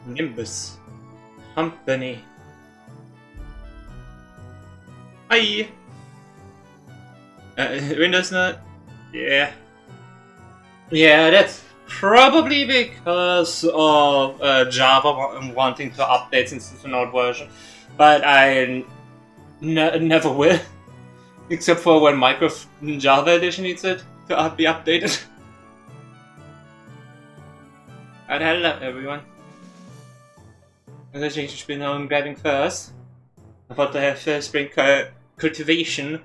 Limbus Company. Hi! Windows not? Yeah. Yeah, that's probably because of Java wanting to update since it's an old version. But I never will. Except for when Minecraft Java Edition needs it to be updated. And hello everyone. Ich bin now grabbing first. I thought to have first bring Cultivation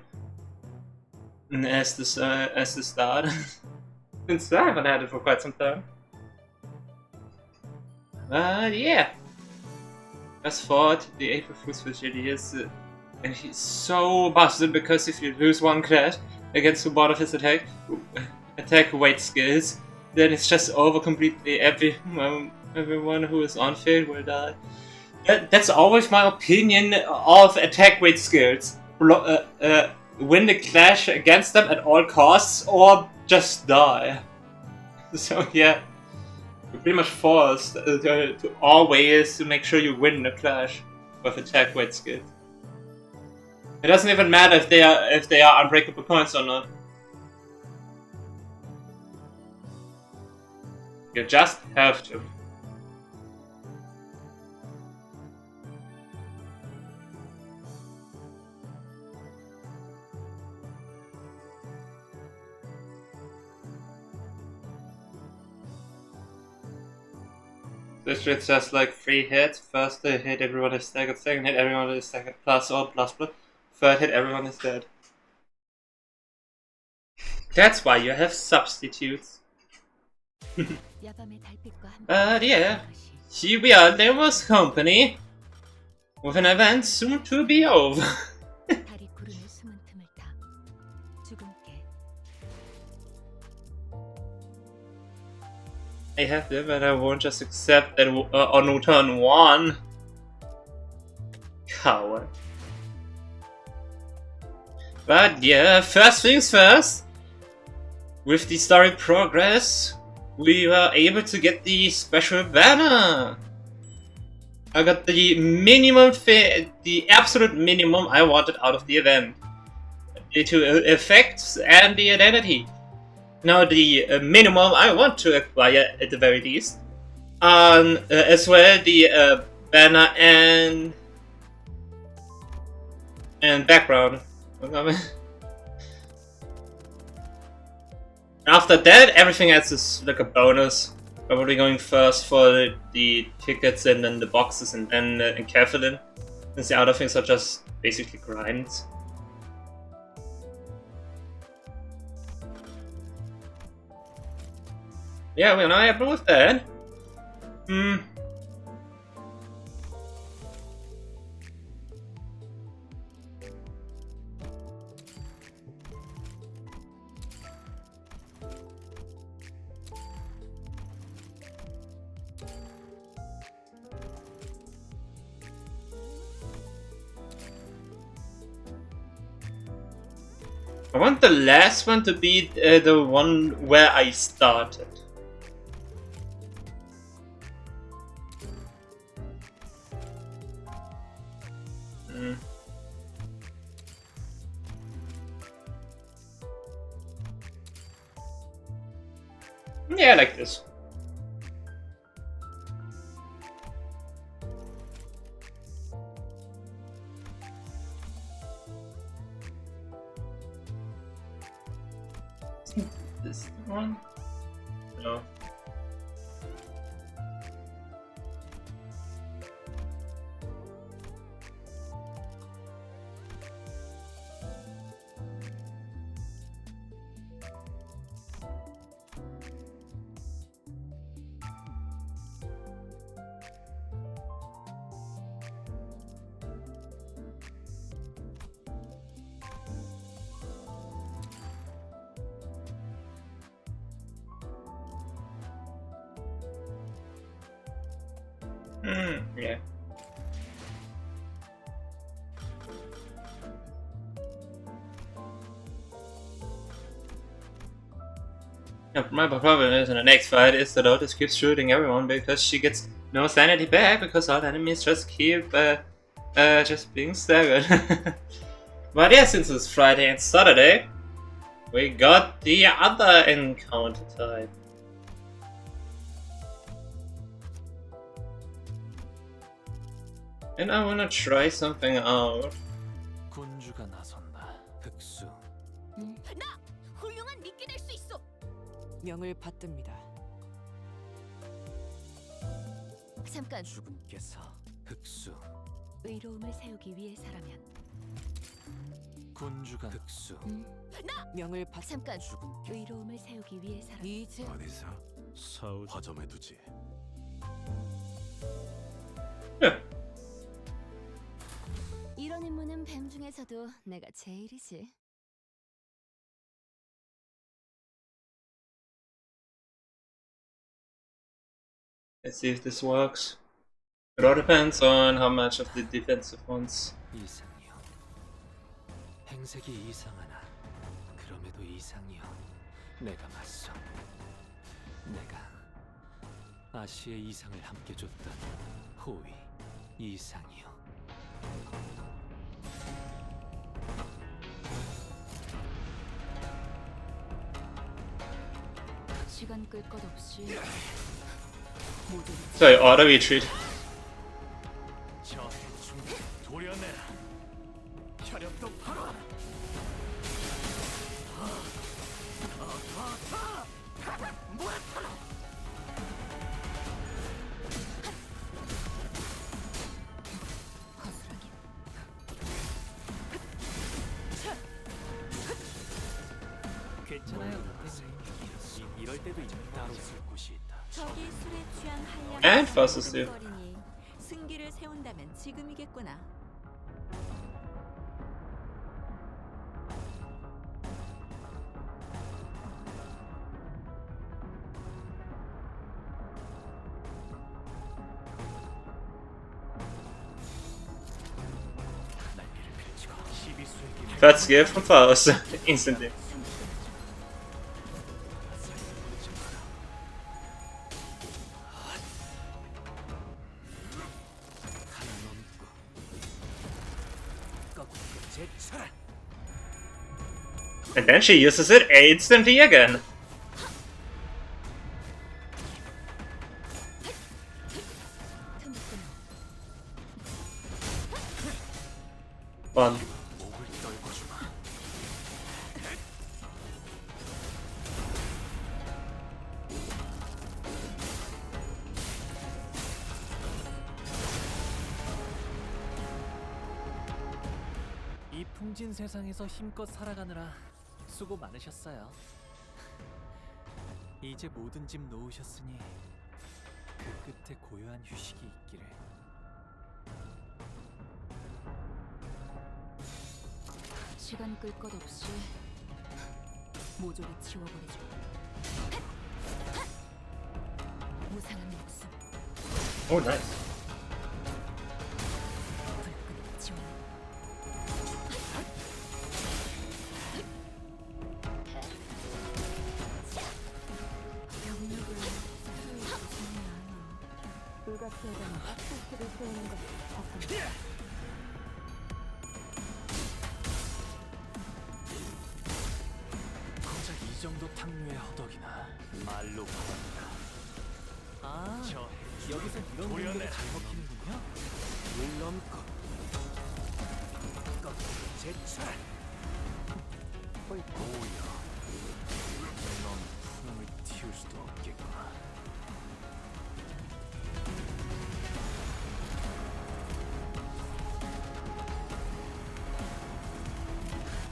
as the start. Since I haven't had it for quite some time. But yeah. As fought the April Fool's Vigility is and he's so busted because if you lose one clash against the board of his attack weight skills, then it's just over completely. Everyone who is on field will die. That's always my opinion of attack weight skills. Win the clash against them at all costs or just die. So yeah, you're pretty much forced to always to make sure you win the clash with attack weight skills. It doesn't even matter if they are unbreakable points or not. You just have to. This shit's just like 3 hits. First hit, everyone is staggered. Second hit, everyone is staggered. Plus or plus plus. Third hit, everyone is dead. That's why you have substitutes. Yeah. Here we are, Limbus Company. With an event soon to be over. I have to, but I won't just accept that on turn 1. Coward. But yeah, first things first. With the story progress, we were able to get the special banner. I got the minimum, the absolute minimum I wanted out of the event. Due to effects and the identity. Now the minimum I want to acquire at the very least. As well the banner and background. After that, everything else is like a bonus. Probably going first for the tickets and then the boxes and then Catherine. Since the other things are just basically grinds. Yeah, we're not happy with that. I want the last one to be the one where I started. Yeah, I like this. This one? No. Yeah. Yeah, my problem is in the next fight is that Otis keeps shooting everyone because she gets no sanity back because all enemies just keep just being staggered. But yeah, since it's Friday and Saturday, we got the other encounter type. And I wanna try something out. 군주가 나선다. 흑수. 나 훌륭한 미끼 될 수 있어. 명을 받듭니다. 잠깐 주군께서 흑수. 의로움을 세우기 위해서라면. 군주가 흑수. 명을 받 잠깐 의로움을 세우기 위해서라면. 이제 어디서 서울 허점해 두지. 이런 임무는 뱀 중에서도 내가 제일이지. Let's see if this works. It all depends on how much of the defensive ones. 이상이요. 행색이 이상하나 그럼에도 이상이요. 내가 맞서. 내가 아시의 이상을 함께 줬던 호위 이상이요. 시간 끌 것 없이 Sorry, auto retreat. 저 해충 도려내라. 혈압도 바로. 거스르게. 괜찮아요. 이럴 때도 따로 쓸 곳이 있다. 저기 술에 취한 한량. And fastest too. 승기를 세운다면 지금이겠구나. 날개를 펼치고 시비수에게 That's good from Faust. Instantly. And then she uses it instantly again. Fun. 목을 떨궈주마. 이 풍진 세상에서 힘껏 살아가느라 수고 많으셨어요. 이제 모든 짐 놓으셨으니 그 끝에 고요한 휴식이 있기를. 시간 끌 것 없이 모조리 지워버리죠. 무상한 목숨. Oh, nice. 불끈 지워. 병력을 수행이 않아. 불가피하다면 포스를 세우는 것이 바랍니다. 고작 이 정도 탕류의 허덕이나 말로 바랍니다. 아, 여기서 이런 공격을 잘 먹히는군요. 물론고 제철 오야 넌 풍을 틔울 수도 없겠구나.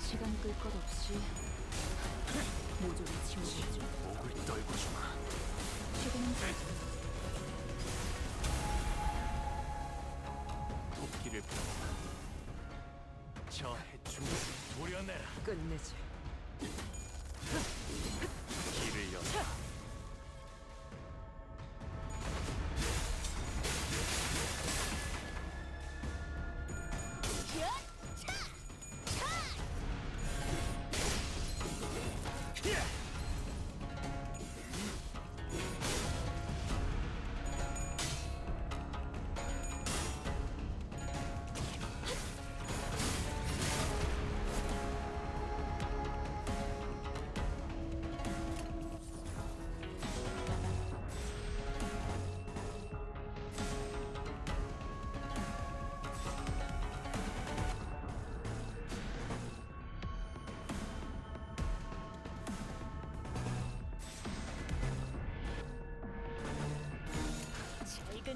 시간 끌 것 없이 모조리 지워버리죠. 목을 떨궈주마. 지금은 도끼를 펴라. 저 해충을 도려내라. 끝내지. 길을 열라.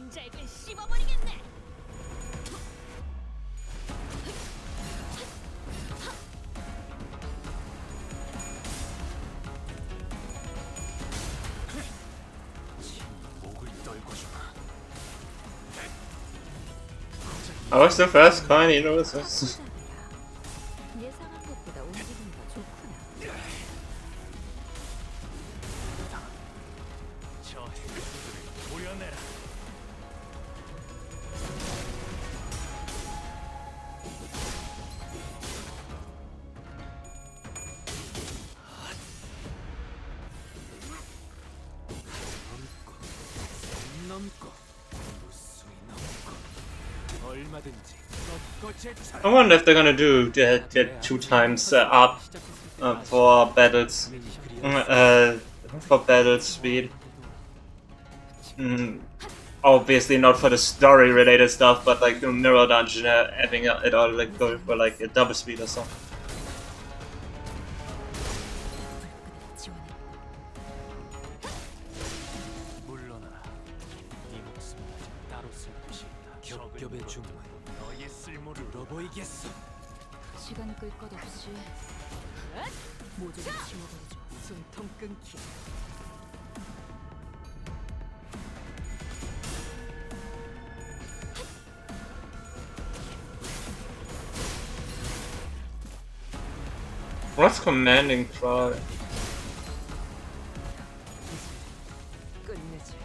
남자애들 씹어버리겠네. 목을 떨고 주마. I was the first coin, you know this. 예상한 것보다 움직임이 더 좋구나. 저 행수들을 보여내라. 넘고 무수히 넘고 얼마든지 꺾고 제철. I wonder if they're gonna do the 2x up for battles. For battle speed. Obviously not for the story related stuff, but like the mirror dungeon, having it all like going for like a double speed or something. 물러나라. 네 목숨은 아직 따로 쓸 곳이 있다. 겹겹의 주문 너의 쓸모를 물어보이겠어. 시간 끌 것 없이 모조리 지워버리죠. 숨통 끊기. What's commanding cry? 끝내지.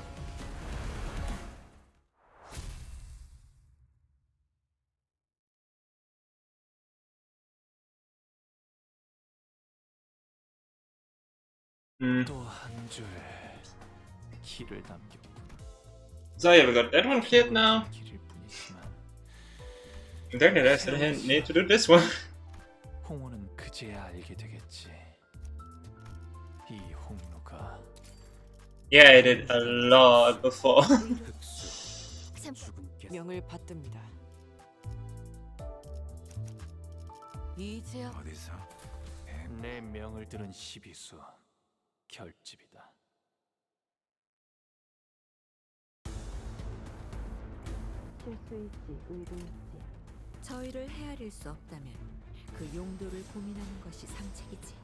또 한 줄 길을 남겼구나. So yeah, we got that one cleared now. 길일 뿐이지만 Technically, I still need to do this one. 홍호는 그제야 알게 되겠지. 이 홍로가 Yeah, I did a lot before. 흑수 죽음께 명을 받듭니다. 이제야 어디서 내 명을 들은 시비수 결집이다. 실수일지 의도일지 저희를 헤아릴 수 없다면 그 용도를 고민하는 것이 상책이지.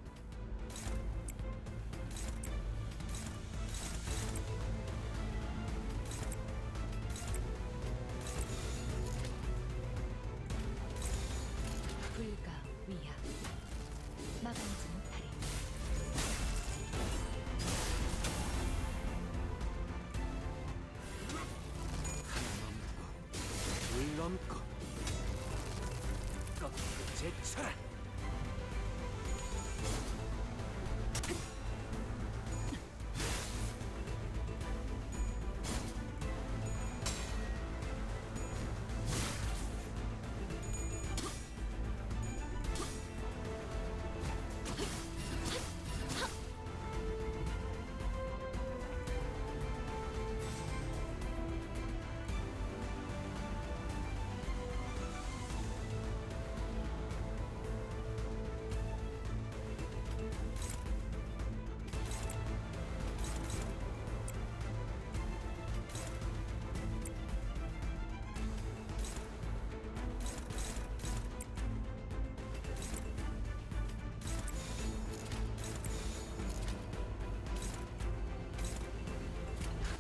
불가 위야 막아내지 못하리. 물 넘고 꺾고 제쳐라.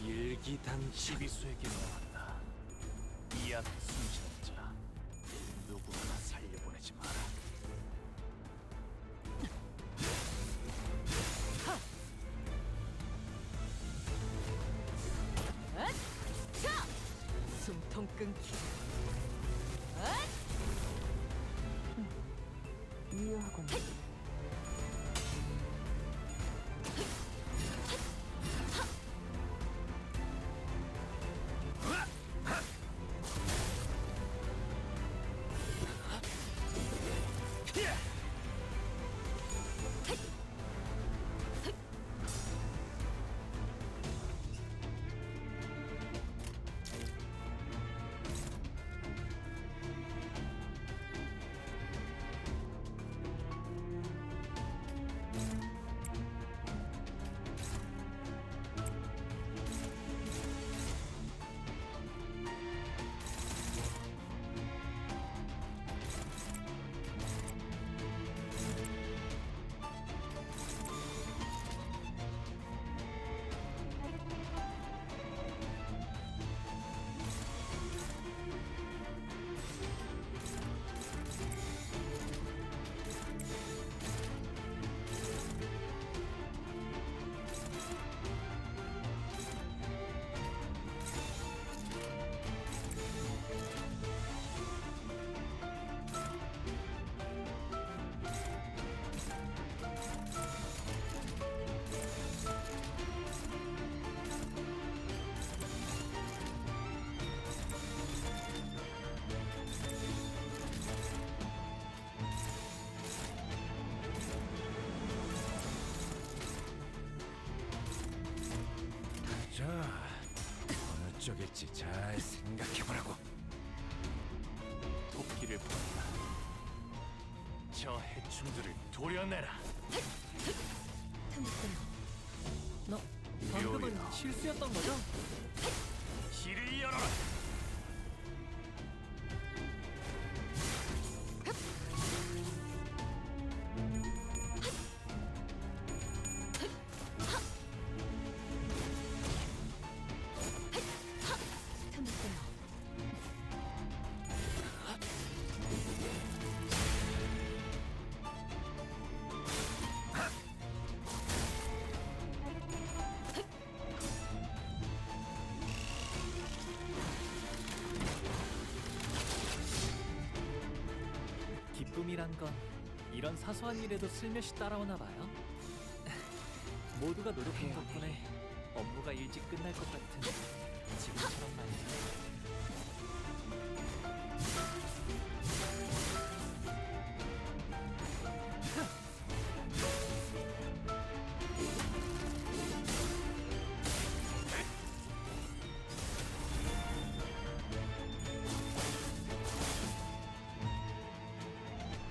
일기당 시비수에게 나왔다. 이 앞에 숨지는 자 누구 하나 살려보내지 마라. 숨통 끊기. 유효하군. 목적일지 잘 생각해보라고. 토끼를 보낸다. 저 해충들을 도려내라. 너 방금은 묘이다. 실수였던 거죠? 길을 열어라. 기쁨이란 건 이런 사소한 일에도 슬며시 따라오나 봐요. 모두가 노력한 덕분에 업무가 일찍 끝날 것 같은 지금처럼 말이에요.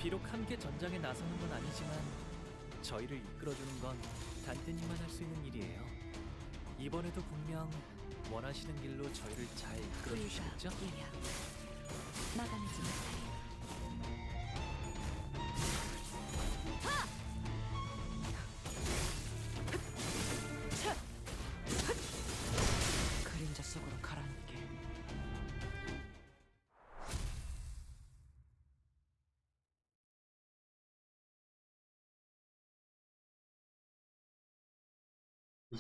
비록 함께 전장에 나서는 건 아니지만 저희를 이끌어주는 건 단테님만 할 수 있는 일이에요. 이번에도 분명 원하시는 길로 저희를 잘 이끌어 주시겠죠? 마감하지 못해. 그림자 속으로 가라앉게.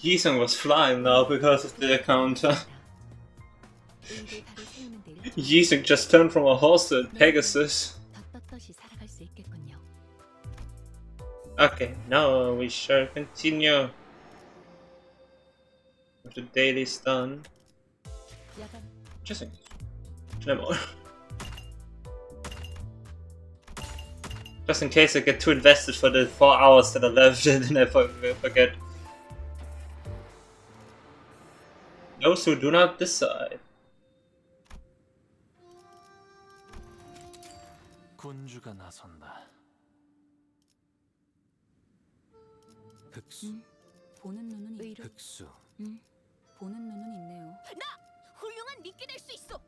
Yi-sung was flying now because of the counter. 의를 발을 세우는 데를 Yi-sung just turned from a horse to a Pegasus. 더 떳떳이 살아갈 수 있겠군요. Okay, now we shall continue. The daily's done. 야간 Interesting. Just in case I get too invested for the 4 hours that are left and then I forget. Those who do not decide. 군주가 나선다. 흑수, 보는 눈은 의를 흑수. 보는 눈은 있네요. 훌륭한 미끼 될 수 있어.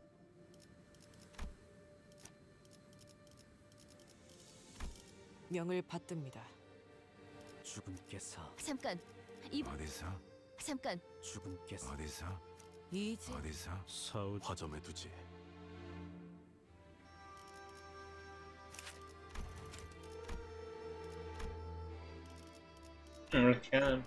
명을 받듭니다. 죽음께서 잠깐. 어디서? 잠깐. 죽음께서 어디서? 이지. 어디서? 사우 화점에 두지. Okay.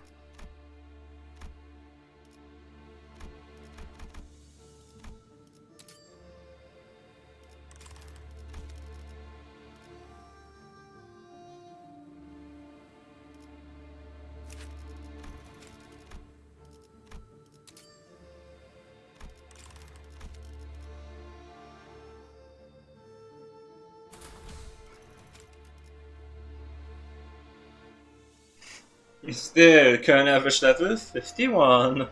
Still, current average level 51.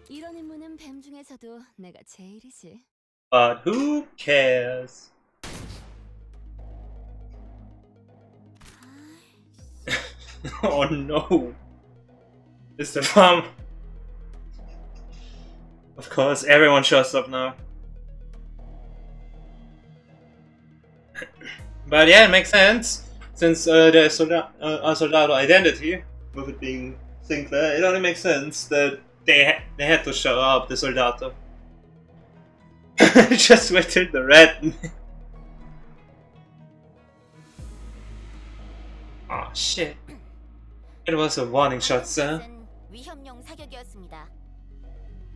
이런 임무는 뱀 중에서도 내가 제일이지. But who cares? Oh no! It's the farm. Of course, everyone shows up now. But yeah, it makes sense. Since there's a Soldado identity, with it being Sinclair, it only makes sense that they had to show up, the Soldato. Just waited the red. Oh shit. It was a warning shot, sir. 것은 위협용 사격이었습니다.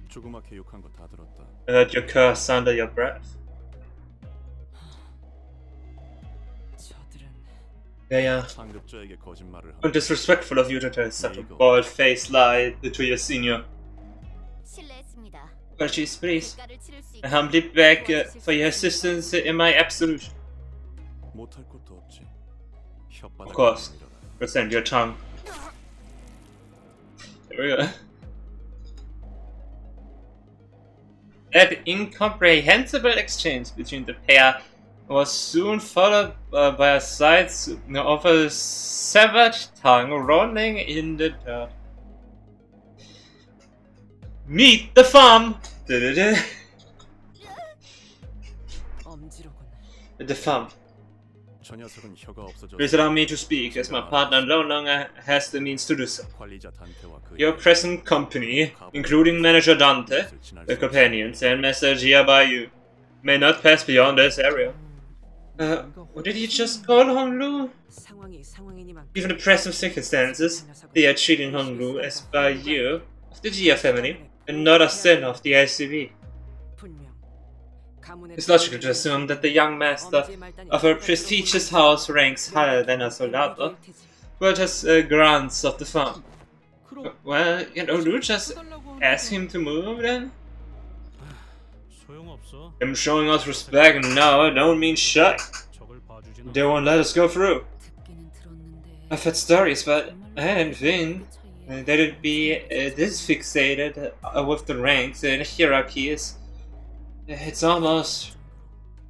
조그맣게 욕한 거 다 들었다. I heard your curse under your breath. 저들은 Yeah. 상급자에게 거짓말을 How 하면 disrespectful of you to tell such a bald-faced lie to your senior. 실례했습니다. Purchase, please. 대가를 치를 수 I 있게 humbly beg 도와주실 for your 수 assistance in my absolution. 못할 것도 없지. 혓바닥. Of course. Present your tongue. There we go. That incomprehensible exchange between the pair was soon followed by a sight of a severed tongue rolling in the dirt. Meet the farm! The farm. 저 녀석은 혀가 없어졌어. Please allow me to speak, as my partner no longer has the means to do so. 관리자 단테와 그 Your present company, including manager Dante, the companions, and Master E.G.O, may not pass beyond this area. What did you just call Honglu? Given the present circumstances, they are treating Honglu as Bayou of the Jia family, and not a son of the ICB. It's logical to assume that the young master of a prestigious house ranks higher than a soldado, but has grants of the farm. Well, you just ask him to move then? 소용없어. Him showing us respect now don't mean shit. 적을 봐주진 They won't let us go through. I've heard stories, but I hadn't been that it'd be this fixated with the ranks and hierarchies. It's almost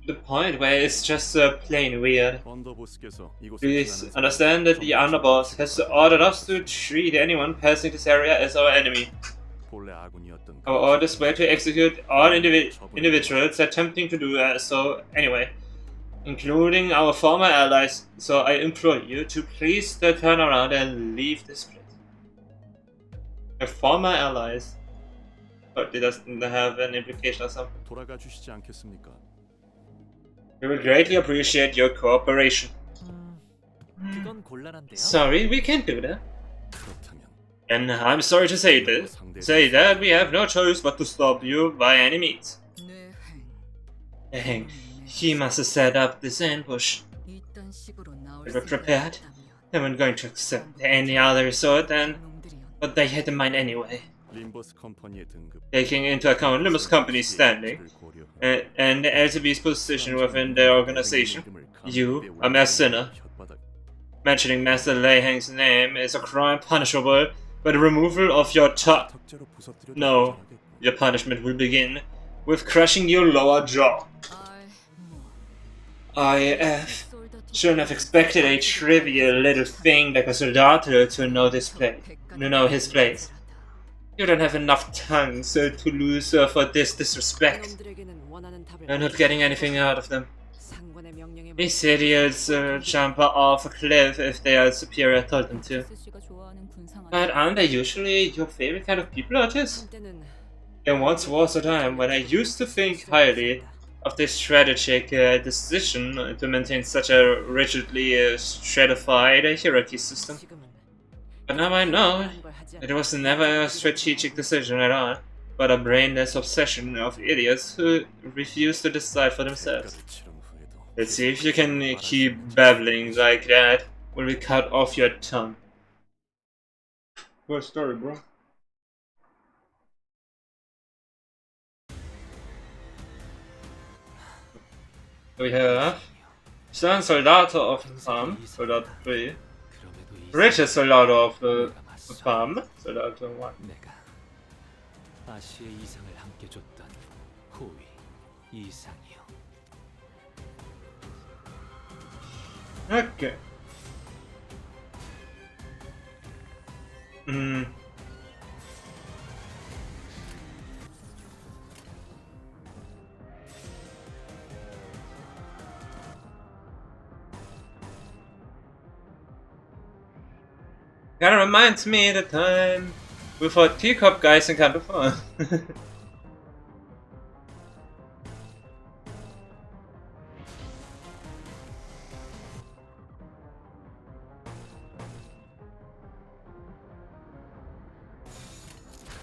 the point where it's just plain weird. 언더보스께서 이곳을 Please 비난한 understand that the underboss has ordered us to treat anyone passing this area as our enemy. 본래 아군이었던 Our orders were to execute all individuals attempting to do so anyway, including our former allies, so I implore you to please turn around and leave this place. Our former allies? But it doesn't have an implication or something. 돌아가 주시지 않겠습니까? We will greatly appreciate your cooperation. 그건 곤란한데요. Sorry, we can't do that. 그렇다면 And I'm sorry to say that we have no choice but to stop you by any means. Dang, he must have set up this ambush. They were prepared. They weren't going to accept any other resort, but they had in mind anyway. 림버스 컴퍼니의 등급 Taking into account Limbus Company's standing and the LTB's position within their organization, you, a mass sinner, mentioning Master Leiheng's name is a crime punishable by the removal of your tongue. 턱제로 부서뜨려 No, your punishment will begin with crushing your lower jaw. I shouldn't have expected a trivial little thing like a soldato to know his place. You don't have enough tongues to lose for this disrespect. You're not getting anything out of them. These idiots jump off a cliff if they are superior told them to. But aren't they usually your favorite kind of people, Otis? There once was a time when I used to think highly of this strategic decision to maintain such a rigidly stratified hierarchy system. But now I know it was never a strategic decision at all, but a brainless obsession of idiots who refuse to decide for themselves. Let's see if you can keep babbling like that when we cut off your tongue. What story, bro? We have Son Soldato of the Farm, Soldato 3. Richest Soldato of the Farm, Soldato 1. 내가 아시의 이상을 함께 줬던 호위 이상이요. Okay. Kinda reminds me of the time we fought teacup guys in Canto.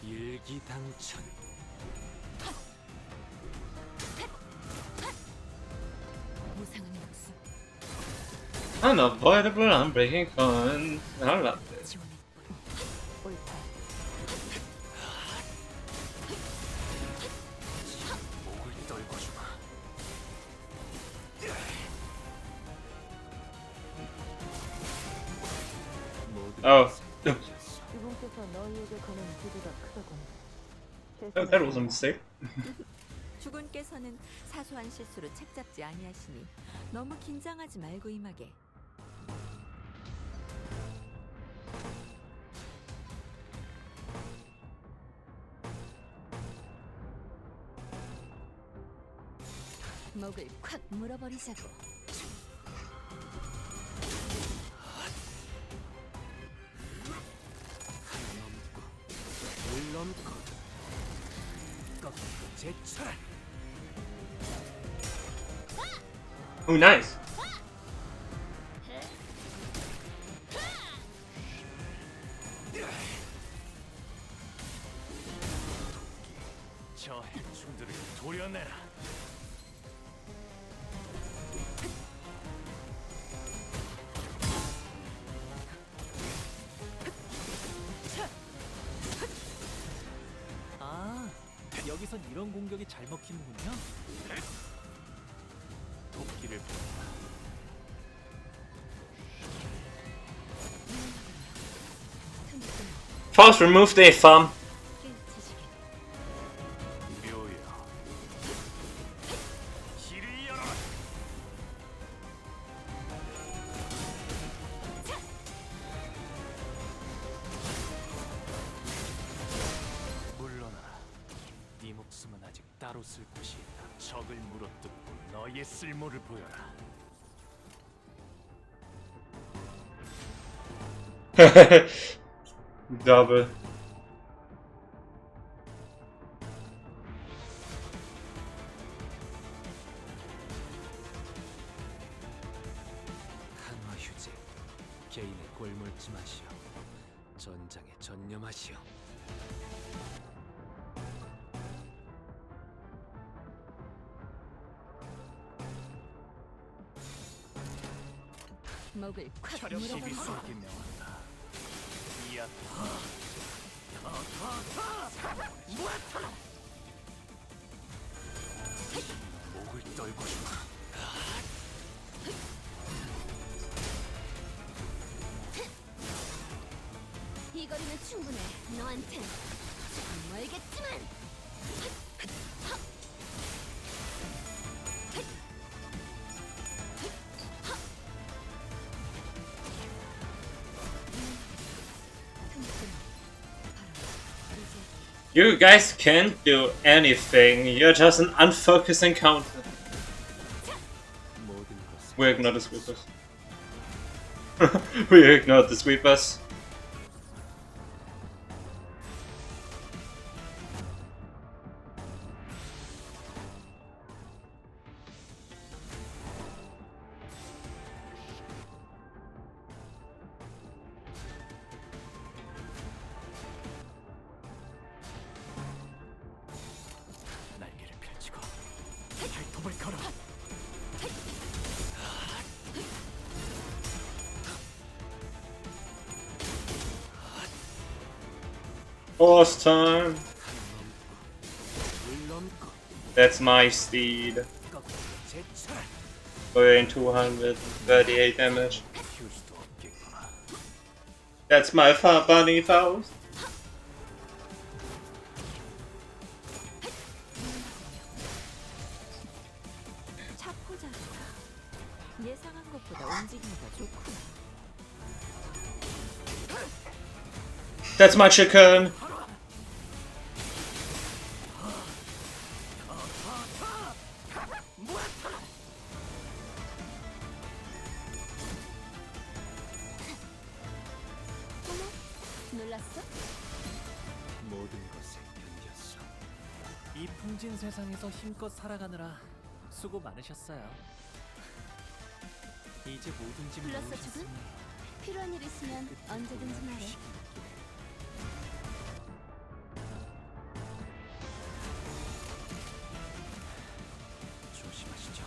일기당천. Unavoidable, unbreaking fun. I love this. 목을 떨궈주마. Oh. That was a mistake. 주군께서는 사소한 실수로 책 잡지 아니하시니 너무 긴장하지 말고 임하게. 목을 콱 물어버리자고. 물 넘고 꺾고 제철. Oh, nice. 저 해충들을 도려내라. 아, 여기선 이런 공격이 잘 먹히는군요. 도끼를 보라. First, remove the thumb. 묘야. 길을 열어라. 물러나라. 네 목숨은 아직 따로 쓸 곳이 있다. 적을 물어뜯고 너의 쓸모를 보여라. Double. 한화 휴재. 개인의 꼴물지 마시오. 전장에 전념하시오. 목을 콱 혈압이 물어버리자고. 쏟게 명한다. 이야. 목을 떨고 싶어. 이 거리면 충분해. 너한텐 조금 멀겠지만. You guys can't do anything. You're just an unfocused encounter. 모든 것을 We ignore the sweepers. We ignored the sweepers. 날개를 펼치고 발톱을 걸어. Horse time. 물 넘고 That's my steed. 꺾고 제철. Doing 238 damage. 키울 수도 없겠구나. That's my bunny Faust. 차포자루가 예상한 것보다 움직이기가 좋구나. That's my chicken. 놀랐어? 모든 것을 견뎠어. 이 풍진 세상에서 힘껏 살아가느라 수고 많으셨어요. 이제 뭐든지 불렀어, 모르셨으니 필요한 일 있으면 언제든지 말해. 조심하시죠.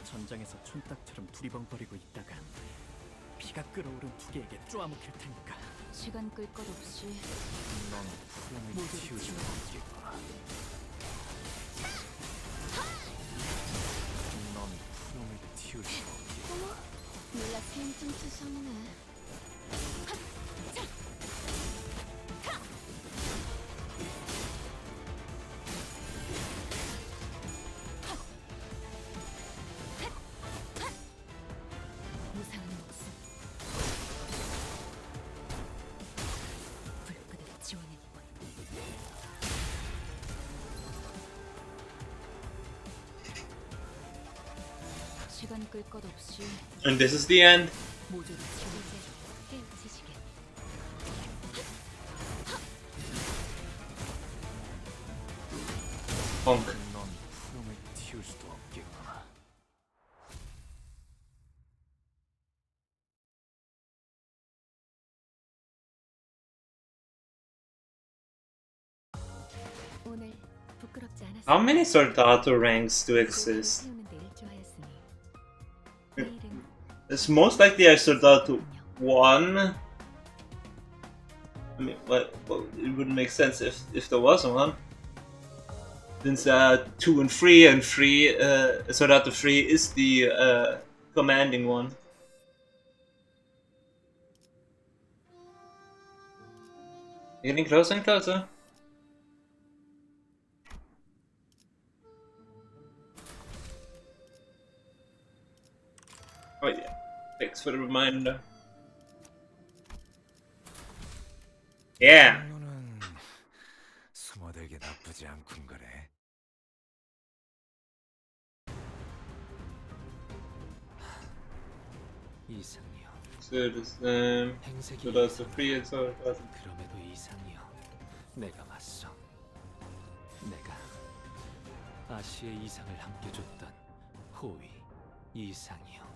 전장에서 촌딱처럼 두리번거리고 있다가 피가 끓어오른 두 개에게 쪼아먹힐 테니까. 시간 끌 것 없이 넌 푸름을 키울 수 없겠구나. 넌 푸름을 틔울 수 없겠구나. 놀랐으면 좀 투성이네. 시간 끌 것 없이 And this is the end. 모조리 지우개로 깨우치시게. Bonk. 넌 푸름을 틔울 수도 없겠구나. 오늘 부끄럽지 않았어. How many Soldato ranks do exist? 세우는데 일조하였으니 내일은 It's most likely a Soldato 1. I mean, well, it wouldn't make sense if there was one. Since 2 and 3 and 3, Soldato 3 is the commanding one. Getting closer and closer. Oh yeah, thanks for the reminder. Yeah! 너는 숨어들게 나쁘지 않군 거래. 이상이요. So this 행색이 Soldato 이상. 3 and Soldato. 그럼에도 이상이요. 내가 맞서. 내가 아시의 이상을 함께 줬던 호위 이상이요.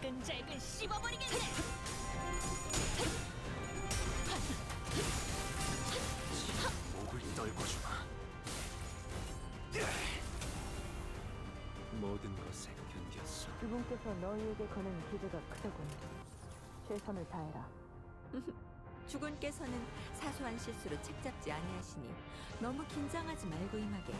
잘근잘근 씹어버리겠네. 목을 떨궈주마. 모든 것에 견뎠어. 그분께서 너희에게 거는 기대가 크다군. 최선을 다해라. 주군께서는 사소한 실수로 책잡지 아니하시니 너무 긴장하지 말고 임하게.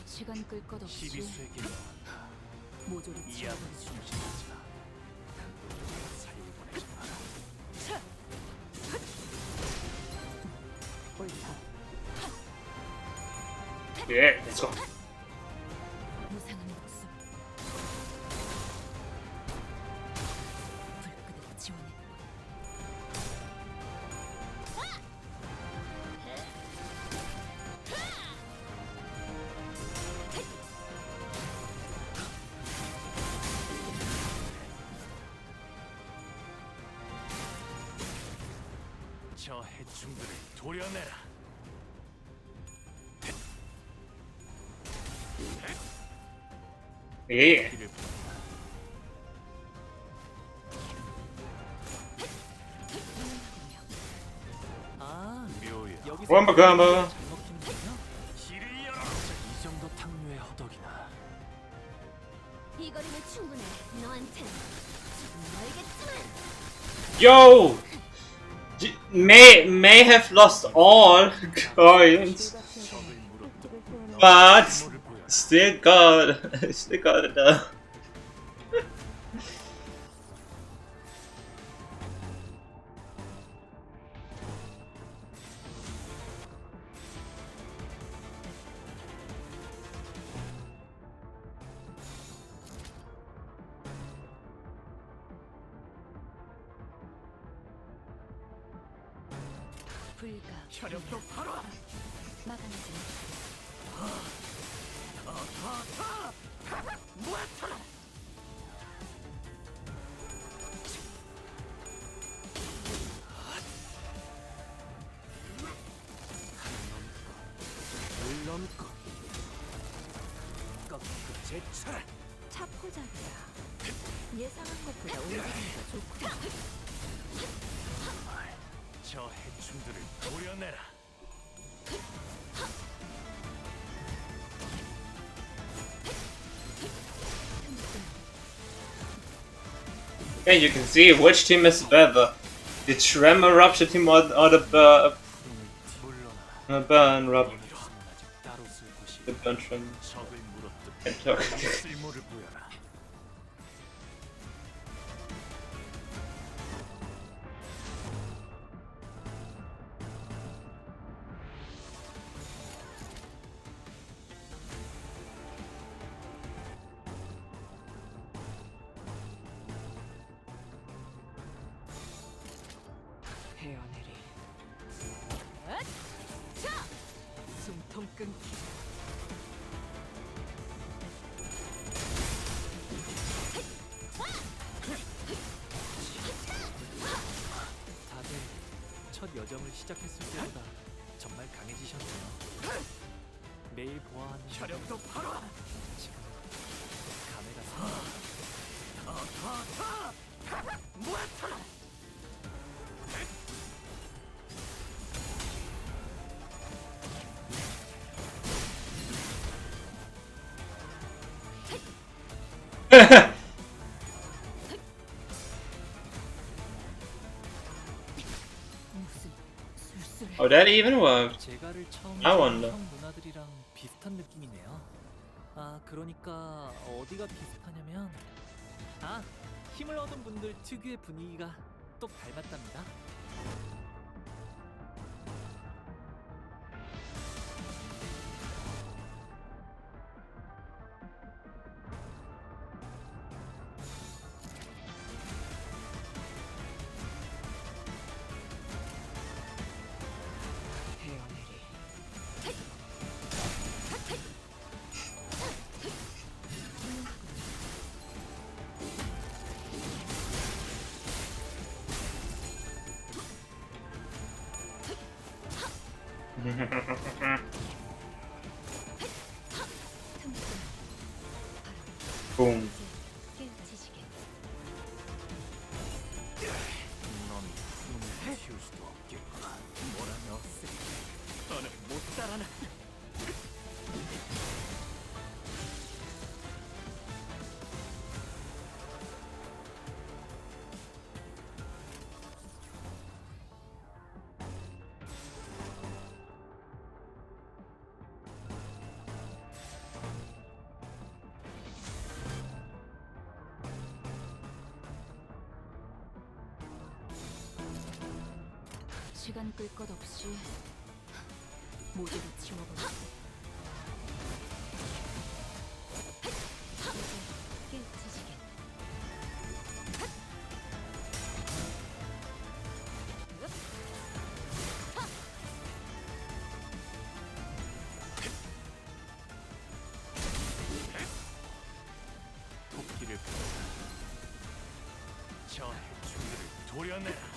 시간 끌 것 없이 12수에게 모조리 이 지워버리시게. 암을 숨쉬지 마. 강도를 살리고 보내지 마라. 옳다. Yeah, let's go. 무상한 목숨. 불끈을 지원해. 저 해충들을 도려내라. Yeah. 길을 아, 묘야. 여기서 원바 가마. 잘 먹히는군요. 길을 열어. 이 정도 탕류의 허덕이나. 이 거리면 충분해. 너한텐 조금 멀겠지만. Yo! May have lost all coins, 적을 물었다. but 힘을 보여라. still got it done. 불가. 혈역도 바로. 막아내지. 물 넘고 꺾고 제쳐라. 차포작이야. 예상한 것보다 움직임이 좋구나. 저 해충들을 도려내라. And you can see which team is better. The Tremor Rupture team or the 물러나. Burn Rupture. 이미로는 아직 따로 쓸 곳이. The Burn from 적을 물었듯 Canto. 쓸모를 보여라. 끊기. 다들 첫 여정을 시작했을 때보다 정말 강해지셨네요. 매일 보아하는 혈액도 바로 지금 감회가 무슨 술술. Oh, that even worked. 제가를 처음 I wonder. 형 누나들이랑 비슷한 느낌이네요. 아, 그러니까 어디가 비슷하냐면 힘을 얻은 분들 특유의 분위기가 똑 닮았답니다. Boom. 깨우치시게. 넌 숨을 쉴 수도 없겠구나. 뭐라며 쓰리. 너는 못 따라나. 시간 끌 것 없이 모두를 지워버리고. 깨우치시게. 토끼를 풀어라. 저 해충들을 도려내라.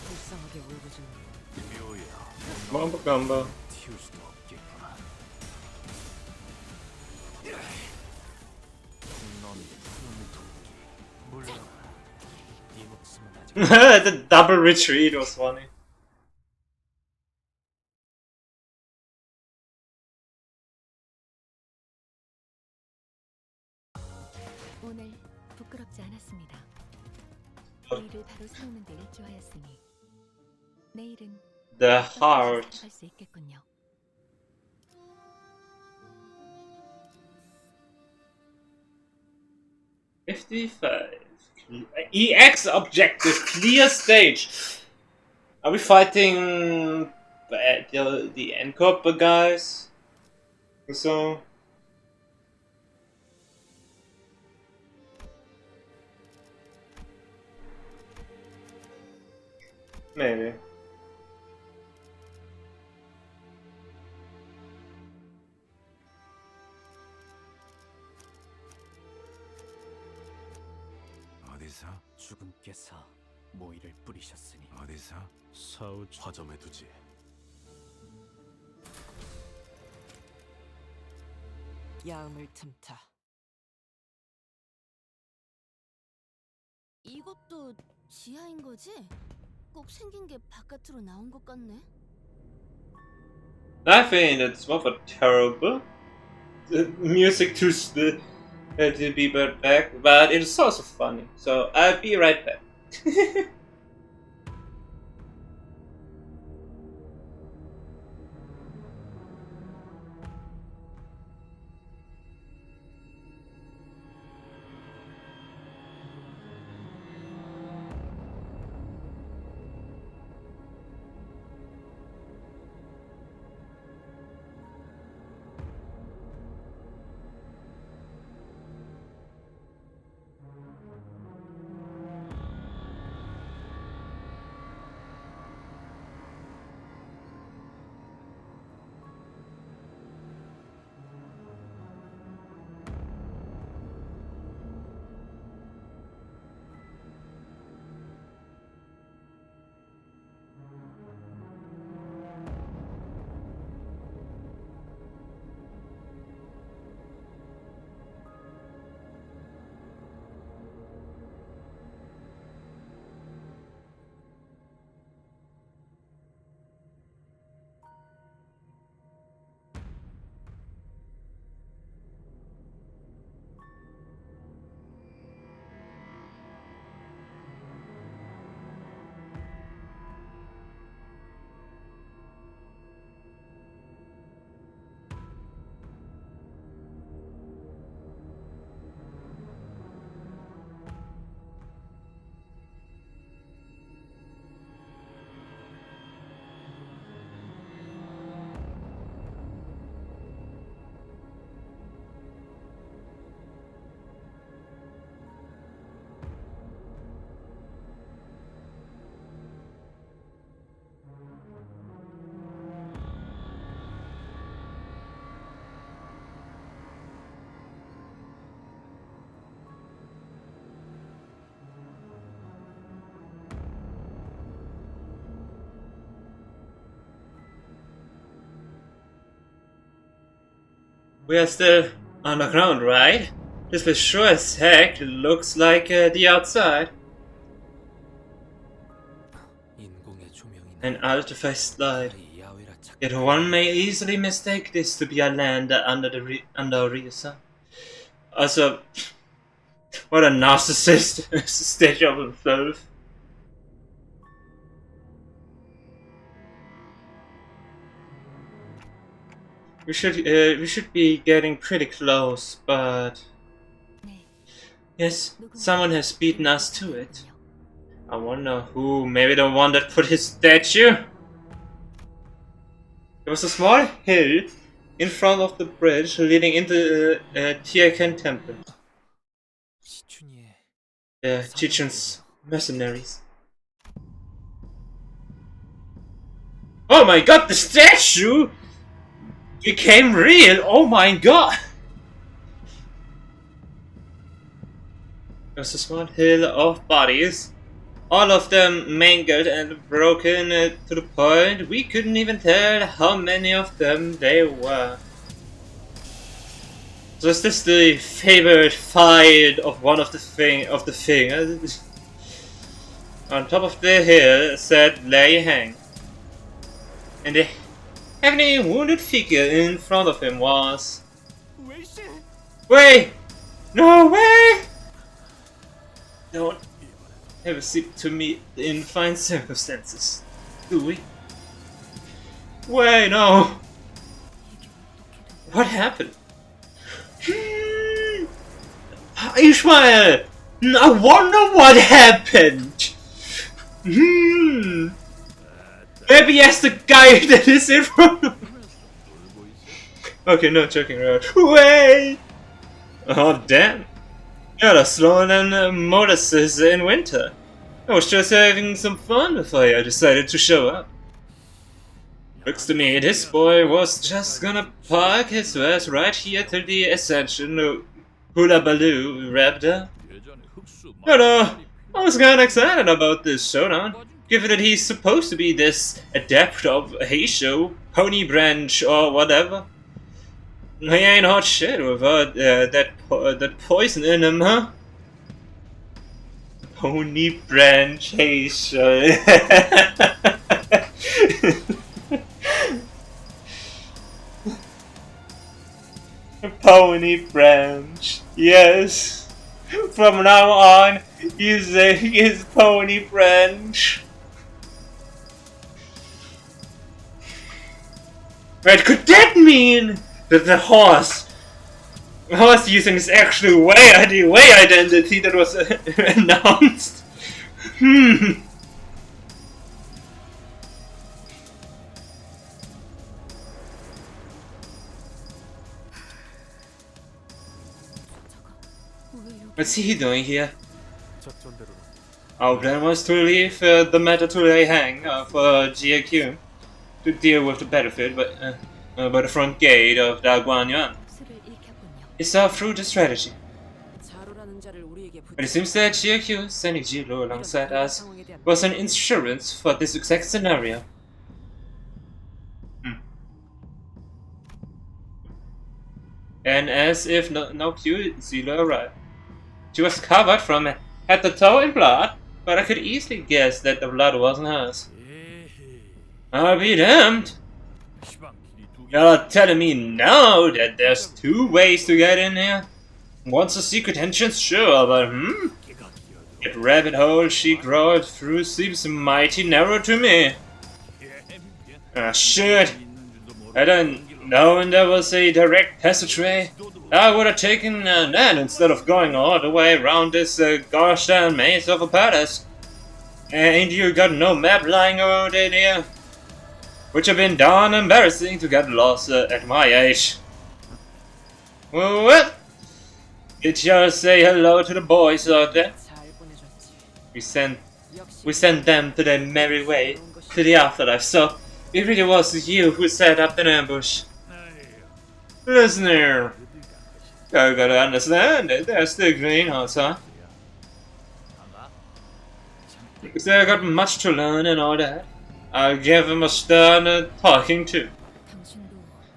불쌍하게 울부짖는 묘야. Bumper combo. 튀울 수도 없겠구나. 넌 푸른 토끼. 물러나. 네 목숨은 아직 The double retreat was funny. 오늘 부끄럽지 않았습니다. 일을 바로 세우는 데 일조하였으니 내일은 The heart. 할 수 있겠군요. $55. EX objective, clear stage. Are we fighting the N-Corp guys? Or so? Maybe. 어디서? 주군께서 모이를 뿌리셨으니 어디서? 사우 화점에 두지. 야음을 틈타. 이것도 지하인 거지? 꼭 생긴 게 바깥으로 나온 것 같네. I think it's more for terrible. The music to be brought back, but it's also funny. So I'll be right back. We are still underground, right? This will sure as heck looks like the outside. 인공의 조명이나 An artificed light. 이 야외라 착. Yet one may easily mistake this to be a land under a real sun. Also, what a narcissist stage of himself. We should be getting pretty close, but 네. yes, someone has beaten us to it. I wonder who. Maybe the one that put his statue. There was a small hill in front of the bridge leading into the Tiakan temple. 시춘이의 The Chichen's mercenaries. Oh my god, the statue became real! Oh my god! There's a small hill of bodies, all of them mangled and broken to the point we couldn't even tell how many of them they were. So is this the favorite fight of one of the fingers? On top of the hill said lay hang. And the heavily wounded figure in front of him was... Wait! No way! Don't ever seem to meet in fine circumstances, do we? Wait, no! What happened? Ishmael! I wonder what happened! Maybe ask the guy that is in front of him. Okay, no joking around. Wait! Oh, damn. You're slower than motorcycles in winter. I was just having some fun before I decided to show up. Looks to me this boy was just gonna park his ass right here till the ascension hula baloo wrapped up. You know, I was kinda excited about this showdown, given that he's supposed to be this adept of E.G.O, pony branch or whatever. He ain't hot shit without that poison in him, huh? Pony branch E.G.O. Pony branch, yes. From now on, using his pony branch. But could that mean that the horse using his actual way identity that was announced? What's he doing here? Our plan was to leave the matter to lay hang for E.G.O to deal with the battlefield by the front gate of Daguanyuan. He saw through the strategy. But it seems that E.G.O sending E.G.O alongside us was an insurance for this exact scenario. And as if no cue, E.G.O arrived. She was covered from head to toe in blood, but I could easily guess that the blood wasn't hers. I'll be damned! You're telling me now that there's two ways to get in here? One's a secret entrance, sure, but that rabbit hole she crawled through seems mighty narrow to me. Ah, shit! I don't know there was a direct passageway. I would have taken that instead of going all the way around this gosh darn maze of a palace. Ain't you got no map lying around in here? Which have been darn embarrassing to get lost at my age. What? Did you say hello to the boys out there? We sent them to their merry way to the afterlife, so it really was you who set up an ambush. Listen here. You gotta understand it. There's the greenhouse, huh? Because I got much to learn and all that. I'll give him a stern talking to.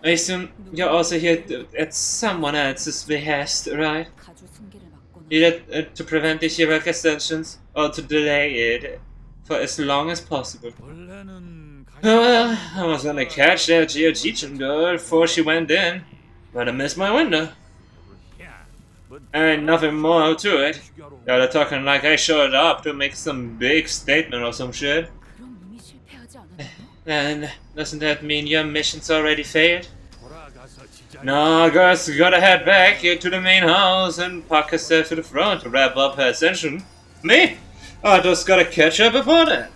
I assume you're also here at someone else's behest, right? 가주 승계를 막거나 Either to prevent the heroic ascensions or to delay it for as long as possible. Well, I was gonna catch that Georgian girl before she went in, but I missed my window. Ain't nothing more to it. They're talking like I showed up to make some big statement or some shit. 그럼 이미 실패하지 않았나요? And doesn't that mean your mission's already failed? No, I guess we gotta head back here to the main house and park herself to the front to wrap up her ascension. Me? I just gotta catch her before that.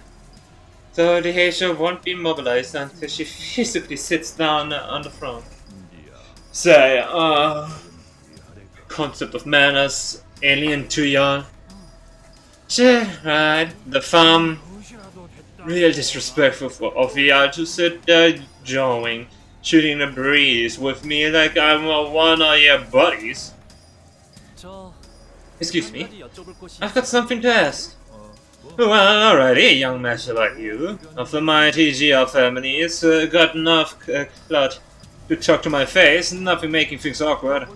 So the Asia won't be mobilized until she physically sits down on the front. Say, concept of manners, alien to y'all. Shit, right, the farm. Real disrespectful of y'all to sit there jawing, shooting the breeze with me like I'm one of your buddies. 저 Excuse me, 가지 여쭤볼 곳이 I've got something to ask. Well, alrighty, young master like you, of the mighty E.G.O family, it's got enough clout to talk to my face, nothing making things awkward.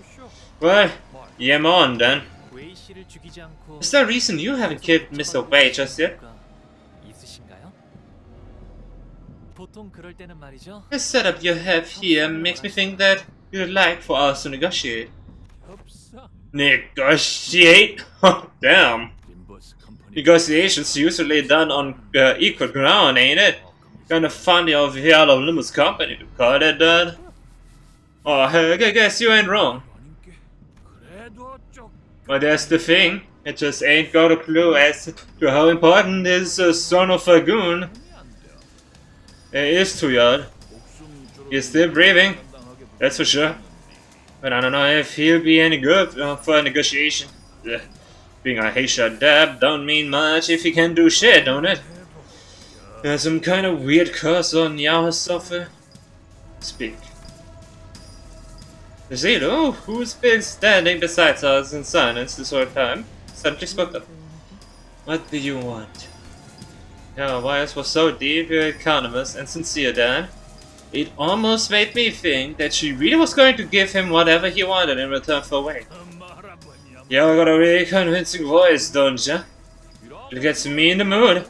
Well, yam on then. 웨이 씨를 죽이지 않고 Is there a reason you haven't killed Mr. Wei just yet? 있으신가요? 보통 그럴 때는 말이죠. The setup you have here makes me think that you'd like for us to negotiate. Negotiate? Oh, damn. Negotiations usually done on equal ground, ain't it? Kinda funny of y'all of Limbus Company to call it that. Oh, I guess you ain't wrong. But that's the thing, it just ain't got a clue as to how important this son of a goon is to y'all. He's still breathing, that's for sure. But I don't know if he'll be any good for a negotiation. Ugh. Being a Heisha dab don't mean much if he can't do shit, don't it? There's some kind of weird curse on Yahoo software. Speak. Zelo, who's been standing beside us in silence this whole time, suddenly spoke up. What do you want? Your voice was so deep, economist and sincere, Dan. It almost made me think that she really was going to give him whatever he wanted in return for Wei. You got a really convincing voice, don't ya? It gets me in the mood.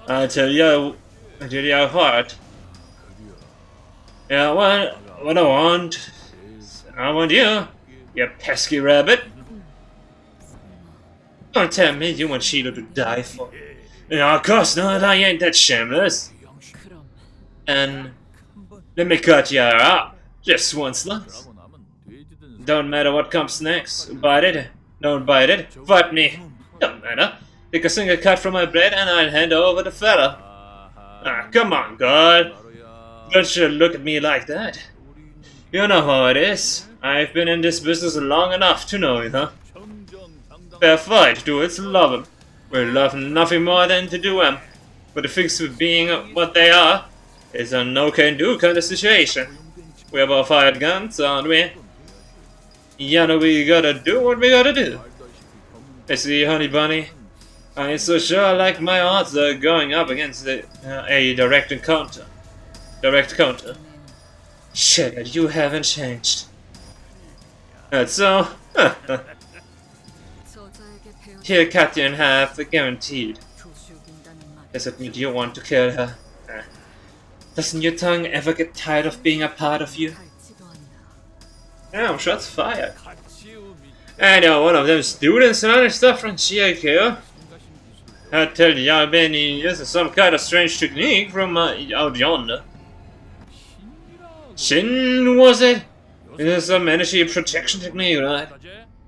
I tell you what. Yeah, what I want you pesky rabbit. Don't tell me you want Sheila to die for. No, of course not, I ain't that shameless. 그럼 And let me cut you up, just one slice. Don't matter what comes next, bite it, don't bite it, fight me, don't matter. Take a single cut from my bread and I'll hand over the fella. Ah, come on, God. Don't you look at me like that. You know how it is. I've been in this business long enough to know it, huh? Fair fight, dudes, love 'em. We love nothing more than to do 'em. But the things of being what they are is a no-can-do kind of situation. We're both hired guns, aren't we? You know we gotta do what we gotta do. I see, honey bunny. I ain't so sure like my odds are going up against a direct encounter. Direct counter. Shit, you haven't changed. That's so. 저자에게 배운 He'll cut you in half, guaranteed. 조슈긴다는 말. Does it mean you want to kill her? Doesn't your tongue ever get tired of being a part of you? 갈지도 않나. Damn, shots fired. I know one of them students learning stuff from E.G.O. I tell you, I've been using some kind of strange technique from out yonder. Shin, was it? It is some energy protection technique, right?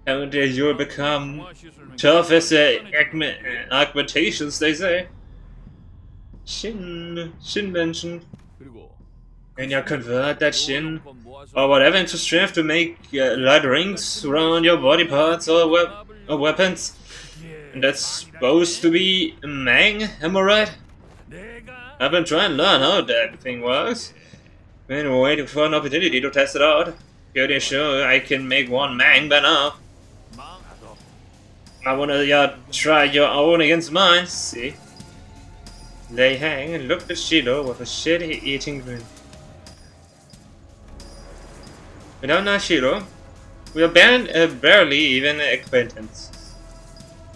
And you'll become tough as augmentations, they say. Shin mentioned. And you convert that shin or whatever into strength to make light rings around your body parts or weapons. And that's supposed to be a Mang, am I right? I've been trying to learn how that thing works. Been waiting for an opportunity to test it out. Pretty sure I can make one Mang by now. I wanna try your own against mine, see? They hang and looked at Shido with a shit-eating grin. We don't know Shiro. We are barely even acquaintances.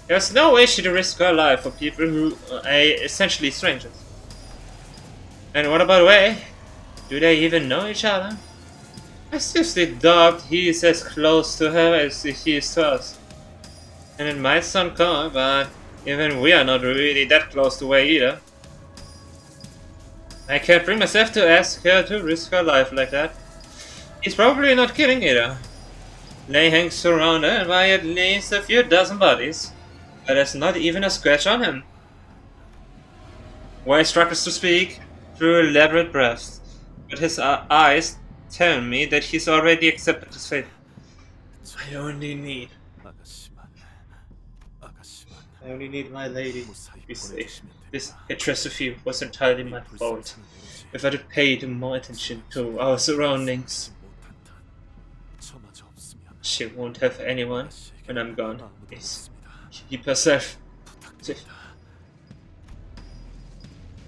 There's no way she'd risk her life for people who are essentially strangers. And what about Wei? Do they even know each other? I seriously doubt he is as close to her as he is to us. And it might sound cold, but even we are not really that close to Wei either. I can't bring myself to ask her to risk her life like that. He's probably not kidding either. Lei hangs surrounded by at least a few dozen bodies, but there's not even a scratch on him. Wei struggles to speak through elaborate breaths, but his eyes tell me that he's already accepted his fate. I only need my lady to be safe. This catastrophe was entirely my fault. If I'd paid more attention to our surroundings. She won't have anyone when I'm gone. Please keep herself safe.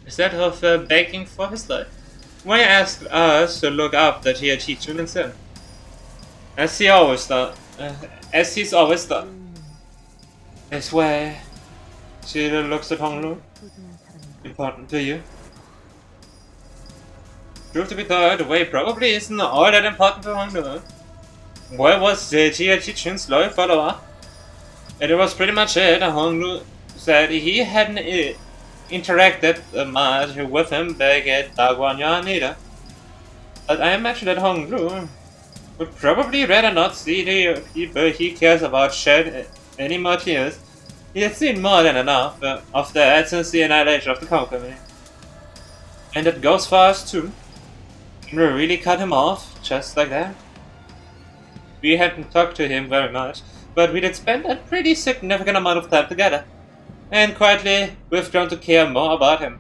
Instead of begging for his life, Wei asked us to look after the teacher instead. As he's always done. As Wei. She looks at Honglu. Important to you? Truth to be told, Wei probably isn't all that important to Honglu. Wei was the teacher's loyal follower. And it was pretty much it. Honglu said he hadn't interacted much with him back at Dagwanyan either. But I imagine that Honglu would probably rather not see the people he cares about shed any more tears. He has seen more than enough of that since the annihilation of the company. And that goes for us too. Can we really cut him off just like that? We hadn't talked to him very much, but we did spend a pretty significant amount of time together. And quietly, we've grown to care more about him.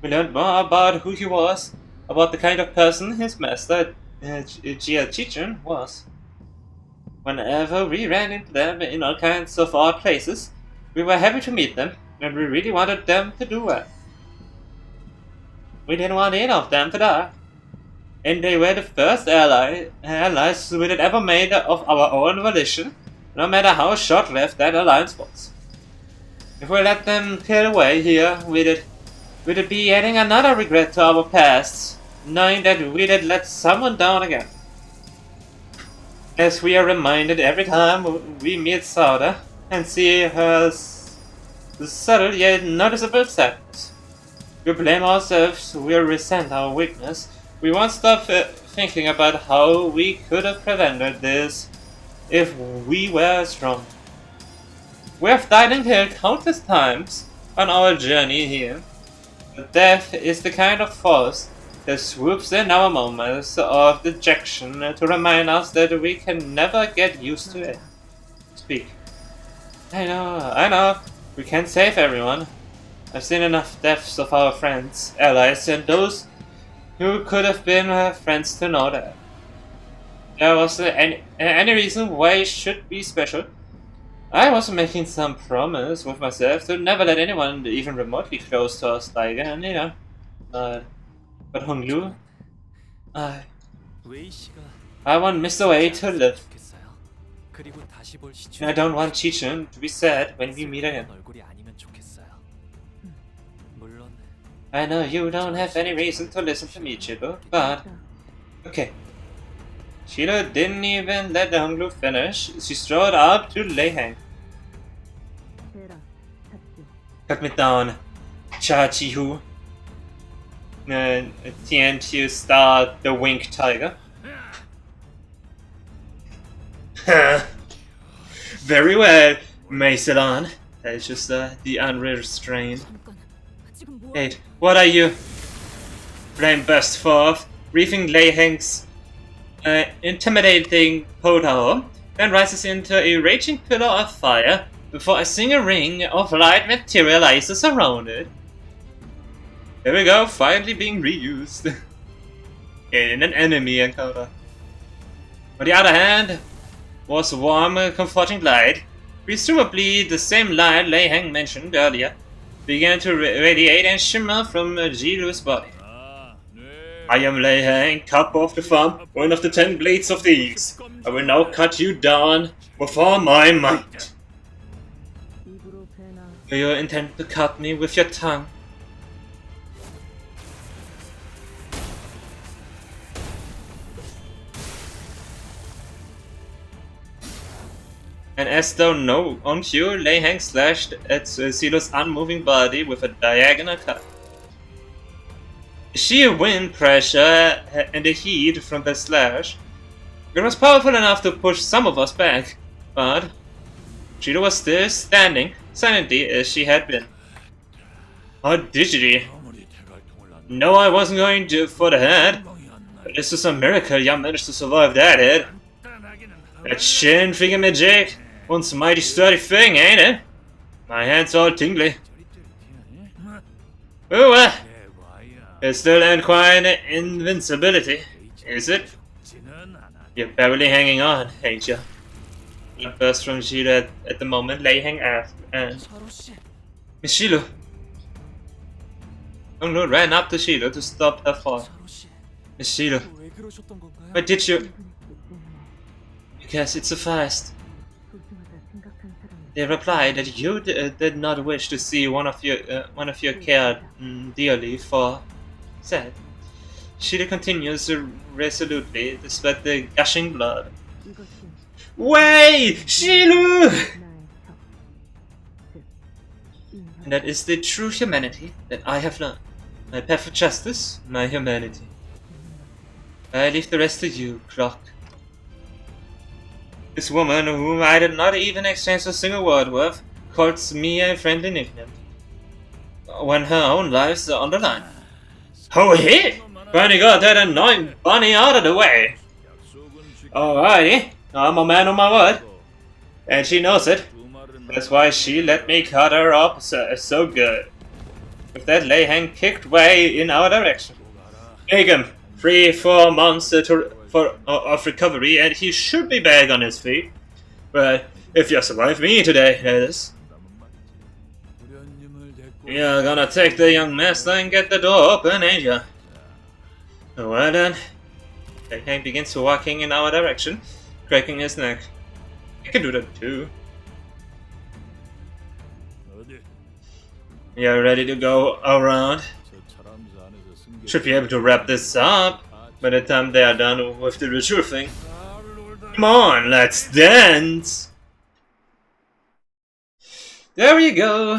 We learned more about who he was, about the kind of person his master, E.G.O was. Whenever we ran into them in all kinds of odd places, we were happy to meet them, and we really wanted them to do well. We didn't want any of them to die. And they were the first allies we had ever made of our own volition, no matter how short-lived that alliance was. If we let them kill away here, we'd be adding another regret to our past, knowing that we did let someone down again. As we are reminded every time we meet Sauda and see her subtle yet noticeable sadness. We blame ourselves, we resent our weakness. We won't stop thinking about how we could have prevented this if we were strong. We have died and killed countless times on our journey here, but death is the kind of force that swoops in our moments of dejection to remind us that we can never get used to it. Speak. I know, we can't save everyone. I've seen enough deaths of our friends, allies, and those who could have been friends to know that. There was any reason why it should be special. I was making some promise with myself to never let anyone even remotely close to us die again, you know. But Honglu, I want Mr. Wei to live. And I don't want Chichen to be sad when we meet again. I know you don't have any reason to listen to me, Chico, but... Okay. Shiro didn't even let the Honglu finish. She strode up to Lei Hang. Cut me down, Cha Chi-Hu. TNT star the Wink Tiger. Very well, Macelon. That's just the unrestrained. Hey, what are you? Flame bursts forth, wreathing Lei Hang's intimidating Potaho, then rises into a raging pillar of fire before a single ring of light materializes around it. There we go, finally being reused in an enemy encounter. On the other hand, was warm, comforting light, presumably the same light Lei Hang mentioned earlier, began to radiate and shimmer from Jiru's body. I am Lei Hang, Cup of the Thumb, one of the 10 blades of the East. I will now cut you down with all my might. 입으로 배나 Do you intend to cut me with your tongue? And as though no on cue, Lei Hang slashed at Silo's unmoving body with a diagonal cut. Sheer wind pressure and the heat from the slash, it was powerful enough to push some of us back, but Shiro was still standing, silently as she had been. Oh, Digity. No, I wasn't going for the head. But this was a miracle you managed to survive that hit. That shin figure magic, one's mighty sturdy thing, ain't it? My hand's all tingly. Oh, it still ain't quite invincibility, is it? You're barely hanging on, ain't you? Blood burst from Shiro at the moment Lei Hang asked, and Miss Shiro. Onglu ran up to Shiro to stop her fall. Miss Shiro, 왜 그러셨던 건가요? why did you? Because it sufficed. 소중하다 생각한 사람이 They replied that you did not wish to see one of your cared dearly for. Said. Shiro continues resolutely despite the gushing blood. 이것이 Wait, Shiro! 나의 적, 즉 인형. And that is the true humanity that I have learned. My path of justice, my humanity. I leave the rest to you, Clock. This woman, whom I did not even exchange a single word with, calls me a friendly nickname, when her own lives are on the line. Oh, hey! Finally got that annoying bunny out of the way! Alrighty, I'm a man of my word. And she knows it. That's why she let me cut her up so good. With that Lei Hang kicked way in our direction. Take him 3-4 months of recovery and he should be back on his feet. But if you survive me today, that is. You're gonna take the young master and get the door open, ain't ya? Well then. Lei Hang begins walking in our direction, cracking his neck. I can do that too. You're ready to go around? Should be able to wrap this up by the time they are done with the ritual thing. Come on, let's dance! There we go!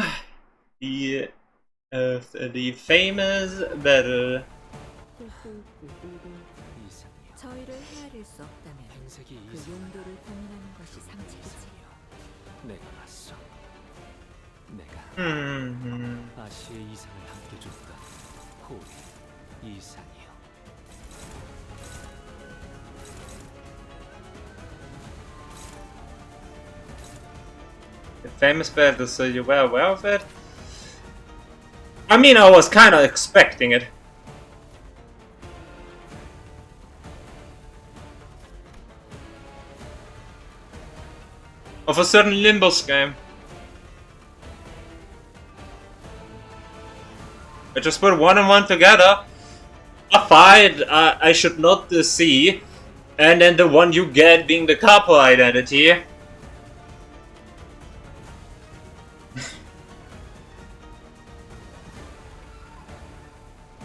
The famous battle. 저희를 헤아릴 수 없다면 그 용도를 고민하는 것이 상책이지요. 내가 봤어. 내가 아시의 이상을 함께 줬다. 호리 이상이요. The famous battle, so you were aware of it? I mean, I was kinda expecting it. Of a certain Limbus game. I just put 1 and 1 together. A fight I should not see, and then the one you get being the capo identity.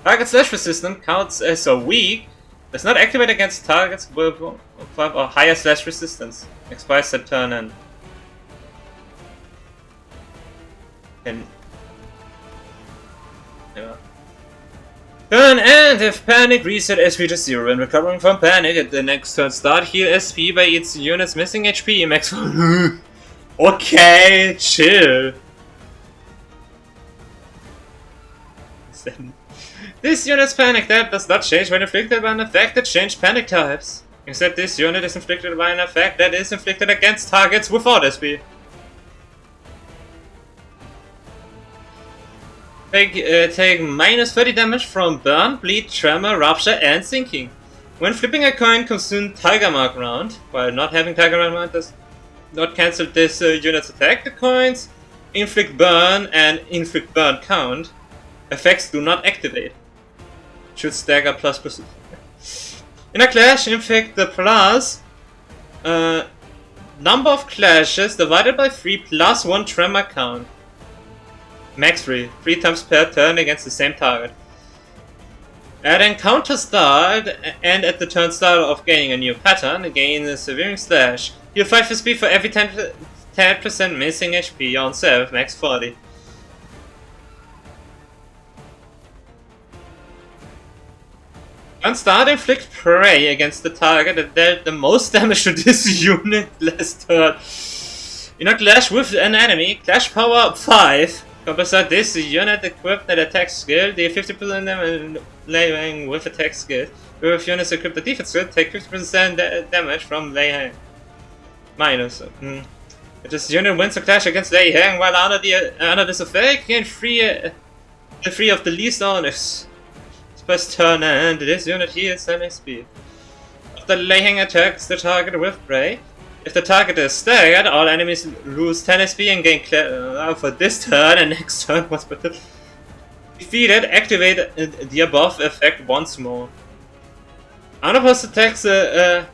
Target slash resistance counts as a weak. Does not activate against targets with 5 or higher slash resistance. Expires that turn and yeah. Turn end if panic reset SP to 0 when recovering from panic at the next turn start heal SP by its units missing HP max. Okay, chill. This unit's panic type does not change when inflicted by an effect that changed panic types. Instead, this unit is inflicted by an effect that is inflicted against targets without SP. Take minus 30 damage from burn, bleed, tremor, rupture, and sinking. When flipping a coin, consume Tiger Mark round. While not having Tiger Mark round does not cancel this unit's attack. The coins inflict burn and inflict burn count. Effects do not activate. Shoot stagger plus. In a clash, inflict the plus number of clashes divided by 3 plus 1 tremor count. Max 3 times per turn against the same target. At encounter start and at the turn start of gaining a new pattern, gain a severing slash. Heal 5 SP for every 10% missing HP on self, max 40. On start, inflict prey against the target that dealt the most damage to this unit last turn. In a clash with an enemy, clash power 5. Compensate this unit equipped at attack skill, deal 50% damage laying with attack skill. With units equipped at defense skill, take 50% damage from Lei minus. If this unit wins a clash against Lei while under this effect, gain 3 of the least honors. First turn, and this unit heals 10 SP. After Lei attacks the target with prey, if the target is staggered, all enemies lose 10 SP and gain for this turn and next turn once per turn. Defeated, activate the above effect once more. Unopposed attacks deal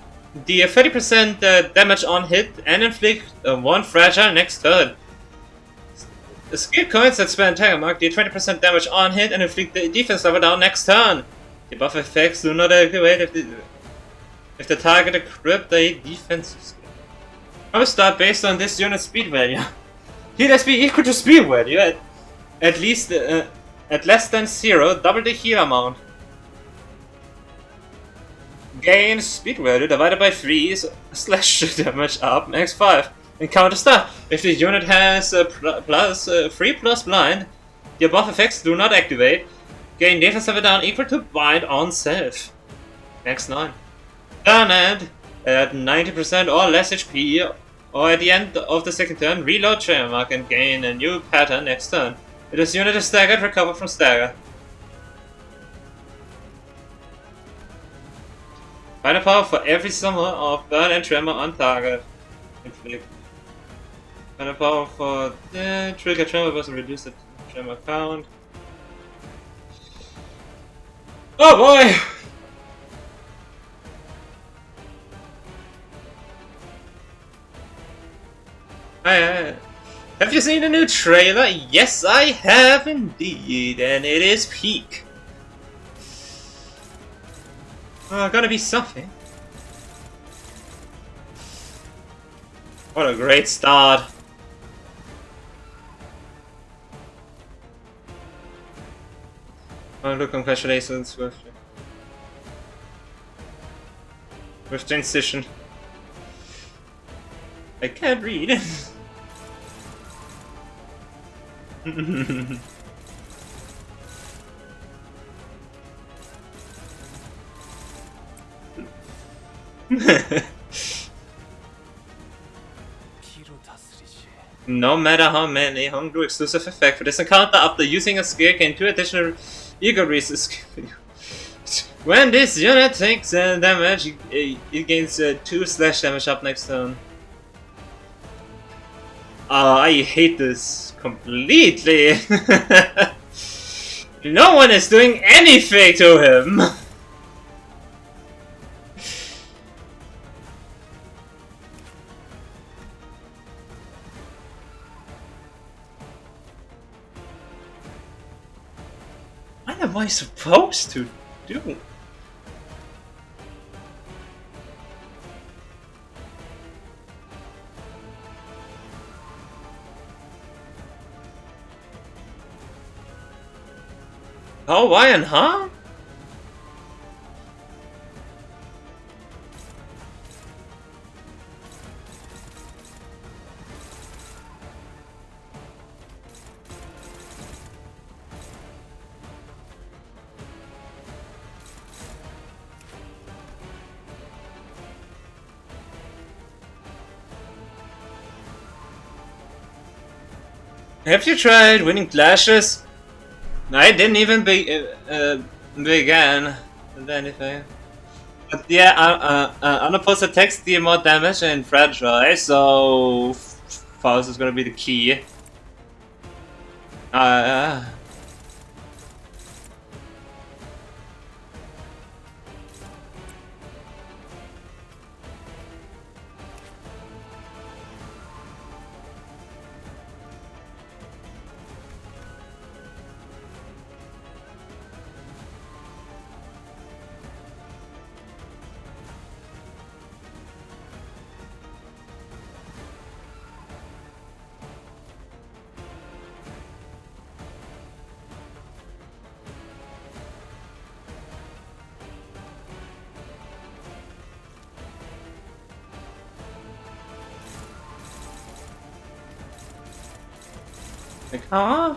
30% damage on hit and inflict 1 fragile next turn. Skill coins that spend attack mark deal 20% damage on hit and inflict the defense level down next turn. The buff effects do not activate if the target equipped a defensive skill. I will start based on this unit's speed value. Heal SP equal to speed value at least at less than 0, double the heal amount. Gain speed value divided by 3 slash damage up max 5. Encounter start. If the unit has 3 plus blind, the above effects do not activate. Gain defense level down equal to bind on self. Max 9. Turn end at 90% or less HP, or at the end of the second turn, reload tremor mark and gain a new pattern next turn. If this unit is staggered, recover from stagger. Final power for every summer of burn and tremor on target. Inflict. Final power for trigger tremor doesn't reduce the tremor count. Oh boy! Have you seen the new trailer? Yes, I have indeed, and it is peak. Gonna be something. What a great start. Oh look, congratulations with transition. I can't read. No matter how many Hungry exclusive effect for this encounter, after using a skill, gain 2 additional E.G.O resources. When this unit takes damage, it gains 2 slash damage up next turn. I hate this completely. No one is doing anything to him. What am I supposed to do? Oh, why and huh? Have you tried winning clashes? I didn't even begin with anything. But yeah, unopposed attacks deal more damage and fragile, so Faust is gonna be the key. Like, huh?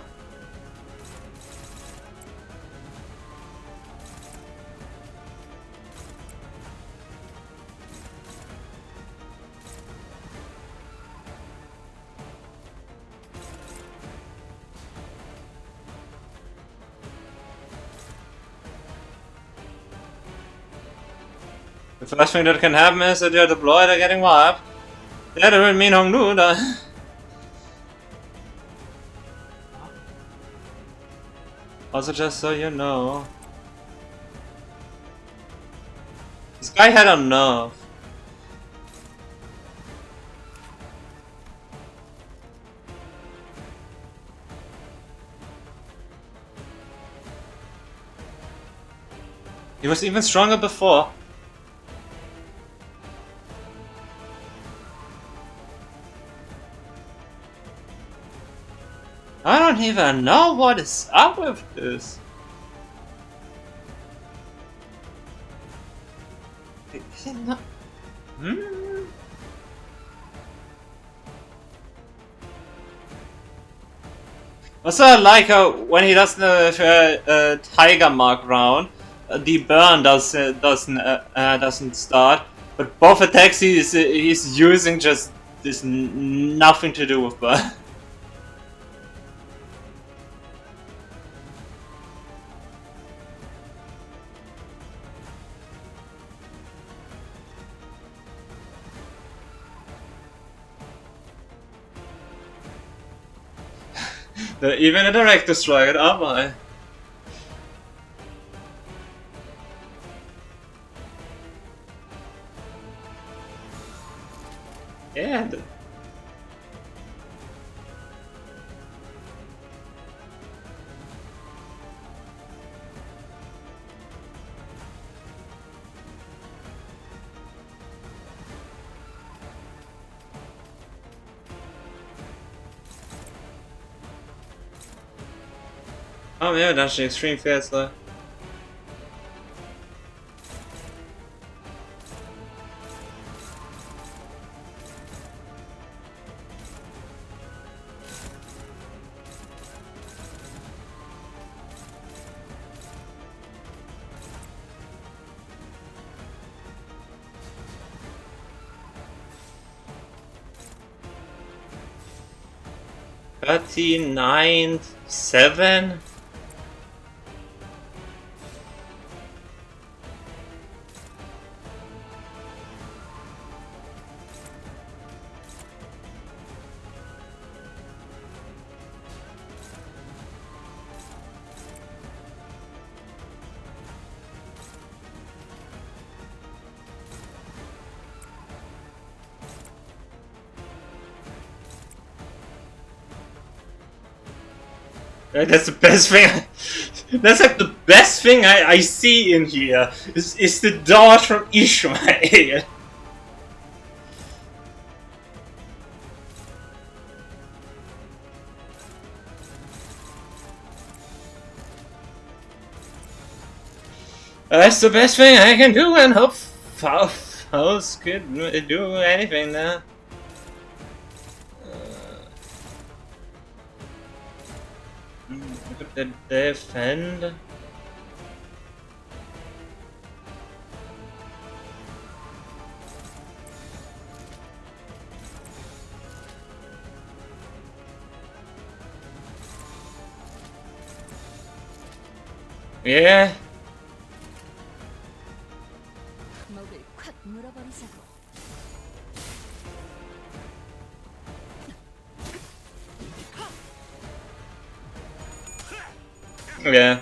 The first thing that can happen is that you're deployed or getting wiped. That would mean Hong Lu. Also, just so you know, this guy had a nerve. He was even stronger before. I don't even know what is up with this. Is it not? Also, I like how when he does the Tiger Mark round, the burn doesn't start, but both attacks he's using just this nothing to do with burn. Even a director strike, oh my. Yeah. Oh yeah, that's the extreme fast though. $39.7. That's the best thing. That's like the best thing I see in here. Is the dart from Ishmael. That's the best thing I can do, and hope Faust could do anything now. Look at the defend. Yeah. 먹을 콱 물어버리자고. Yeah.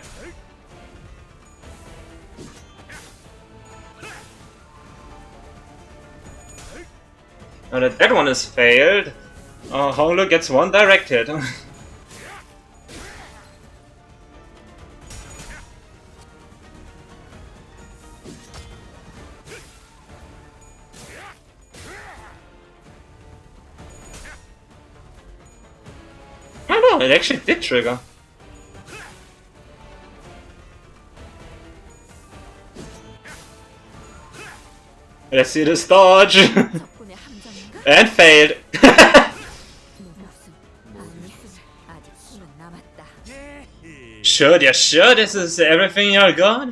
Now that one is failed, Honglu gets one direct hit. I don't know, it actually did trigger. Let's see this dodge. And failed. You're sure this is everything you're got?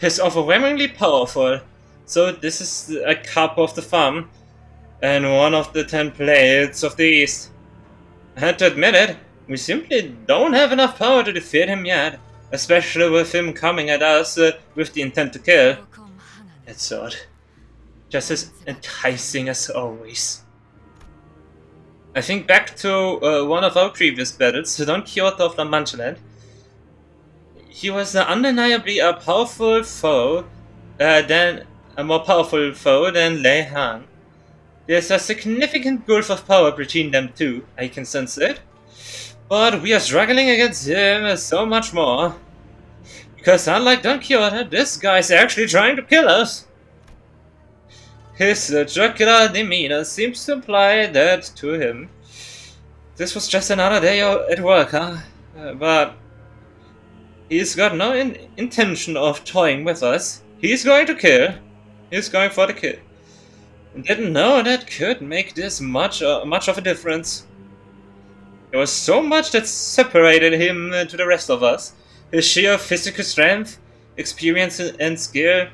He's overwhelmingly powerful, so this is a cup of the thumb, and one of the 10 plates of the East. I had to admit it, we simply don't have enough power to defeat him yet, especially with him coming at us with the intent to kill. That's odd. Just as enticing as always. I think back to one of our previous battles, Don Quixote of La Mancha Land. He was undeniably a more powerful foe than Lei Han. There's a significant gulf of power between them two, I can sense it. But we are struggling against him so much more. Because unlike Don Quixote, this guy's actually trying to kill us. His jocular demeanor seems to imply that to him. This was just another day at work, huh? But he's got no intention of toying with us. He's going to kill. He's going for the kill. Didn't know that could make this much of a difference. There was so much that separated him to the rest of us. His sheer physical strength, experience and skill,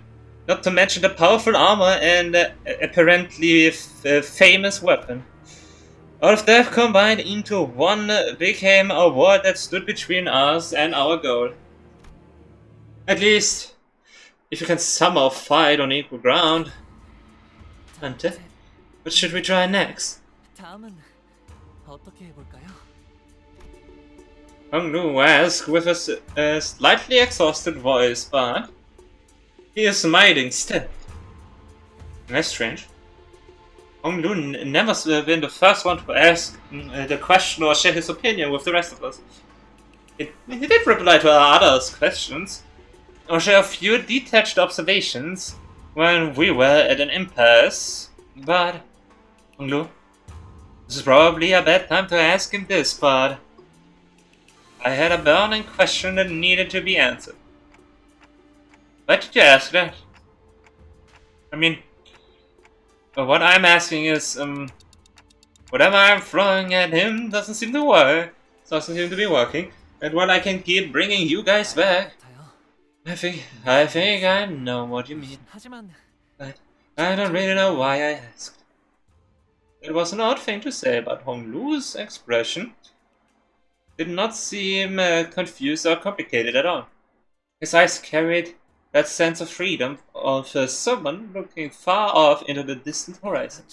not to mention the powerful armor and apparently famous weapon. All of that combined into one became a war that stood between us and our goal. At least, if you can somehow fight on equal ground. Dante, what should we try next? 다음은 어떻게 해볼까요? Hong Lu asked with a slightly exhausted voice, but he is smiling still. That's strange. Hong Lu never been the first one to ask the question or share his opinion with the rest of us. He did reply to our others' questions, or share a few detached observations when we were at an impasse, but Hong Lu, this is probably a bad time to ask him this, but I had a burning question that needed to be answered. Why did you ask that? I mean, what I'm asking is, whatever I'm throwing at him doesn't seem to work. Doesn't seem to be working. And while I can keep bringing you guys back, I think I know what you mean. But I don't really know why I asked. It was an odd thing to say, but Hong Lu's expression did not seem confused or complicated at all. His eyes carried that sense of freedom of someone looking far off into the distant horizon.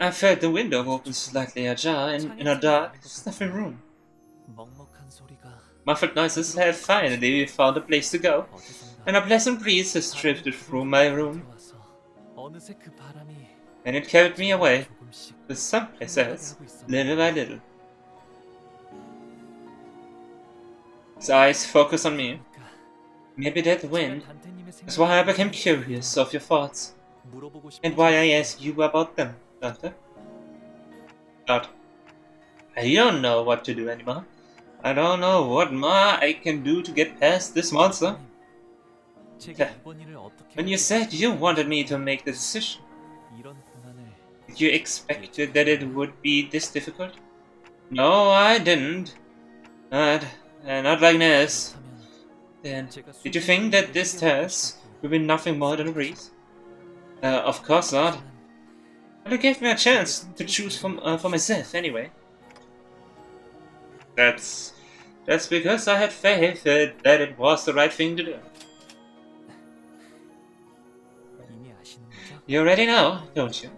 I felt the window open slightly ajar, and in a dark, stuffy room. Muffled noises had finally found a place to go, and a pleasant breeze has drifted through my room, and it carried me away to someplace else, little by little. His eyes focused on me. Maybe that wind is why I became curious of your thoughts, and why I asked you about them, Dante. But I don't know what to do anymore. I don't know what more I can do to get past this monster. When you said you wanted me to make the decision, did you expect that it would be this difficult? No, I didn't. Not like this. Then, did you think that this test would be nothing more than a breeze? Of course not. But it gave me a chance to choose for myself anyway. That's because I had faith that it was the right thing to do. You already know, don't you?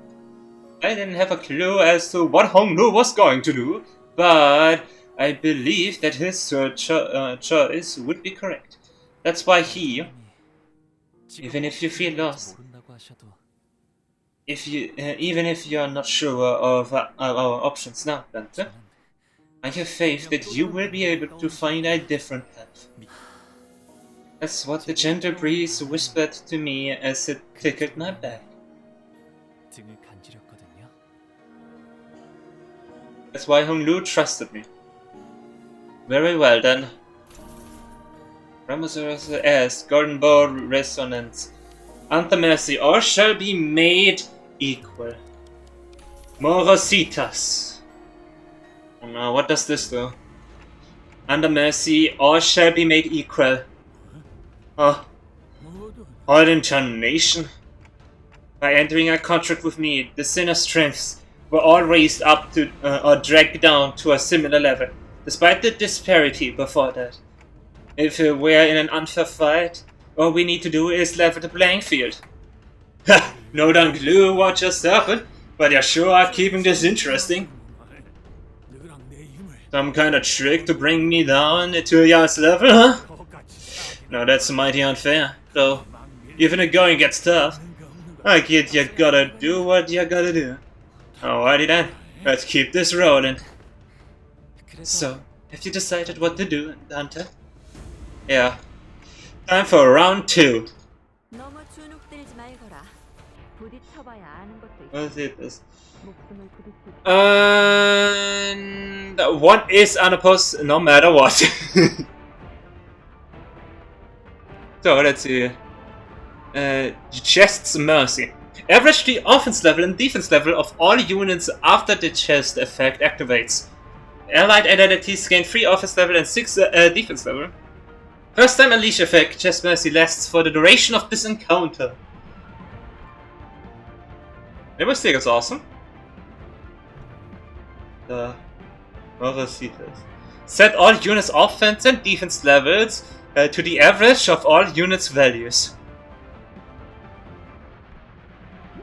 I didn't have a clue as to what Hong Lu was going to do, but I believe that his choice would be correct. That's why he, even if you feel lost, even if you are not sure of our options now, Dante, I have faith that you will be able to find a different path. That's what the gentle breeze whispered to me as it tickled my back. That's why Hong Lu trusted me. Very well then. Ramos asked, Golden Bowl Resonance. Ante Mercy, all shall be made equal. Morositas. Oh no, what does this do? Under mercy, all shall be made equal. Oh, all incarnation. By entering a contract with me, the sinner's strengths were all raised up to, or dragged down to a similar level, despite the disparity before that. If we're in an unfair fight, all we need to do is level the playing field. Ha! No darn clue what just happened, but you sure are keeping this interesting. Some kind of trick to bring me down to a young's level, huh? No, that's mighty unfair, though. Even the going gets tough. I get you gotta do what you gotta do. Alrighty then, let's keep this rolling. So, have you decided what to do, Dante? Yeah. Time for round 2. 너무 주눅들지 말거라. 부딪혀봐야 아는 것도 있어. Let's see this. 목숨을 부딪힐 And what is unopposed no matter what? So let's see. Chest's Mercy. Average the offense level and defense level of all units after the chest effect activates. Allied identities gain 3 offense level and 6 defense level. First time unleash effect, Chest Mercy lasts for the duration of this encounter. Limbus Company is awesome. Set all units' offense and defense levels to the average of all units' values.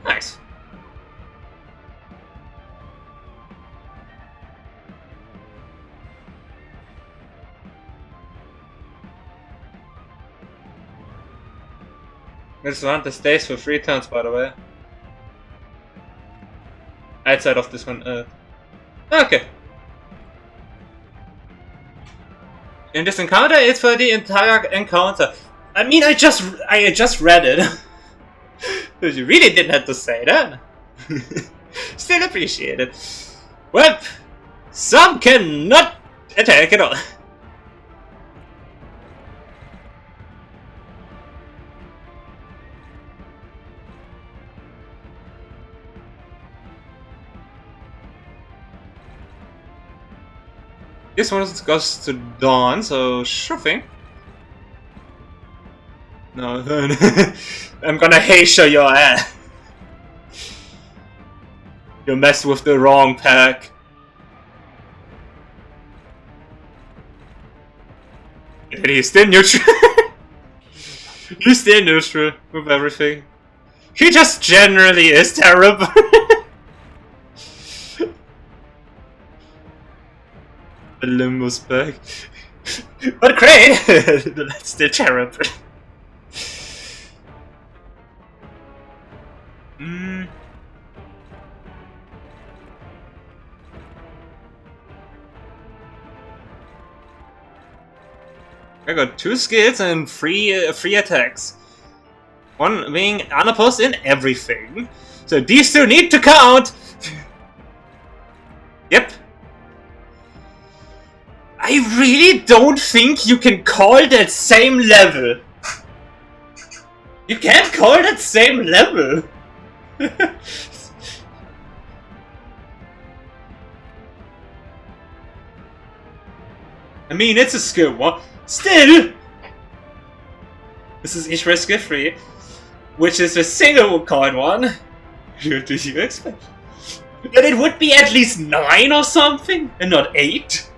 Nice. This one stays for 3 turns, by the way. Outside of this one. Okay. In this encounter, it's for the entire encounter. I mean, I just read it. You really didn't have to say that. Still appreciate it. Well, some cannot attack at all. This one goes to Dawn, so sure thing. No, I'm gonna Heisha your ass. You messed with the wrong pack. And he's still neutral. He's still neutral with everything. He just generally is terrible. The Limbus back. But great! That's still terrible. I got 2 skills and 3 attacks. One being unopposed in everything. So these 2 need to count! Yep. I really don't think you can call that same level. You can't call that same level. I mean, it's a skill one. Still! This is each skill 3, which is a single card one. What do you expect? That it would be at least 9 or something, and not 8?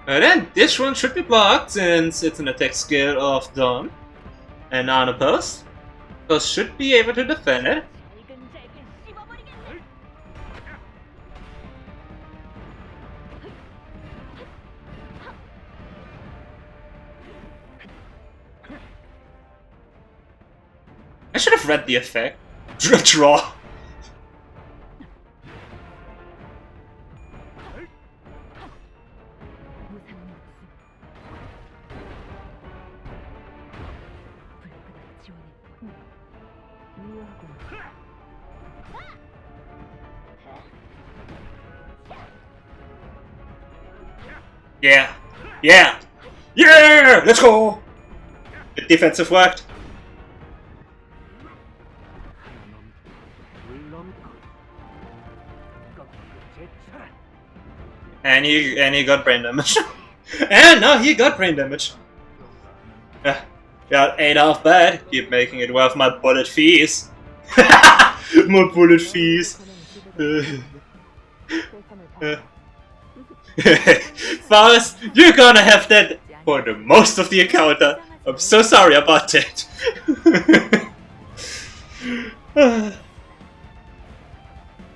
And then this one should be blocked since it's an attack skill of Dawn and unopposed. So should be able to defend it. I should have read the effect. Draw. Yeah! Yeah! Yeah! Let's go! The defensive worked. And he got brain damage. And no, he got brain damage. Got 8 off bad. Keep making it worth my bullet fees. My bullet fees. Faust, you're gonna have that for the most of the encounter. I'm so sorry about that.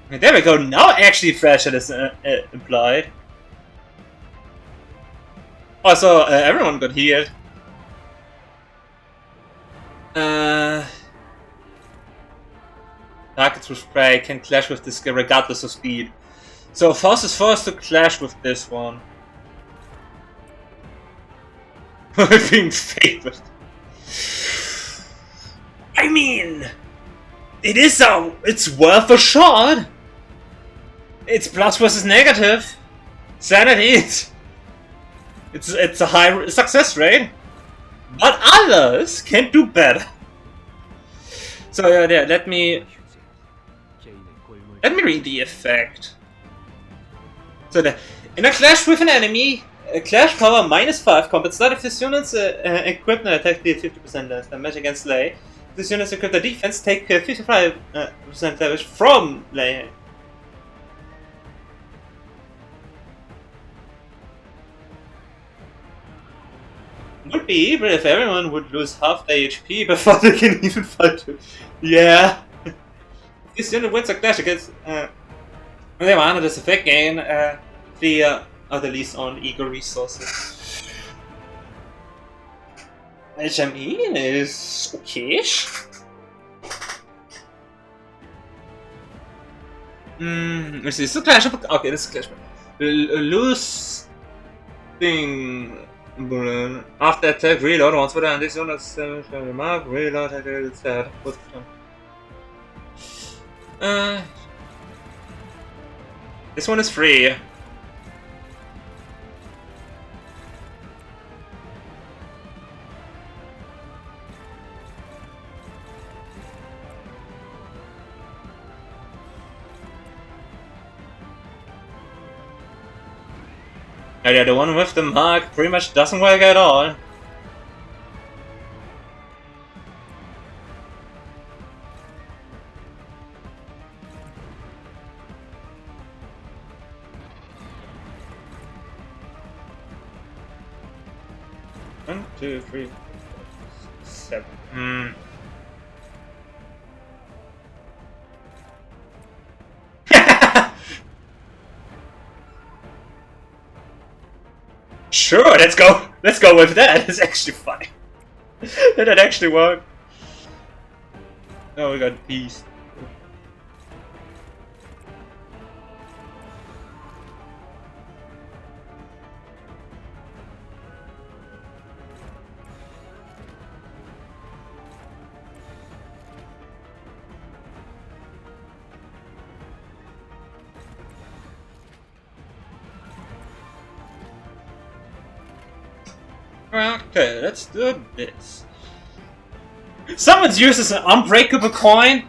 There we go, now actually Thrasher is implied. Also, everyone got healed. Targets with spray can clash with this skill regardless of speed. So Faust is forced to clash with this one. Being favored. I mean, it's worth a shot. It's plus versus negative. Sanity. It's a high success rate. But others can do better. So yeah, let me read the effect. So in a clash with an enemy, clash power -5 combat start if this unit's equipped and attack deal 50% less damage against lay. If this unit's equipped a defense, take 55% damage from lay. Would be evil if everyone would lose half their HP before they can even fight you. Yeah. This unit wins a clash against they will honor this effect gain the least on E.G.O resources. HME is okay-ish. Let's see, this is clash. Okay, this is clash. Lose thing. After attack, reload once per this unit's mark, reload attack. This one is free. Yeah, the one with the mark pretty much doesn't work at all. One, two, three, four, 7. Sure, let's go. Let's go with that. It's actually funny. That actually worked. Oh, we got beast. Okay, let's do this. Someone's uses an unbreakable coin.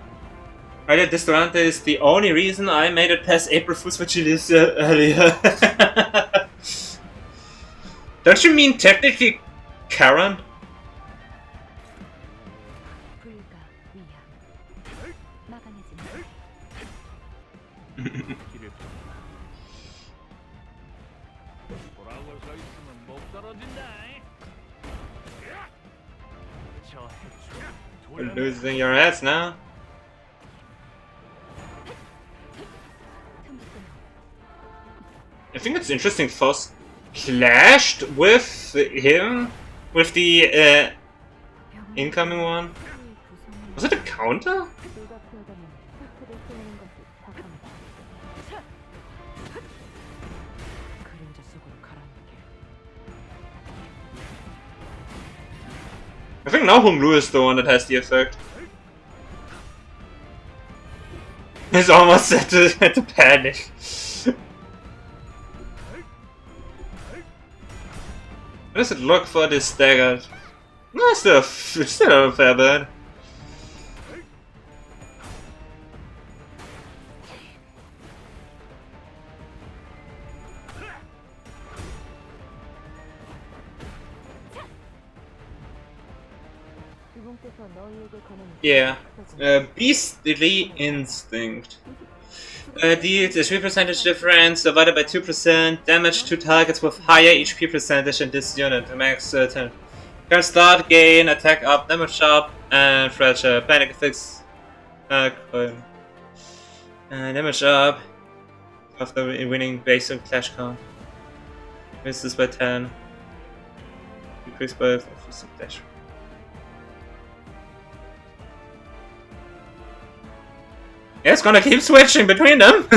Right, this Dante is the only reason I made it past April Fool's Vigilius earlier. Don't you mean technically Karen? You're losing your ass now. I think it's interesting. Faust clashed with him, with the incoming one. Was it a counter? I think now Honglu is the one that has the effect. He's almost had to panic. How does it look for this stagger? No, it's still a fair bit. 영웅께서 너희에게 거는 Yeah. 기도가 크더군. Beastly Instinct. Deals a 3% difference, divided by 2%, damage to targets with higher HP percentage in this unit. Max 10. Can start, gain, attack up, damage up, and fragile. Panic effects. Coin. Damage up. After winning basic clash count. Misses by 10. Decreased by 50 dash. Yeah, it's gonna keep switching between them.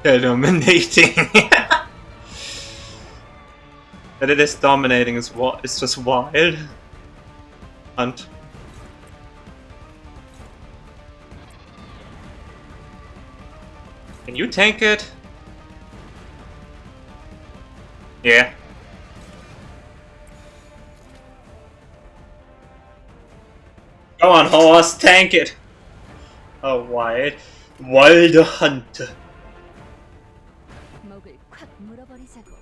They're dominating. That it is dominating is what is just wild. Hunt. Can you tank it? Yeah. Go on, horse, tank it. Oh, wild hunt. 먹을 콱 물어버리자고.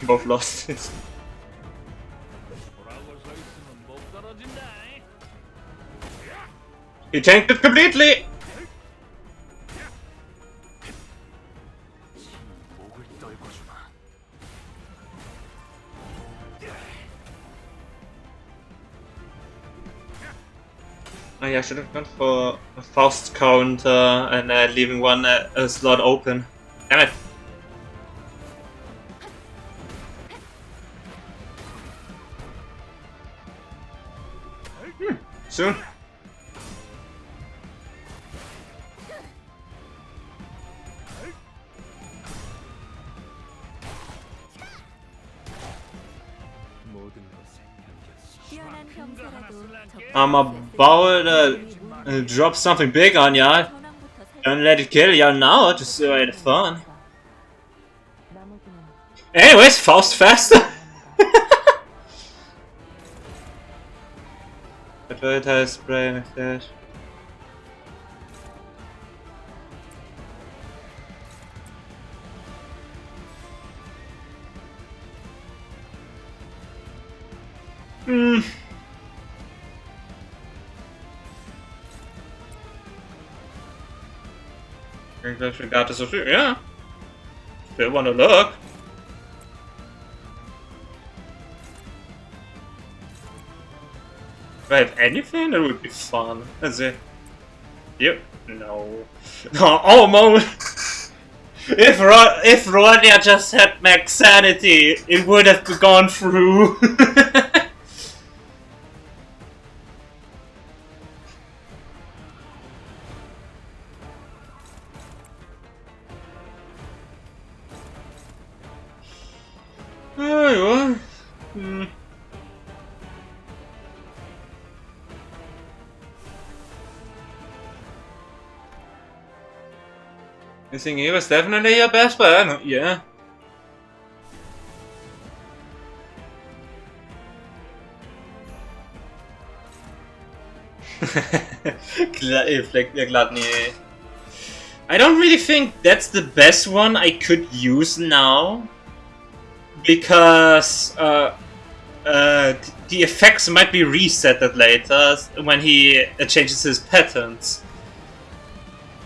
Both lost. He tanked it completely! 목을 떨궈주마. Oh yeah, I should have gone for a fast counter and leaving one slot open. Damn it! Soon. 뛰어난 병사라도 I'm about to drop something big on ya. Don't let it kill ya now, just wait it fun. 나머지는 Anyways, fast faster. Advertise spray and flash. Regardless of it, yeah. Still wanna look. If I have anything, that would be fun. That's it. Yep. No. No, almost. If Rodia just had max sanity, it would have gone through. Oh, I think he was definitely your best bet, yeah. I don't really think that's the best one I could use now. Because the effects might be resetted later when he changes his patterns.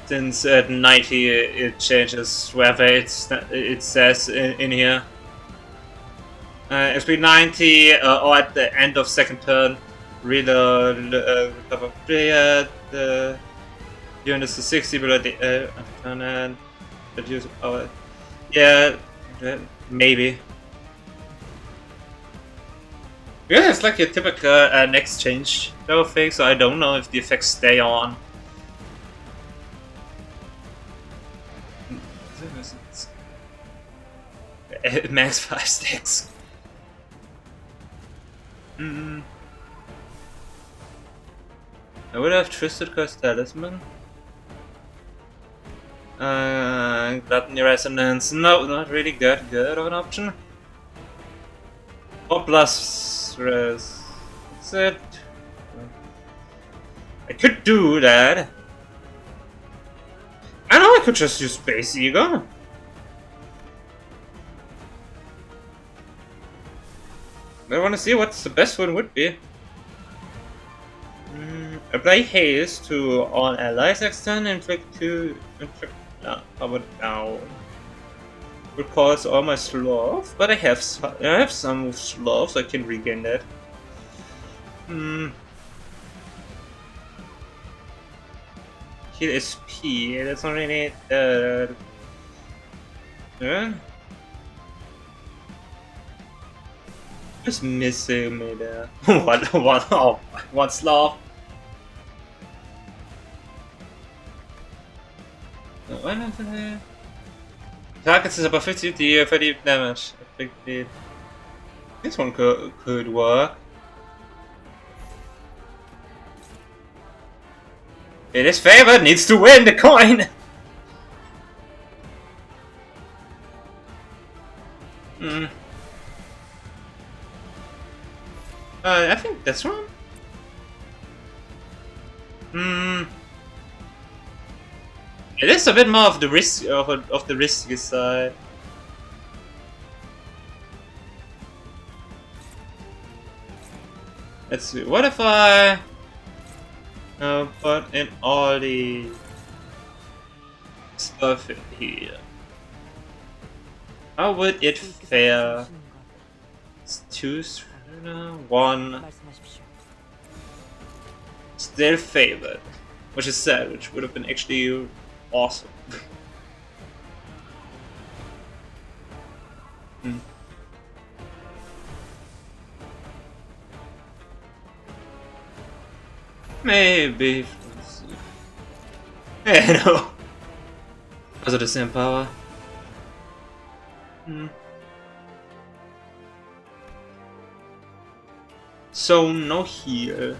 Since at 90 it changes wherever it says in here. SP 90 or at the end of second turn, reload recover player, the units to 60 below the turn and reduce power. Yeah, maybe. Yeah, it's like a typical next change though thing, so I don't know if the effects stay on. Max 5 stacks. Hmm. I would have Twisted Curse Talisman. Gluttony Resonance. No, not really good of an option. Or plus res. That's it. I could do that. I know I could just use Space E.G.O. But I want to see what the best one would be. Apply haste to all allies next turn, inflict 2. No, how about now? Would cause all my sloth, but I have some sloth, so I can regain that. Heal SP, that's not really just missing me there. One sloth. Why not today? Targets is about 50 damage. I think this one could work. It is favored, needs to win the coin! I think this one? It is a bit more of the risk of the risky side. Let's see. What if I put in all the stuff in here? How would it fare? It's 2, 1. 말씀하십시오. Still favored, which is sad, which would have been actually awesome. Maybe. Yeah, no. Also the same power. So no heal.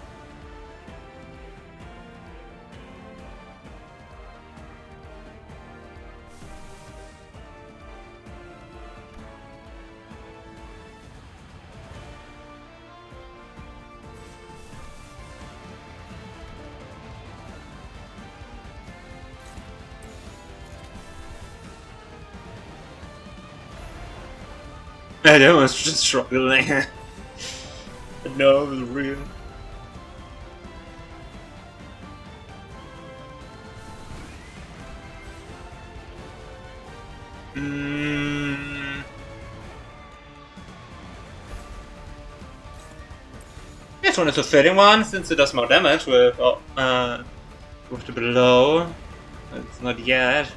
That was just struggling. No, it was real. This one is a fitting one since it does more damage with the below. It's not yet.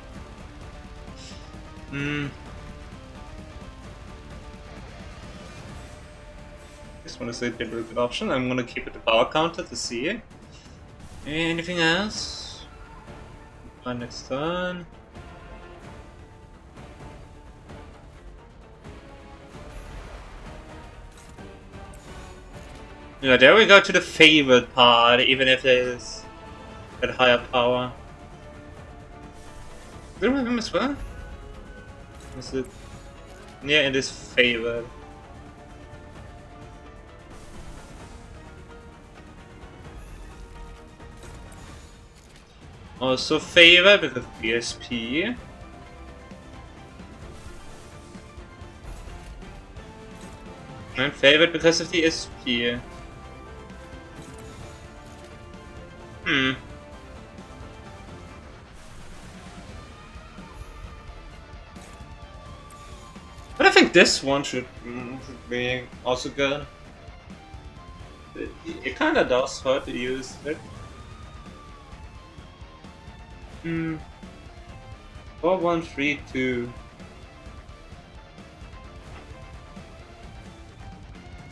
This one is a really good option. I'm gonna keep it the power counter to see. Anything else? Next turn. Yeah, there we go to the favored part, even if it is at higher power. Do we have him as well? Is it? Yeah, it is favored. Also favored because of BSP. And favored because of the SP. But I think this one should be also good. It kinda does hurt to use it. 4, 1, 3, 2.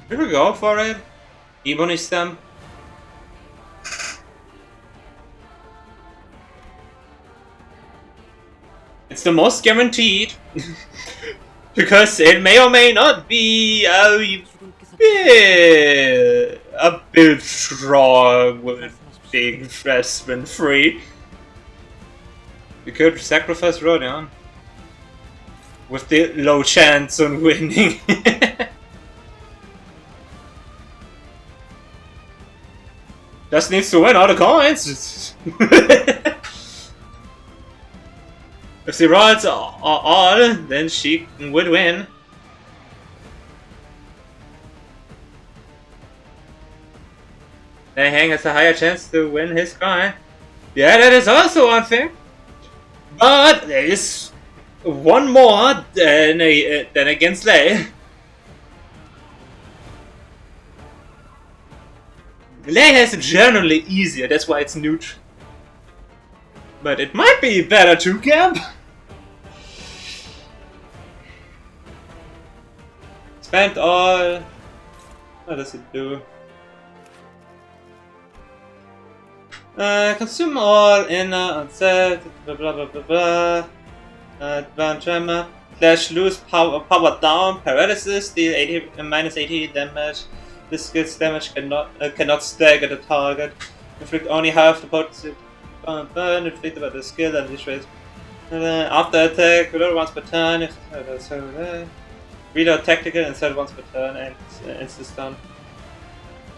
Here we go for it. Ebony stamp. It's the most guaranteed. Because it may or may not be a bit strong with being freshman free. We could sacrifice Rodion with the low chance on winning. Just needs to win all the coins. If she rolls all, then she would win. Then Hang has a higher chance to win his coin. Yeah, that is also one thing. But there is one more than against Lei. Lei has it generally easier, that's why it's neutral. But it might be better to camp. Spend all. What does it do? Consume all inner unset, blah blah blah blah blah. Advanced tremor. Slash lose power down, paralysis, deal 80 minus 80 damage. This skill's damage cannot stagger the target. Inflict only half the potency. Burn inflicted by the skill and this raise. After attack, reload once per turn. If reload tactical insert once per turn and insta stun.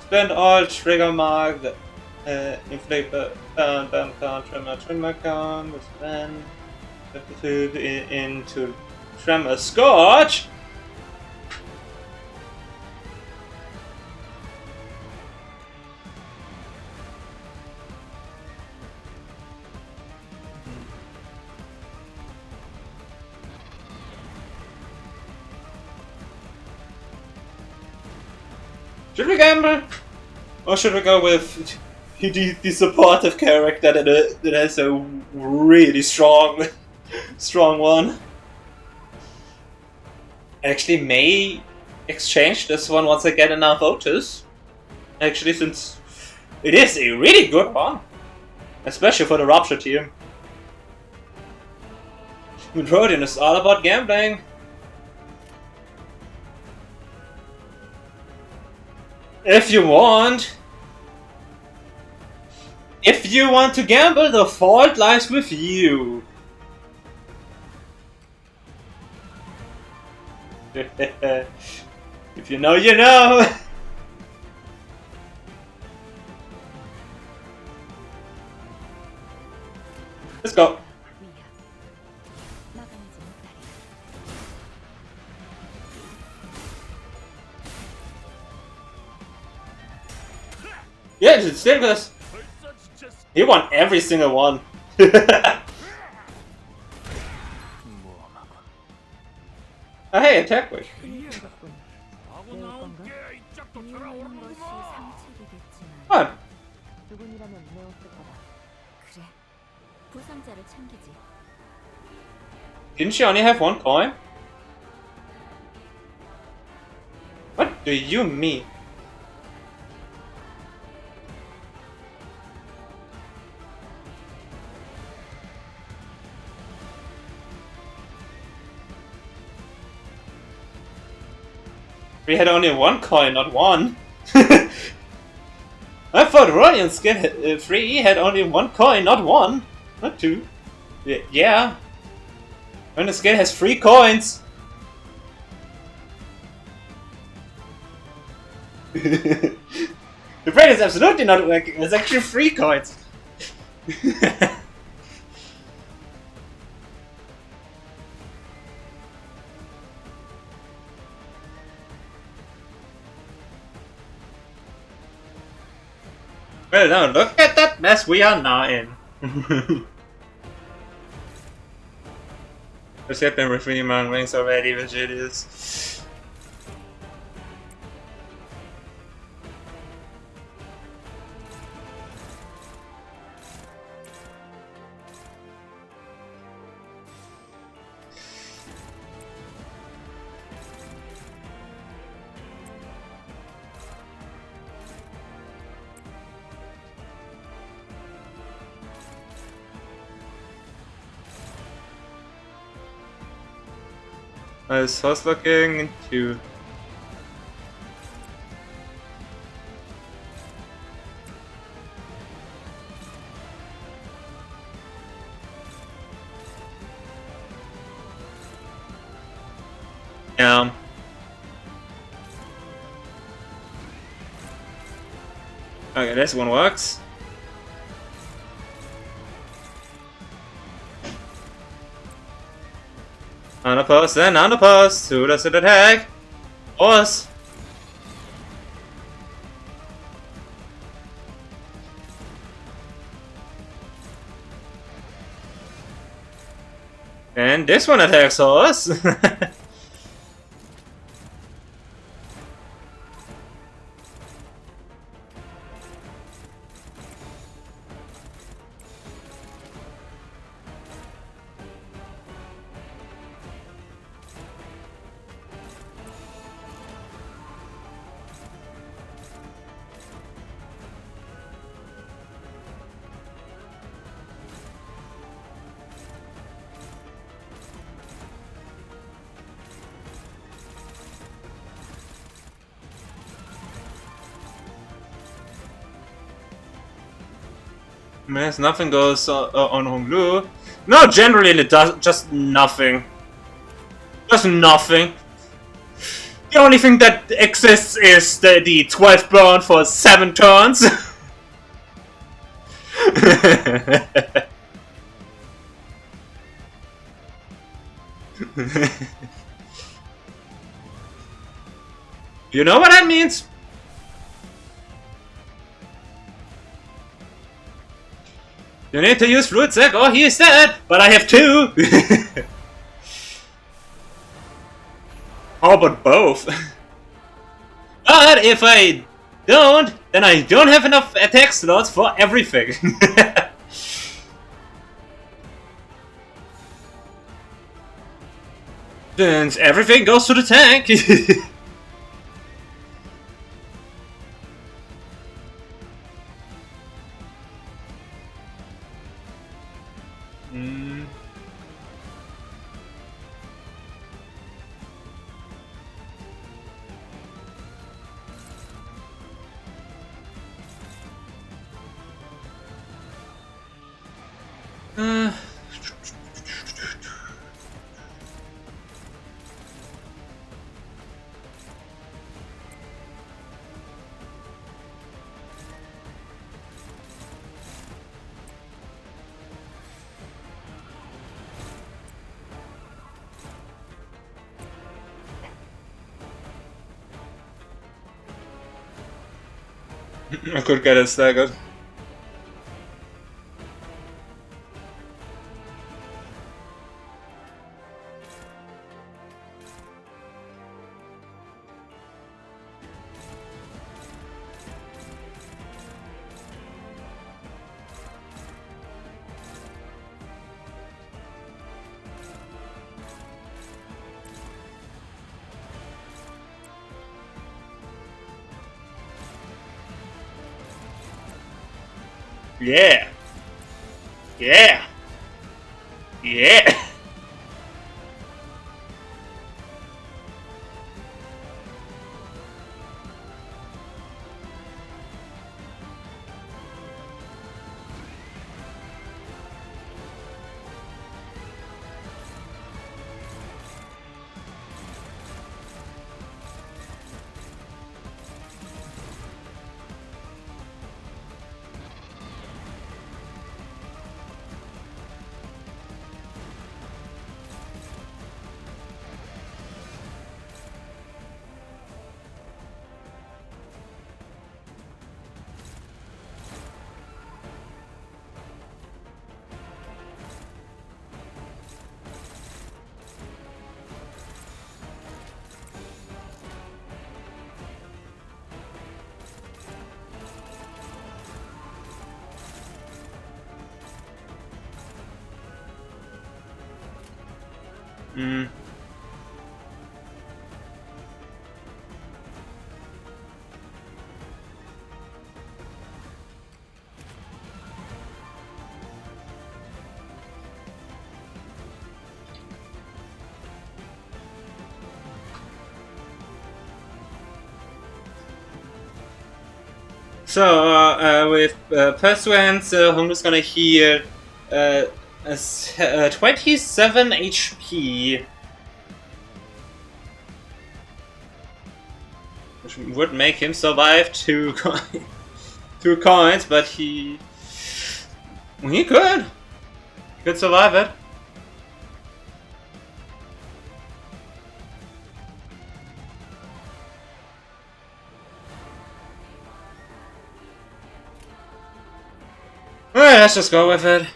Spend all trigger mark. Inflict burn count, tremor count, which then substitute into tremor scorch. Should we gamble? Or should we go with the supportive character that has a really strong one? Actually may exchange this one once I get enough voters. Actually, since it is a really good one. Especially for the Rupture team. Rodion is all about gambling. If you want to gamble, the fault lies with you. If you know, you know. Let's go. Yeah, just stay with us. He won every single one. Oh, hey, attack wish. What? 누군이라면 배웠을 거다. 그래, 부상자를 챙기지. Didn't she only have one coin? What do you mean? We had only one coin, not one. I thought Rodion skill 3E had only one coin, not one. Not two. Yeah. When the skill has 3 coins. The brain is absolutely not working, it's actually 3 coins. Well, now look at that mess we are now in. Let's get them with 3 man rings already, which it is. I was first looking into Okay, this one works. Unopposed, then unopposed. Who does it attack? Us. And this one attacks us. Yes, nothing goes on Honglu. No, generally it does just nothing. Just nothing. The only thing that exists is the 12th burn for 7 turns. You know what that means? You need to use Fluid Sac. Oh, he is dead, but I have 2. How about both? But if I don't, then I don't have enough attack slots for everything. Since everything goes to the tank. I could get it staggered. Yeah. Yeah. Yeah. So, with Pursuance, Hongu's gonna heal 27 HP. which would make him survive 2 coins, but he could. He could survive it. Alright, let's just go with it.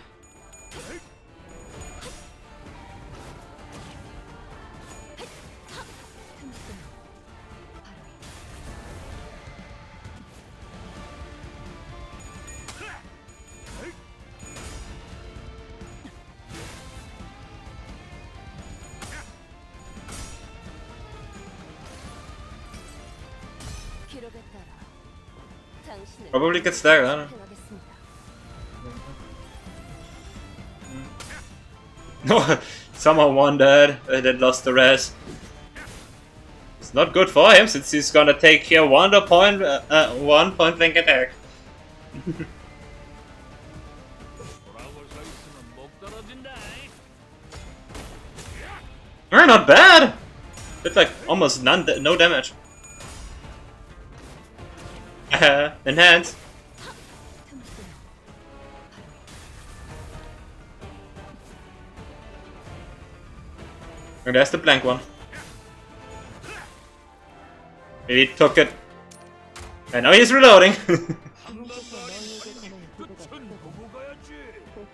기록에 따라 당신을 Probably gets staggered, I don't know. No, someone won that, then lost the rest. It's not good for him since he's gonna take here one point blank attack. Not bad. Did like almost no damage. Enhance. And there's the blank one. He took it. And now he's reloading.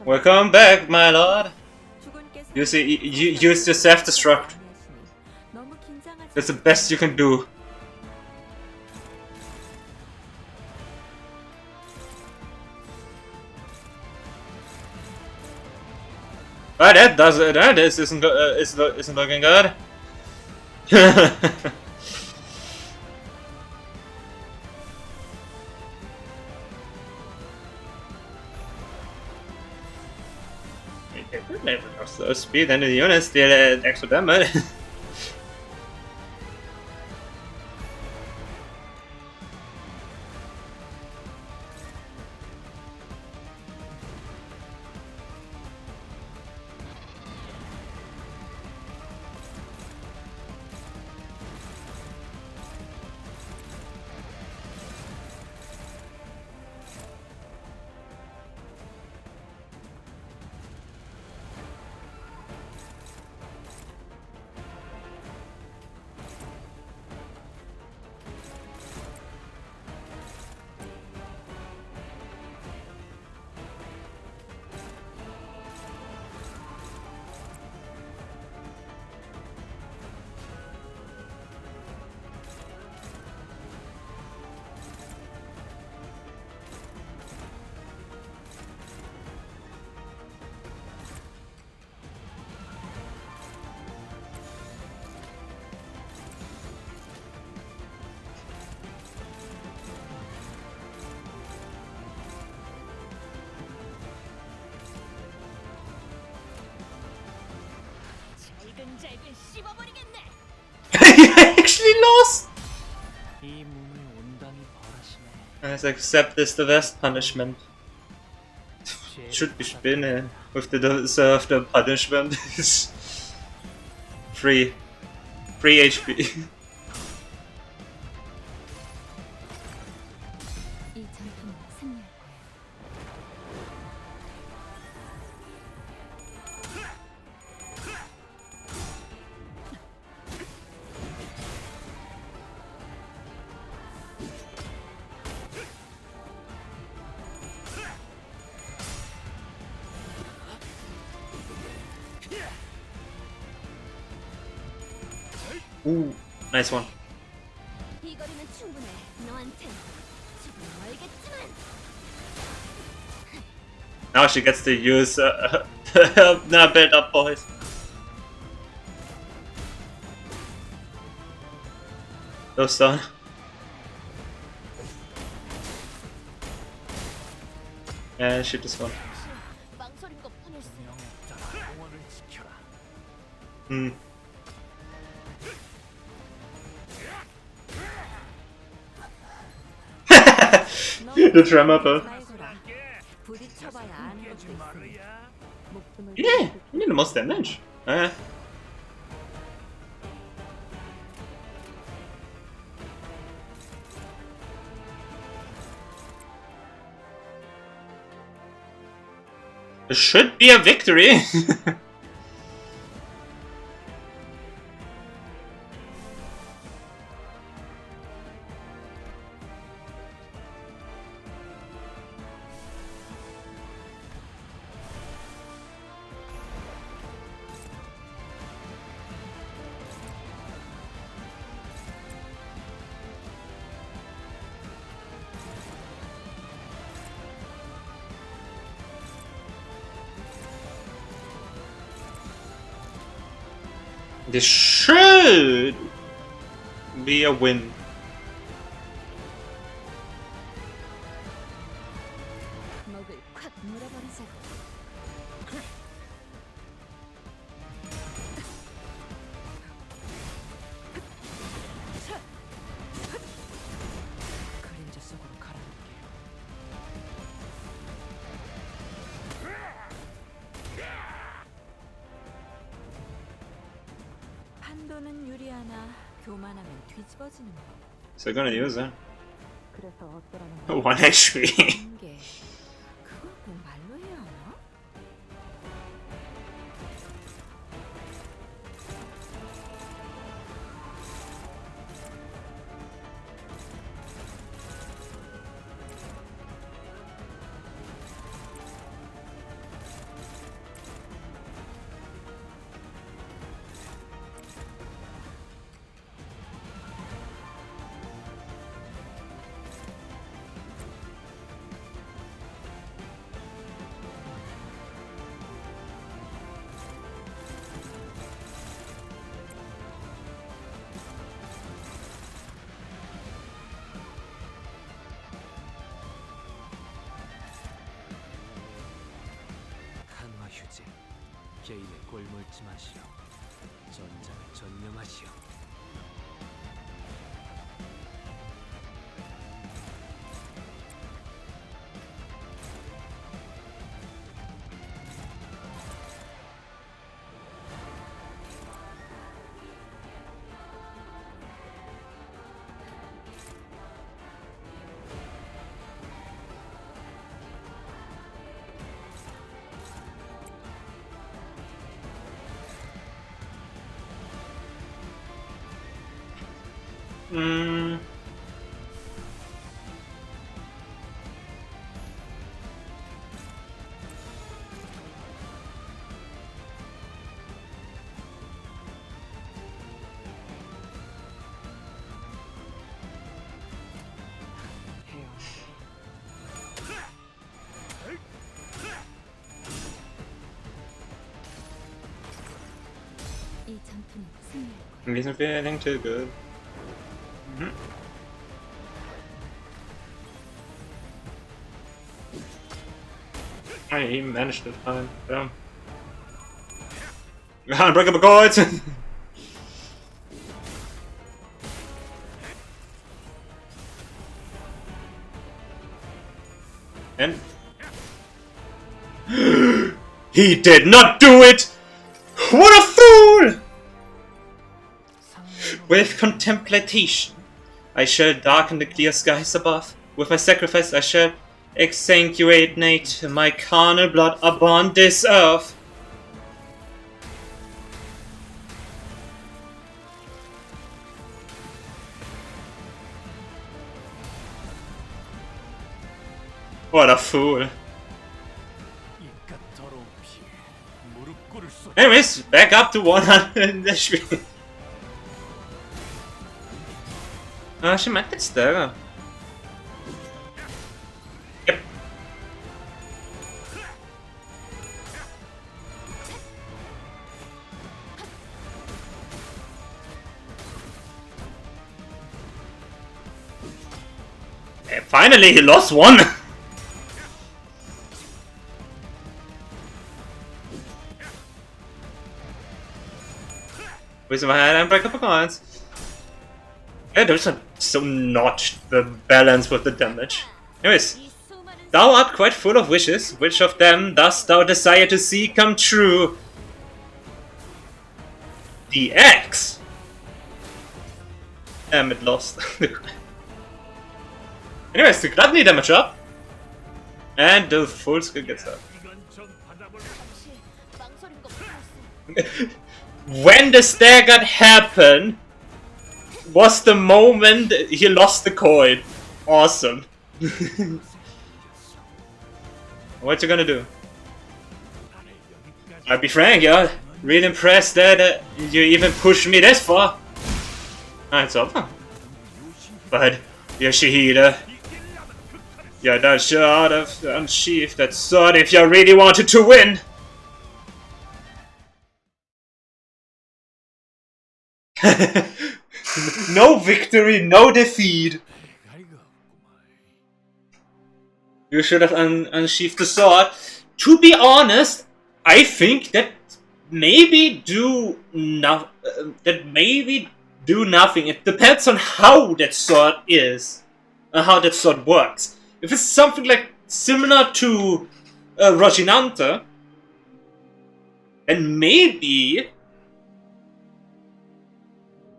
Welcome back, my lord. You see, you use your self-destruct. That's the best you can do. Oh, this isn't looking good. It would never have slow speed and the units did extra damage. He actually lost! Let's accept this the best punishment. Should be spinning with the deserved punishment. Free HP. Ooh, nice one. Now she gets to use now build up boys. Those done. Yeah, shoot this one. Hmm. The tremor bow. Yeah, you need the most damage. Yeah, It should be a victory. This should be a win. 먹을 콱 물어버리자. 그림자 속으로 갈아놓게. 판도는 유리하나 교만하면 뒤집어지는 법. So gonna use it. 그래서 어쩌라는 거야? 1 HP. 게 그걸 꼭 말로 해야 하나? 강화 휴지. 게임에 골몰지 마시오. 전장을 전념하시오. 이 전투는 승리할 거야. Isn't feeling too good. I even managed to find them. Unbreakable cords! And he did not do it! What a fool! With contemplation, I shall darken the clear skies above. With my sacrifice, I shall exsanguinate my carnal blood upon this earth. What a fool. 이깟 더러운 피에 무릎 꿇을 수. Anyways, back up to 100 HP. She might get stagger. Yep. Finally, he lost one! With my hand and break up coins. Yeah, those are so not the balance with the damage. Anyways, thou art quite full of wishes. Which of them dost thou desire to see come true? The X! Damn, it lost. Anyways, the gluttony damage up. And the full skill gets up. 이건 좀 받아 When the stagger happened was the moment he lost the coin. Awesome. What you gonna do? I'll be frank, yeah. Really impressed that you even pushed me this far. It's over. But Yoshihide, you're not sure how to unsheath that sword if you really wanted to win. No victory, no defeat. You should have unsheathed the sword. To be honest, I think that maybe do nothing. It depends on how that sword is, and how that sword works. If it's something like similar to Rocinante, then maybe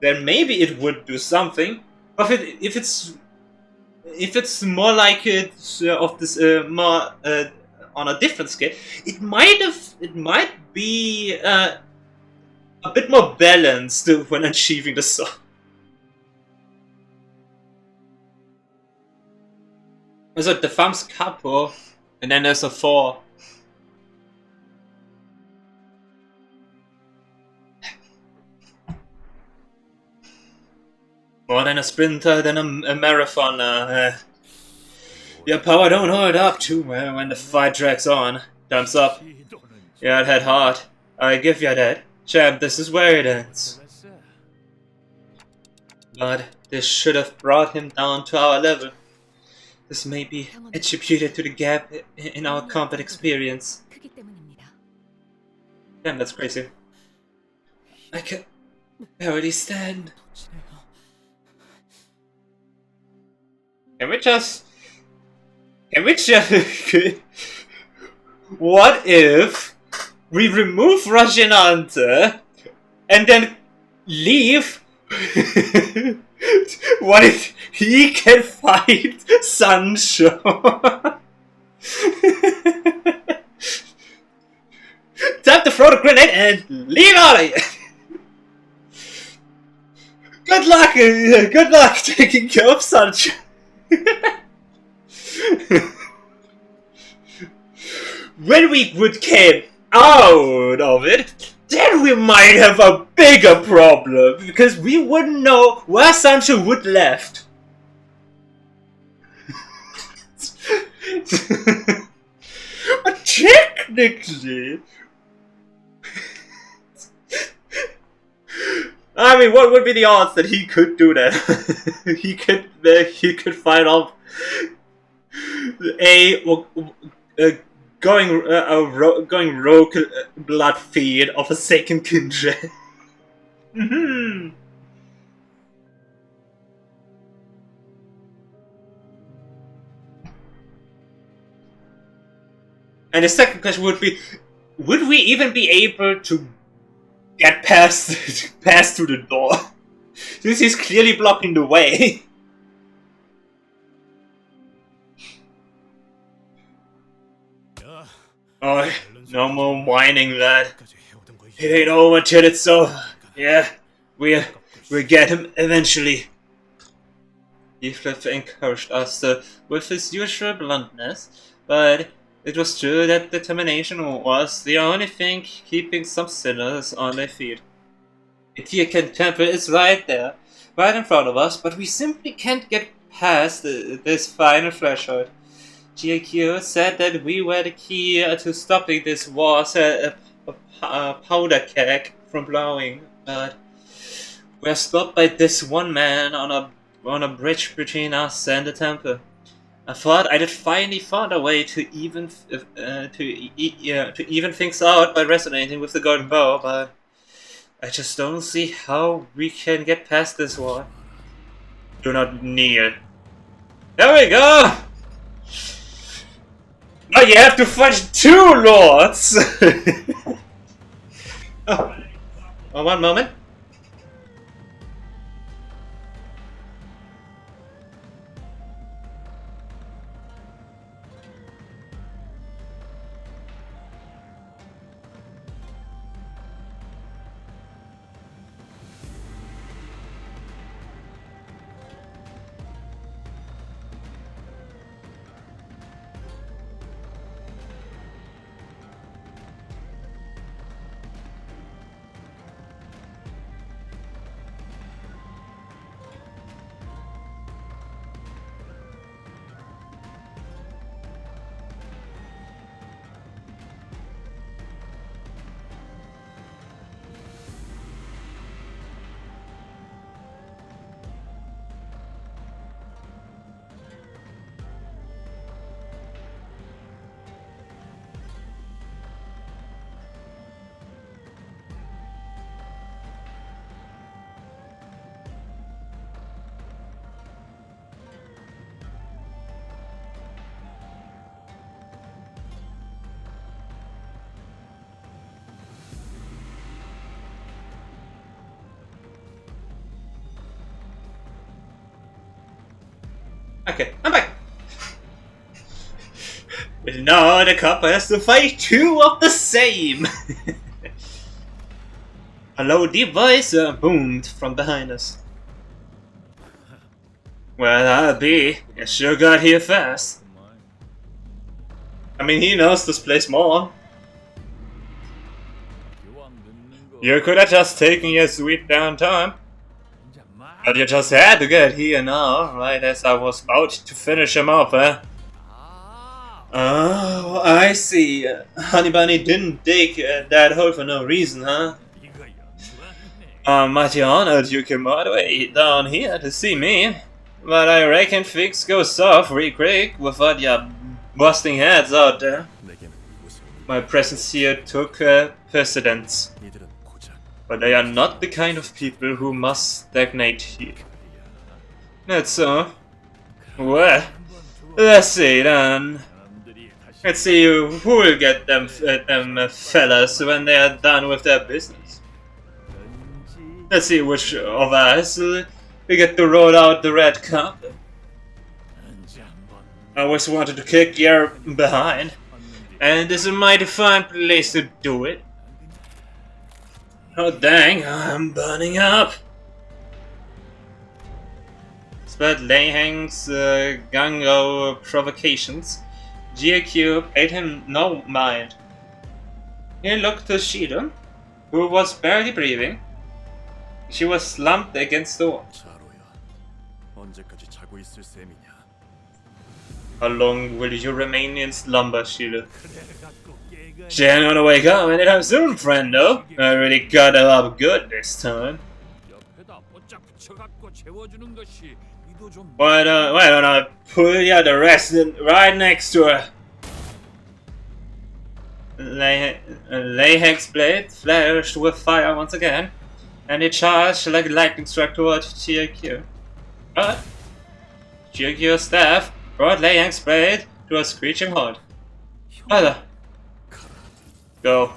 it would do something. But if it's more like it's of this more on a different scale, it might be a bit more balanced when achieving the sword. Also, the thumb's capo, and then there's a 4. More than a sprinter, than a marathoner. Your power don't hold up too well when the fight drags on. Thumbs up. Yeah, it had heart. I give you that. Champ, this is where it ends. But this should have brought him down to our level. This may be attributed to the gap in our combat experience. Damn, that's crazy. I can barely stand. Can we just... What if we remove Rocinante and then leave? What if he can fight Sancho? Time to throw the grenade and leave out of here! Good luck taking care of Sancho. When we would came out of it, then we might have a bigger problem, because we wouldn't know where Sancho would left. But technically, I mean, what would be the odds that he could do that? he could fight off going rogue blood feed of a second kindred. And the second question would be: would we even be able to get past through the door? Since he's clearly blocking the way. Oh, no more whining, lad. It ain't over till it's over. Yeah, we'll get him eventually. Heathcliff encouraged us with his usual bluntness, but it was true that determination was the only thing keeping some sinners on their feet. The Tearcan Temple is right there, right in front of us, but we simply can't get past this final threshold. E.G.O said that we were the key to stopping this war's powder keg from blowing, but we're stopped by this one man on a bridge between us and the temple. I thought I'd finally found a way to even things out by resonating with the golden bow, but I just don't see how we can get past this wall. Do not kneel. There we go! Now you have to fight 2 lords! Oh, one moment. Okay, I'm back. But now the couple has to fight two of the same. A low deep voice boomed from behind us. Well, I'll be. You sure got here fast. I mean, he knows this place more. You could have just taken your sweet downtime. But you just had to get here now, right as I was about to finish him off, eh? Oh, I see. Honey Bunny didn't dig that hole for no reason, huh? I'm mighty honored you came all the way down here to see me. But I reckon things go soft real quick without ya busting heads out there. My presence here took precedence. But they are not the kind of people who must stagnate here. That's so. Well, let's see then. Let's see who will get them fellas when they are done with their business. Let's see which of us will get to roll out the red carpet. I always wanted to kick your behind, and this is a mighty fine place to do it. Oh dang, I'm burning up! Despite Leiheng's gung-ho provocations, E.G.O paid him no mind. He looked to Shida, who was barely breathing. She was slumped against the wall. How long will you remain in slumber, Shida? She ain't gonna wake up anytime soon, friendo. I really got her up good this time. Why don't I pull you the rest right next to her? Leiheng's blade flashed with fire once again, and it charged like a lightning strike toward E.G.O. But E.G.O's staff brought Leiheng's blade to a screeching halt. Father! Go.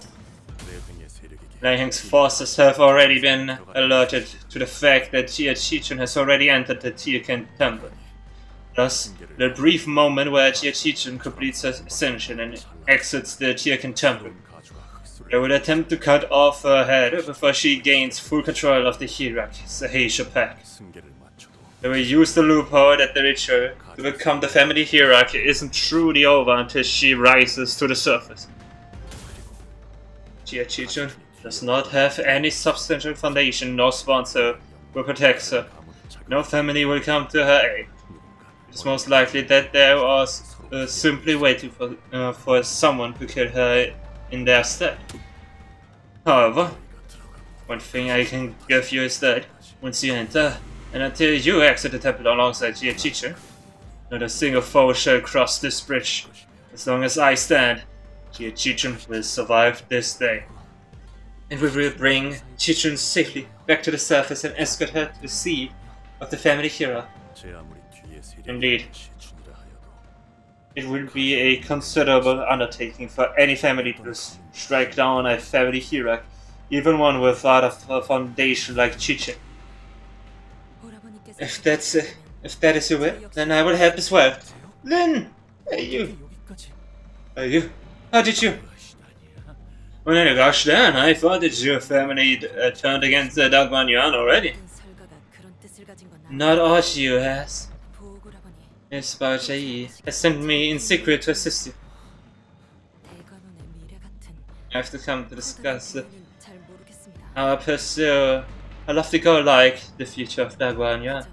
Leiheng's forces have already been alerted to the fact that Jia has already entered the Tierken temple. Thus, the brief moment where Jia completes her ascension and exits the Tierken temple, they will attempt to cut off her head before she gains full control of the Hierarch, the Heisha pack. They will use the loophole that the ritual to become the family Hierarch isn't truly over until she rises to the surface. Jia does not have any substantial foundation nor sponsor who protects her. No family will come to her aid. It is most likely that they are simply waiting for someone to kill her in their stead. However, one thing I can give you is that once you enter, and until you exit the temple alongside Jia, not a single foe shall cross this bridge. As long as I stand, Jia will survive this day. And we will bring Chichun safely back to the surface and escort her to the seat of the family hero. Indeed, it will be a considerable undertaking for any family to strike down a family hero, even one without a foundation like Chichen. If that is your will, then I will help as well. Lin! You? How did you? Well, gosh darn, I thought that your family turned against the Dagwan Yuan already. Not all you has. Miss Baochai has sent me in secret to assist you. I have to come to discuss how I pursue a lofty goal like the future of Dagwan Yuan.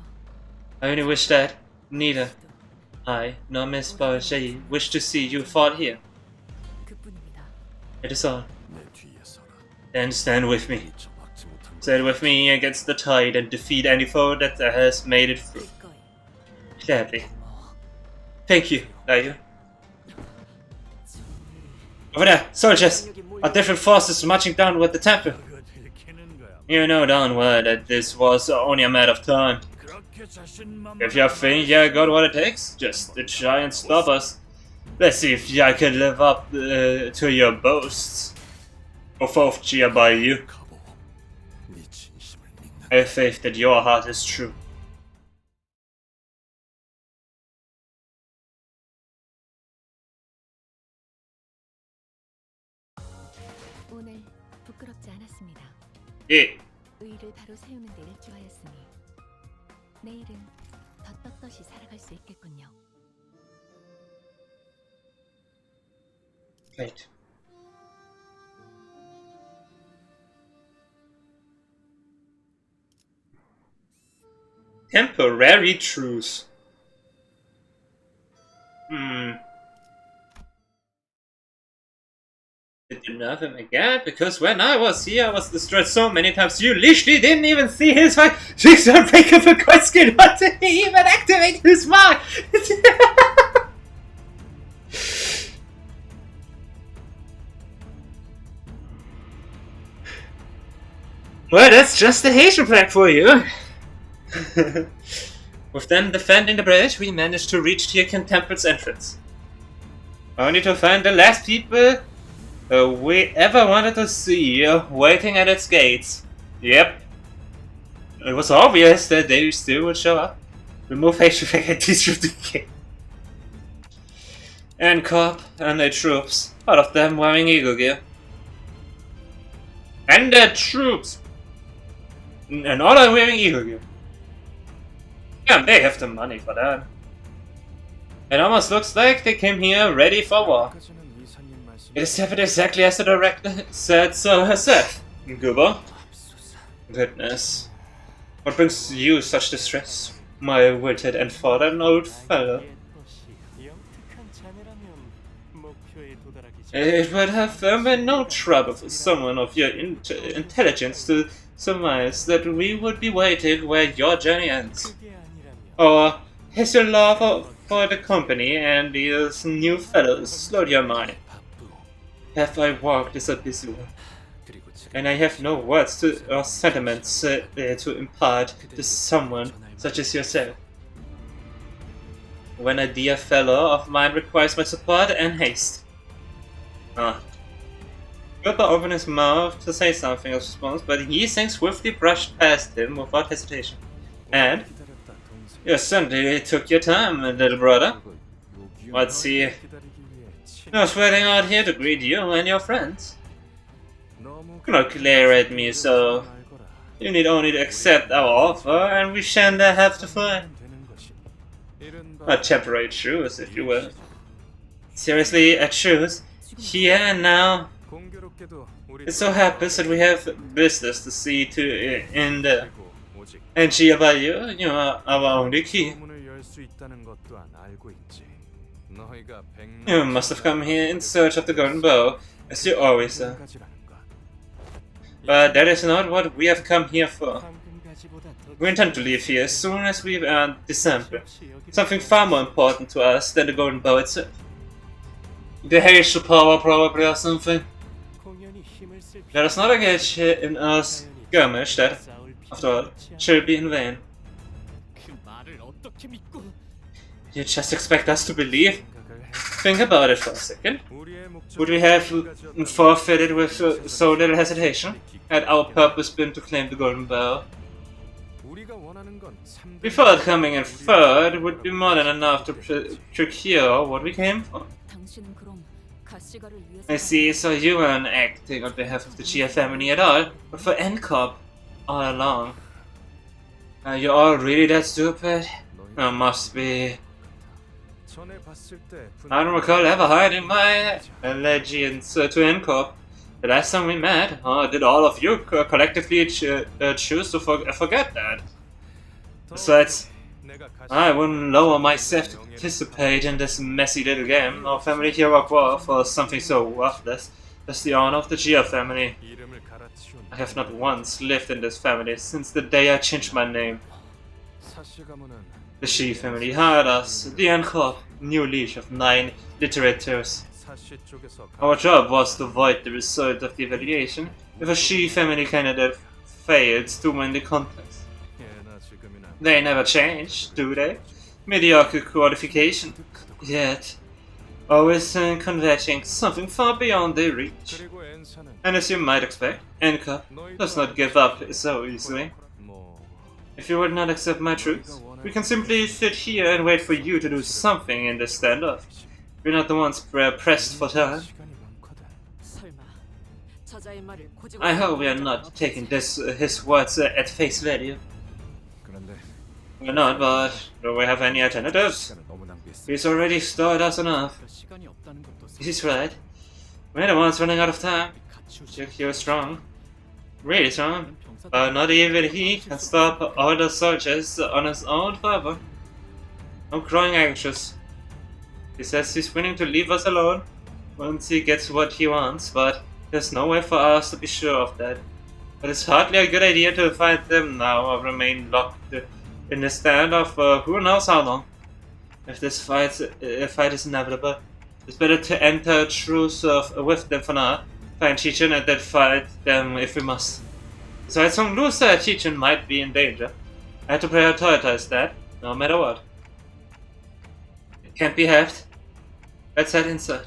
I only wish that neither I nor Miss Baochai wish to see you fall here. It is all. Then stand with me. Stand with me against the tide and defeat any foe that has made it through. Gladly. Thank you, Ryu. Over there, soldiers! Our different forces marching downward the temple. You know darn well that this was only a matter of time. If you think you got what it takes, just to try and stop us. Let's see if I can live up to your boasts. Or both cheer by you. I have faith that your heart is true. 수고하셨습니다. 예. 의의를 바로 세우는 데 일조하였으니 내일은 더 떳떳이 살아갈 수 있겠군요. Wait. Temporary truce. Did you nerf him again? Because when I was here, I was destroyed so many times. You literally didn't even see his fight. She's unbreakable quite skin. What did he even activate his mark? Well, that's just the Haitian flag for you. With them defending the bridge, we managed to reach Tirkin Temple's entrance. Only to find the last people we ever wanted to see waiting at its gates. Yep. It was obvious that they still would show up. Remove Haitian flag and disrupt the gate. And Corp and their troops, all of them wearing E.G.O gear. And their troops! And all are wearing E.G.O gear. Yeah, they have the money for that. It almost looks like they came here ready for war. It is happened exactly as the director said so herself. Goober. Goodness. What brings you such distress, my wilted and fallen old fellow? It would have been no trouble for someone of your intelligence to surmise that we would be waiting where your journey ends. Or has your love for the company and these new fellows slowed your mind? Have I walked this abyss alone? And I have no words or sentiments to impart to someone such as yourself. When a dear fellow of mine requires my support and haste. Cooper opened his mouth to say something of response, but Yi Sang swiftly brushed past him without hesitation. And you certainly took your time, little brother. What's he? I was waiting out here to greet you and your friends. Do not glare at me so. You need only to accept our offer, and we shan't have to fight. A temporary truce, if you will. Seriously, a truce? Here and now. It so happens that we have business to see to in the. And Chiabayu, you are our only key. You must have come here in search of the golden bow, as you always do. But that is not what we have come here for. We intend to leave here as soon as we've earned the sample. Something far more important to us than the golden bow itself. The Haitian power probably or something. Let us not engage in a skirmish that, after all, shall be in vain. You just expect us to believe? Think about it for a second. Would we have forfeited with so little hesitation, had our purpose been to claim the golden bow? We thought coming in third would be more than enough to procure what we came for. I see, so you weren't acting on behalf of the Chia family at all, but for NCOP all along. Are you all really that stupid? Must be. I don't recall ever hiding my allegiance to NCOP. The last time we met, did all of you collectively choose to forget that? Besides, I wouldn't lower myself to participate in this messy little game. Our family here work war for something so worthless as the honor of the Gia family. I have not once lived in this family since the day I changed my name. The Shi family hired us, the NCOP, new leash of 9 literators. Our job was to avoid the result of the evaluation if a Shi family candidate failed to win the contest. They never change, do they? Mediocre qualification. Yet, always converging something far beyond their reach. And as you might expect, NCOP does not give up so easily. If you would not accept my truth, we can simply sit here and wait for you to do something in this standoff. We're not the ones pressed for time. 저자의 말을 고집으로 I hope we are 적은 not 적은 taking 없겠지. his words at face value. 그런데 We're not, but do we have any alternatives? 시간을 너무 낭비했어. He's already stored us enough. 그럴 시간이 없다는 것도 He's right. We're the ones running out of time. 갖추 You're strong. Really strong. 병사 But not even he can stop all the soldiers on his own forever. I'm growing anxious. He says he's willing to leave us alone once he gets what he wants, but there's no way for us to be sure of that. But it's hardly a good idea to fight them now or remain locked in the standoff for who knows how long. If this fight is inevitable, it's better to enter a truce with them for now, find Chichen and then fight them if we must. So as some loser, Chichen might be in danger. I have to prioritize that, no matter what. It can't be helped. Let's head inside.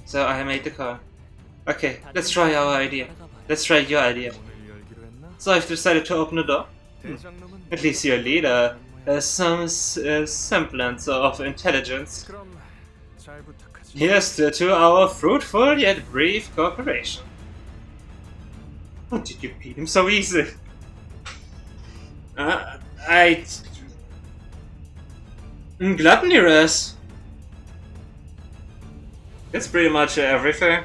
So I made the call. Okay, let's try our idea. Let's try your idea. 오늘 열기로 했나? So I've decided to open the door. 대장놈은 At least your leader has some semblance of intelligence. 그럼 잘 부탁하지. Here's to our fruitful yet brief cooperation. How did you beat him so easy? Gluttony res. That's pretty much everything.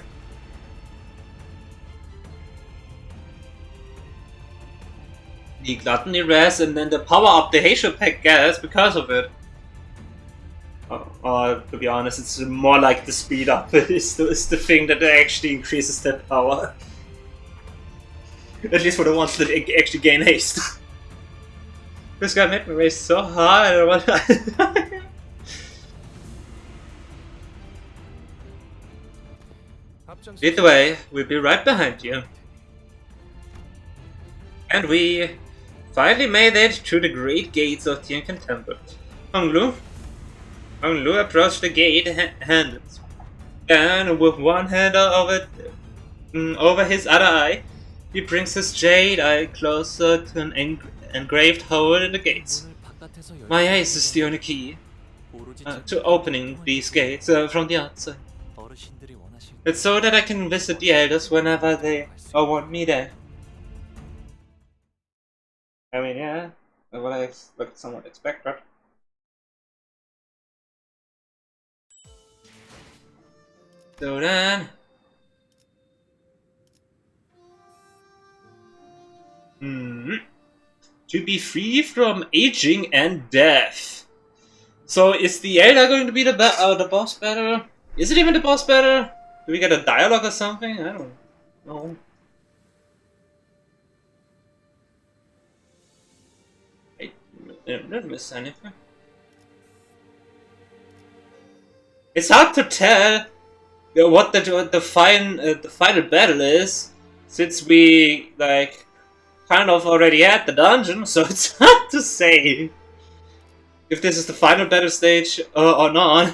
The gluttony res and then the power up the Haitian pack gas because of it. To be honest, it's more like the speed up is the thing that actually increases their power. At least for the ones that actually gain haste. This guy made me race so hard. 합장 Lead the way, we'll be right behind you. And we finally made it to the great gates of Tianquan Temple. Honglu approached the gate handed, and with one hand over his other eye, he brings his jade eye closer to an engraved hole in the gates. 문을 바깥에서 열 My eyes is the only key 오로지 to opening these gates from the outside. 어르신들이 원하실 It's so that I can visit the elders whenever they want me there. I mean, yeah, what I somewhat expected. So then, to be free from aging and death. So is the Elder going to be the boss battle? Is it even the boss battle? Do we get a dialogue or something? I don't know. I didn't miss anything. It's hard to tell what the final battle is, since we like kind of already had the dungeon, so it's hard to say if this is the final battle stage or not.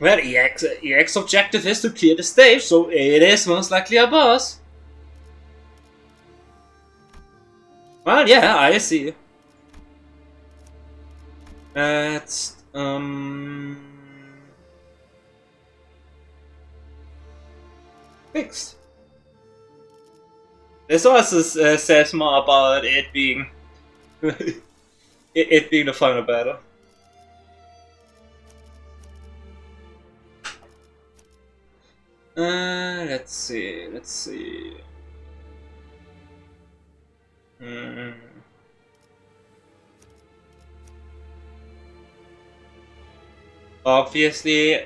Well, EX objective is to clear the stage, so it is most likely a boss. Well, yeah, I see. It's fixed. This also says more about it being it being the final battle. Let's see. Obviously,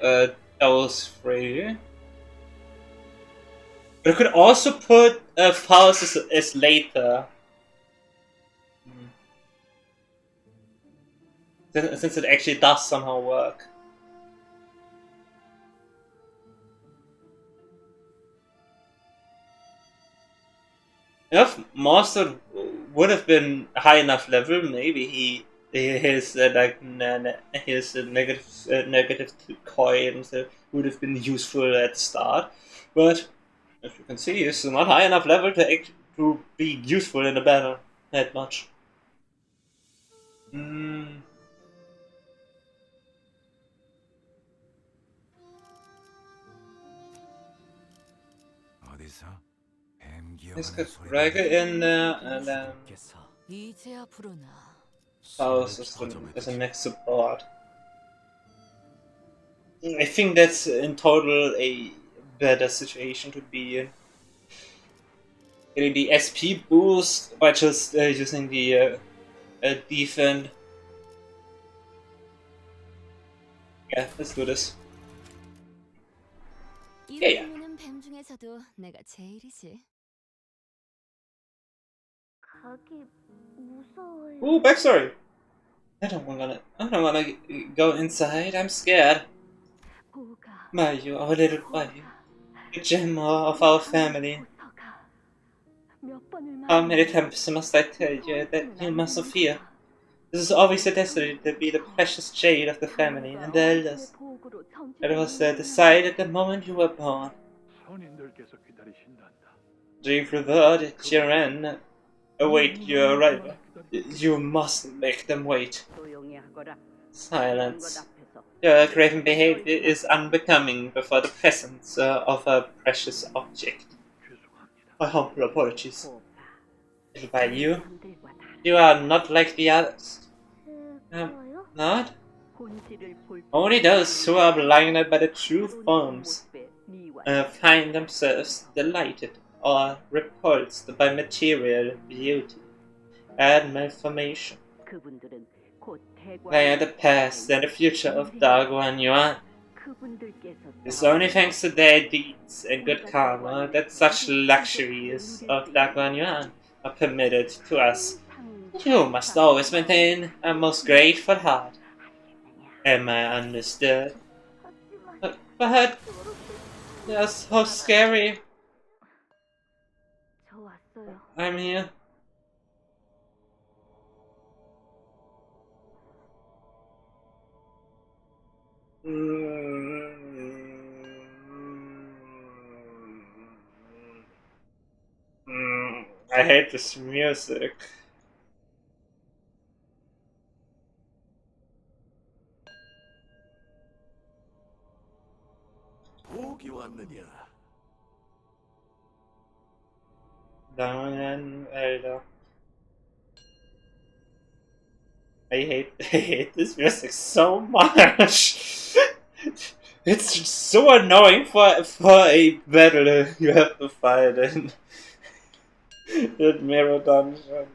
those three. But I could also put Faust as later. Since it actually does somehow work. If Master would have been high enough level, maybe his negative coins would have been useful at the start. But as you can see, he's not high enough level to be useful in the battle that much. Let's get Gregor in there and then 이제야 부르나. Faust as a next support. I think that's in total a better situation to be in. Getting the SP boost by just using the defend. Yeah, let's do this. Yeah. 이름은 뱀 중에서도 내가 제일이지. 가기 무서워요. Ooh, backstory. I don't wanna go inside. I'm scared. Mayu, our little buddy, the gem of our family. How many times must I tell you that you mustn't fear? This is always destined to be the precious jade of the family and the elders. It was decided the moment you were born. The revered Jiren await your arrival. You must make them wait. Silence. Your craven behavior is unbecoming before the presence of a precious object. My humble apologies. By you, you are not like the others. Not? Only those who are blinded by the true forms find themselves delighted or repulsed by material beauty and malformation. They are the past and the future of Dagwan Yuan. It's only thanks to their deeds and good karma that such luxuries of Dagwan Yuan are permitted to us. You must always maintain a most grateful heart. Am I understood? But they're so scary. I'm here. I hate this music. Down and elder. I hate this music so much. It's just so annoying for a battle you have to fight in that mirror dungeon.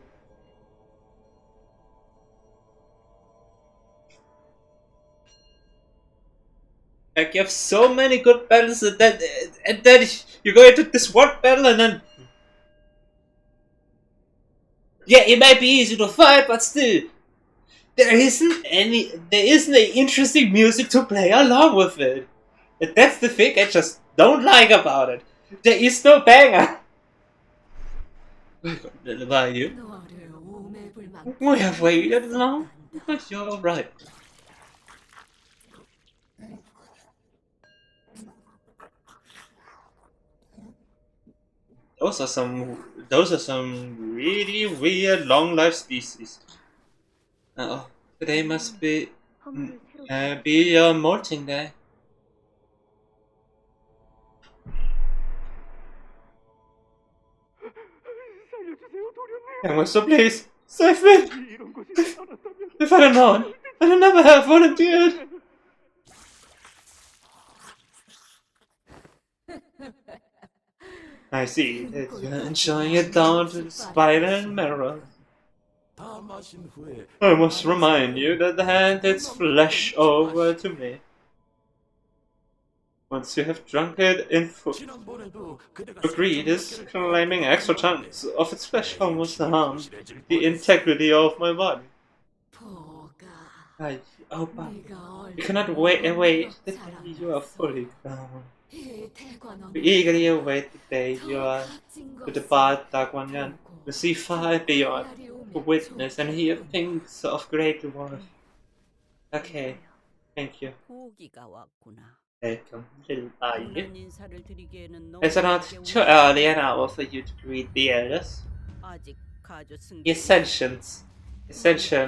Like you have so many good battles and then you go into this one battle and then yeah, it might be easy to fight, but still there isn't any interesting music to play along with it. And that's the thing I just don't like about it. There is no banger. By you. We have waited long, but you're right. Those are some really weird long life species. Oh, today must be your molting day. So please, save me! If I'd have known, I'd never have volunteered! I see that you're enjoying it down to the spiral mirror. I must remind you that hand its flesh over to me. Once you have drunk it in full, the greed is claiming extra chunks of its flesh almost harm the integrity of my body. But you cannot wait the day you are fully gone. We eagerly await the day you are to depart Dagwanyan, to see far beyond, to witness and hear things of great worth. Okay, thank you. Welcome, little buddy. Is it not too early an hour for you to greet the elders? The ascension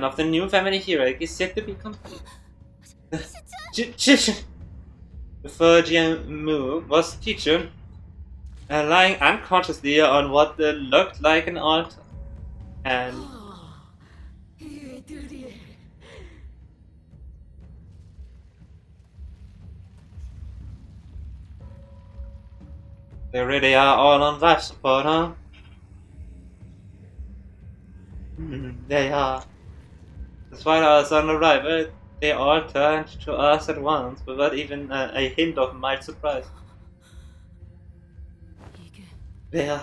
of the new family hero is yet to be complete. The third young Mu was teacher. lying unconsciously on what looked like an altar. And they really are all on life support, huh? They are. Despite our sudden arrival, they all turned to us at once, without even a hint of mild surprise. 이게 There,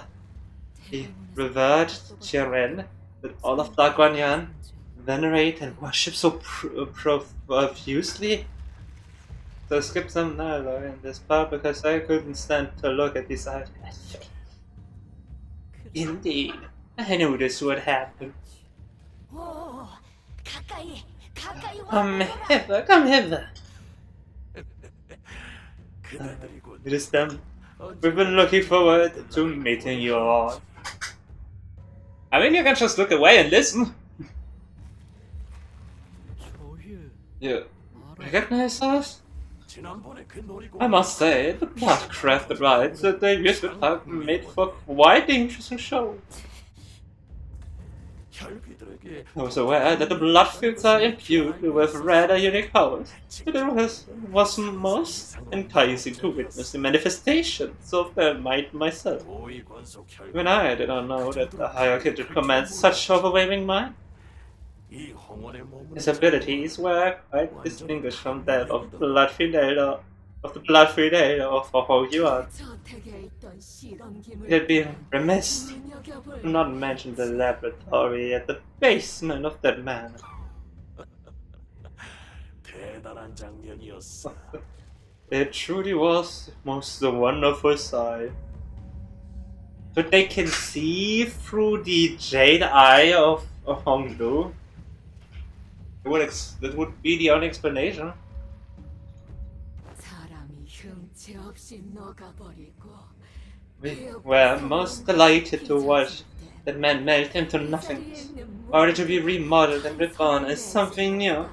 the revered Chiren, that all of Daguanyan venerate and worship so profusely. So skip some dialogue in this part because I couldn't stand to look at these eyes. Indeed, I knew this would happen. 오, 가까이 Come hither, come hither. 그대들이군. It is them. We've been looking forward to meeting you all. I mean, you can just look away and listen. 조율. You recognize us? 지난번에 그 놀이공. I must say, the blood-crafted rides that they used to have made for quite interesting show. 혈귀들에게 I was aware that the blood fields are imbued with rather unique powers, but it was most enticing to witness the manifestations of their might myself. 고위 권속 혈. Even I did not know that the higher kindred commands such overwhelming might. 이 홍원의 몸은 His abilities were quite distinguished from that of the blood-field elder of Ho-Yuan. It had been remiss to not mention the laboratory at the basement of that manor. 대단한 장면이었어. It truly was a most wonderful sight. But they can see through the jade eye of Honglu. That would be the only explanation. We were most delighted to watch that man melt into nothingness, only to be remodeled and reborn as something new.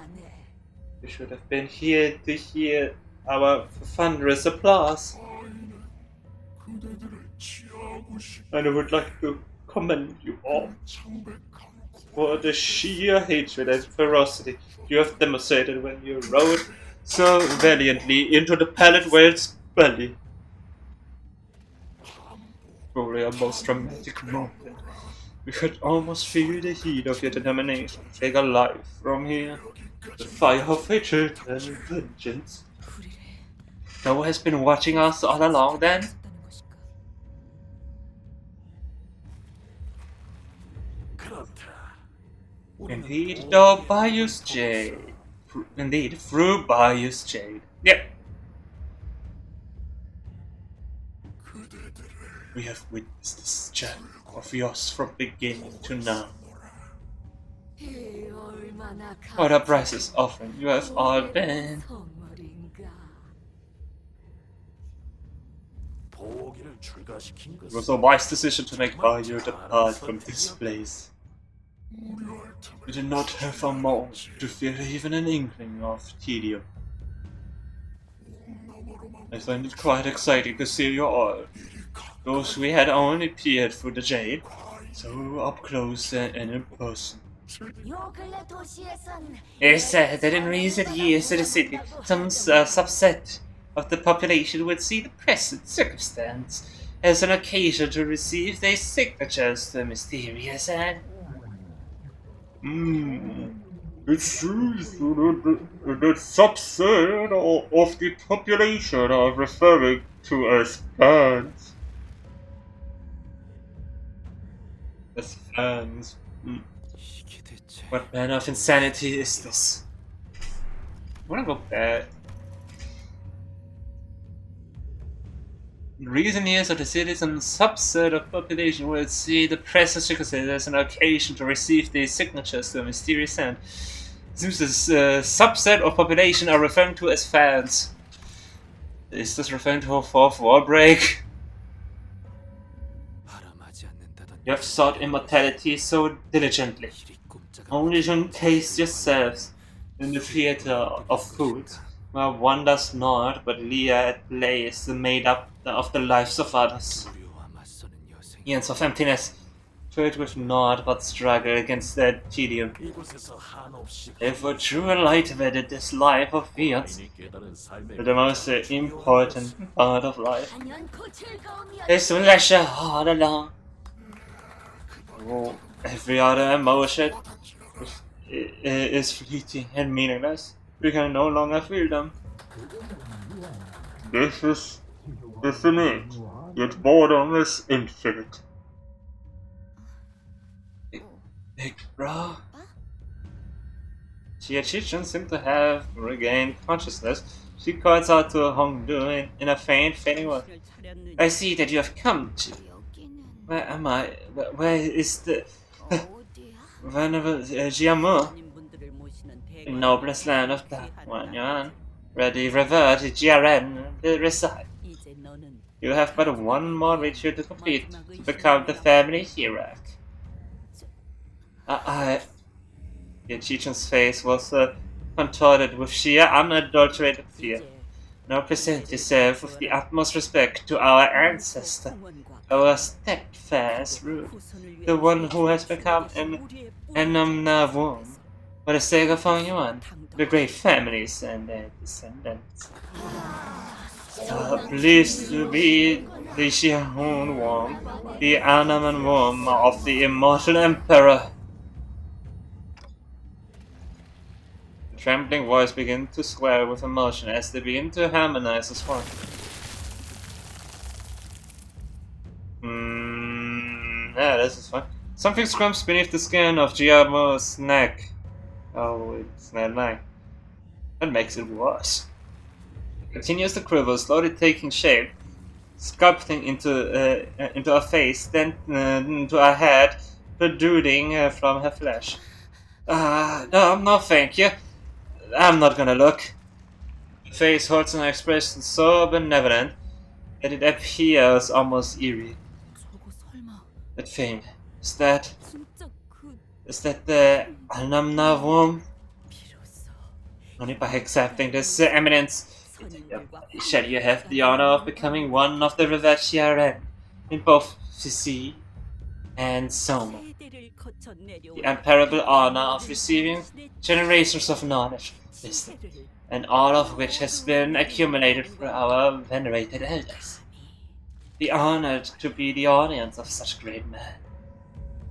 You should have been here to hear our thunderous applause. And I would like to commend you all for the sheer hatred and ferocity you have demonstrated when you rode so valiantly into the pallid whale's belly. Truly a most dramatic moment. We could almost feel the heat of your determination to take a life from here. The fire of hatred and vengeance. Thou has been watching us all along then? Indeed, though Bayou's Jade. Indeed, through Bayou's Jade. Yep. We have witnessed this journey of yours from beginning to now. What a priceless offering you have all been. It was a wise decision to make Bayou depart from this place. We did not have a moment to feel even an inkling of tedium. I find it quite exciting to see you all. Those we had only peered through the jade, so up close and in person. It is said that in recent years in the city, some subset of the population would see the present circumstance as an occasion to receive their signatures to the mysterious and... It seems that subset of the population are referring to as fans. As fans. What manner of insanity is this? I wanna go back. In recent years of the city, some subset of population will see the present circumstances as an occasion to receive the signatures to a mysterious hand. It seems this subset of population are referring to as fans. Is this referring to a fourth war break? You have sought immortality so diligently, only to encase yourselves in the theater of foods, where one does not but leer at plays made up of the lives of others. Years of emptiness, filled with naught but struggle against that tedium. 이곳에서 한없이 If a true light vetted this life of fiats, 인이 깨달은 삶의 the most important part of life 단연코 즐거움이었. is to leisure all along. Oh, every other emotion is fleeting and meaningless. We can no longer feel them. This is infinite, yet boredom is infinite. Big bro. Chichen seemed to have regained consciousness. She calls out to Hongdu in a faint, fading voice. I see that you have come to. 여기는 Where am I? Where is the 어디야? venerable Jiamu? 분들을 모시는 The noblest land of Daguan, where the revered GRN reside. 이제 너는 You have but one more ritual to complete to become the family hierarch. Chichen's face was contorted with sheer, unadulterated fear. Now present yourself with the utmost respect to our ancestor, our steadfast root, the one who has become an Enamna womb for the sake of Hongyuan, the great families and their descendants. Pleased to be the Xiahun womb, the Anaman womb of the immortal emperor. The trembling voice began to swell with emotion as they begin to harmonize as one. Yeah, this is fun. Something scrumps beneath the skin of Giacomo's neck. Oh, it's not mine. That makes it worse. It continues to quiver, slowly taking shape, sculpting into a face, then into a head, protruding from her flesh. No, thank you. I'm not gonna look. The face holds an expression so benevolent that it appears almost eerie. 저거 설마 That thing, is that 진짜 그 the Alnamna womb? 비로소 Only by accepting this eminence shall you have the honor of becoming one of the revered Shiaren in both Sisi and Soma. 세대를 거쳐 내려온 The unparalleled honor of receiving generations of knowledge, wisdom, and all of which has been accumulated through our venerated elders. Be honored to be the audience of such great men.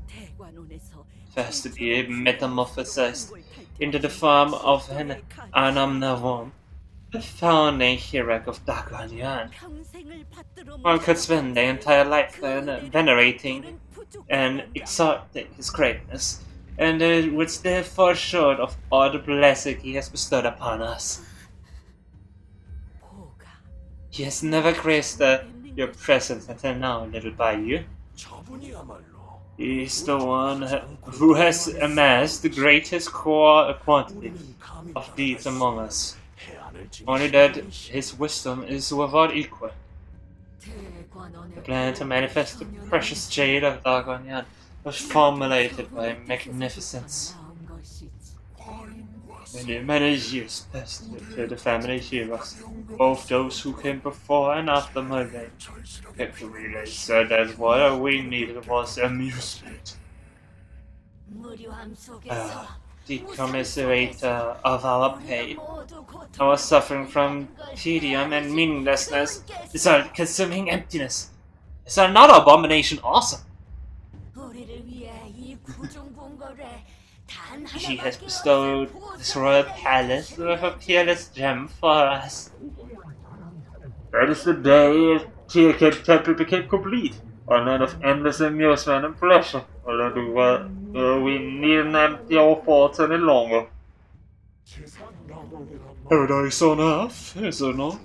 대관원에서 First to be metamorphosized into the form of an Anamna womb, the founding hierarch of Daguan. 평생을 받들어 One could spend their entire life venerating and exalting his greatness, and would still fall short of all the blessing he has bestowed upon us. 보가 He has never graced your presence until now, little Bayou. 저분이야말로 He is the one who has amassed the greatest core quantity 우리는 감히 of deeds among us. 해안을 Only that his wisdom is without equal. The plan to manifest the precious jade of Dagonyan was formulated by magnificence. Many years passed with the family heroes, both those who came before and after my reign. Yet the relay said that what we needed was amusement. 무료함 속에서 The commiserator of our pain, our suffering from tedium and meaninglessness, is our consuming emptiness. Is that not abomination awesome? 우리를 위해 이 구중궁궐에 단 He has 하나밖에 bestowed 없는 this royal palace with a peerless gem for us. That is the day Tiaket Temple became complete. A night of endless amusement and pleasure. We needn't empty our thoughts any longer. Paradise on earth, is there not?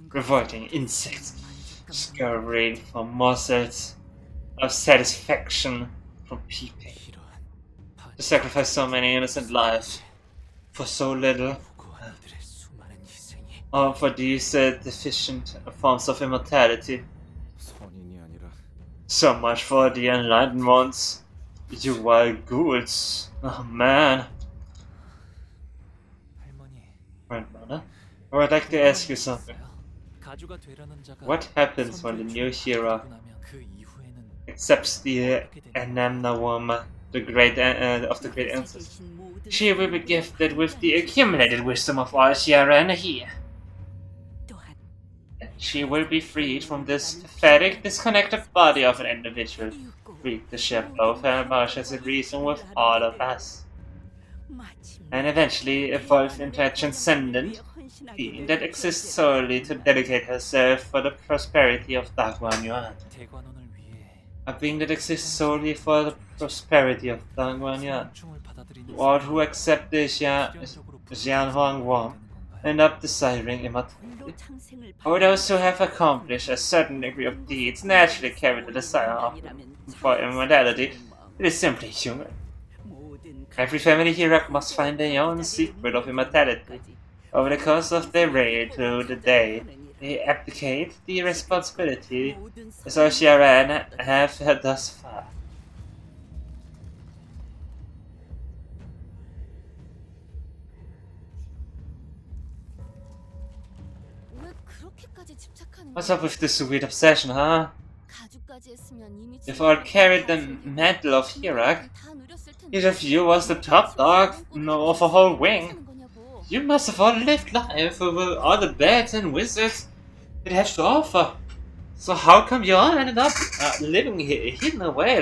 Revolting insects, scurrying for morsels of satisfaction from peeping. To sacrifice so many innocent lives for so little, or for these deficient forms of immortality. So much for the enlightened ones. You wild ghouls. Oh man. 할머니, Grandmother, I would like to ask you something. 가주가 되려는 자가 What happens when the new hero 선두에 나면 그 이후에는 accepts the Anamnawam, the great of the great ancestors? She will be gifted with the accumulated wisdom of all Shiaren here. She will be freed from this pathetic, disconnected body of an individual, free to share both her emotions and reason with all of us, and eventually evolve into a transcendent being that exists solely to dedicate herself for the prosperity of Dagwan Yuan. 대관원을 위해 A being that exists solely for the prosperity of Dagwan Yuan. 충을 받아들인 All who accept the Jian Huang Wang end up desiring immortality. Or those who have accomplished a certain degree of deeds naturally carry the desire for immortality. It is simply human. Every family hero must find their own secret of immortality. Over the course of their reign through the day, they abdicate the responsibility as Shiaren have had thus far. 왜 그렇게까지 집착하는 What's up with this sweet obsession, huh? 가죽까지 했으면 이미 You've all carried the mantle of Hirak. 다 누렸을 텐데. Each of you was the top dog of a whole wing. 하는 거냐고. You must have all lived life over all the beds and wizards it has to offer. So how come you all ended up living hidden away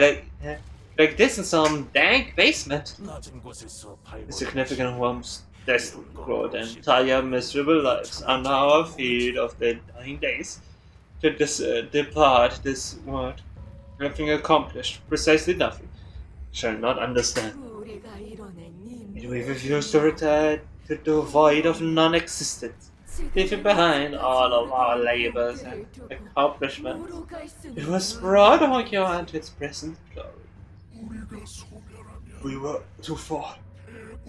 like this in some dank basement? 낮은 곳에서 The 발굴 significant ones destined to grow their entire miserable lives are now our feed of their dying days to depart this world, having accomplished precisely nothing, shall not understand. It will refuse to retire to the void of non-existence, leaving behind all of our labors and accomplishments. It was brought on you to its present glory. We were too far,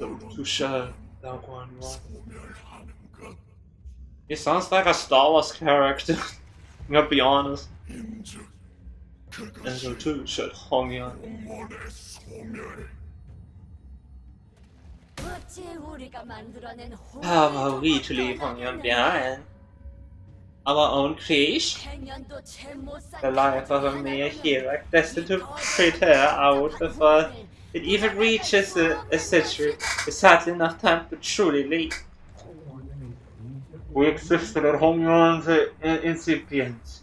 to share that one. He sounds like a Star Wars character. I'm gonna be honest. And so too should Hong Yan. How are we to leave Hong Yan behind? Our own creation? The life of a mere hero destined to fade her out before it even reaches a century is hardly enough time to truly leave. We existed at Hong Yuan's incipient.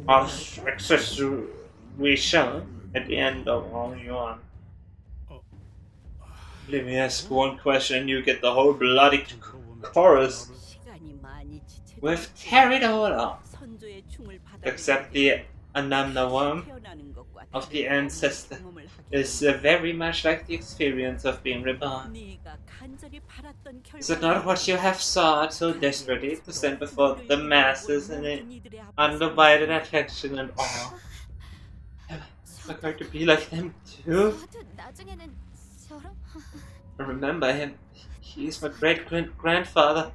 Our accessoration at the end of Hong Yuan. Let me ask one question and you get the whole bloody chorus. We've carried all up, except the Anamnawam of the ancestor is very much like the experience of being reborn. Is it not what you have sought so desperately to send before the masses in an undivided affection and awe? Am I going to be like them too? 나도 나중에는 저런 I remember him. He is my great-grandfather,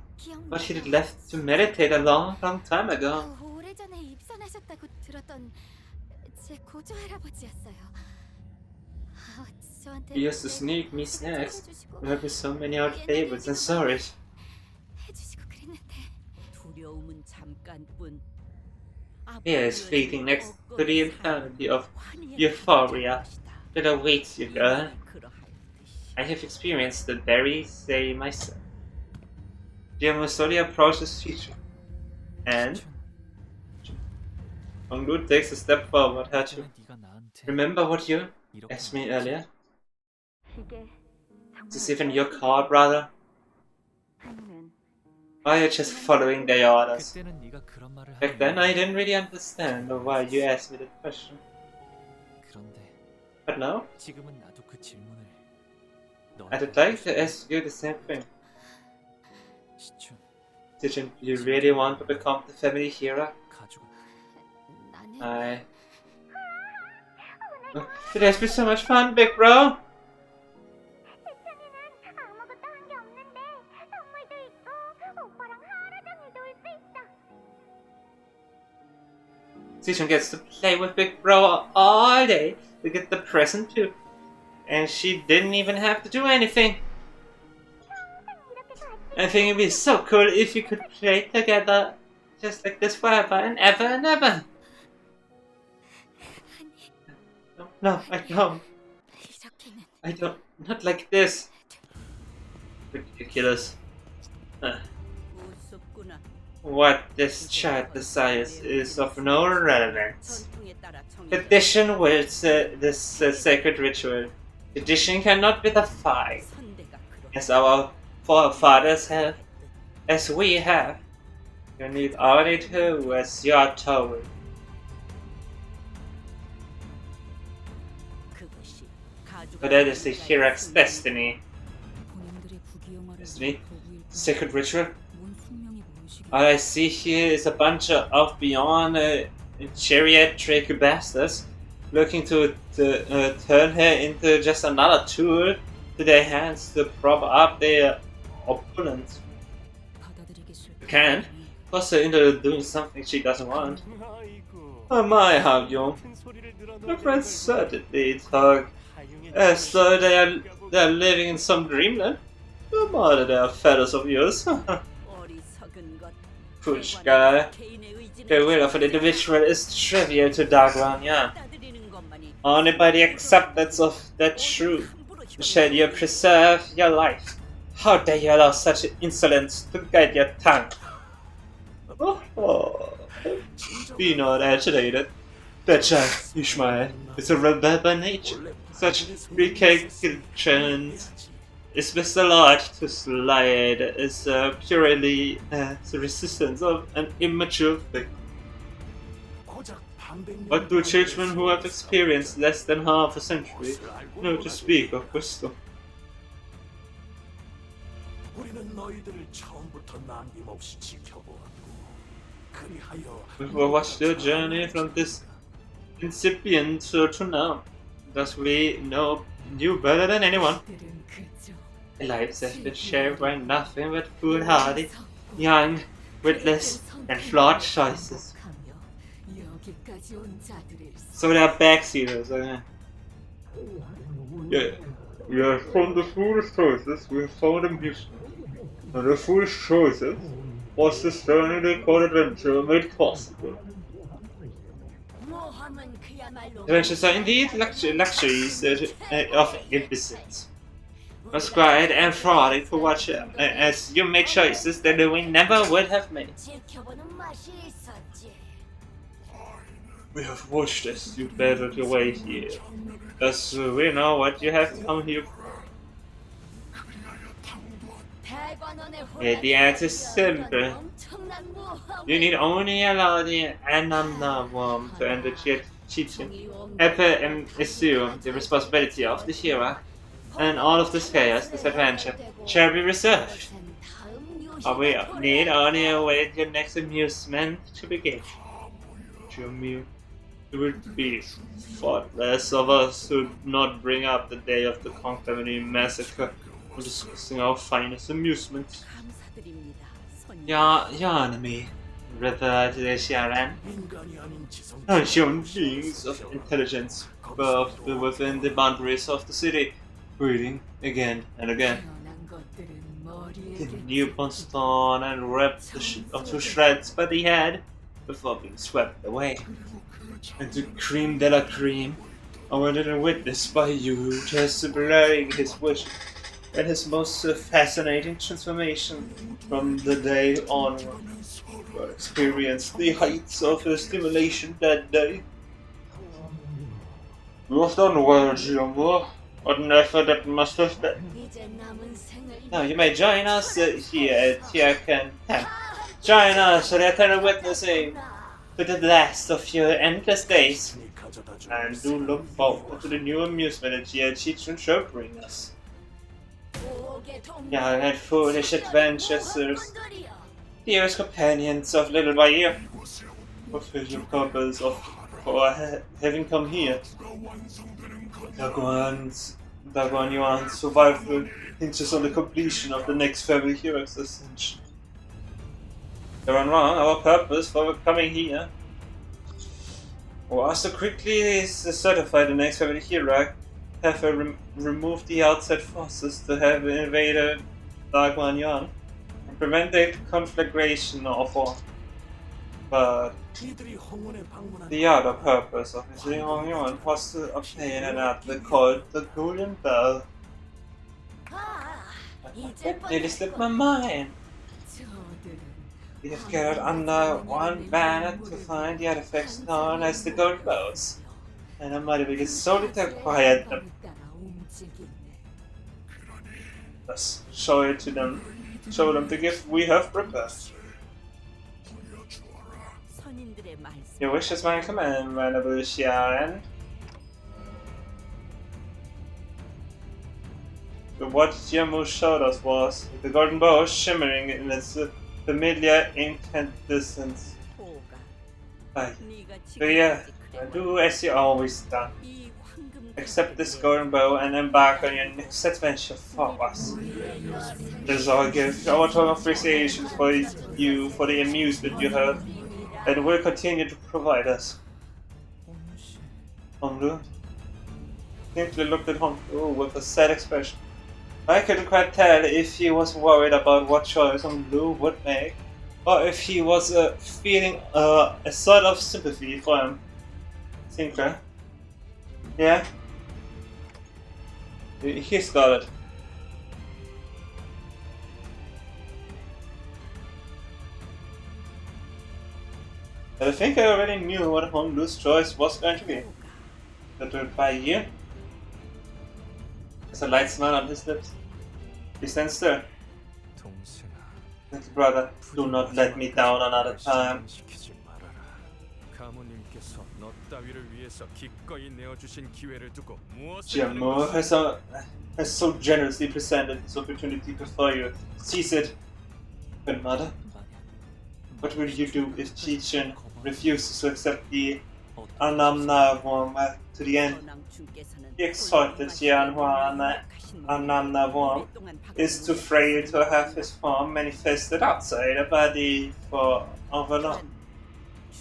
but he 기억나. left to meditate a long time ago. 오래전에 입선하셨다고 들었던 제 고조 할아버지였어요. 저한테 He used to sneak me snacks. 해주시고 There were so many odd favors and stories. 해주시고 그랬는데 두려움은 잠깐뿐. Here is fleeting next to the eternity of euphoria that awaits you, girl. I have experienced the very same myself. Dear Musoli approaches future, and Honglu takes a step forward. Hachu, 네가 나한테 remember what you 이렇게 asked me earlier? 이게 Is this even your call, brother? 아니면 Or are you just following their orders? 그때는 네가 그런 말을 Back then, I didn't really understand why you asked me that question. 그런데 But now, 지금은 나도 그 질문을 I'd like to ask you the same thing. 시춘 Did you really want to become the family hero? 가지고 나는 Today's been so much fun, big bro! 아무것도 한 게 없는데 선물도 있고 오빠랑 하루 종일 놀 수 있어. Zichun gets to play with big bro all day to get the present too. And she didn't even have to do anything. 항상 이렇게 같이 I think it'd be so cool if we could play together just like this forever and ever and ever. No, I don't. I don't. Not like this. Ridiculous. 무섭구나. What this child desires is of no relevance. 전통에 따라 정해져. Tradition with this sacred ritual. Tradition cannot be defied, 선대가 그렇게 as our forefathers have, as we have. You need only to as you are told. 그것이 가족. But that is the Hirak's destiny. 본인들의 부귀영화를 Destiny? 위해 거부일 뿐 Sacred ritual? 뭔 숙명이 보이시길 All I see here is a bunch of beyond geriatric bastards looking to turn her into just another tool to their hands to prop up their opponent. 받아들이기 싫다. Can't force her into doing something she doesn't want. 아이고. Oh my, how young. 큰 소리를 Your 늘어놓고 friends certainly talk as though they're living in some dreamland. No matter they are fellows of yours. 어리석은 것. Push guy. 개인의 의지를 The will of an individual is trivial to Dagwanya. 받아들이는 것만이 Only by the acceptance of that truth shall you preserve your life. How dare you allow such insolence to guide your tongue? Be not agitated. That child, Ishmael, is a rebel by nature. Such recalcitrance is Mr. Lord to slide is purely the resistance of an immature victim. What do children who have experienced less than half a century know to speak of wisdom? 우리는 너희들을 처음부터 남김없이 지켜보았고 그리하여 We will watch their journey from this incipient to now. Thus we know you better than anyone. Lives have been shared by nothing but foolhardy, young, witless, and flawed choices. So they are backseaters, okay? Yeah, from the foolish choices we found amusement. And the foolish choices was this journey they call adventure made possible. Adventures are indeed luxuries of imbeciles. Prescribed and frauded for what as you make choices that we never would have made. We have watched as you battled your way here. Thus we know what you have come here for. The answer is simple. You need only allow the Ananda worm to enter teaching. And assume the responsibility of the hero, and all of this chaos, this adventure, shall be reserved. We need only await your next amusement to begin. It would be thoughtless of us to not bring up the day of the Cultivation massacre when discussing our finest amusement. Your enemy, referred to the Sharan, 인간이 아닌 지성 are human beings of intelligence, birthed within the boundaries of the city, breeding again and again. The newborns torn and ripped to shreds by the head before being swept away. And the cream de la cream, awaited and witnessed by you, just blurring his wish and his most fascinating transformation from the day onward. You experienced the heights of stimulation that day. You have done well, Giacomo. What an effort that must have been. Now you may join us here at Tiakan. Join us for the eternal witnessing to the last of your endless days. And do look forward to the new amusement that Chichun shall bring us. Young and foolish adventurers, dearest companions of little Bahia, fulfill your purpose for having come here. Dagwan Yuan's survival hinges on the completion of the next family hero's ascension. You're wrong, our purpose for coming here was to quickly certify the next family hero, have remove the outside forces to have invaded Dagwan Yuan, prevent the conflagration of war. But 이들이 홍원에 방문한 the other purpose of visiting Hong Yuan was to obtain an artifact called the Golden Bell. It nearly slipped my mind. We have gathered under one banner to find the artifacts known as the Golden Bells, and I might be solely to acquire them. Thus, show it to them. Show them the gift we have prepared. 선인들의 말씀. Your wish is my command, Venerable Xian. But what E.G.O showed us was the golden bow shimmering in its familiar incandescence. 보가. 네가 So yeah, 지금까지 do as you always done. 이 황금 Accept this golden bow and embark on your next adventure for us. This is our gift, our total appreciation for you, for the amusement you have, and will continue to provide us. Honglu simply looked at Honglu with a sad expression. I couldn't quite tell if he was worried about what choice Honglu would make, or if he was feeling a sort of sympathy for him. Sinclair? Yeah? He's got it. But I think I already knew what Honglu's choice was going to be. That would by year. There's a light smile on his lips. He stands still. Little brother, do not let me down another time. 가모님께서 너 따위를 위해서 기꺼이 내어주신 기회를 두고 무엇을 E.G.O has so generously presented this opportunity before you. Seize it. But mother, what will you do if Chi-Chun refuses to accept the Anamna Worm to the end? He exhorted Jian Huan Anamna Worm is too frail to have his form manifested outside a body for overlong.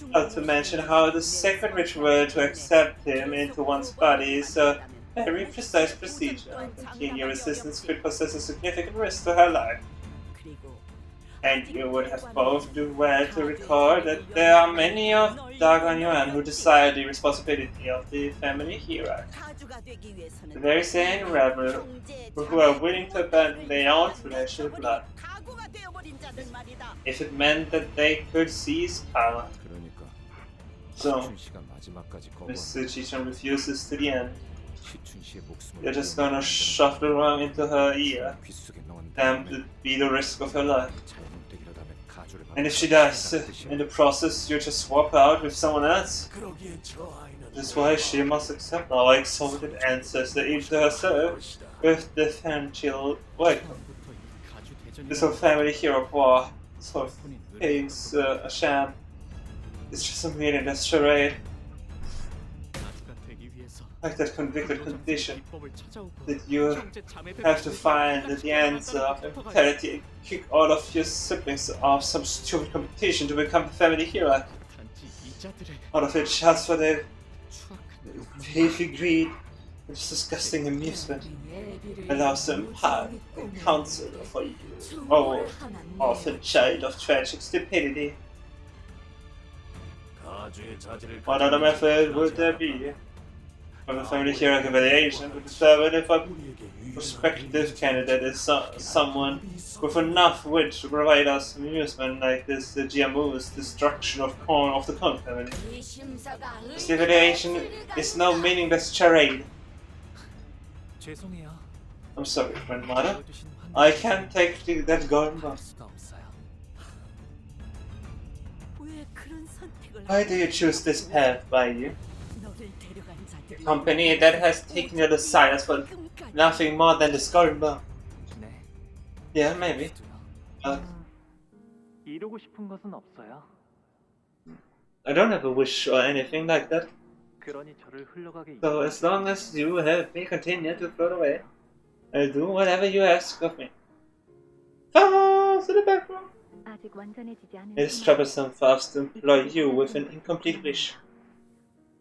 Not to mention how the sacred ritual to accept him into one's body is a very precise procedure. Continued resistance could possess a significant risk to her life. And you would have both do well to recall that there are many of Dagon Yuan who desire the responsibility of the family hero. The very same rebel who are willing to abandon their own flesh and blood. If it meant that they could seize power. So, Mr. Chi-Chun refuses to the end. You're just gonna shove the rum into her ear. Damn to be the risk of her life. And if she dies in the process, you just swap out with someone else. That's why she must accept our exalted ancestor into herself with the fanatical welcome. This whole family hero war, sort of thing's a sham. It's just a meaningless charade. Like that convicted condition that you have to find the answer of immortality and kick all of your siblings off some stupid competition to become the family hero. All of it just for their filthy greed and disgusting amusement allows them power and counsel for you. Oh, orphan child of tragic stupidity. What other method would there be? From the family hero evaluation to determine if a prospective candidate is someone with enough wit to provide us amusement like this E.G.O's destruction of the Corn family. This evaluation is no meaningless charade. I'm sorry, grandmother. I can't take that golden box. Why do you choose this path, by you? A company that has taken you to silence for nothing more than this golden bow. Yeah, maybe. 이루고 싶은 것은 없어요. I don't have a wish or anything like that. 그러니 저를 흘러가게. So as long as you have me continue to float away, I'll do whatever you ask of me. Far to the back room. 아직 완전해지지 않은 It is troublesome for us to employ you with an incomplete wish.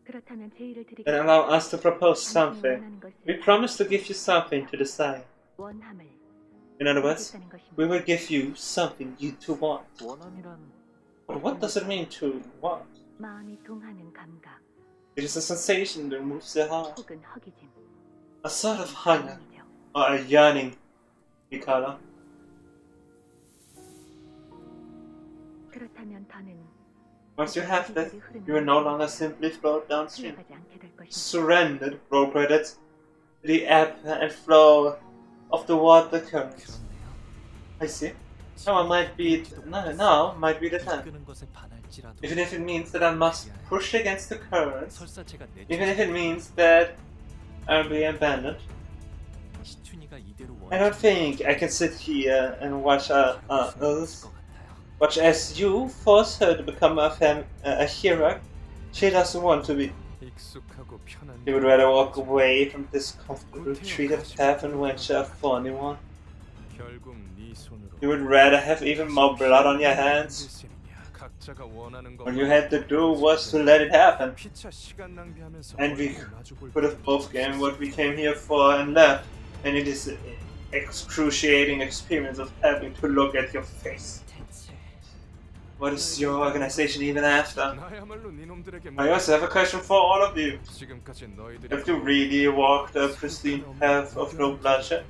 그렇다면 제의를 드리겠습니다. Then allow us to propose something. We promise to give you something to decide. 원함을 In other words, 알겠다는 것입니다. we will give you something you to want. 원함이란 But what does it mean to want? 마음이 동하는 감각 It is a sensation that moves the heart, 혹은 허기짐. a sort of hunger 사랑이죠. or a yearning, Mikala. 그렇다면 더는 Once you have that, you will no longer simply float downstream, 흘러가지 않게 될 것입니다. surrendered, appropriated to the ebb and flow of the water currents. 그렇네요. I see. Now might be the time. 이끄는 것에 반할지라도 Even if it means that I must push against the currents, 설사 제가 내 even if it means that I'll be abandoned. 시춘이가 이대로 I don't think I can sit here and watch 것 others. 같아요. Watch as you force her to become a hero she doesn't want to be. 익숙하고 편한 She would rather walk away from this comfortable treated path and venture a thorny one. 결국 네 손으로 You would rather have even more blood on your hands. 셈이냐. 각자가 원하는 거 All you had to do was to let it happen. 피차 시간 낭비하면서 And we 마주볼 could have both gained what we came here for and left. And it is an excruciating experience of having to look at your face. 대체 What is your organization even after? 나야말로 네놈들에게 I also have a question for all of you. 지금까지 너희들이 Have you really walked a pristine path of no bloodshed?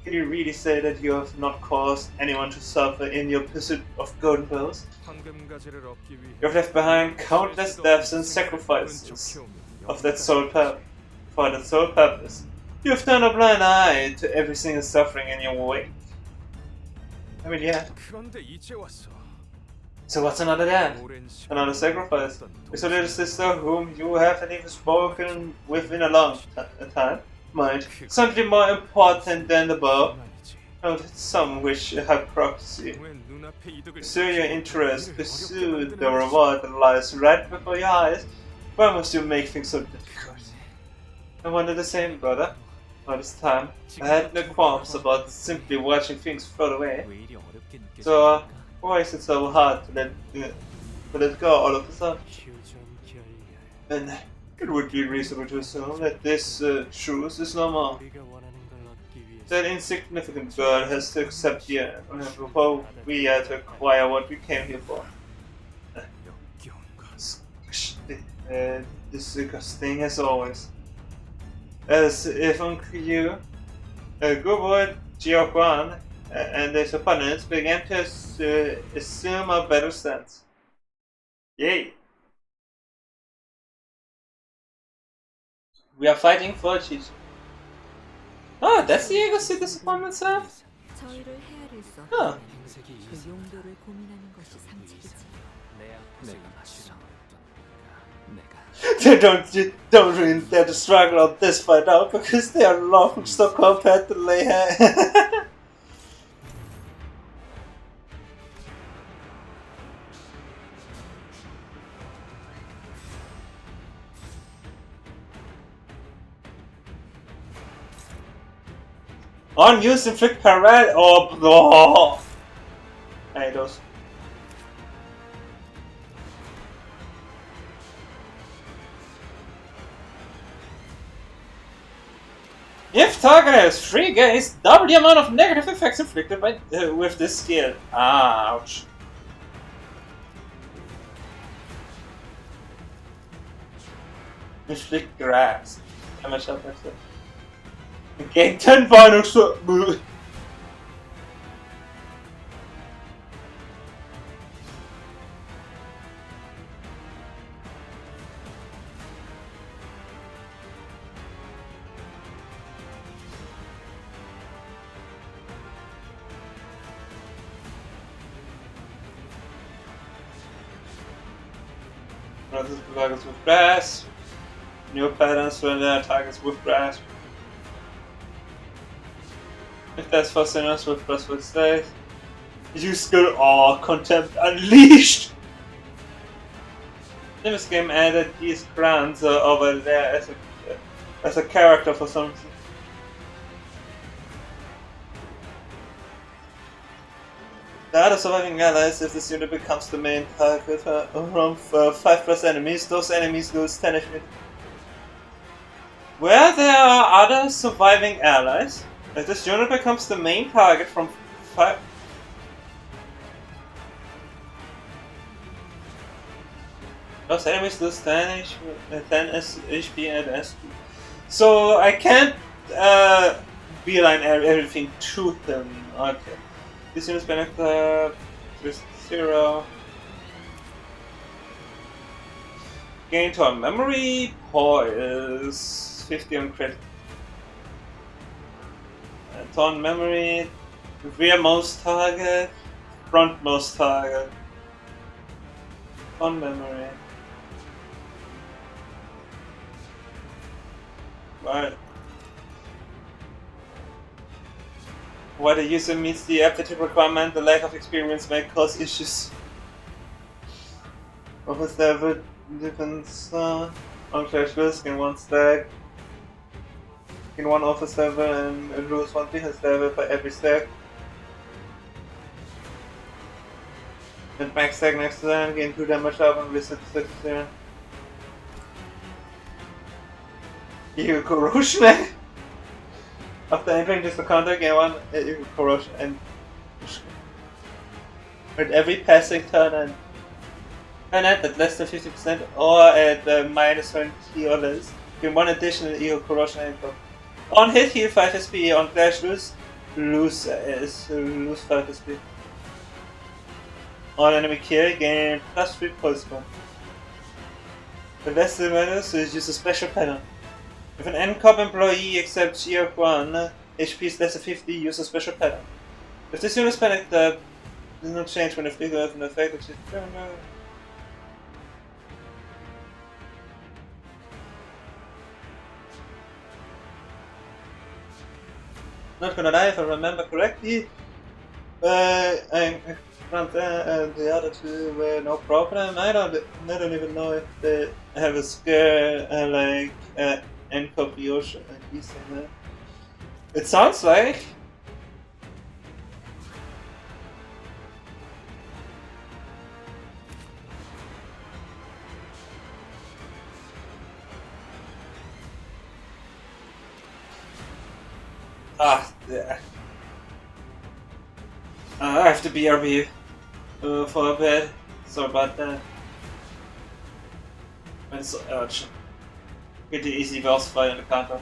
Can you really say that you have not caused anyone to suffer in your pursuit of golden bells? 황금가지를 얻기 위해 You have left behind countless deaths and sacrifices of that sole for that sole purpose. You have turned a blind eye to every single suffering in your wake. I mean, yeah. 그런데 이제 왔어. So what's another death? 오랜 시간 Another sacrifice? Is a little sister whom you haven't even spoken with in a long time? Mind, something more important than the bow? Not some wish hypocrisy. 왜 눈앞에 이득을 Pursue your interest, pursue the reward that lies right before your eyes. Why must you make things so difficult? I wonder the same, brother. All this time, I had no qualms about simply watching things float away. 왜 이리 어렵게 So, 느껴지니까? why is it so hard to let go all of a sudden? And it would be reasonable to assume that this truth is no more. That insignificant girl has to accept the before we are to acquire what we came here for. Disgusting as always. As if Uncle Yu, Gubo, E.G.O, and his opponents began to assume a better stance. Yay! We are fighting for cheese. Oh, that's the E.G.O City's opponent itself? 저희를 헤아릴 수 없는 Huh. 그 용도를 고민하는 것이 상식이지. 내가 마시랑 내가 They don't really dare to struggle on this fight out because they are long so compared to lay hand. Unused inflict parade or Hey, those. If target has 3 gaze, double the amount of negative effects inflicted by with this skill. Ouch. Inflict grabs. How much up that's it? Gain 10 final This targets with grass. New patterns when there are targets with grass. If that's for sinners with plus state. Use skill or contempt unleashed! This game added these grants over there as a character for something. The other surviving allies, if this unit becomes the main target from 5+ enemies, those enemies lose 10 HP. Where there are other surviving allies, If this unit becomes the main target from 5... Those enemies lose 10 HP and SP. So I can't beeline everything to him. Okay. This unit's been just 0. Gain to our memory. Poise. 50 on crit. On memory. Rear most target. Front most target. On memory. Right. Why the user meets the aptitude requirement, the lack of experience may cause issues. Office level defense on clash risk in 1 stack. In 1 office level and lose 1 defense level for every stack. And max stack next to them, gain 2 damage up and visit 6 there. E.G.O corrosion. After entering this counter, gain 1 E.G.O corrosion and with every passing turn and at less than 50% or at minus 20 or less, gain 1 additional E.G.O corrosion info. On hit, heal 5 SP. On clash, lose 5 SP. On enemy kill, gain plus 3 pulse bomb. The less than minus use a special pattern. If an NCOP employee accepts E.G.O 1, HP is less than 50, use a special pattern. If this unit is panicked, does not change when the figure has an effect, which is not gonna lie, if I remember correctly, and the other 2 were no problem. I don't even know if they have a scare like NCOP Yoshi and these things. It sounds like. Yeah. I have to BRB for a bit. Sorry about that. It's so urgent. Get the easy boss fight in the Canto.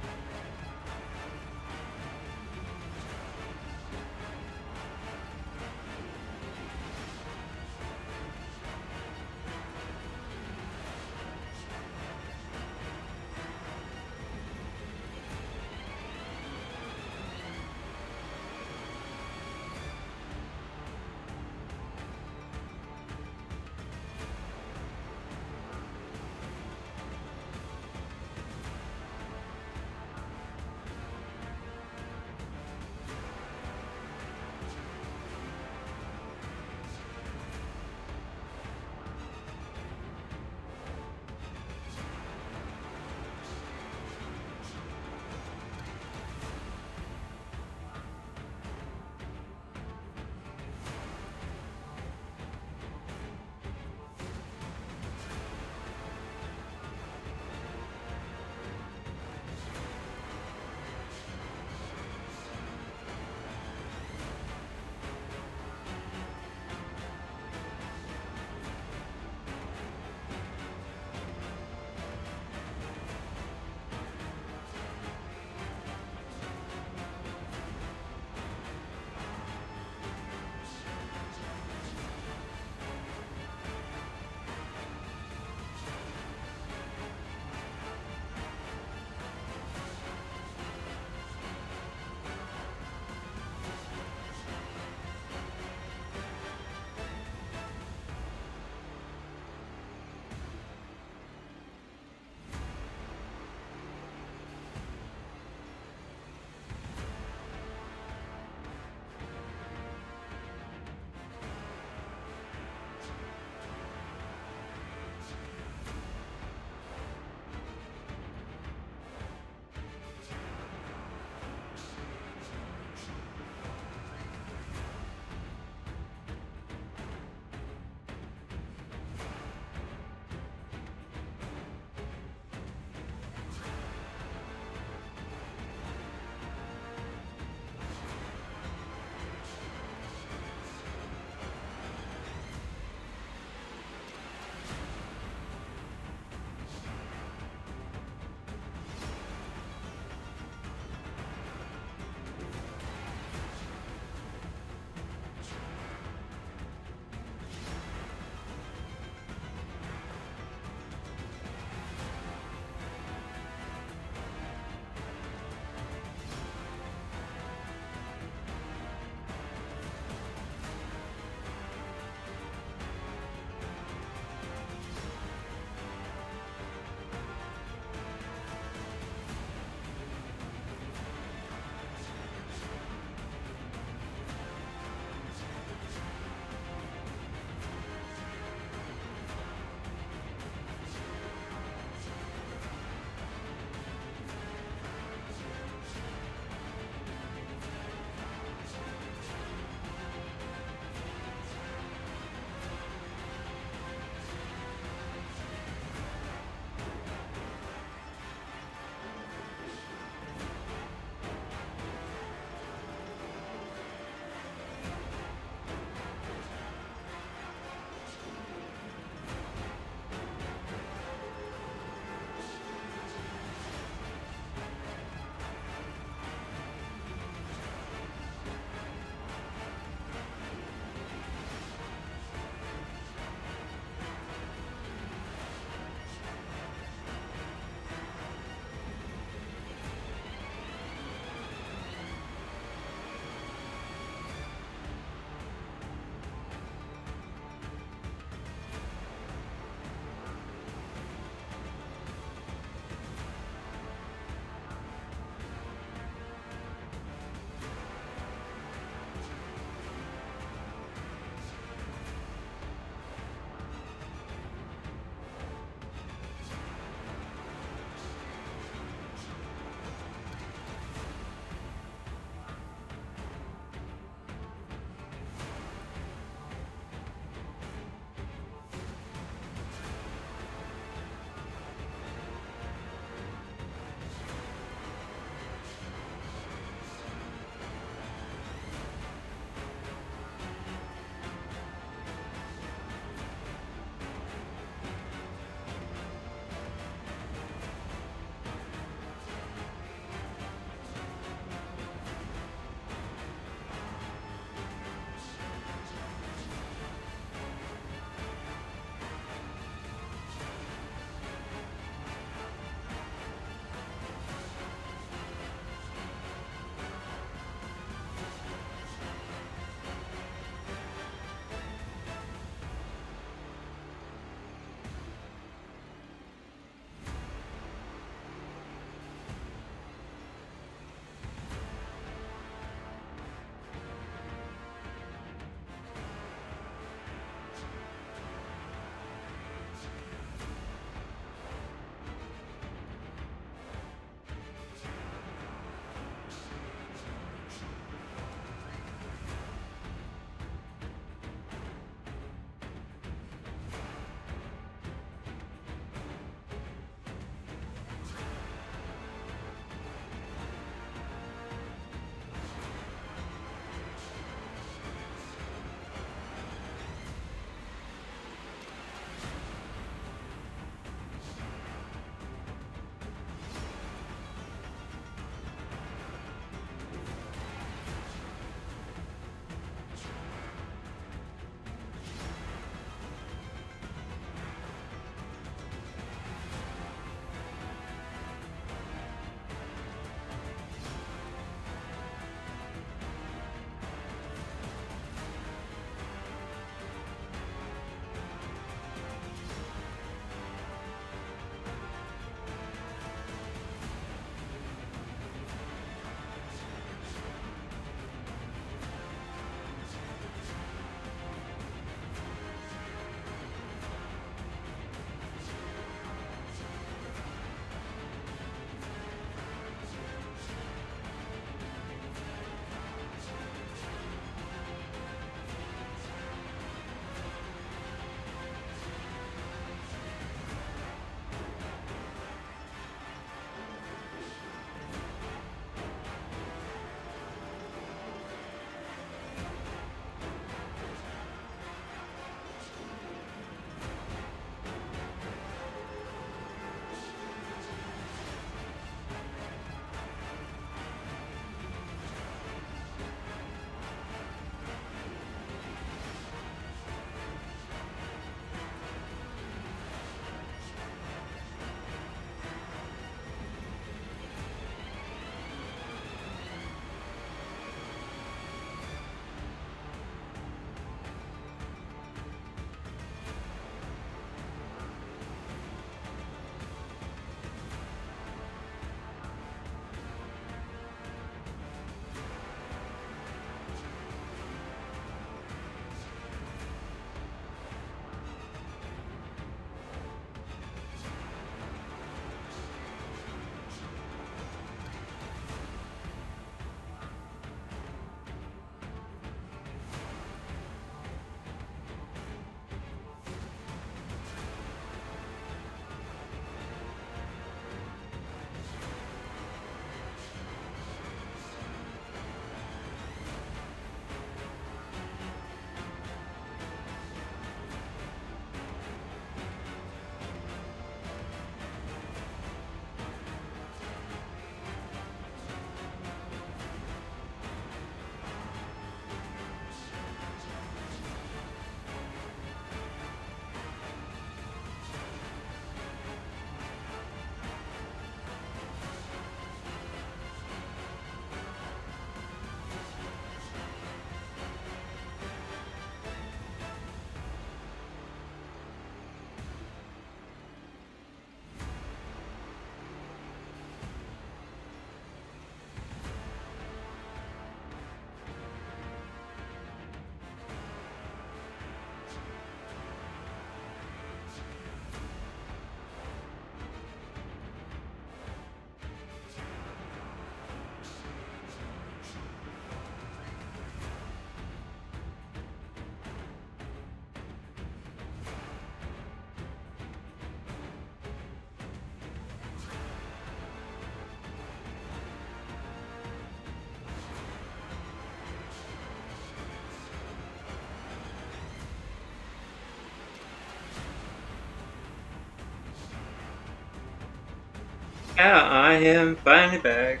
Yeah, I am finally back.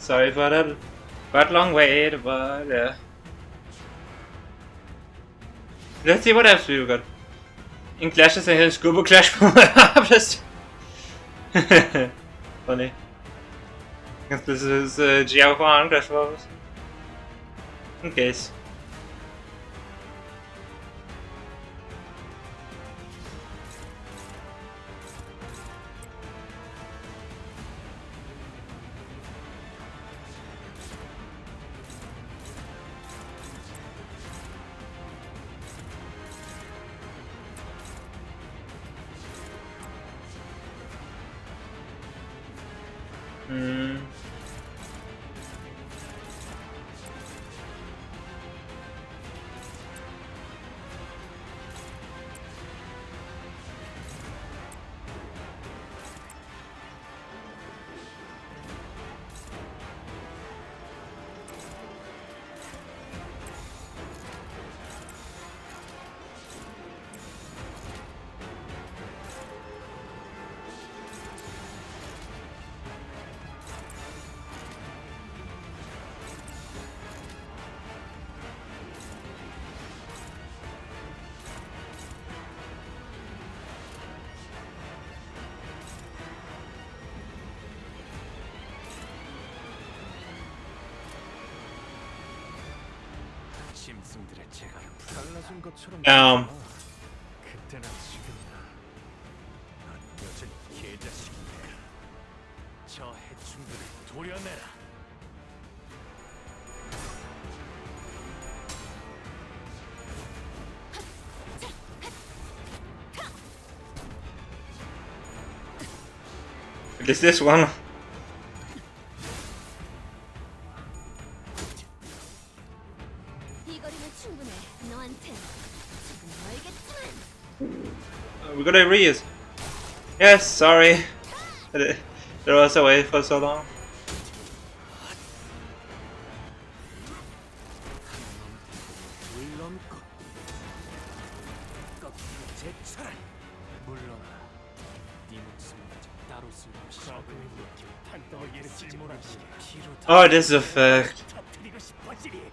Sorry for that quite long wait, but let's see what else we've got. In Clashes and Scuba Clash på just funny. Because this is E.G.O on Clash Royale. In case. 짐승들의 재갈을 갈라진 것처럼 그때나 지금이나 난 여전히 개자식이니까 저 해충들을 도려내라. At least this one. 이 거리면 충분해. 너한텐 지금 알겠지만. We gotta reuse. Yes, sorry. There was away for so long. 물론껏 거꾸로 제철. 물러나. 네 목숨은 아직 따로 쓸 것이야. 탄덩어리를 찔몰아시게 피로 Oh, this effect. 터뜨리고 싶어지리.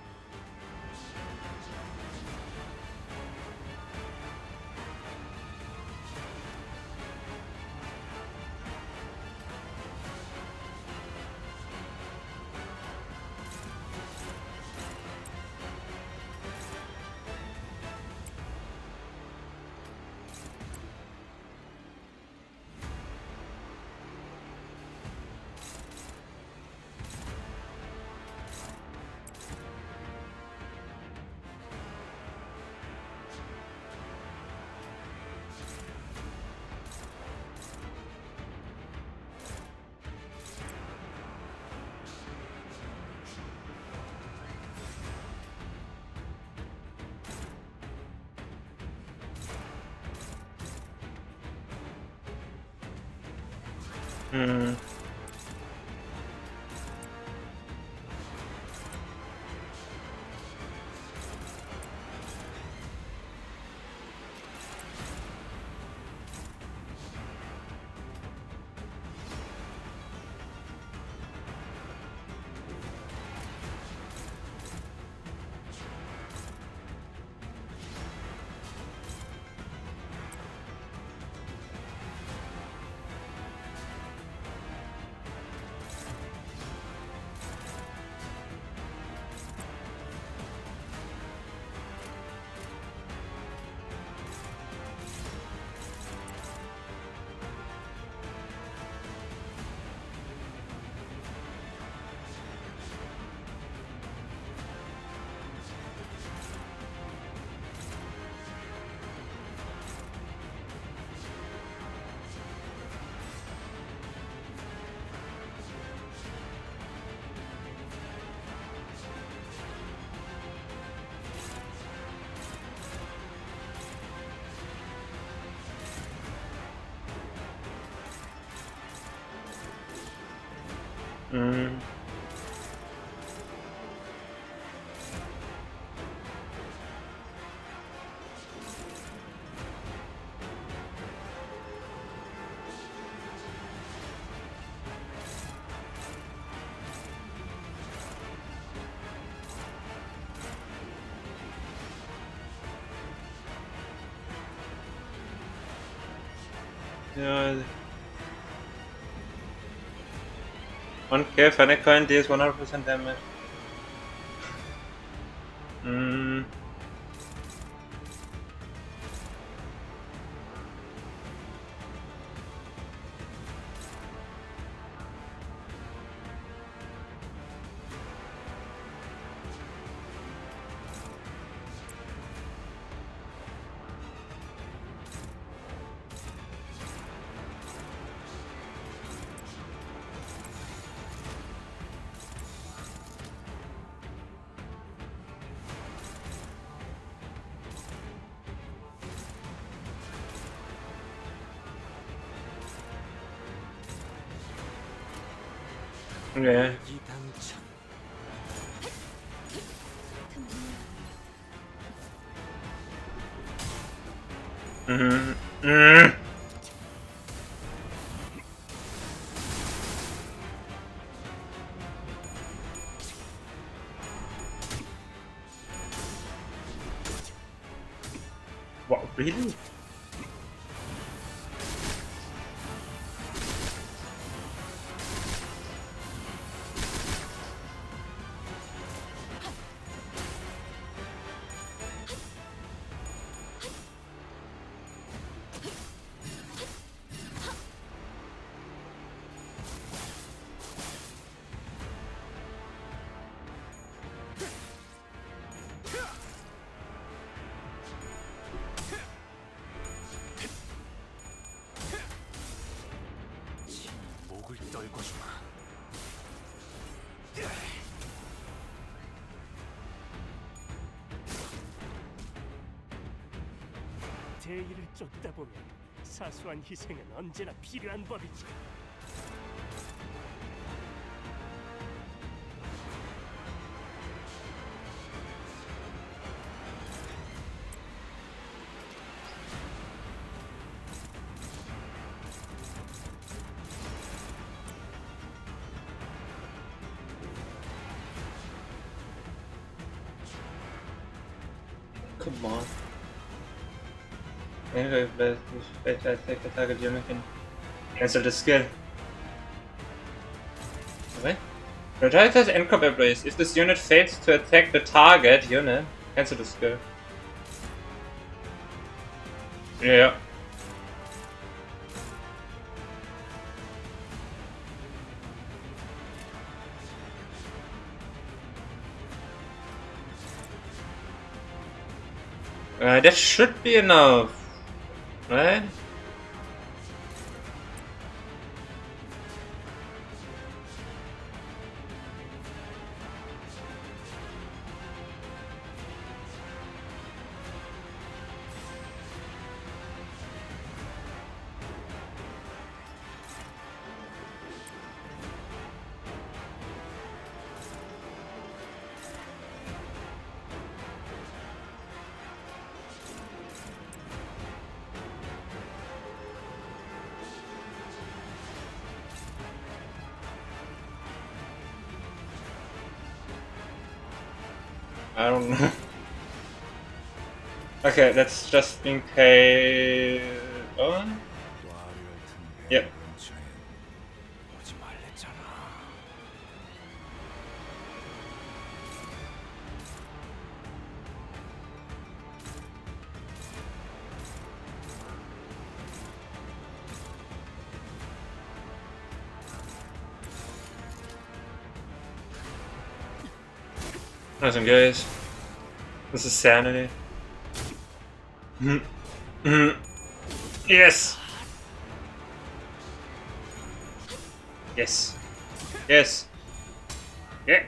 Yeah. One kill, final coin deals 100% damage. Yeah. What, really? 목을 떨고 주마. 대의를 쫓다 보면 사소한 희생은 언제나 필요한 법이지. Come on. Anyway, I take the target unit can cancel the skill. Okay. Projectiles and abilities. If this unit fails to attack the target unit, cancel the skill. Yeah. That should be enough, right? I don't know. Okay, that's just being paid on. Yep. Listen, guys. This is sanity. Yes! Yes. Yes. Yeah.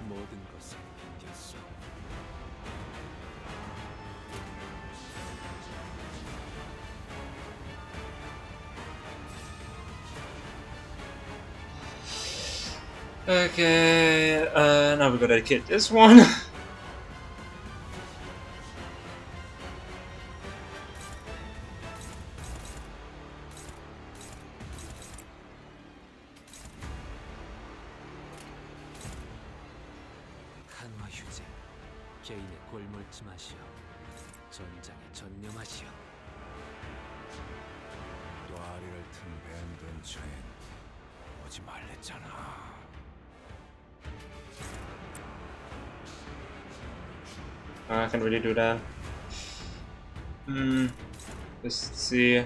모든 것을 이겼어. Okay, now we gotta get this one. 한화 휴제, 개인의 골몰쯤하시오. 전장에 전념하시오. 꽈리를 튼 뱀 근처엔 오지 말랬잖아. I can't really do that. Let's see.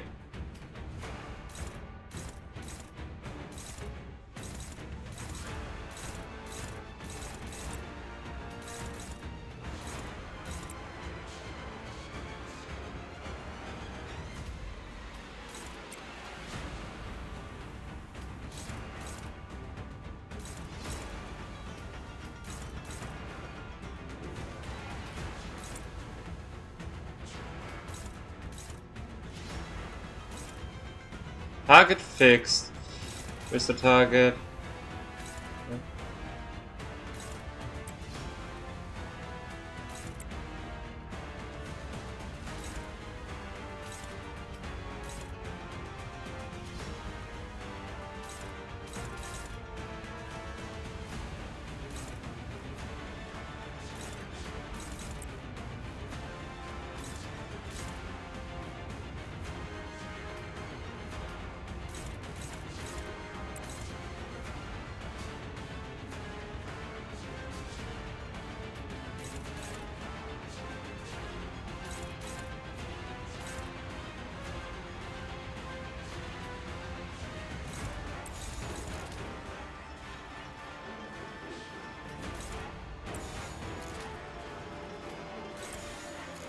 Target fixed. Where's the target?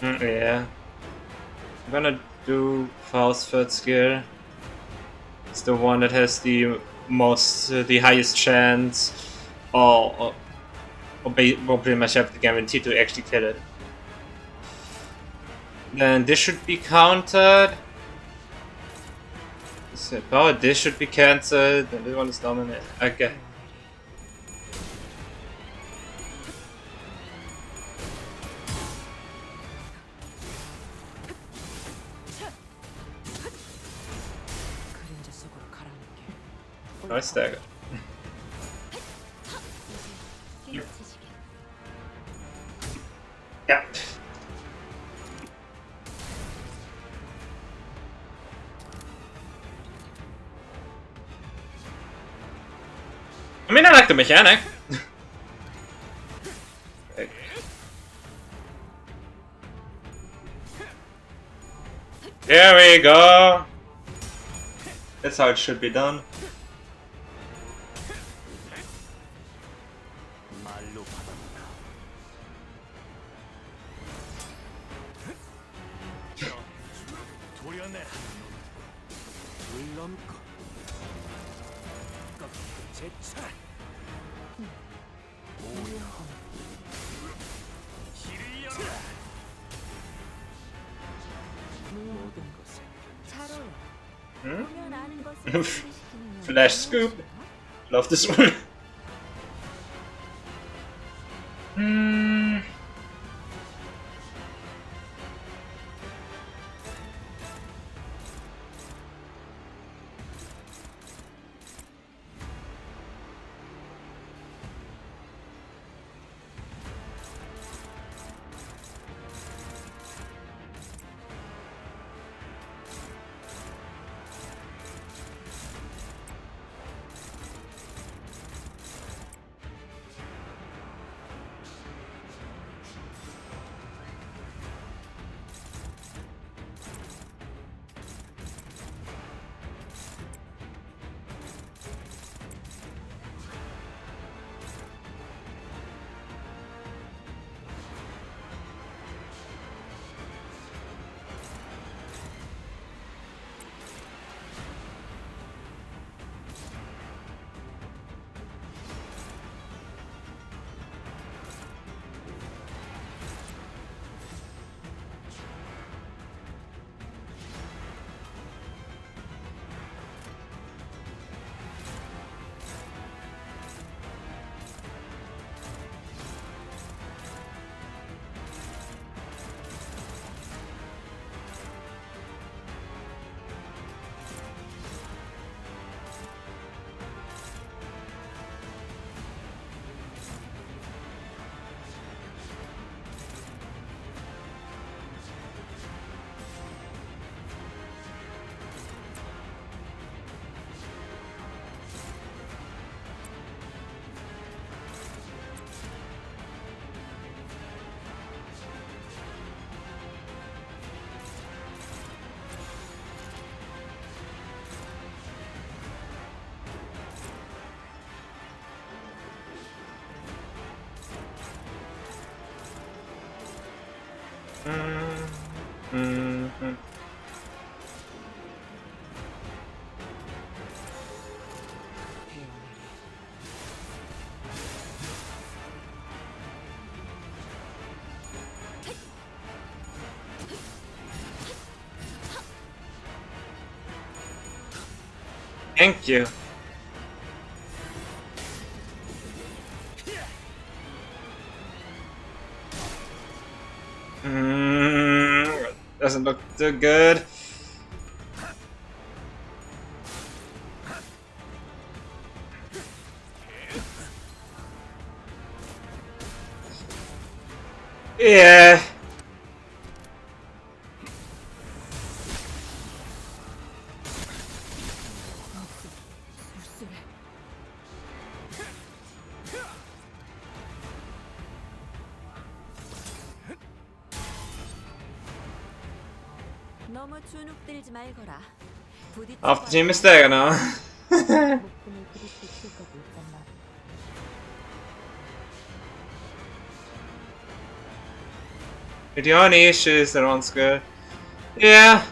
Yeah. I'm gonna do Faust's third skill. It's the one that has the most, the highest chance, or pretty much have the guarantee to actually kill it. Then this should be countered. Oh, this should be cancelled. Then this one is dominant. Okay. Nice stagger. Yeah. I mean, I like the mechanic. Okay. There we go. That's how it should be done. Flash scoop. Love this one. Thank you. Doesn't look too good. Yeah. 너무 주눅들지 말거라. Half the team is there now. 목숨을 부딪힐 거고 있단 말. If you have any issues, that one's good. Yeah.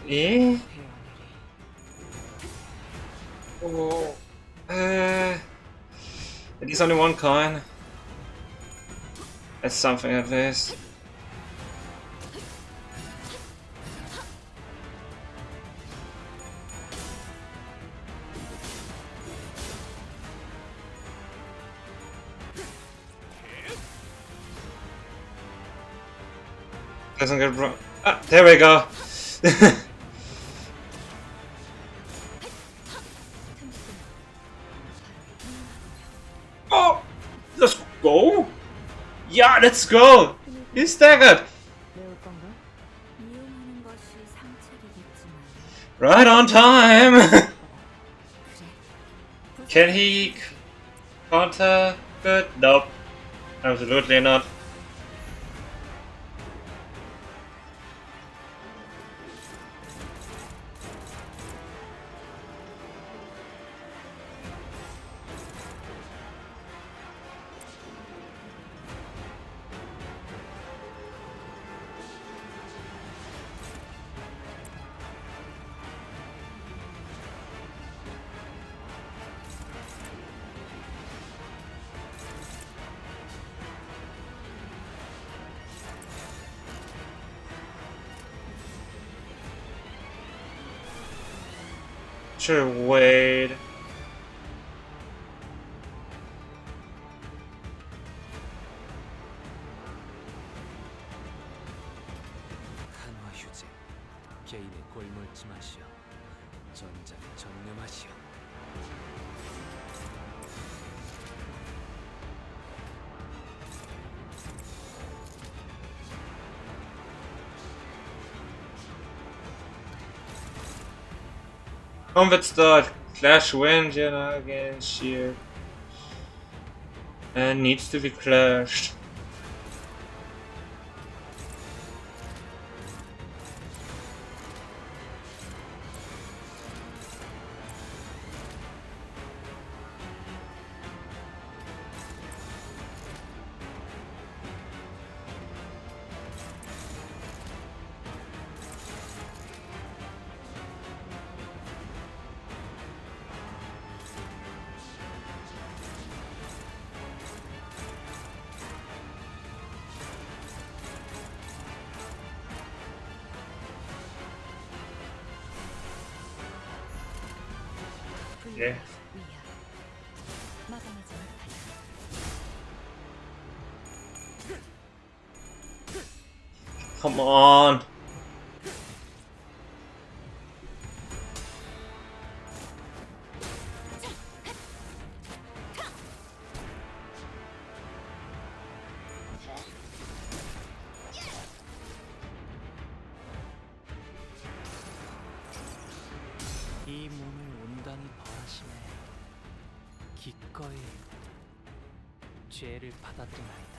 Yeah. Oh. It is only one coin. That's something at least. Doesn't get wrong. Ah, there we go. Oh, let's go. Yeah, let's go. He's staggered. 매울 건가? 이용하는 것이 상책이겠지만. Right on time. 그래. Can he counter good? Nope. Absolutely not. Should wait. 한화 휴재, 개인의 골몰지 마시오. 전장의 전념하시오. Combat start. Clash wins, you know, against you. And needs to be clashed. Okay. 위야. 마감하지 못하라. Come on. 이 몸을 온당히 벌하시네. 기꺼이 죄를 받았도나이다.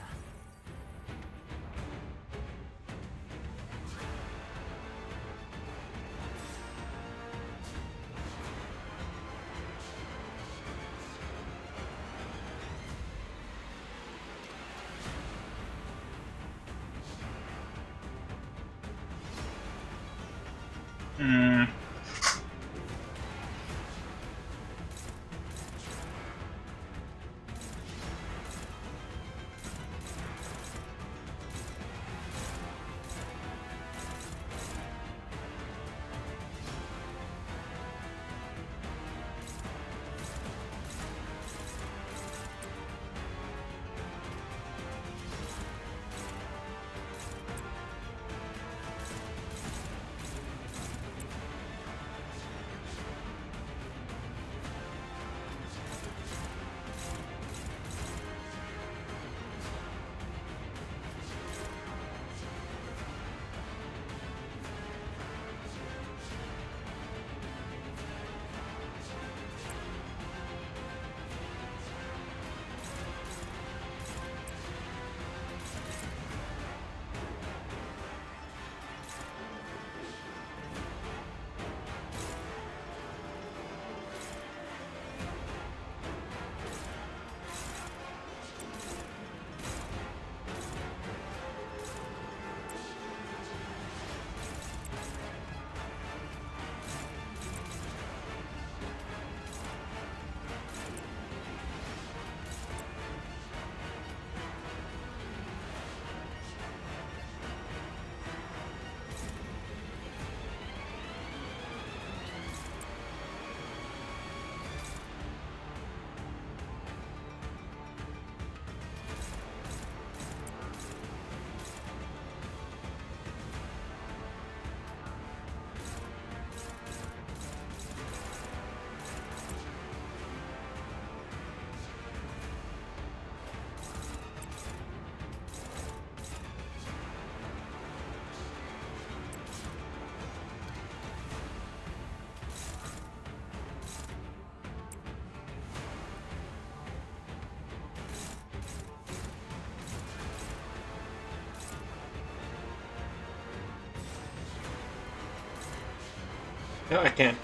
No, I can't.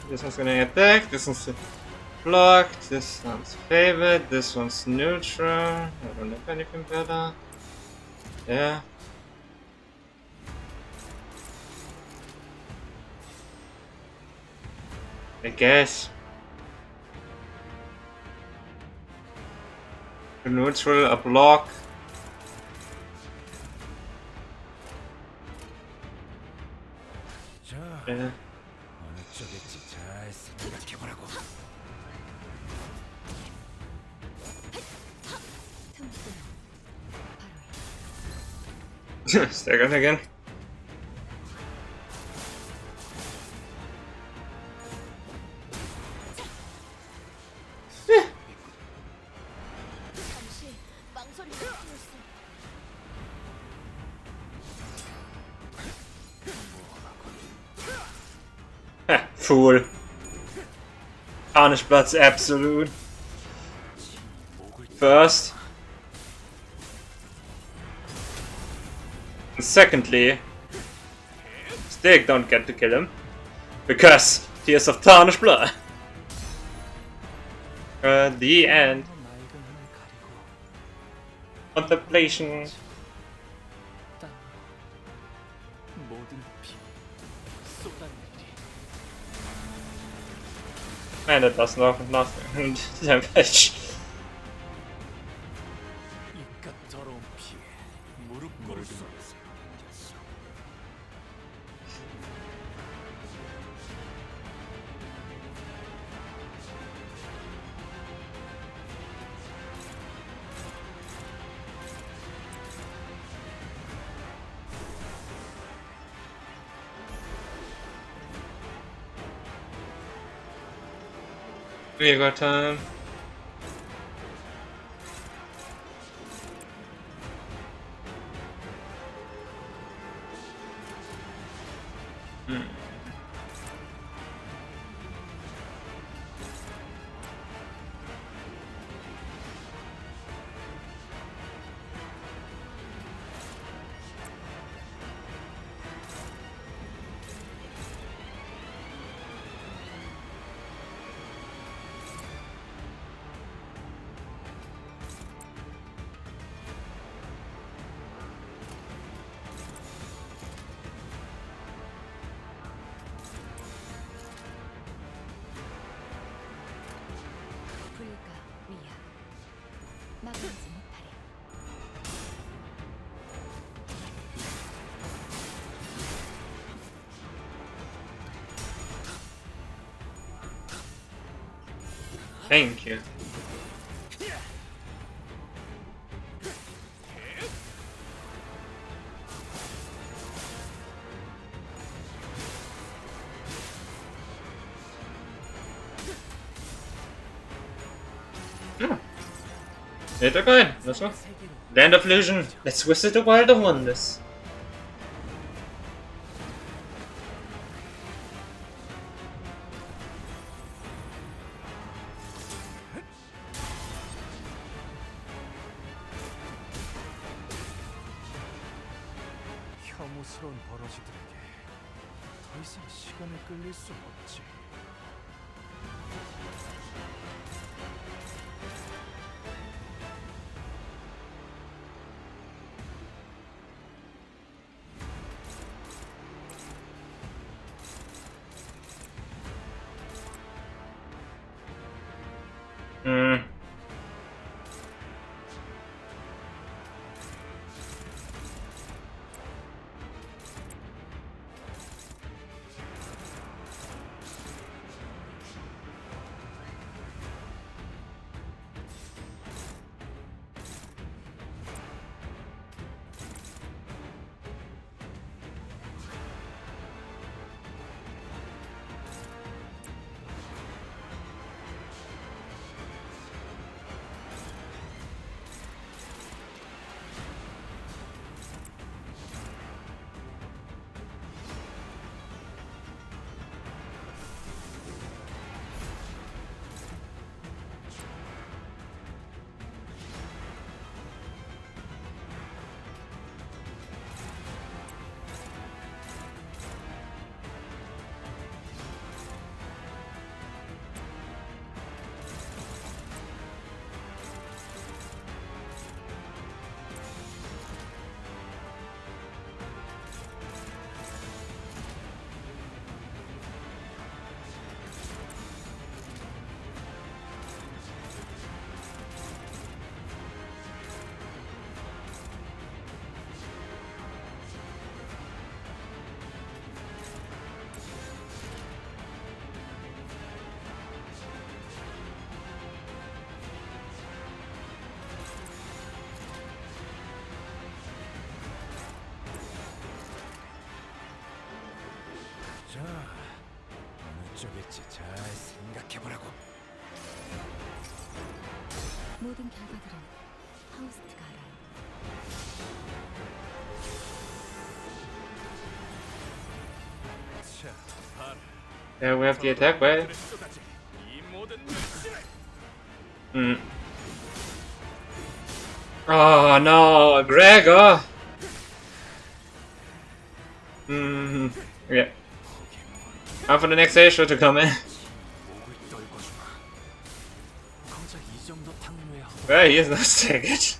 This one's gonna attack, this one's blocked, this one's favored, this one's neutral. I don't have anything better. Yeah. I guess. A neutral, a block. 자, Yeah. 어느 쪽일지 잘 생각해보라고. 틈새. 바로 Second again. 잠시 망설임을 피웠어. Fool. Tarnisblatt's absolute. First. And secondly, still don't get to kill him. Because Tears of Tarnished Blood. The end. 맑은 하늘 가리고 Contemplation. 땅으로 모든 피 쏟아내리리. And it does nothing. Damage. 이깟 더러운 피에 무릎 꿇을 수 없어. E.G.O time. 불가 위야 막지 못하리. Thank you. Later, good. Let's go. Land of Illusion. Let's visit the World of Wonders. 혐오스러운 버러지들에게 더 이상 시간을 끌릴 수 없지. 자, 어느 쪽일지 잘 생각해보라고. 모든 결과들은 하우스트가 알아요. 자, 봐라. Yeah, we have the attack, right? 이 모든 물질을 Oh no, Gregor! Yeah. Time for the next issue to come in. 목을 떨궈주마. Well, he is not staggered.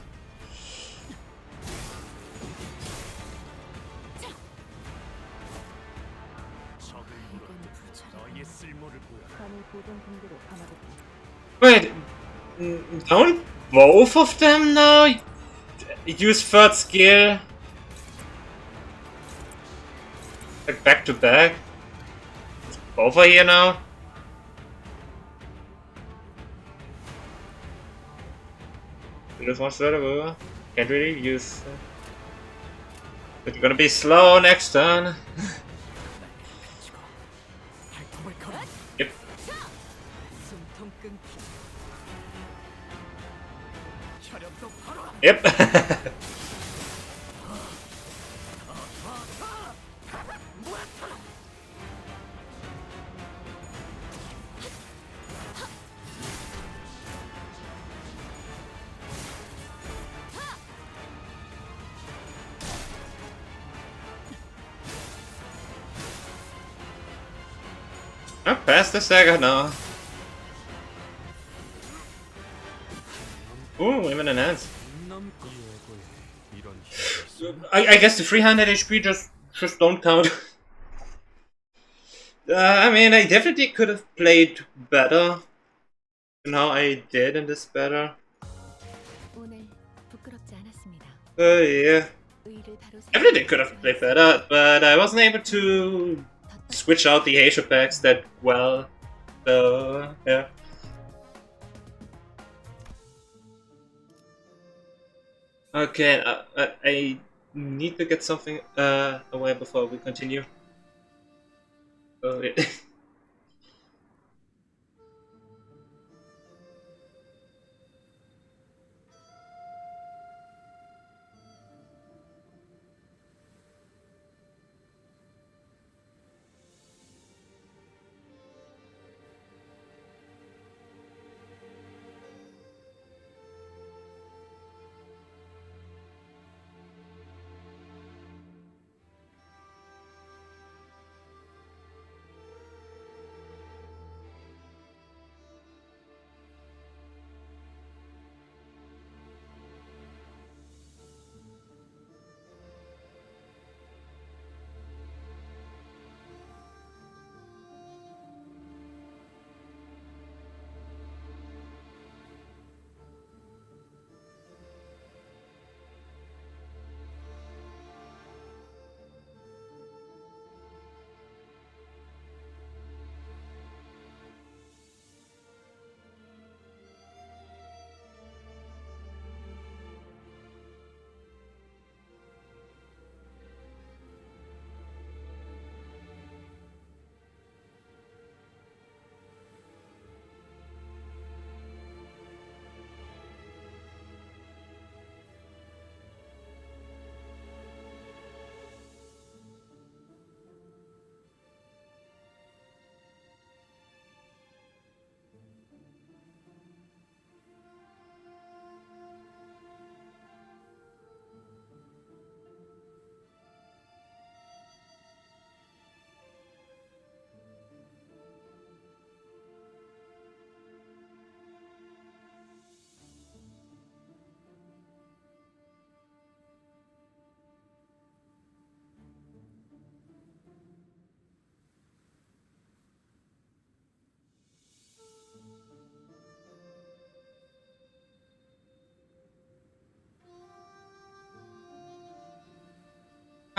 적을 물어 너의 쓸모를 보여라. 감히 보존 붕괴를 감아듣기. Wait, don't both of them now use third skill? Like back to back? Both are here now? Just one third of over. Can't really use. But you're gonna be slow next turn. Yep. Yep. I'm past the Sega now. Ooh, women and hands. I guess the 300 HP just don't count. I mean, I definitely could have played better than how I did in this battle. 오늘 부끄럽지 않았습니다. Yeah. 의의를 바로 Definitely could have played better, but I wasn't able to switch out the Asia packs that well. So, yeah. Okay, I need to get something away before we continue. Yeah.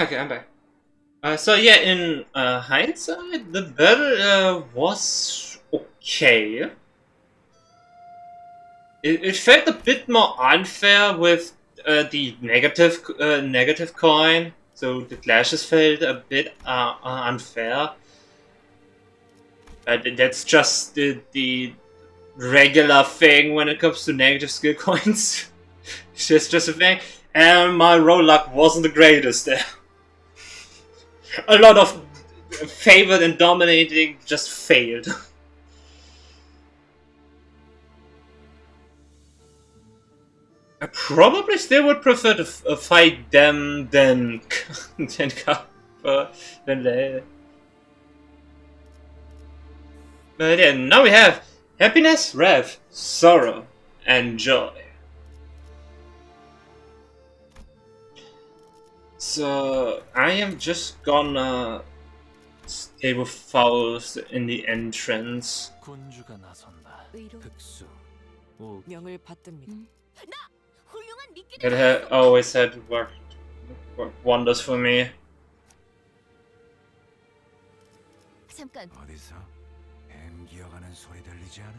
Okay, I'm back. So yeah, in hindsight, the battle was okay. It felt a bit more unfair with the negative coin, so the clashes felt a bit unfair. That's just the regular thing when it comes to negative skill coins. It's just a thing. And my roll luck wasn't the greatest there. A lot of favored and dominating just failed. I probably still would prefer to fight them than they. But yeah, now we have happiness, wrath, sorrow, and joy. So I am just gonna stay with Faust in the entrance. 군주가 나선다. 의로 흑수. 오. 명을 받듭니다. 훌륭한 미끼를 It always had worked wonders for me. 잠깐. 어디서 뱀 기어가는 소리 들리지 않아?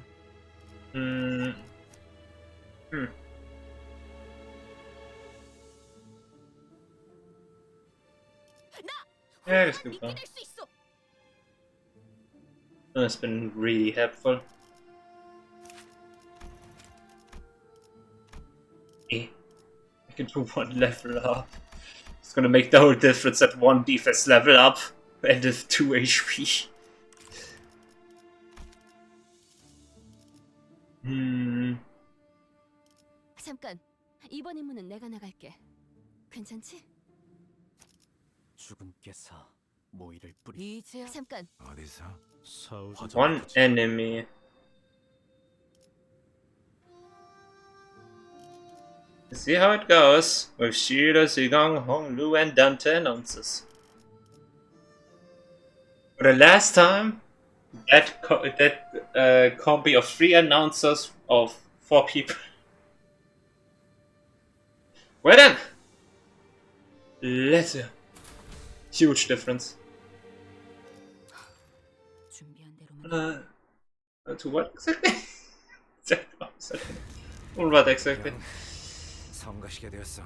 Yeah, it's good fun. 미끼 낼수 있어. It's been really helpful. I can do one level up. It's gonna make the whole difference at one defense level up and with 2 HP. 잠깐. 이번 임무는 내가 나갈게. 괜찮지? 죽음께서 모이를 뿌리. 이제 잠깐. 어디서? 서울. One enemy. See how it goes with Shida, Zigong, Honglu, and Dante announcers. For the last time, that combi of 3 announcers of 4 people. Well then, let's huge difference. 준비한 대로만 To what exactly? What exactly? 성가시게 되었어.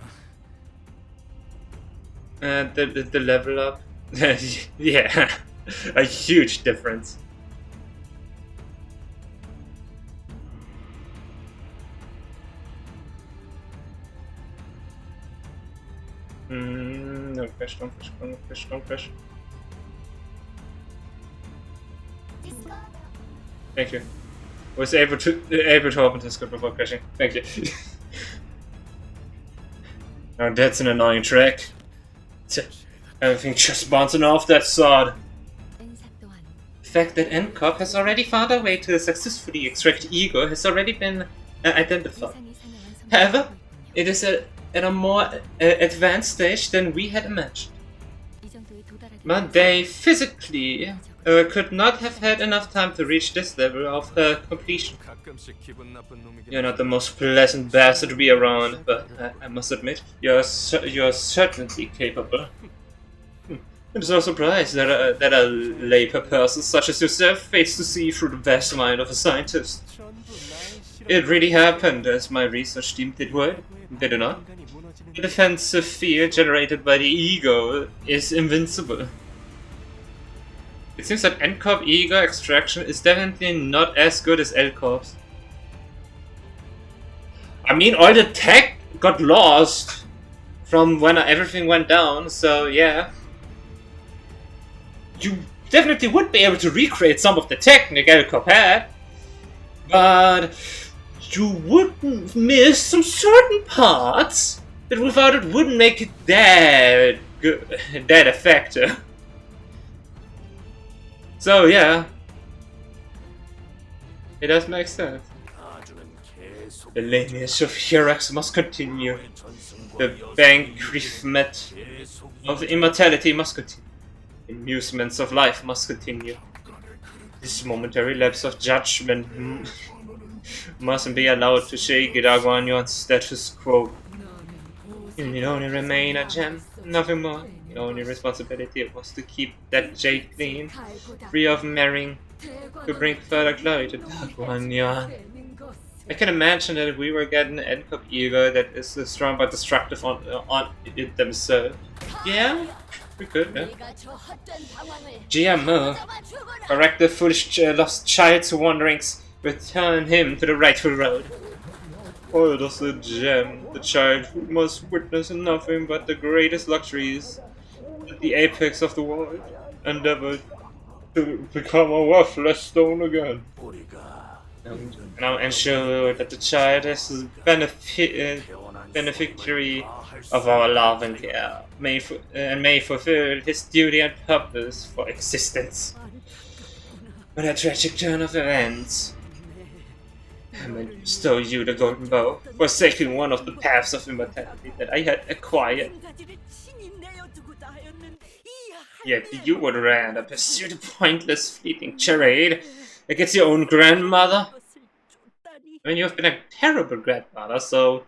The level up. Yeah, a huge difference. No crash, don't crash, don't crash, don't crash. Thank you. Was able to open this script before crashing. Thank you. Now that's an annoying track. Everything just bouncing off that sword. 은사 또한 The fact that NCOP has already found a way to successfully extract E.G.O has already been identified. 예산 이상의 완성도를 However, 하고 있군요. it is at a more advanced stage than we had imagined. 이 정도에 도달하기 But they physically could not have had enough time to reach this level of completion. 가끔씩 기분 나쁜 놈이긴. You're not the most pleasant bastard to be around, but I must admit, you're certainly capable. It is no surprise that a labor person such as yourself fails to see through the vast mind of a scientist. It really happened, as my research deemed it would, did it not? The defensive field generated by the E.G.O is invincible. It seems that NCOP E.G.O extraction is definitely not as good as LCOP's. I mean, all the tech got lost from when everything went down, so yeah. You definitely would be able to recreate some of the technique LCOP had, but you would miss some certain parts that without it wouldn't make it that good, that effective. So yeah, it does make sense. The lineage of Hirax must continue. The banquet of immortality must continue. Amusements of life must continue. This momentary lapse of judgment mustn't be allowed to shake Iraguanion's status quo. You need only remain a gem, nothing more. The only responsibility was to keep that jade clean, free of marrying, to bring further glory to Iraguanion. I can imagine that if we were getting an NCOP E.G.O that is strong but destructive on it themselves. Yeah, we could, yeah. GMO, correct the foolish lost child's wanderings, return him to the rightful road. Oh, does the gem, the child who must witness nothing but the greatest luxuries at the apex of the world, endeavored to become a worthless stone again. Now ensure that the child is the beneficiary of our love and care, may fulfill his duty and purpose for existence. But a tragic turn of events, I may bestow you the golden bow, forsaking one of the paths of immortality that I had acquired. Yet you would rather pursue the pointless, fleeting charade against your own grandmother? I mean, you've been a terrible grandmother, so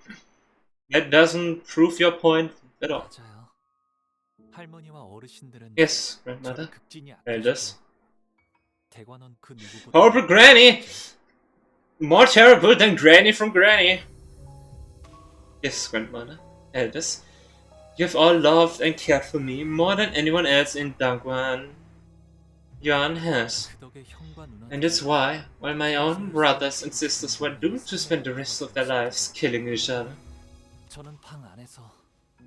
that doesn't prove your point at all. 맞아요. 할머니와 어르신들은 Yes, 저를 grandmother. 극진히 Elders. 아끼셨고 대관원 그 누구보다 Horrible Granny! More terrible than Granny from Granny. Yes, grandmother. Elders. You have all loved and cared for me more than anyone else in Dangwan Yuan has. 그 덕에 형과 누나도 And that's why, while my own brothers and sisters were doomed to spend the rest of their lives killing each other, 저는 방 안에서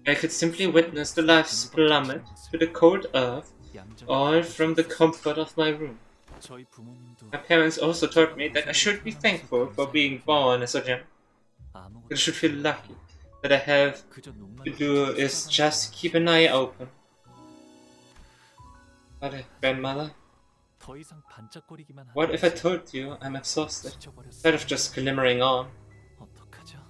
I could simply witness the lives plummet to the cold earth, all from the comfort of my room. 저희 부모님도 My parents also taught me that I should be thankful for being born as a gem. That I should feel lucky. That I have 그저 눈만 to do is just keep an eye open. But grandmother, 더 이상 반짝거리기만 하는 what if I told you I'm exhausted, 지쳐버렸어요. instead of just glimmering on? 어떡하죠?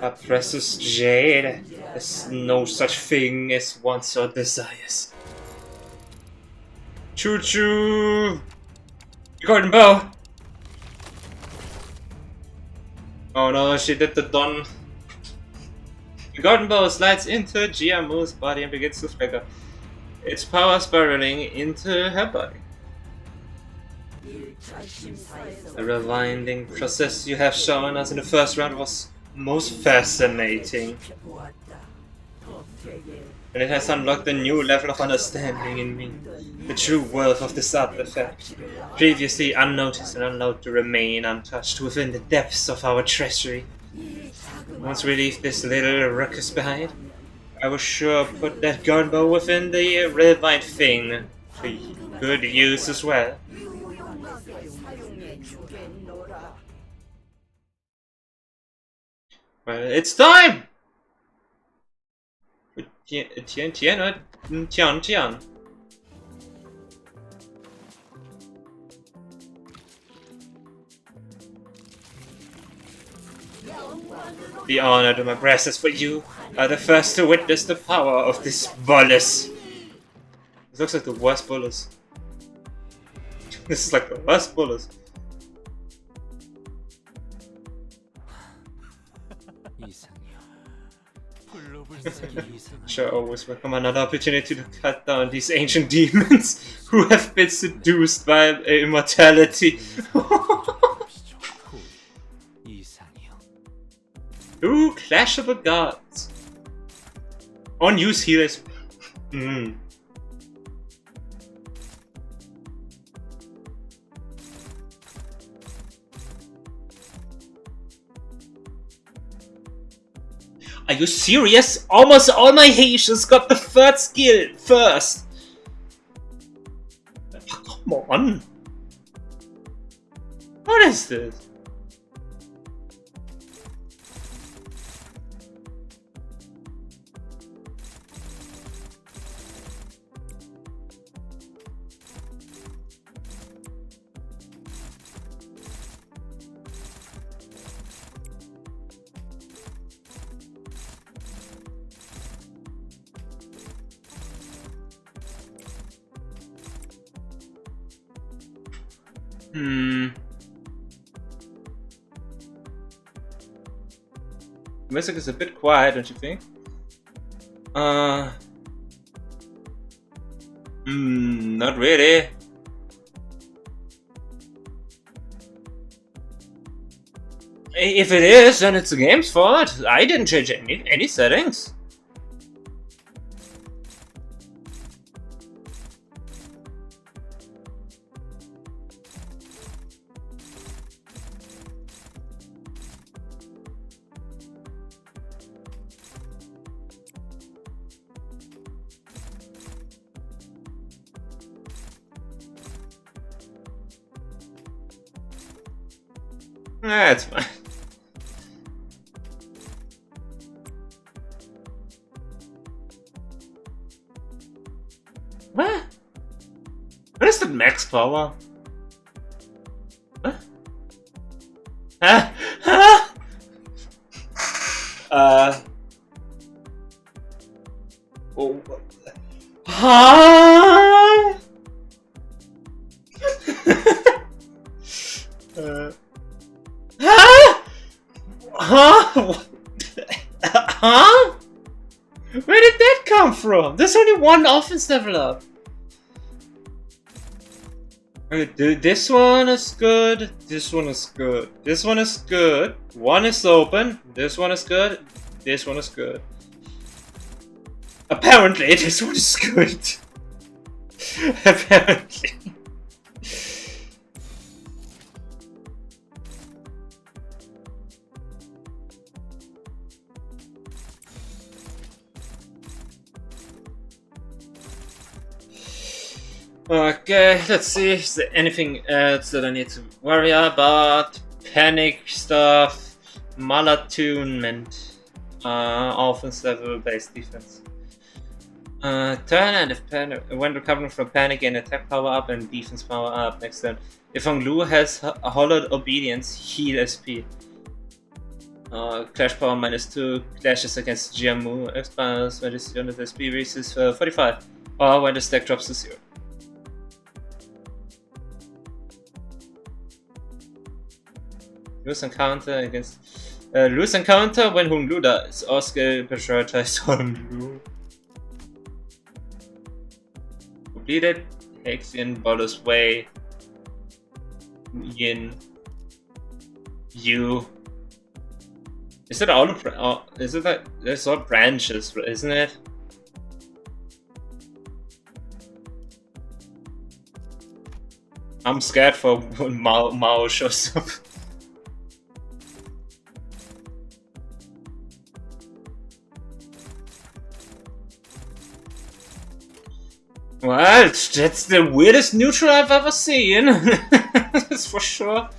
A precious jade. There's no such thing as wants or desires. Choo choo! Golden bow! Oh no, she did the Don. The golden bow slides into Giamu's body and begins to flicker, its power spiraling into her body. The rewinding process you have shown us in the first round was most fascinating. And it has unlocked a new level of understanding in me. The true worth of this artifact, previously unnoticed and allowed to remain untouched within the depths of our treasury. Once we leave this little ruckus behind, I will sure put that gunbow within the rewind thing for good use as well. Well, it's time! Tian or Tian? The honor to my presence for you are the first to witness the power of this bolus. This looks like the worst bolus. This is like the worst bolus. Sure, always welcome another opportunity to cut down these ancient demons who have been seduced by immortality. Ooh, clashable gods. On use healers. Are you serious? Almost all my Haitians got the third skill first. Come on. What is this? The music is a bit quiet, don't you think? Not really. If it is, then it's the game's fault. I didn't change any settings. That's fine. What? What is the max power? Huh? Oh. Huh? Huh? Huh? Huh? Where did that come from? There's only one offense level up. Okay, this one is good. This one is good. This one is good. One is open. This one is good. This one is good. Apparently, this one is good. Apparently. Okay, let's see. Is there anything else that I need to worry about? Panic stuff, malattunement, offense level based defense. Turn and if panic, when recovering from panic, gain attack power up and defense power up next turn. If Hong Lu has a hollowed obedience, heal SP. Clash power -2, clashes against Jiamu expires when this unit SP reaches 45, or when the stack drops to 0. Lose encounter against lose encounter when Hong Lu dies, or skill prioritize Hong Lu. Completed. Hexian, Baldur's Way, Yin, Yu. Is it all? Is it that there's all branches, isn't it? I'm scared for when Mao shows up. Well, that's the weirdest neutral I've ever seen. That's for sure.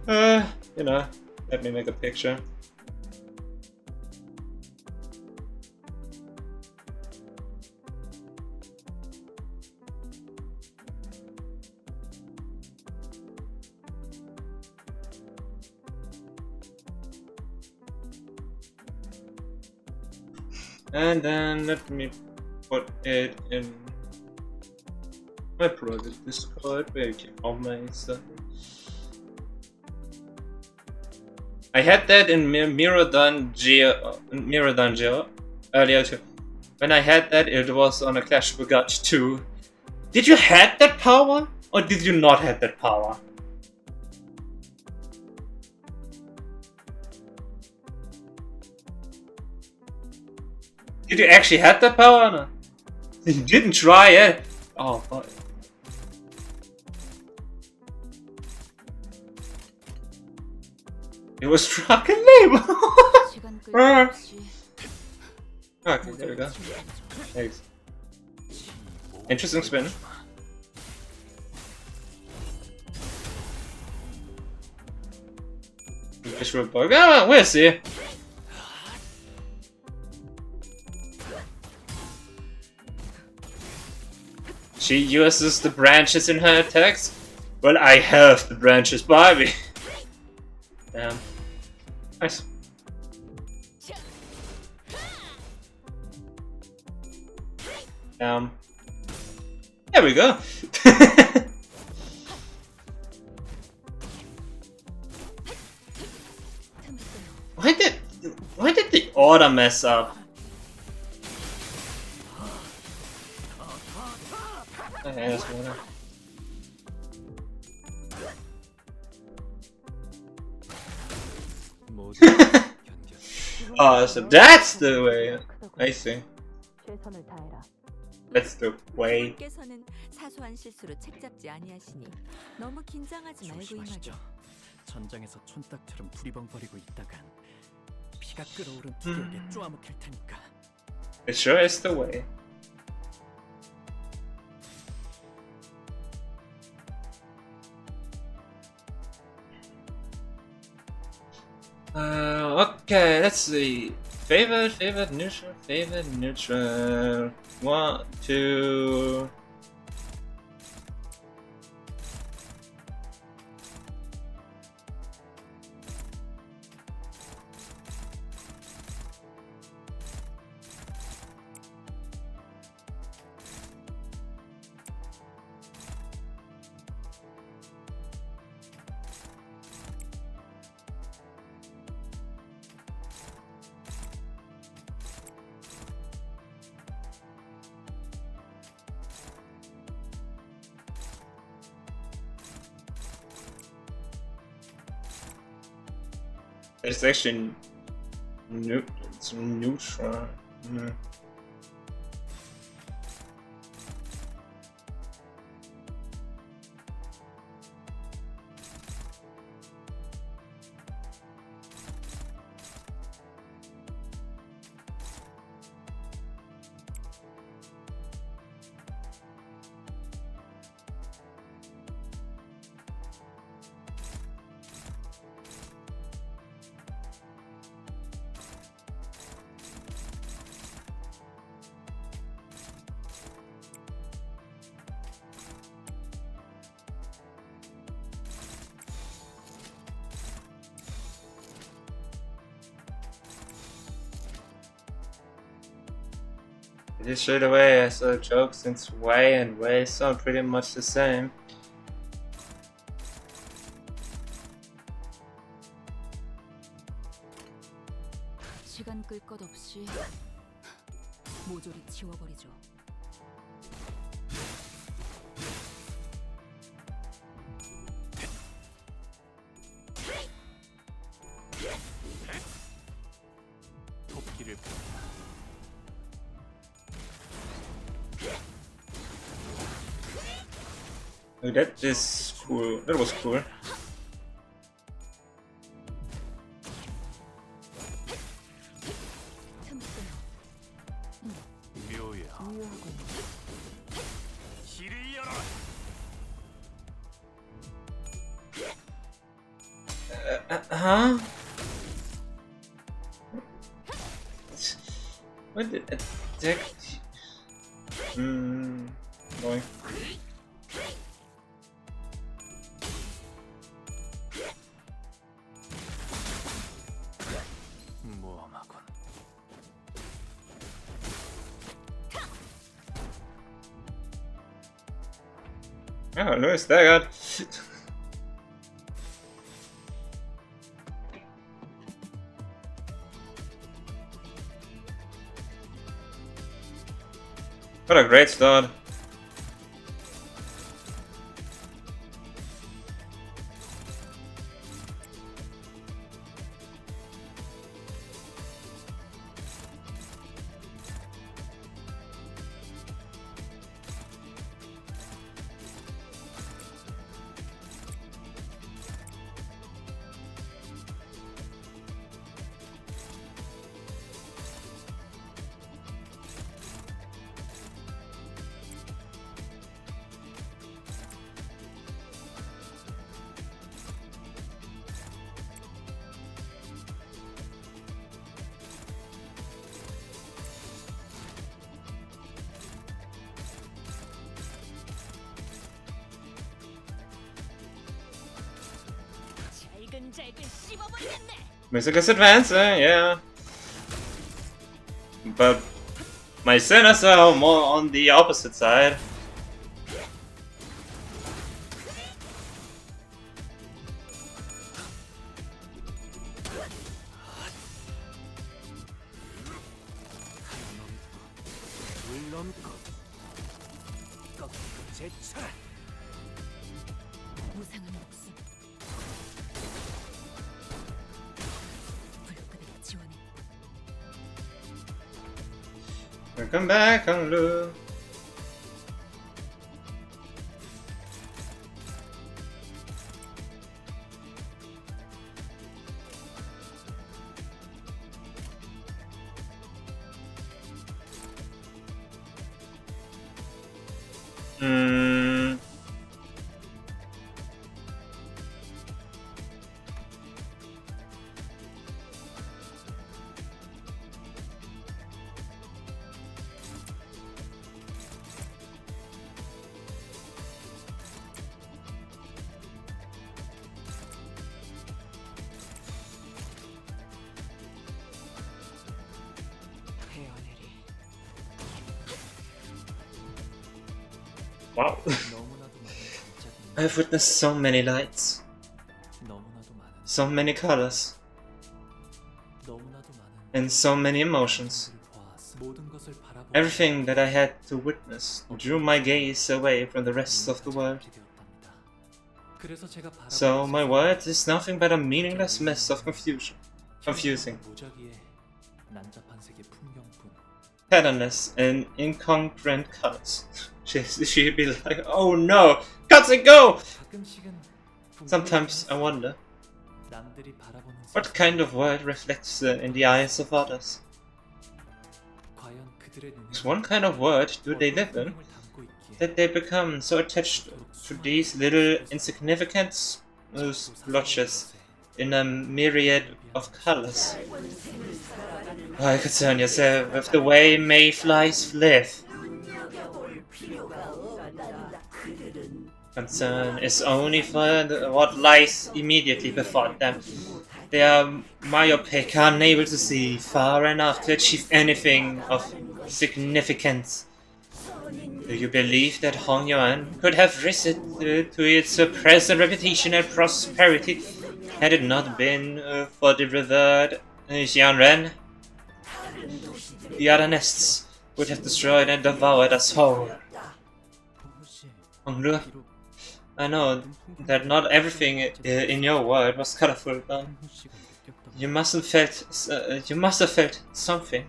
You know, let me make a picture. And then let me put it in my private Discord where you can all my stuff. I had that in Mirodon Geo earlier too. When I had that, it was on a Clash of the Gods 2. Did you have that power? Or did you not have that power? Did you actually have that power or not? You didn't try it. Oh, fuck. It was fucking lame. Okay, there we go. Thanks. Interesting spin. Visual bug. Ah, we'll see. She uses the branches in her attacks? Well, I have the branches by me. Damn. Nice. There we go. Why did the order mess up? Okay, that's better. Oh, so that's the way. I see. That's the way. 께서는 사소한 실수로 책 잡지 아니하시니 너무 긴장하지 말고 임하게. 전장에서 촌딱처럼 부리벙거리고 있다간 피가 끓어오른 투기에게 쪼아먹힐 테니까. It sure is the way. Okay, let's see. Favorite, neutral. 1, 2. It's actually it's neutral. Just straight away I saw jokes since way and way sound pretty much the same. 시간 끌 것 없이 모조리 지워버리죠. 토끼를 Oh, that is cool. That was cool. 묘야. 길을 열어라. Huh? What did attack? Going. 모험하군. Oh, Louis staggered. What a great start. Music is advancing, yeah. But my sinners are more on the opposite side. 무상한 목숨. 불끄대로 지원해. Welcome back, Hanglu. Wow. I've witnessed so many lights, so many colors, and so many emotions. Everything that I had to witness drew my gaze away from the rest of the world. So my world is nothing but a meaningless mess of confusion. confusing. 무작위의 난잡한 색의 풍경뿐. Patternless and incongruent colors. She'd be like, oh no, cuts and go! 가끔씩은 Sometimes I wonder, 남들이 바라보는 what kind of world reflects in the eyes of others? 과연 그들의 Is one kind of world do they live in that they become so attached to these little insignificant splotches in a myriad of colors? Why concern yourself with the way mayflies live? Concern is only for what lies immediately before them. They are myopic, unable to see far enough to achieve anything of significance. Do you believe that Hongyuan could have risen to its present reputation and prosperity had it not been for the revered Xianren? The other nests would have destroyed and devoured us whole. Honglu, I know that not everything in your world was colorful, but you must have felt something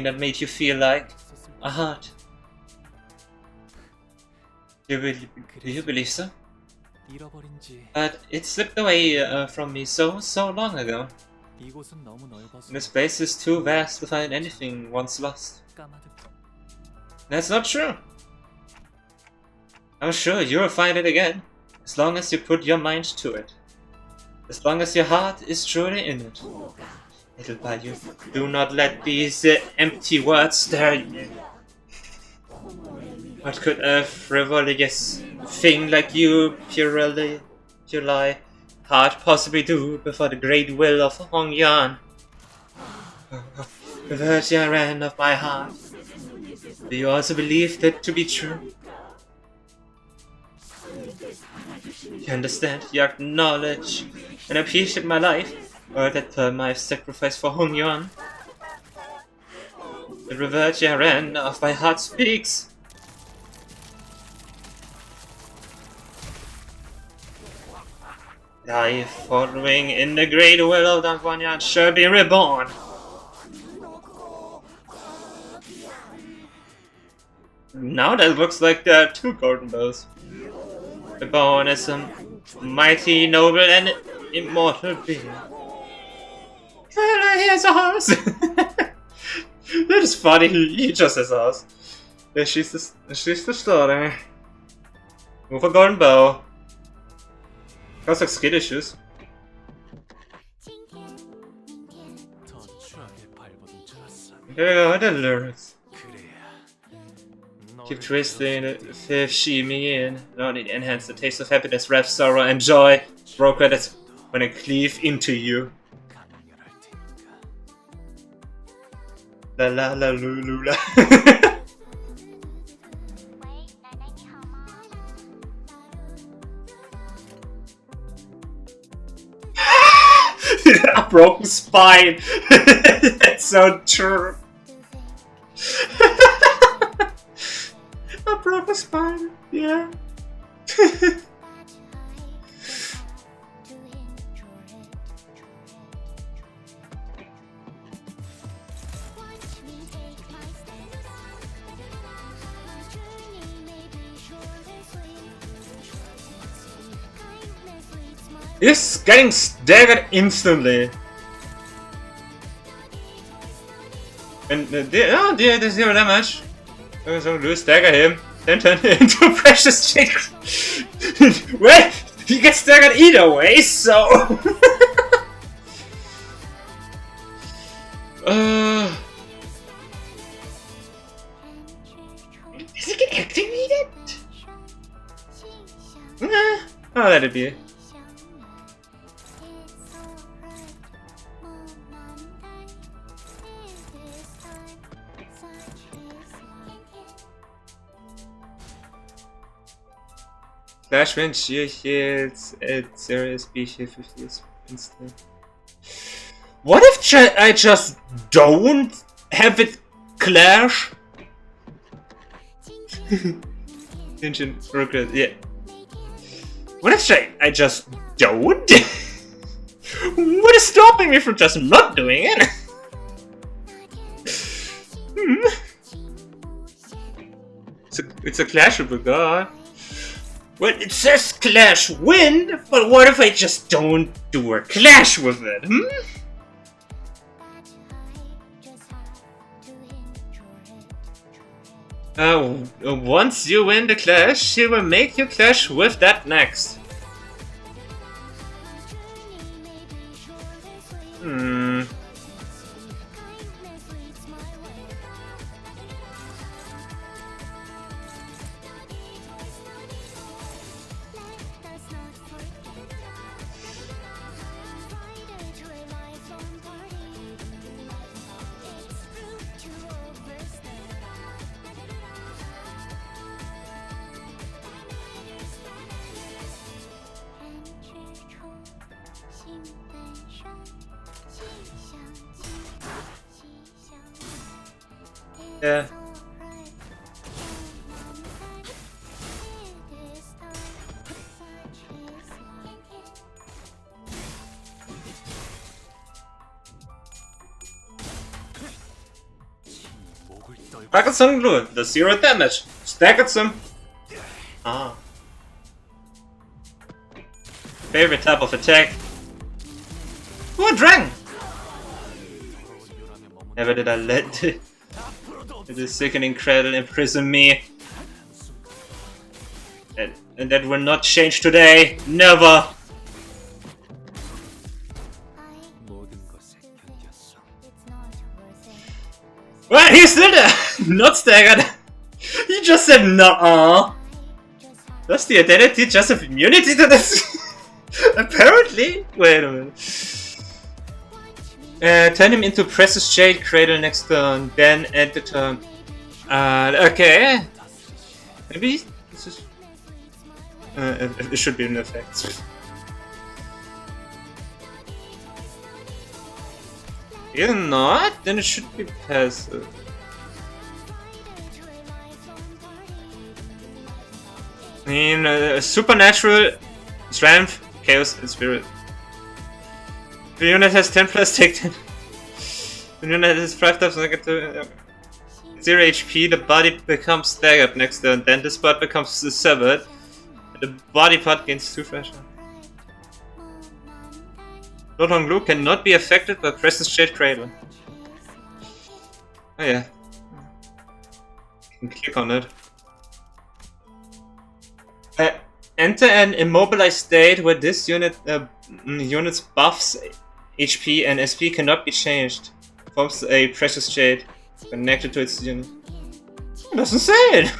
that made you feel like a heart. Do you believe so? But it slipped away from me so long ago. This place is too vast to find anything once lost. That's not true. I'm sure you'll find it again, as long as you put your mind to it. As long as your heart is truly in it. Little Bayou, do not let these empty words stir you. What could a frivolous thing like you, purely heart possibly do before the great will of Hongyuan? The Xianren of my heart. Do you also believe that to be true? You understand, you acknowledge and appreciate my life, or that my sacrifice for Hongyuan. The revered Xianren of my heart speaks. I, following in the great will of Don Guanyan, shall be reborn. Now that looks like there are two golden bells. Reborn as a mighty, noble, and immortal being. Here's a house! That is funny, he just has a house. Yeah, she's the starter. Move a golden bell. Sounds like skid issues. Here are the lyrics. Keep twisting the fifth she me in. Not it enhance the taste of happiness, wrath, sorrow, and joy. Broker that's when I cleave into you. La la la lu la. A broken spine. That's so true. A broken spine, yeah. He's getting staggered instantly. And there's zero damage. So do stagger him. Then turn into precious jade. Well, he gets staggered either way, so. Is it get activated? Nah, I'll let it be. Slash when she hits at 0 SP, she 50 instant. What if I just don't have it clash? Engine progress, yeah. What if I just don't? What is stopping me from just not doing it? It's a clash with a god. Well, it says clash win, but what if I just don't do a clash with it, once you win the clash, she will make you clash with that next. Yeah. Staggered some glue, the 0 damage. Staggered some. Ah. Favorite type of attack. Oh, dragon! Never did I let the sickening cradle imprison me. And that will not change today. Never! Well, he's still there! Not staggered! He just said no. Does the identity just have immunity to this? Apparently? Wait a minute. Turn him into Precious Jade Cradle next turn, then end the turn. Okay. Maybe this is. It should be an effect. If not, then it should be passive. I mean, supernatural, strength, chaos, and spirit. The unit has 10 plus take 10. The unit has 5 times negative 0 HP, the body becomes staggered next turn, then this part becomes severed. And the body part gains 2 pressure. Lord Honglu cannot be affected by Precious Jade Cradle. Oh yeah. You can click on it. Enter an immobilized state where this unit's buffs, HP and SP cannot be changed. Forms a Precious Jade connected to its unit. It doesn't say it!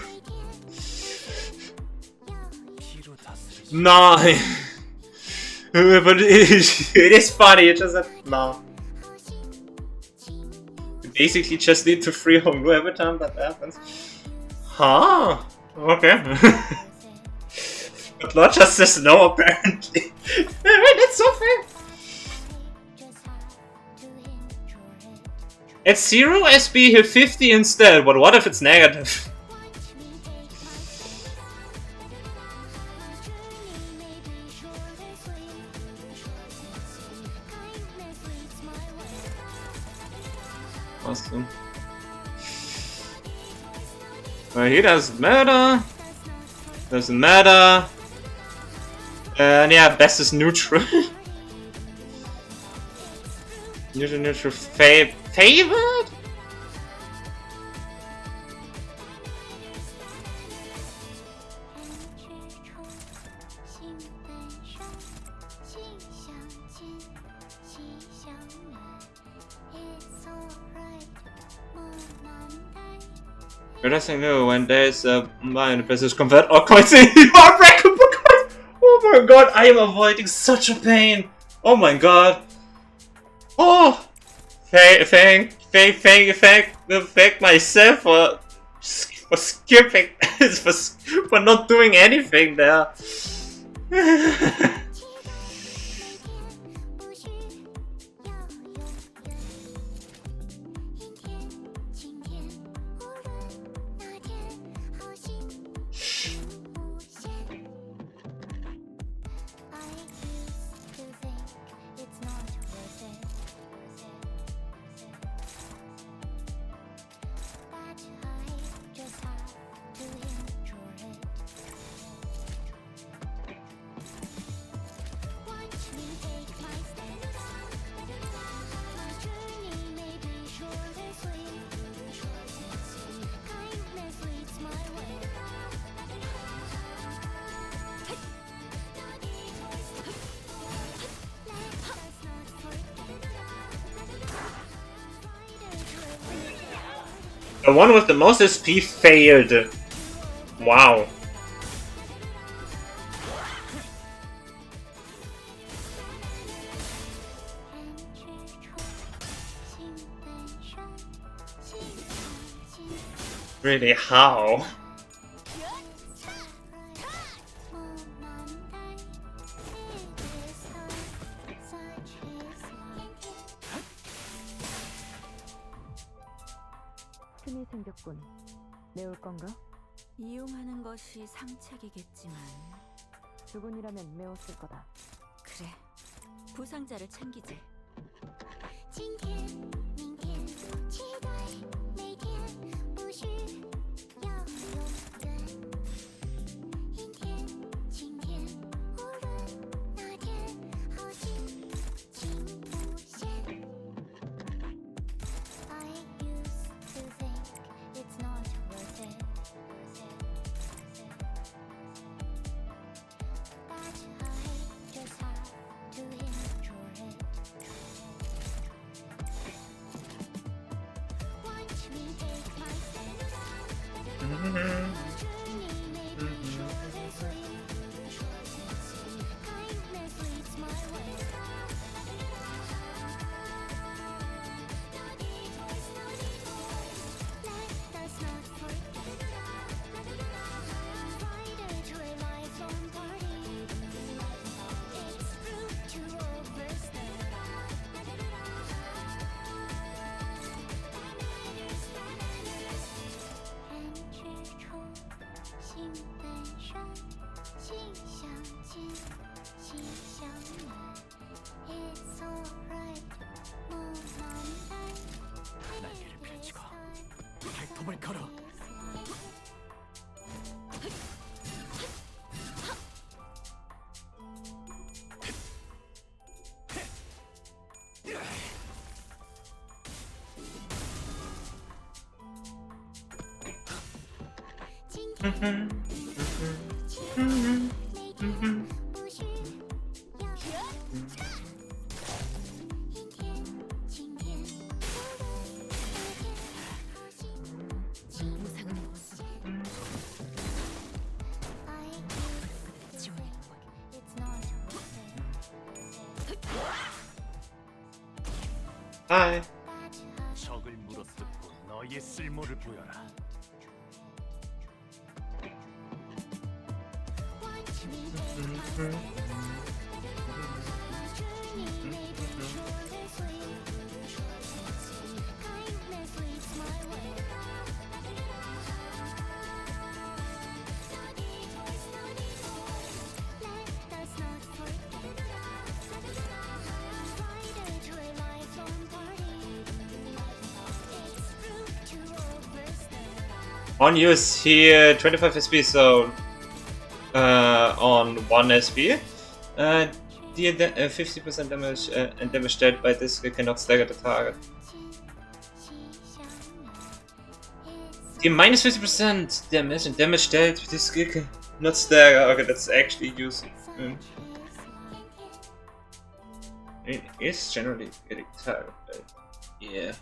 No! But it is funny, it just said no. You basically just need to free Honglu every time that happens. Huh? Okay. But Lord just says no, apparently. That's so fair. At 0 SB, hit 50 instead, but what if it's negative? Awesome. Well, he doesn't matter. Doesn't matter. And yeah, best is neutral. Neutral favored? You're nothing new when there's a mine versus convert all coins in unbreakable coins. Oh my god, I am avoiding such a pain. Oh my god. Oh, thank myself for skipping, for not doing anything there. The one with the most SP failed. Wow. Really, how? 틈이 생겼군. 내올 건가? 이용하는 것이 상책이겠지만 주군이라면 메웠을 거다. 그래, 부상자를 챙기지. 今天、明天，期待每天，不需要永远。阴天、晴天，无论哪天，好心情无限。I used to think it's not worth it, that I just have to enjoy it. Watch me take my steps. Journey may be short and sweet. Kindness leads my way. No detours, no detours. Let us not forget. Invited to a lifelong party. It's rude to overstep. It's alright. 날개를 펼치고 발톱을 걸어. Hi. 적을 물어뜯고 너의 쓸모를 보여라. On use here, 25 SP, so on 1 SP. Deal 50% damage and damage dealt by this skill cannot stagger the target. Deal minus 50% damage and damage dealt with this skill cannot stagger. Okay, that's actually useful. It is generally getting target, but yeah.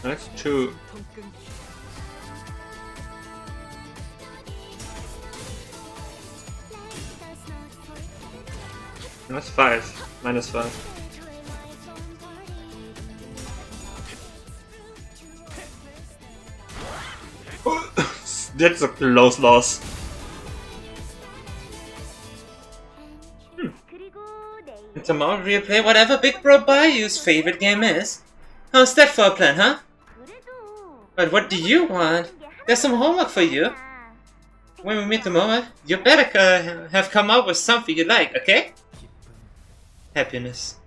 That's 2. That's 5. Minus 5. That's a close loss. 그리고 내일 And tomorrow we'll play whatever Big Bro Bayou's favorite game is. How's that for a plan, huh? But what do you want? There's some homework for you. When we meet tomorrow, you better have come up with something you like, okay? Happiness.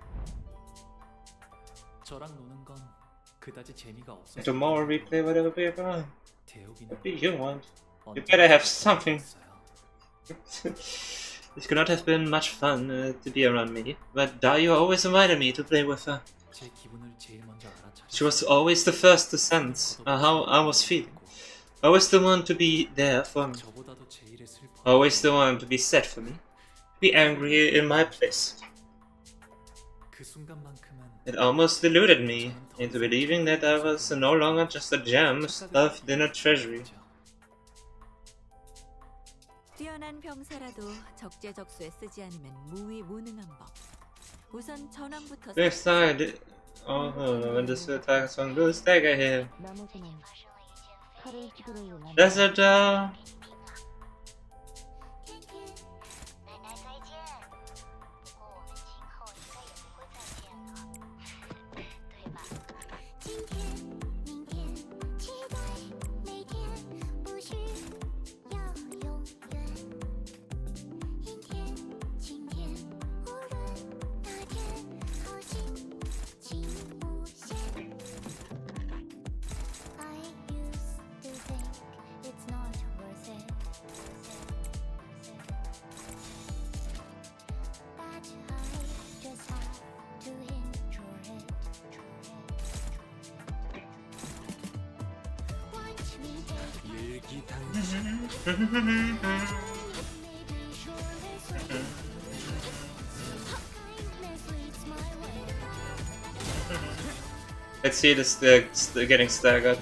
저랑 노는 건 그다지 재미가 없어. And tomorrow we play whatever Big Bro. 대욱이는 What do you want? You better have something. It could not have been much fun to be around me, but Dario always invited me to play with her. 제 기분을 제일 먼저 알아차려. She was always the first to sense how I was feeling. Always the one to be there for me. 저보다도 제일에 슬퍼. Always the one to be sad for me. Be angry in my place. 그 순간만큼은 It almost deluded me into believing that I was no longer just a gem stuffed in a treasury. 뛰어난 병사라도 적재적소에 쓰지 않으면 무위무능한 법. 우선 전황부터 Next time, oh, when this attack on loose dagger here. 나머지는 칼을 휘두르는 That's it, 'Cause Let's see this getting staggered.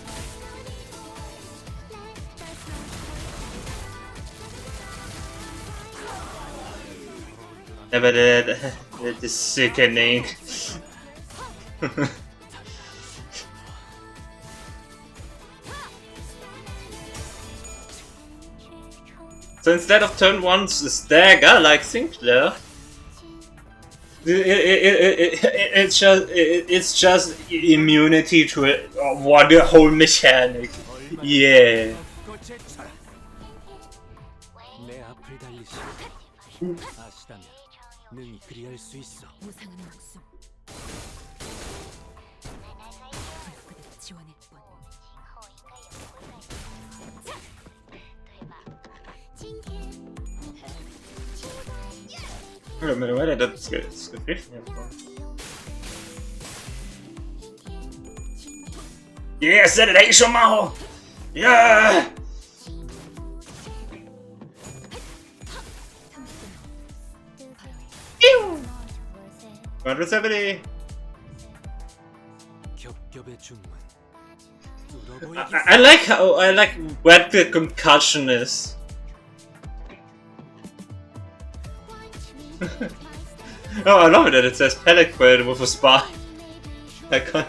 Never did. It is sickening. So instead of turn 1's stagger like Sinclair, it's just immunity to it. What the whole mechanic. Yeah. 내 앞을 달리시. 아시다면 능히 그리할 수 있어. 무상한 목숨. 불구득 지원일 뿐. Wait a minute, where did that description come from? Yeah, set it, Aisha Maho! Yeah! 170! 겹겹의 중문. I like how where the concussion is. Oh, I love it that it says Peliquid with a spy. I can't.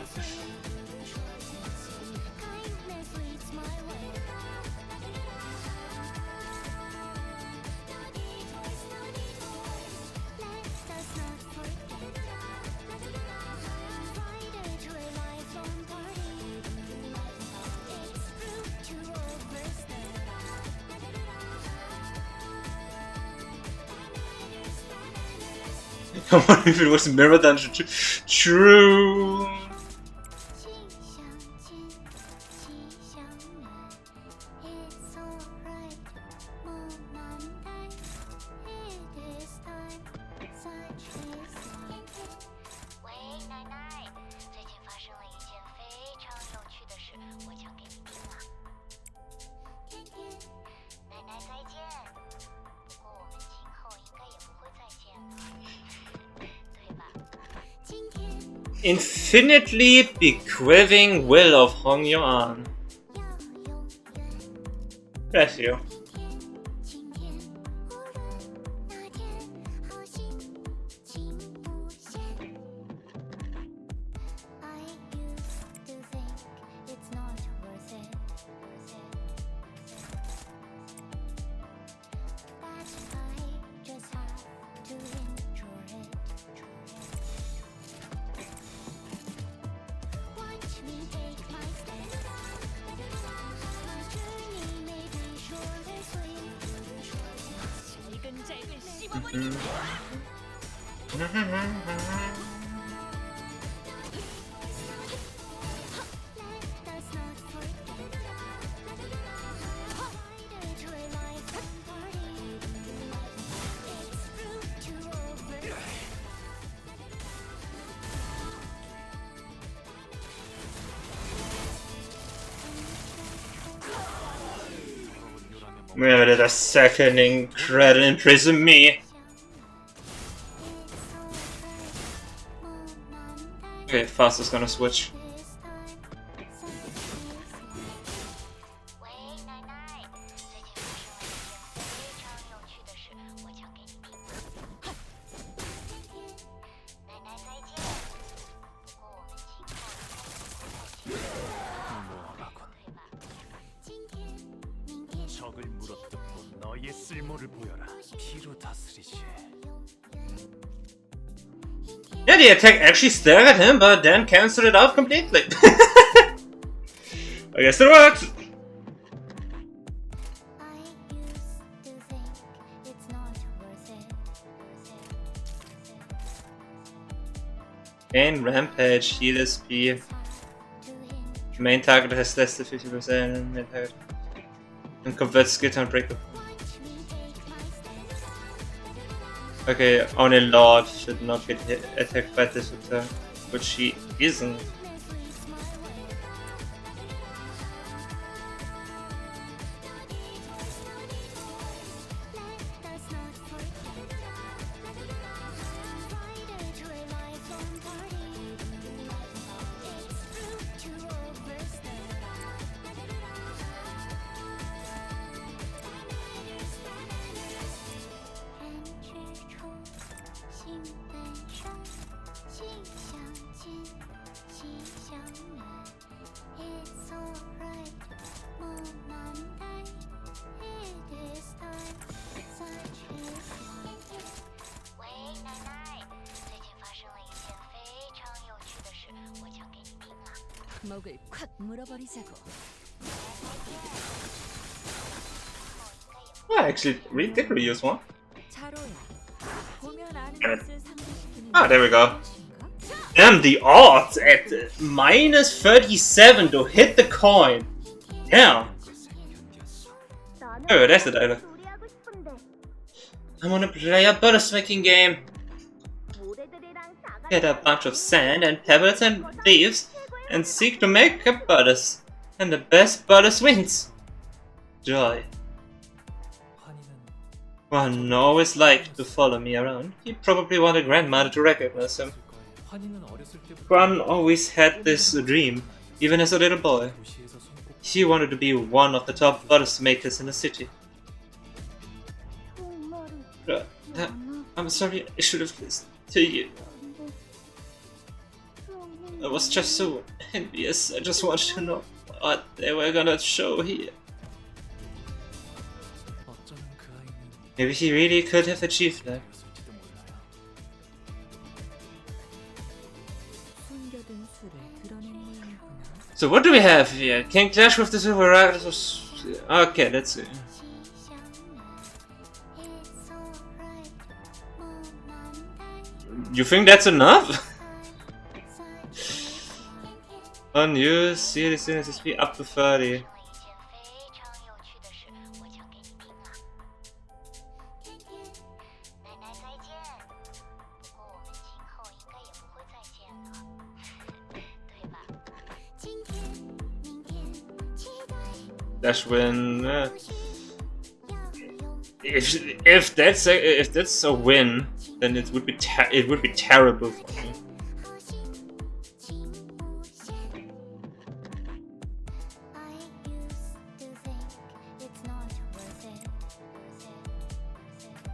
I wonder if it was Mirror Dungeon. True. Infinitely bequeathing will of Hong Yuan. Bless you. Where did a second credit imprison me? Okay, Fast is gonna switch. 적을 물어뜯고 너의 쓸모를 보여라. 피로 다스리지. Yeah, the attack actually staggered him, but then cancelled it out completely. I guess it works. Gain Rampage, heal SP. Main target has less than 50% and main target. And convert skill to unbreakable. Okay, only Lord should not get attacked by this attack, which she isn't. 목을 콱 물어버리자고. I actually did reuse one. 자로야. 보면 아는 Damn it. 것을 상기시키는 Ah, there we go. 것인가? Damn, the odds at minus 37 to hit the coin. Damn. Oh, that's the dialogue. I wanna play a bonus making game. Get a bunch of sand and pebbles and leaves and seek to make a bodice. And the best bodice wins. Joy. One always liked to follow me around. He probably wanted grandmother to recognize him. Juan always had this dream, even as a little boy. He wanted to be one of the top bodice makers in the city. I'm sorry, I should have listened to you. I was just so envious. I just wanted to know what they were gonna show here. Maybe he really could have achieved that. So what do we have here? Can clash with the Silver Riders. Okay, let's see. You think that's enough? Unused, series SSP up to 30. Dash win. If that's a win, then it would be terrible for me.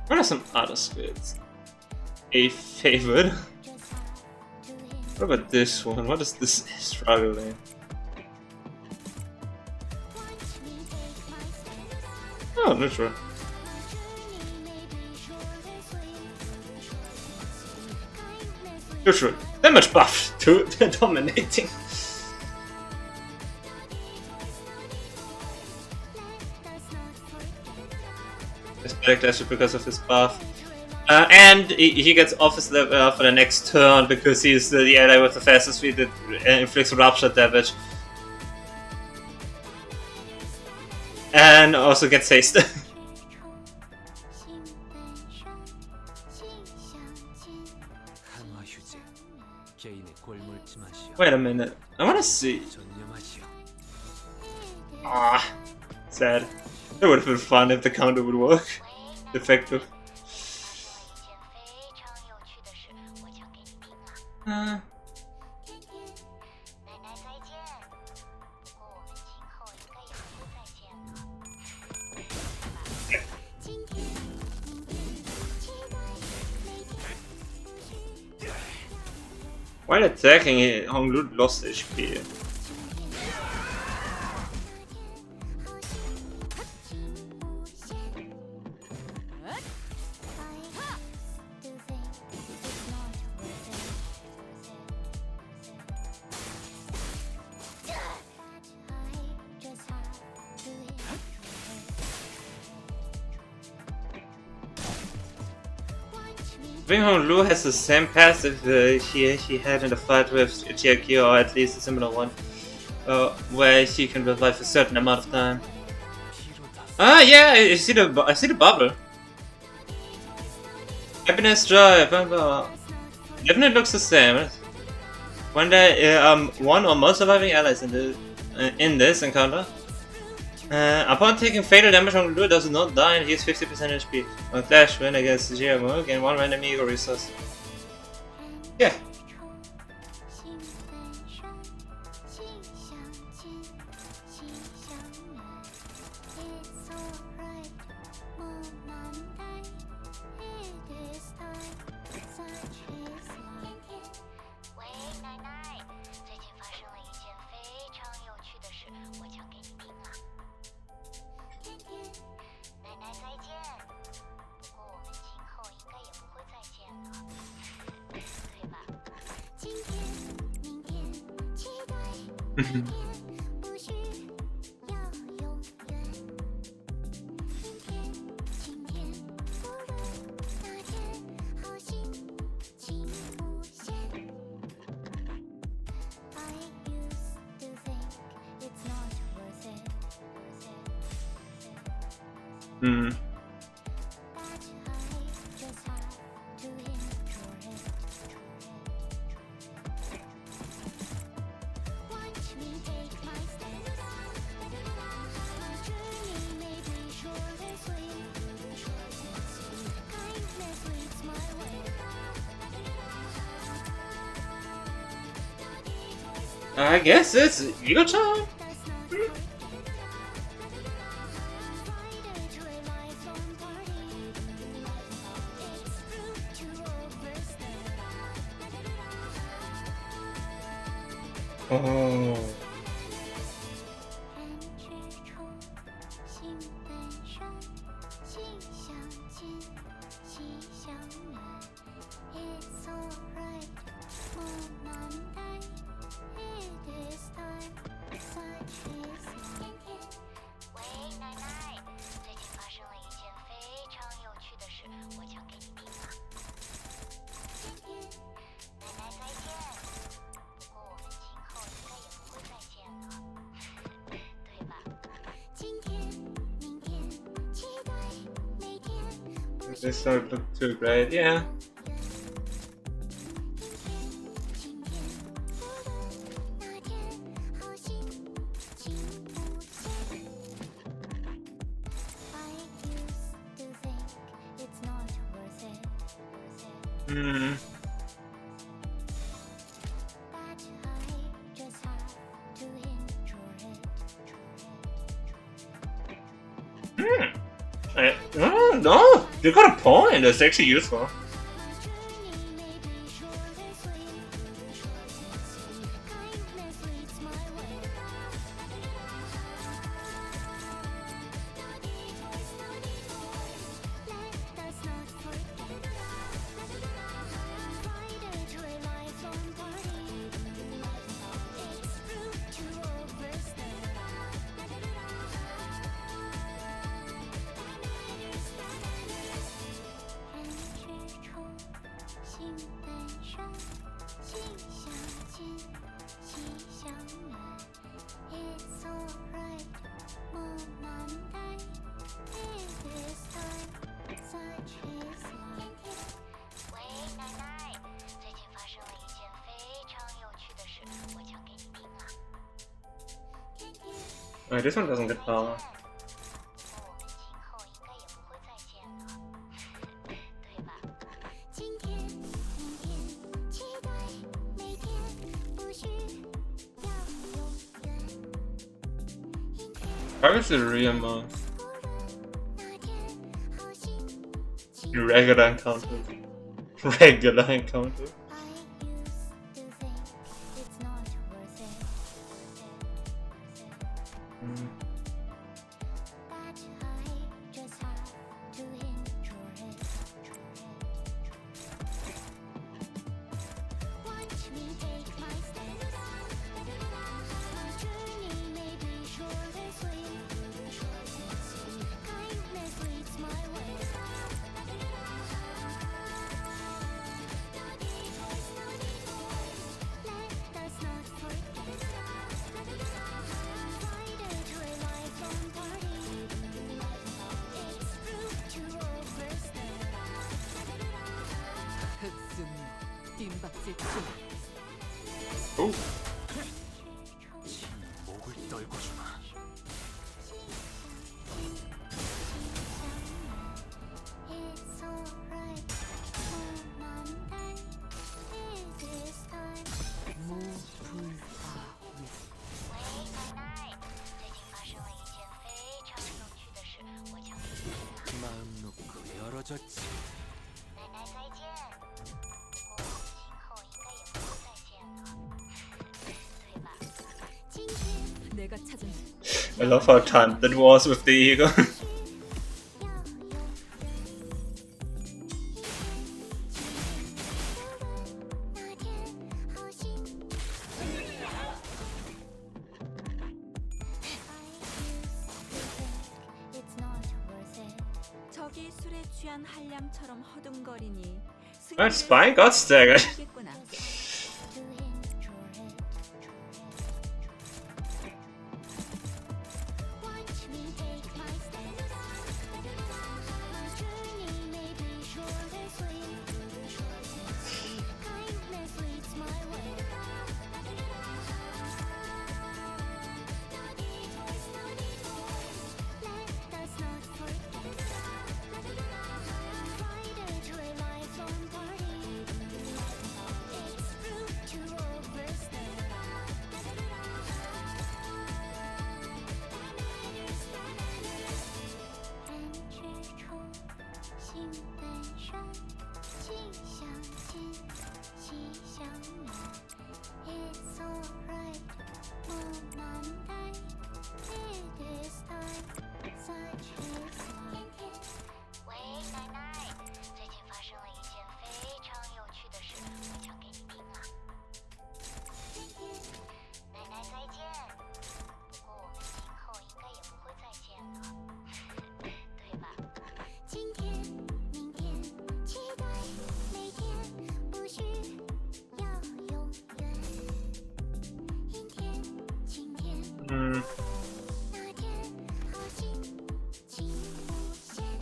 What are some other skills? A favorite. What about this one? What is this struggling? Oh, neutral. Neutral. Damage buff to dominating. Respect actually because of his buff. And he gets office level for the next turn because he's the ally with the fastest speed that inflicts rupture damage. And also gets haste. Wait a minute. I wanna see. Ah, sad. It would have been fun if the counter would work. Effective. While attacking, Honglu lost HP. I think Honglu has the same passive he had in the fight with E.G.O, or at least a similar one, where he can revive a certain amount of time. Ah, yeah, I see the bubble. Happiness drive. Definitely looks the same. When there are one or more surviving allies in this encounter. Upon taking fatal damage, Honglu does not die and heals 50% HP. On Clash win against E.G.O, gain 1 random E.G.O resource. Yeah. I guess it's E.G.O time. Oh. This don't look too great, yeah. No, you got a point. That's actually useful. Alright, this one doesn't get power. Probably the real mode. Regular encounter. Regular encounter. Oh. 마음 놓고 열어줬지. I love how timed that was with the E.G.O. 저기 술에 취한 한량처럼 허둥거리니 Alright, Spine got staggered.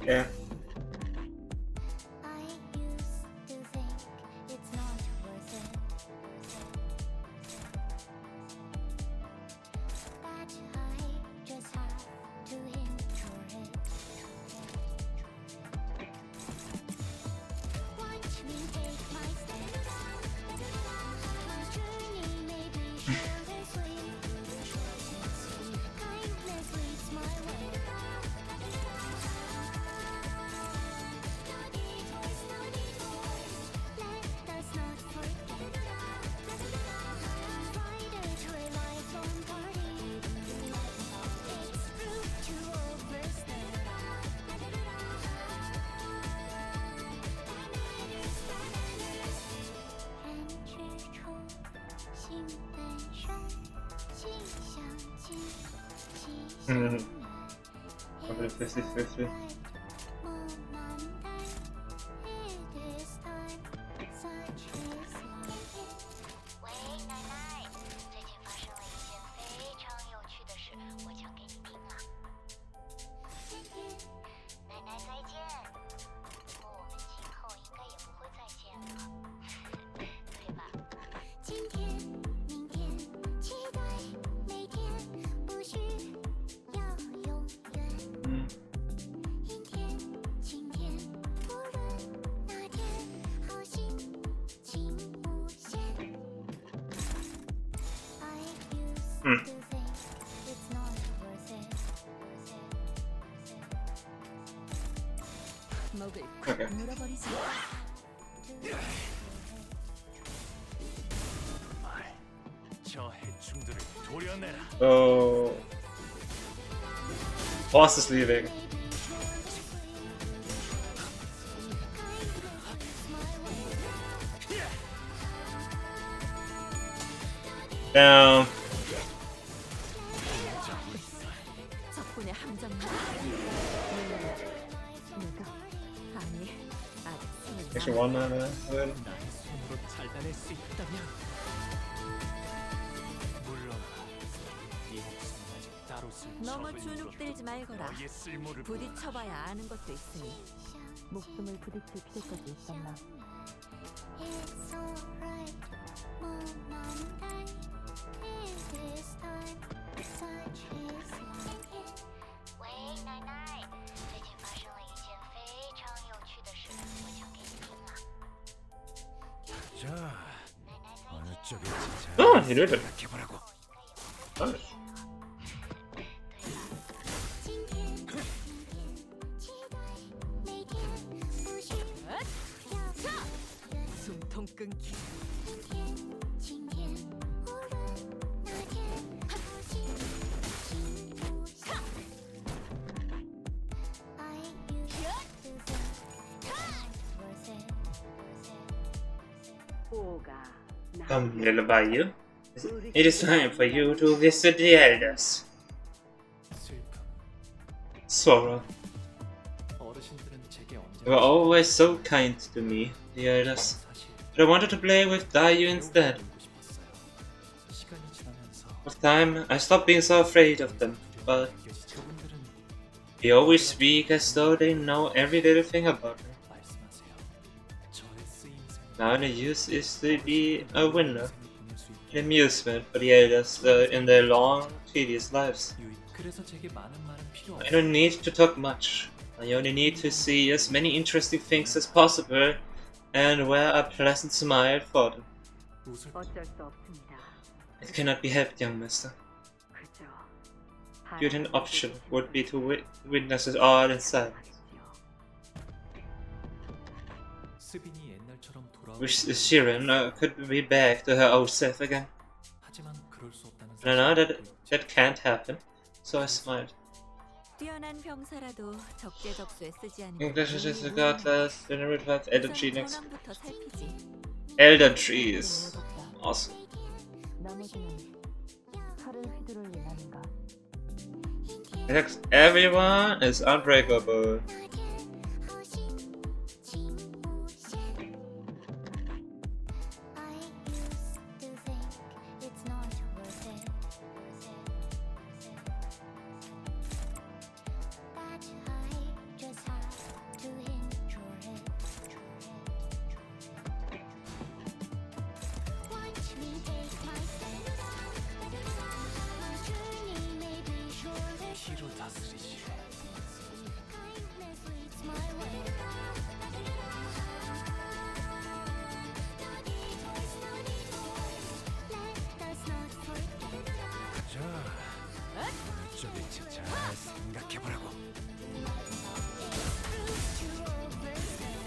Yeah. Probably 50-50. 목을 Okay. 콱 물어버리지. 저 해충들을 도려내라. Oh. Boss is leaving. Down. 적군의 함정. 아니, 아직 Actually, one mana. Good. 나의 손으로 잘라낼 수 있다면 물러나. 이 목숨은 아직 따로 쓸 너무 적을 주눅들지 말거라. 너의 쓸모를 부딪혀봐야 아는 것도 있으니. 목숨을 부딪힐 필요까지 있었나? It's alright, 모난데 It is time, such is life. 喂，奶奶，最近发生了一件非常有趣的事，我讲给你听啊。 자, 어느 쪽에 Oh, he did it. 생각해보라고. Nice. 今天，期待每天，不需要 숨통 끊기. 今天，今天，无论哪天，好心情不下。I used to think it was worth it. 오가 Come, little Bayou. It is time for you to visit the elders. 슬픔. Sorrow. 어르신들은 제게 You 언제나 were always so kind to me, the elders. 사실 But I wanted to play with Dayu instead. 배우고 싶었어요. 시간이 지나면서 With time, I stopped being so afraid of them. But 저분들은 they always speak as though they know every little thing about me. 말씀하세요. 저의 쓰임새는 Now the use is to be a winner, 보낼 수 있게 an amusement for the elders in their long, tedious lives. 유익. 그래서 제게 많은 말은 필요 I 없어요. don't need to talk much. I only need to see as many interesting things as possible and wear a pleasant smile for them. 웃을 어쩔 수 없습니다. It cannot be helped, young master. 그저 The only option would be to witness it all in silence. 스빈이 옛날처럼 돌아오고 Wish Shiren could be back to her old self again. 하지만 그럴 수 없다는 And I know 사실을 that can't happen, so I smiled. 뛰어난 병사라도 적재적소에 쓰지 않으면 English is a godless, venerable path, elder tree next. 전황부터 살피지. Elder trees. Awesome. 나머지는 칼을 휘두를 일 아닌가? Everyone is unbreakable. 나겐 허심 칭무새. I used to think it's not worth it. But I just have to enjoy it. Watch me take my step. My journey may be short. 피로 다스리지. Kindness leads my way. Let us not forget. 자, 어느 쪽일지 잘 생각해보라고. To overstep.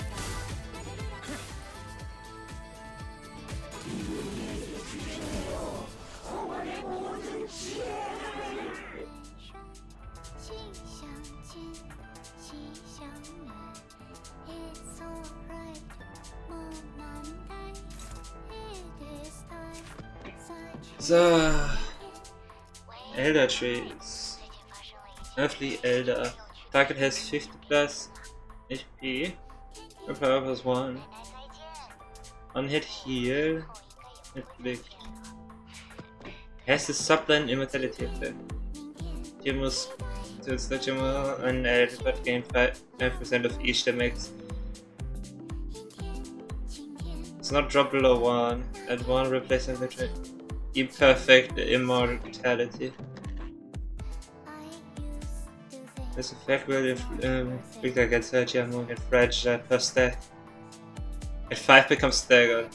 It's alright, 모난데 It is time, such So, elder trees. Earthly elder. Target has 50 plus HP. Her power plus 1. On hit heal. Inflict. Has the sublime immortality effect. You must to such an elder but gain 5% of each damage. It's not drop below 1. At 1 replacing the trade. Imperfect immortality. This effect will inflict against 30 or more, get fragile per stack. At 5 becomes staggered.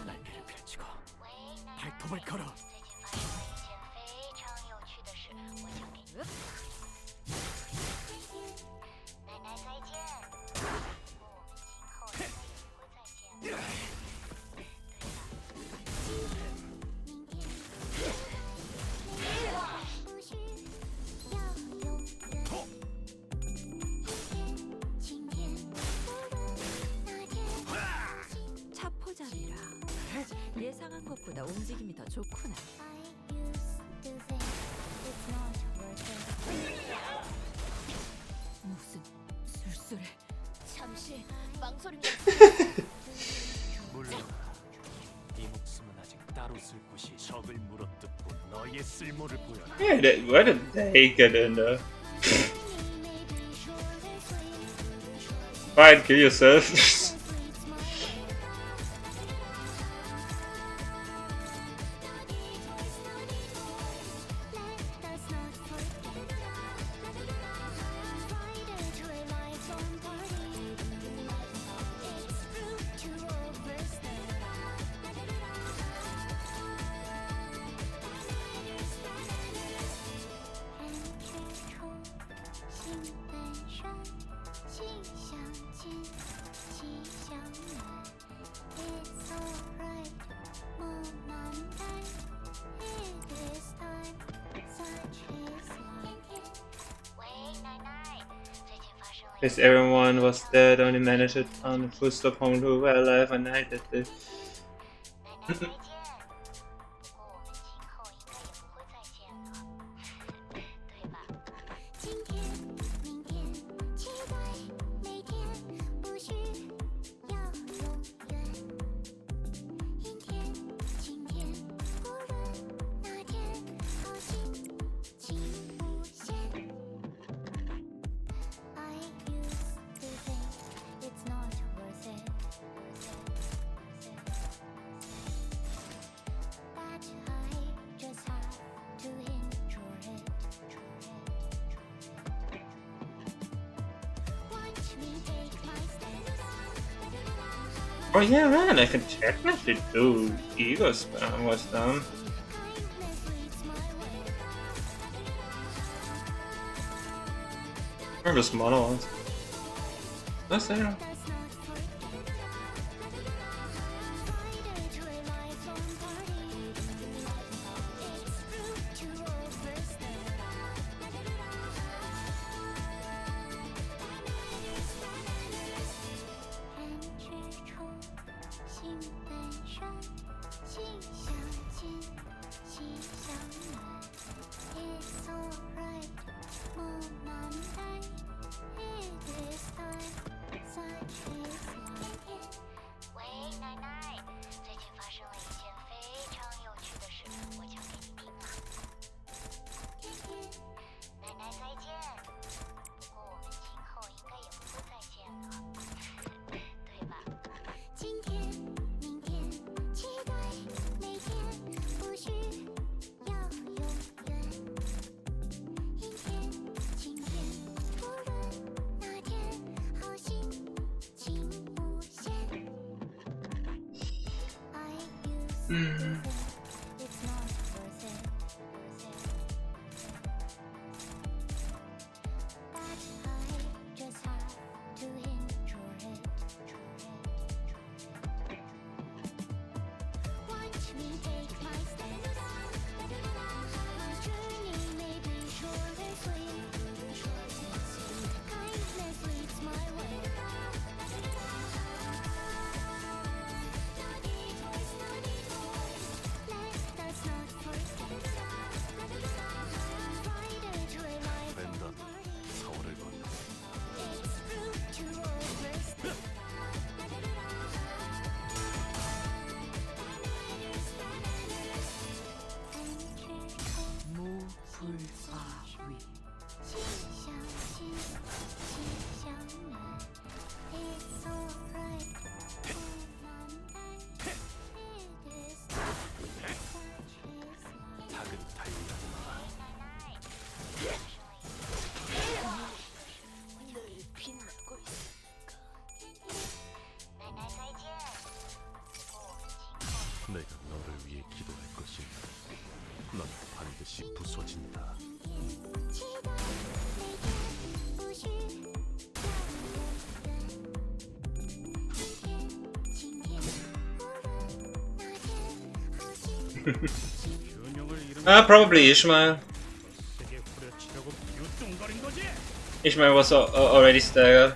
날개를 펼치고 발톱을 걸어. 차포잡이라 예상한 것보다 움직임이 더 좋구나. 무슨 술술해. 잠시 망설임. 물론 이 목숨은 아직 따로 쓸 곳이 적을 물어뜯고 너의 쓸모를 보여라. Yeah, where did they get in there? Fine, kill yourself. As everyone was dead, only managed to find a full stop home who were alive and night that day. Oh yeah, man, I can technically do E.G.O spam with them. Or just mono ones. That's there. Probably Ishmael. Ishmael was already staggered.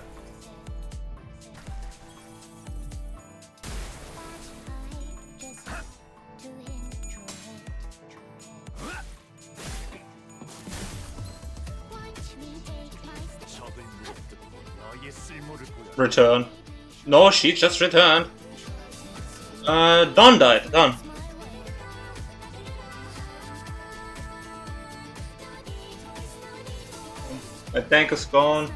Return. No, she just returned. Don died. Don. My tank is gone.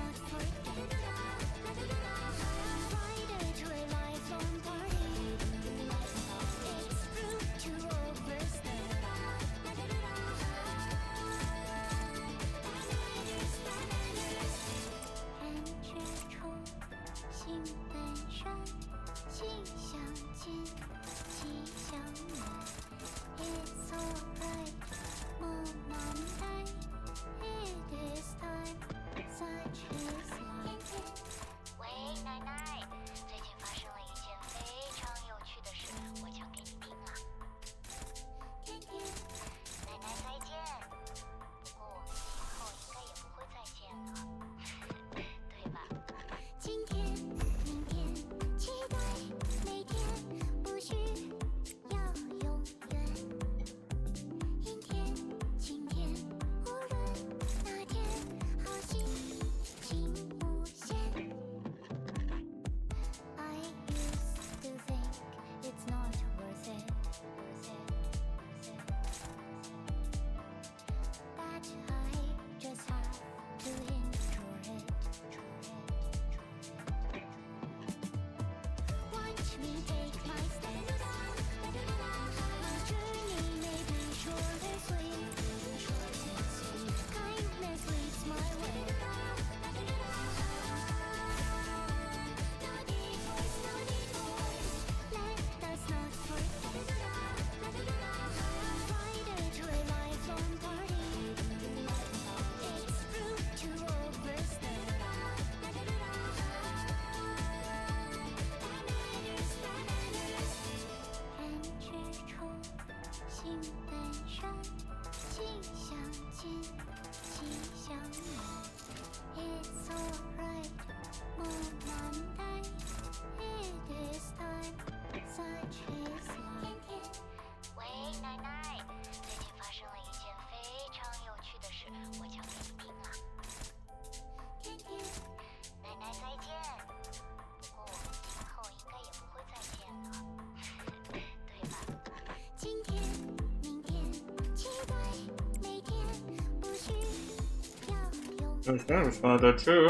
There's gonna respond to that too.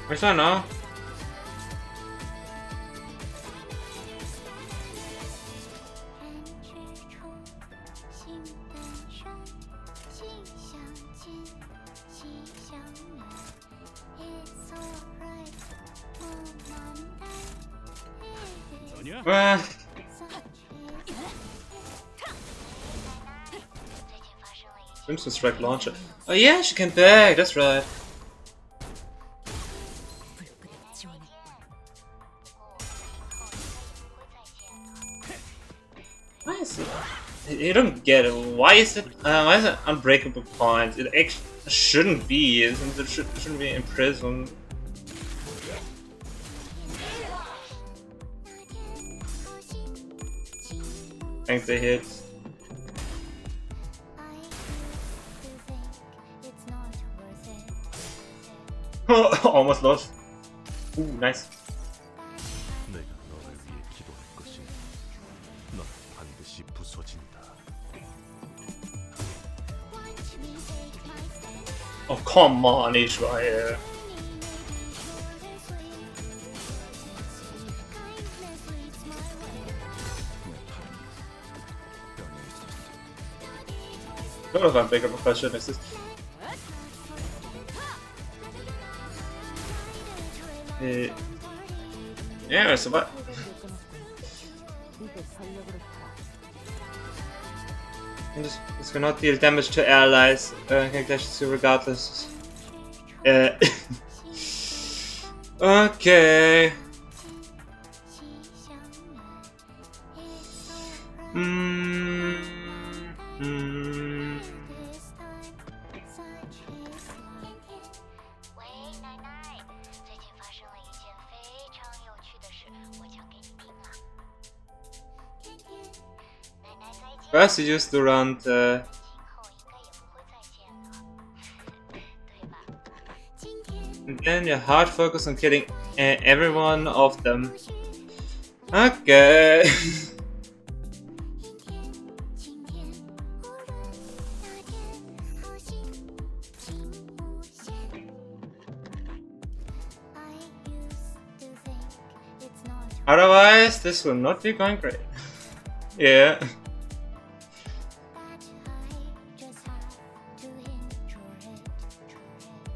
Where's that now? Crimson Strike launcher. Oh yeah, she came back, that's right. Why is it? You don't get it. Why is it unbreakable point? It actually shouldn't be. It shouldn't be imprisoned. Tank the hit. Almost lost. Ooh, nice. Oh, come on, Israel. A lot of I'm bigger question is this. Yeah, so what? 이제 전력으로 살아. This cannot deal damage to allies. Can clash to regardless. Okay. First, you used to run and then you hard focus on killing every one of them. Okay. Otherwise, this will not be going great. Yeah.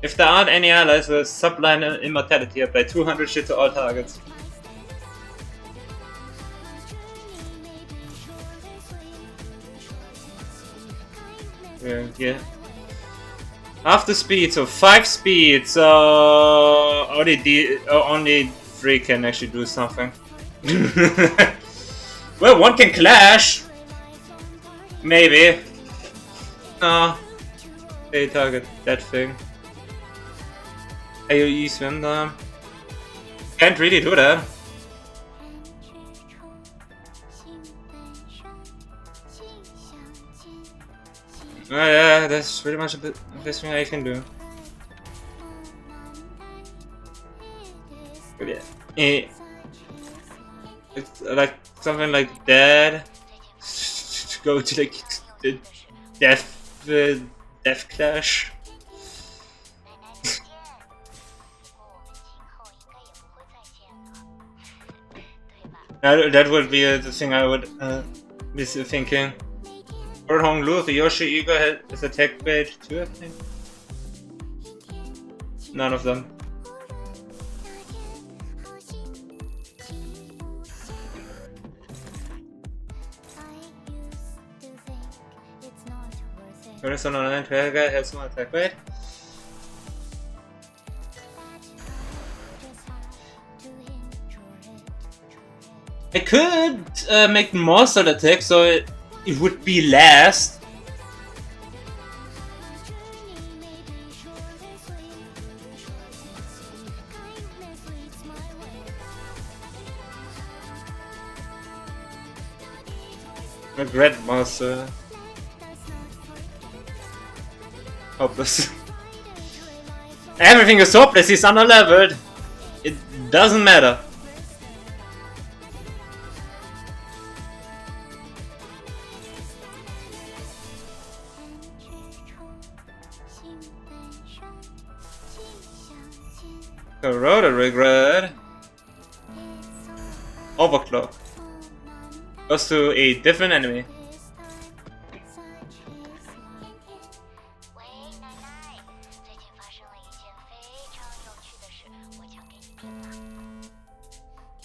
If there aren't any allies with sublime immortality, I play 200 shit to all targets. Yeah. Half the speed, so 5 speed, so only 3 can actually do something. Well, 1 can clash! Maybe. No. They target that thing. AoE swim them. Can't really do that. Yeah, that's pretty much the best thing I can do. But yeah. It's like something like that. Go to like the death clash. That would be the thing I would be thinking. Or Hong Lu, the Yoshi E.G.O has attack bait too, I think. None of them. Horizon Online Trail Guide has no attack bait. I could make monster attack so it would be last. A great monster. Hopeless. Everything is hopeless, he's underleveled. It doesn't matter. Corroded regret. Overclock. Goes to a different enemy.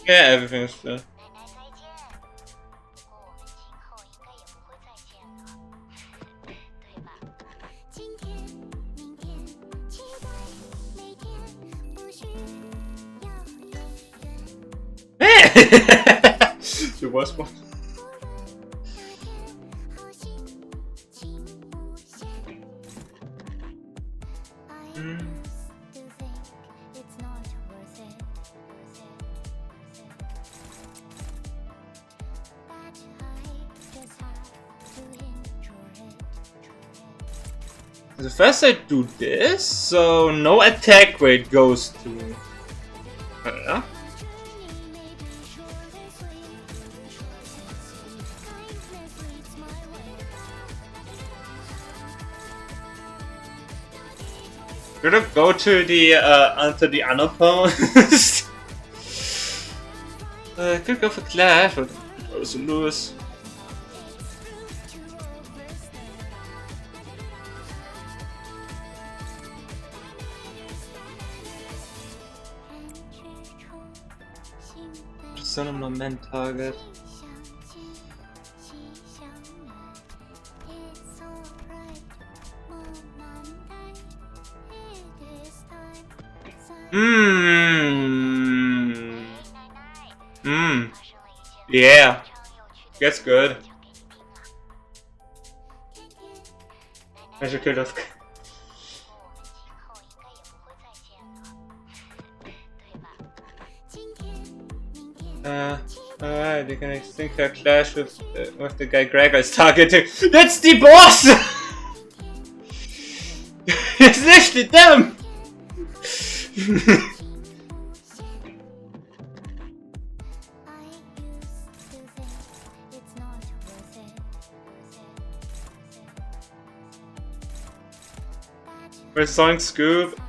Yeah, everything's good. The worst one. So first I do this, so no attack rate goes to her. Should I go to the onto the unopposed? I could go for Clash, but I also lose. Persona Moment target. Yeah. That's good. I should could have. Alright, you can extinct her clash with the guy Gregor is targeting. That's the boss! It's literally them! Where's Sonic Scoop?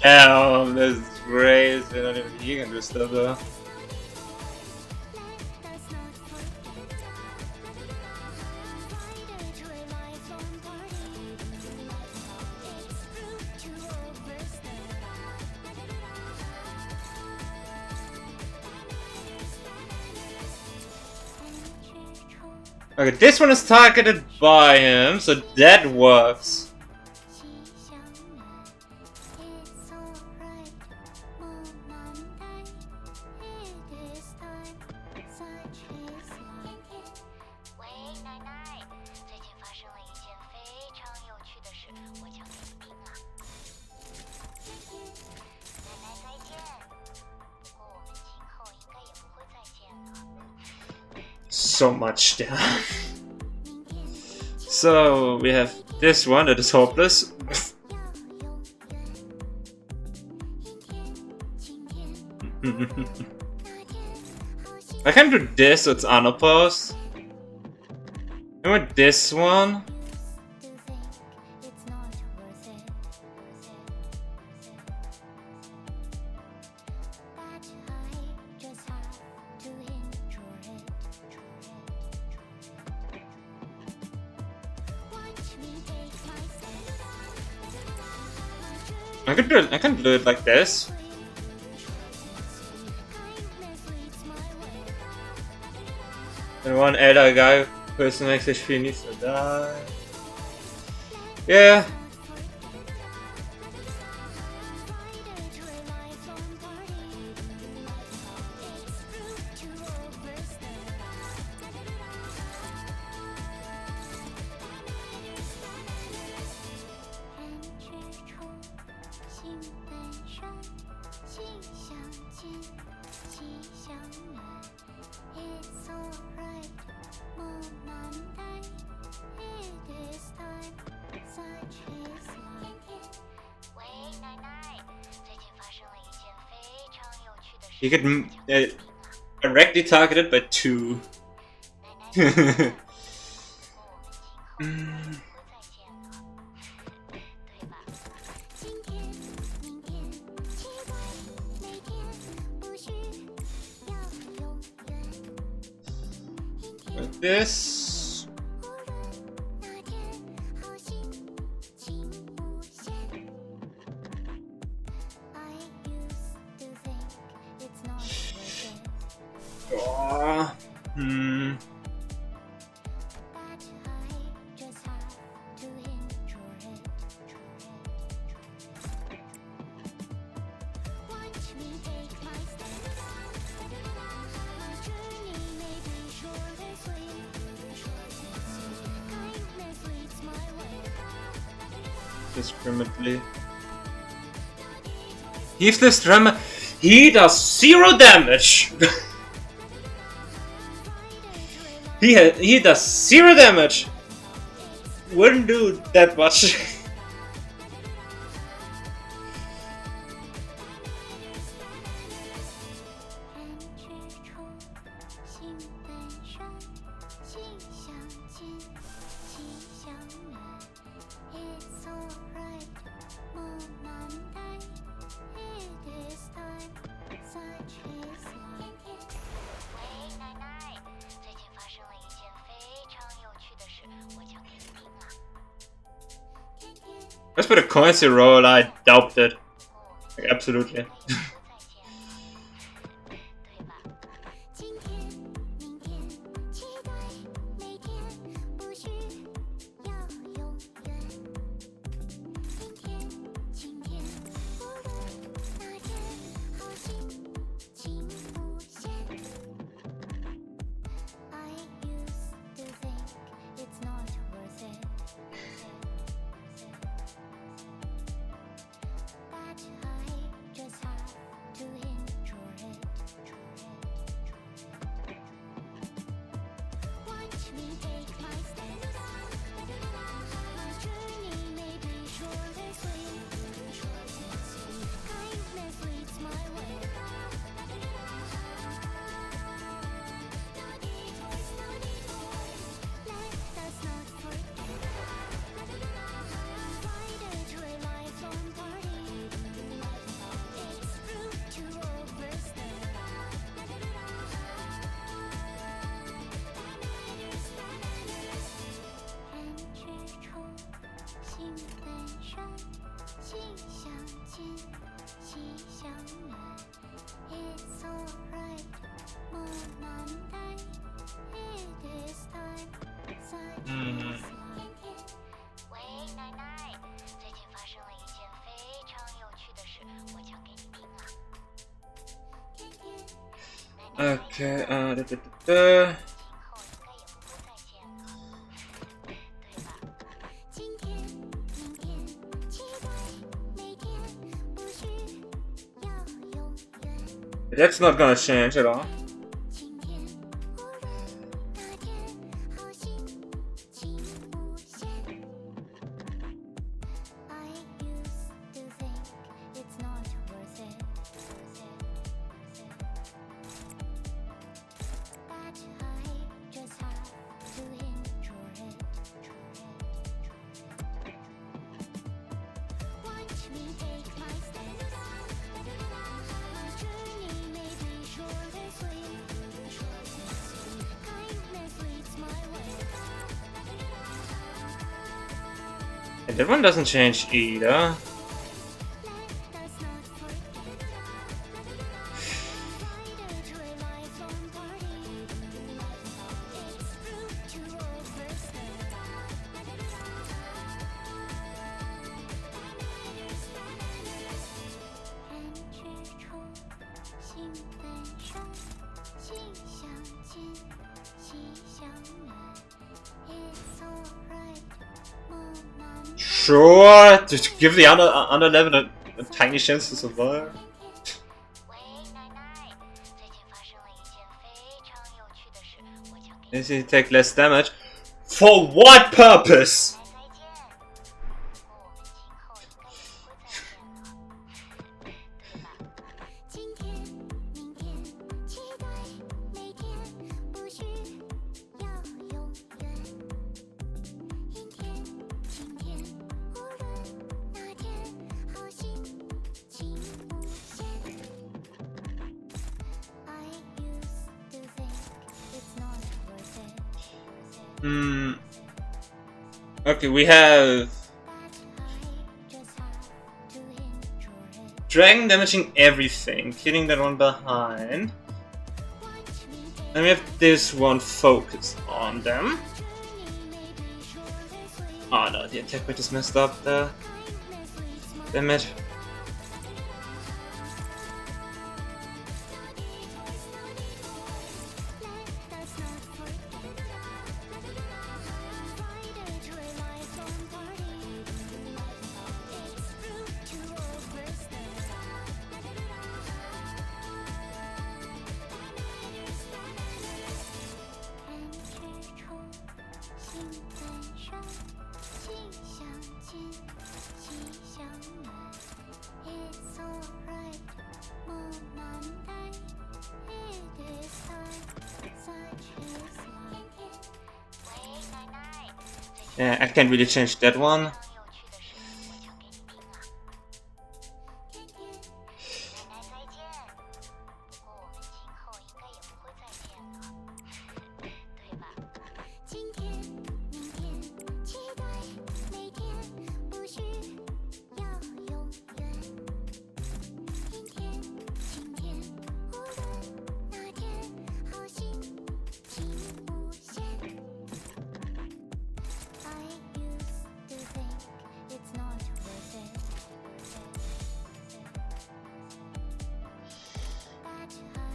Damn, that's crazy. Not even he can do stuff though. Okay, this one is targeted by him, so that works. So much down. So we have this one that is hopeless. I can do this, so it's unopposed. And with this one. I can do it like this. And one other guy who is next HP needs to die. Yeah. You get directly targeted by 2. Like this. Discriminately. He's this drama. He does 0 damage. he does 0 damage. Wouldn't do that much. Let's put a currency roll. I doubt it. Like, absolutely. 今天、明天，期待每天，不需要永远。阴天、晴天，无论哪天，好心情无限。I used to think it's not worth it. That I just have to enjoy it. Watch me take my stand. My journey may be short and sweet. Kindness leads my way. No detours, no detours. Let us not forget. Invited to a lifelong party. It's rude to overstay. It's alright, 莫难待 It is time, such is 喂，奶奶，最近发生了一件非常有趣的事，我讲给你听啊。天天，奶奶 Okay, 今后应该也不会再见了，对吧？今天、明天，期待每天，不需要永远。 that's not gonna change at all. 晴天，无论哪天，好心情无限。I used to think it's not worth it. That I just have to enjoy it. Watch me take my stand. My journey may be short and sweet. Kindness leads my way. And that one doesn't change either. Let us not forget. Invited to a lifelong party. It's rude to overstay. And 之中，心本善，心相近，心相远。It's alright, 莫难 Sure, just give the under level a tiny chance to survive. 喂，奶奶，最近发生了一件非常有趣的事，我讲给你 Easy to take less damage. For what purpose? 再见。我们今后应该也不会再见了，对吧？今天、明天，期待每天，不需要永远。阴天、晴天，无论哪天，好心情无限。I used to think it's not worth it. Okay, we have That I just have to enjoy it. Dragon damaging everything, killing that one behind. Watch me take Then we have this one focused on them. journey may be short and sweet. Oh no, the attack rate is messed up there. Kindness leads my Damn it. Let us not forget. Invited to a lifelong party. It's rude to overstay. And 之中，心本善，心相近，心相远。It's alright, 莫难待。It is time, such is life. 喂，奶奶，最近 Yeah, I can't really change that one. 非常有趣的事，我讲给你听啊。天天，奶奶再见。不过我们今后应该也不会再见了，对吧？今天、明天，期待每天，不需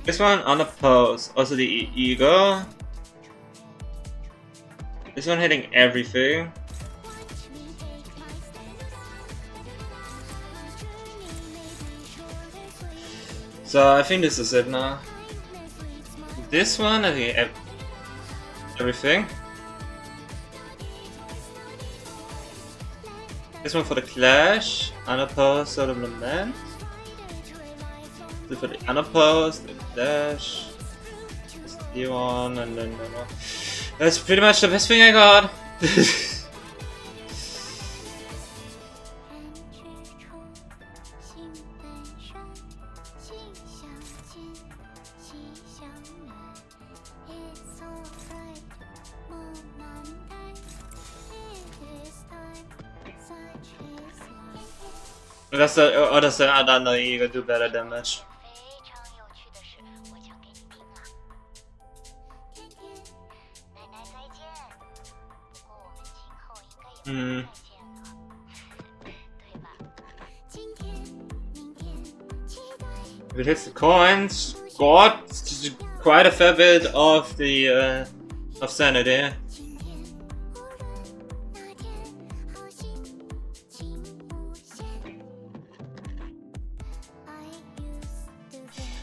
This one unopposed. Also the E.G.O. This one hitting everything. So I think this is it now. This one, I think everything. This one for the Clash, unopposed, sort of Lament. This for the unopposed, the Clash, this the one, and then that's pretty much the best thing I got. That's the other side. I don't know. You can do better damage. If it hits the coins, got quite a fair bit of the of sanity.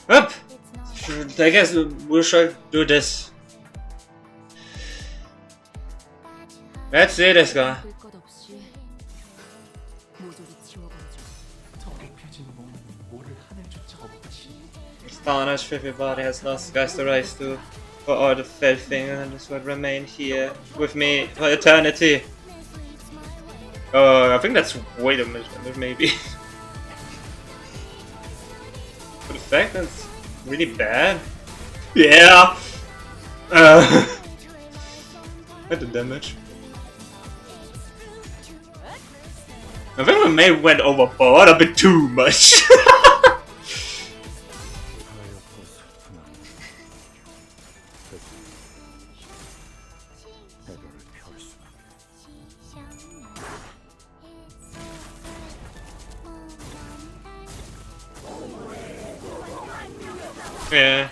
Up. I guess we should do this. Let's see this guy. Astonished everybody has lost guys to rise to for all the fell thing and this would remain here with me for eternity. I think that's way too much damage, maybe. For the fact that's really bad. Yeah. At the damage. I think we may went overboard a bit too much. Yeah.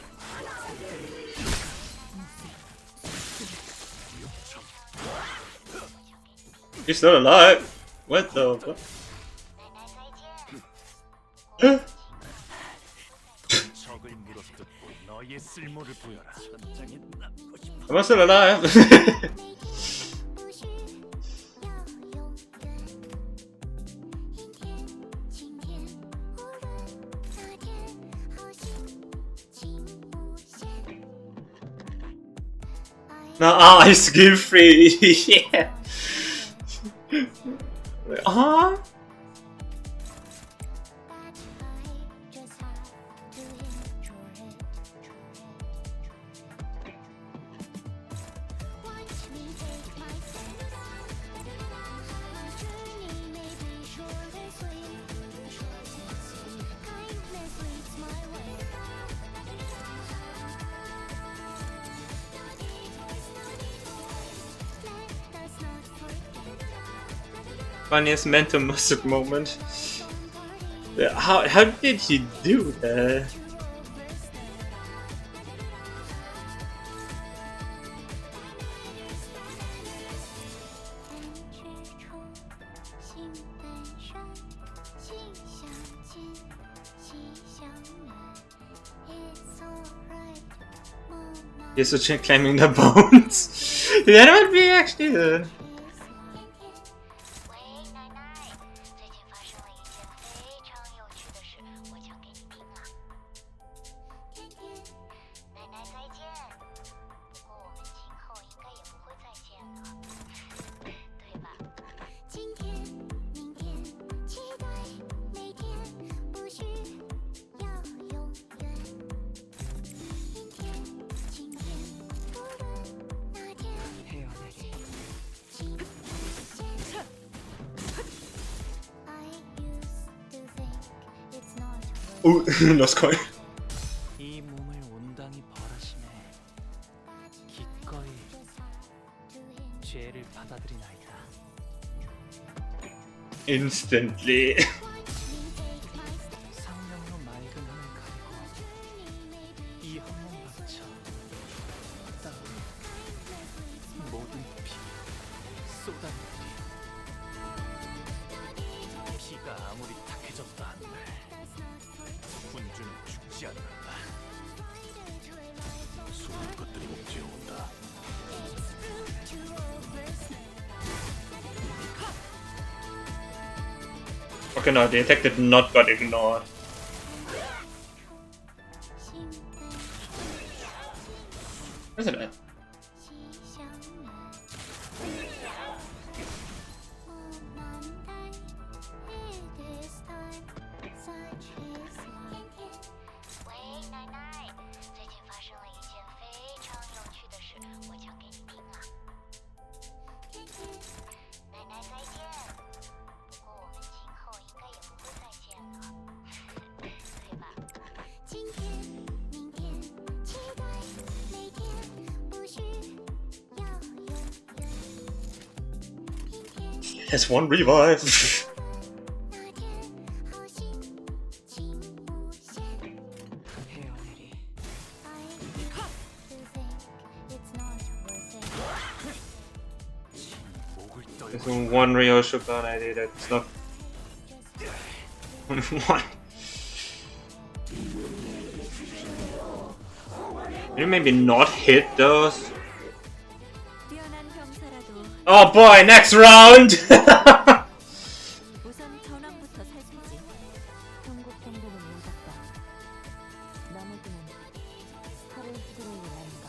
You're still alive? What the fuck? Am I still alive? No, I skill free. Yeah. Huh? Funniest mental muscle moment. How did he do that? He's so claiming the bones. That would be actually good. Oh, lost coin. 이 몸을 온당히 벌하심에 기꺼이 죄를 받아들이나이다. Instantly. 상명으로 맑은 하늘 가리고 죽지 않는다. 수많은 것들이 목지어 온다. Okay, no, the attack did not got ignored. Isn't it? Has one revive. There's one Rio Shogun idea that's not one. Can you maybe not hit those? 뛰어난 병사라도 Oh boy, next round! 우선 전황부터 살피지. 통곡 정도는 모자다. 나머지는 칼을 휘두르는 아닌가.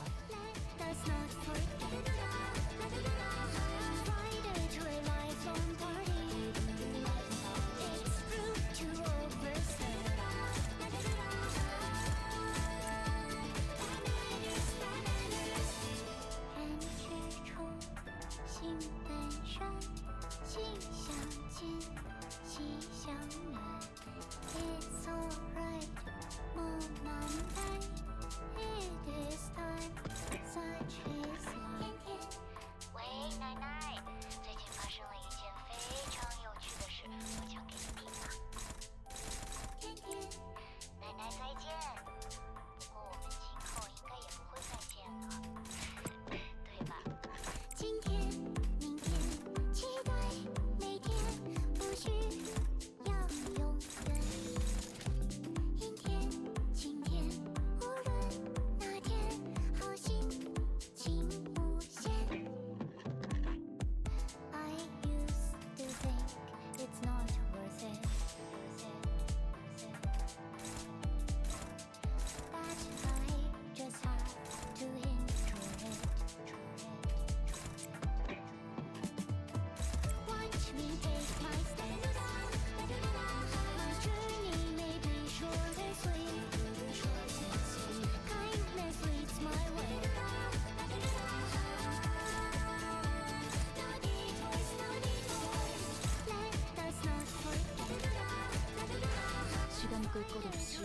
시간 끌 것 없이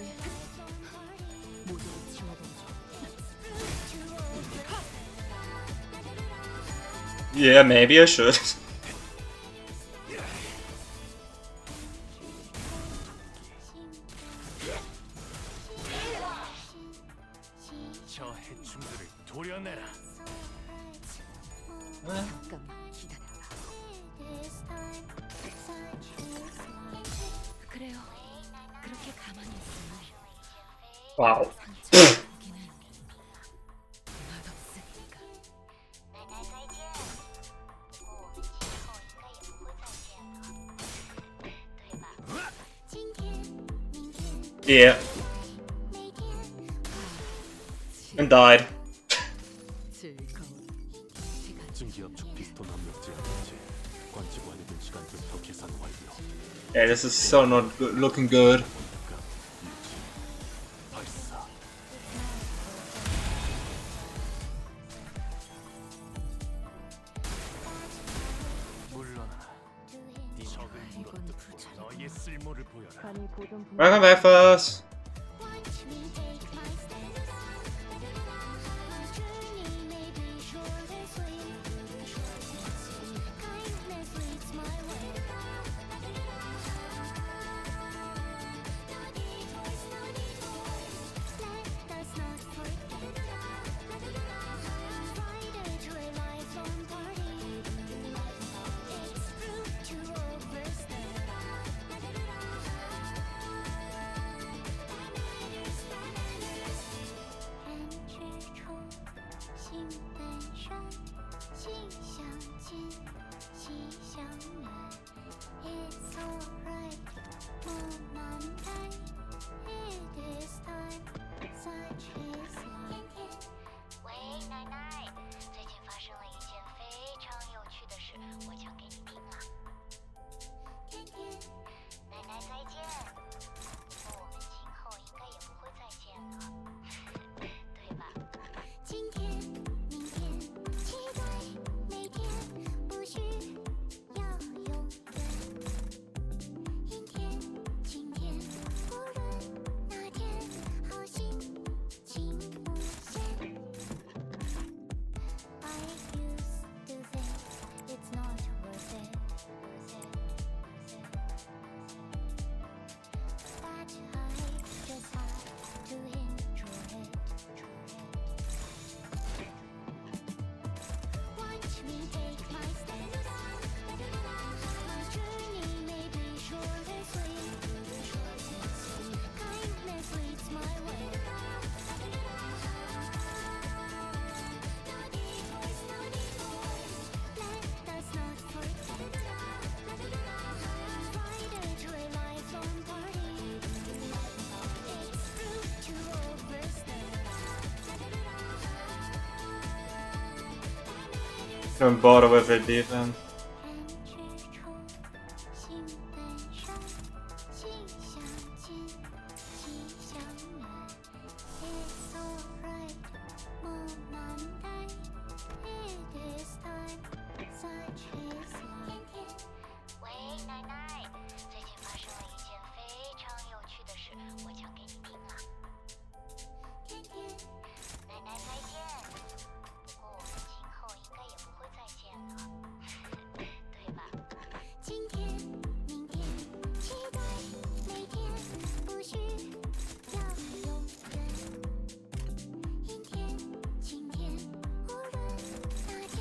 모두를 지워버리죠. Yeah, maybe I should. 저 해충들을 도려내라. 잠깐만 기다려라. 그래요. 그렇게 가만히 있으면 Wow. 상처를 보기는 맛없으니까. Yeah. And died. 즐거운 시간. 증기압축 피스톤 압력제 압력제. 관측 완료된 시간부터 계산 완료. Yeah, this is so not good, looking good. 원각 유지 발사. 물러나라. 적을 물어뜯고 너의 쓸모를 보여라. 간이 보존 분 Welcome back, fellas. It's alright，不难待。It is time， such is life。喂，奶奶，最近发生了一件非常有趣的事，我讲给你听啊。天天，奶奶再见。不过我们今后应该也不会再见了，对吧？今天，明天，期待每天，不需要永远。阴天，晴天，无论哪天，好心情无限。I used to think it's not worth it, but I just have to enjoy it. Watch me take my steps. My journey may be short and sweet. Kindness leads my way. Naughty boys, let us not forget. Invited to a lifelong party. It's rude to overstep. I'm bored of every defense. 人之初，性本善，性相近，习相远。It's alright，不难待。It is time， such is life。喂，奶奶，最近发生了一件非常有趣的事，我讲给你听啊。天天，奶奶再见。不过我们今后应该也不会再见了，对吧？今天，明天，期待每天，不需要永远。阴天，晴天，无论哪天，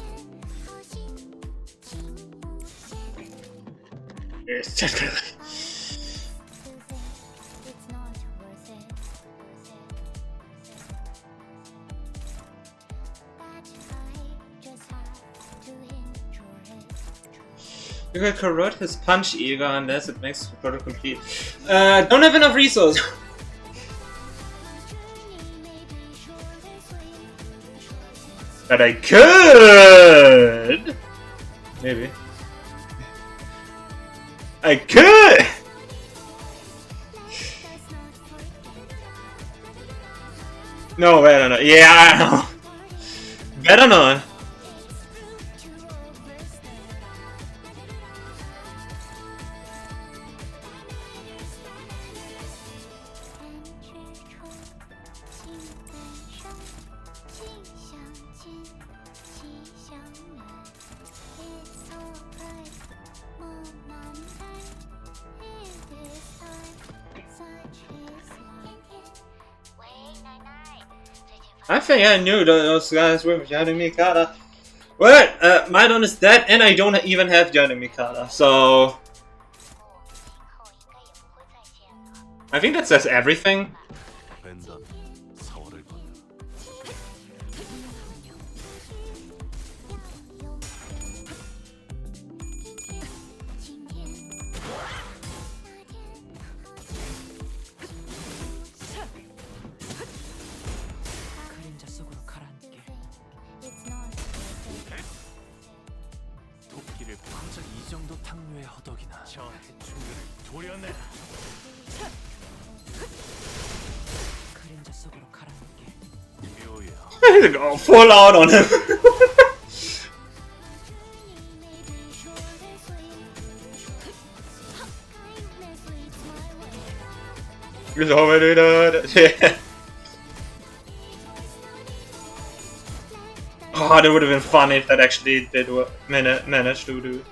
好心情无限。Yes, technically. It's not worth it, but I just have to enjoy it. You can corrode his punch E.G.O unless it makes the product complete. Don't have enough resources. My journey may be short and sweet. But I could! Maybe. I could! Let us not forget. No, better not. Yeah, I know. Better not. It's rude to overstep. I think I knew those guys were Johnny Mikata. Well, Maidon is dead, and I don't even have Johnny Mikata, so I think that says everything. 벤단 4월을 건너 그림자 속으로 가라앉게. 도끼를 고작 이 정도 탕류에 허덕이나. 저 해충들을 도려내라. 그림자 속으로 가라앉게. 묘야 Go full out on him. He's already dead. Yeah. Oh, that would have been funny if that actually did what managed to do.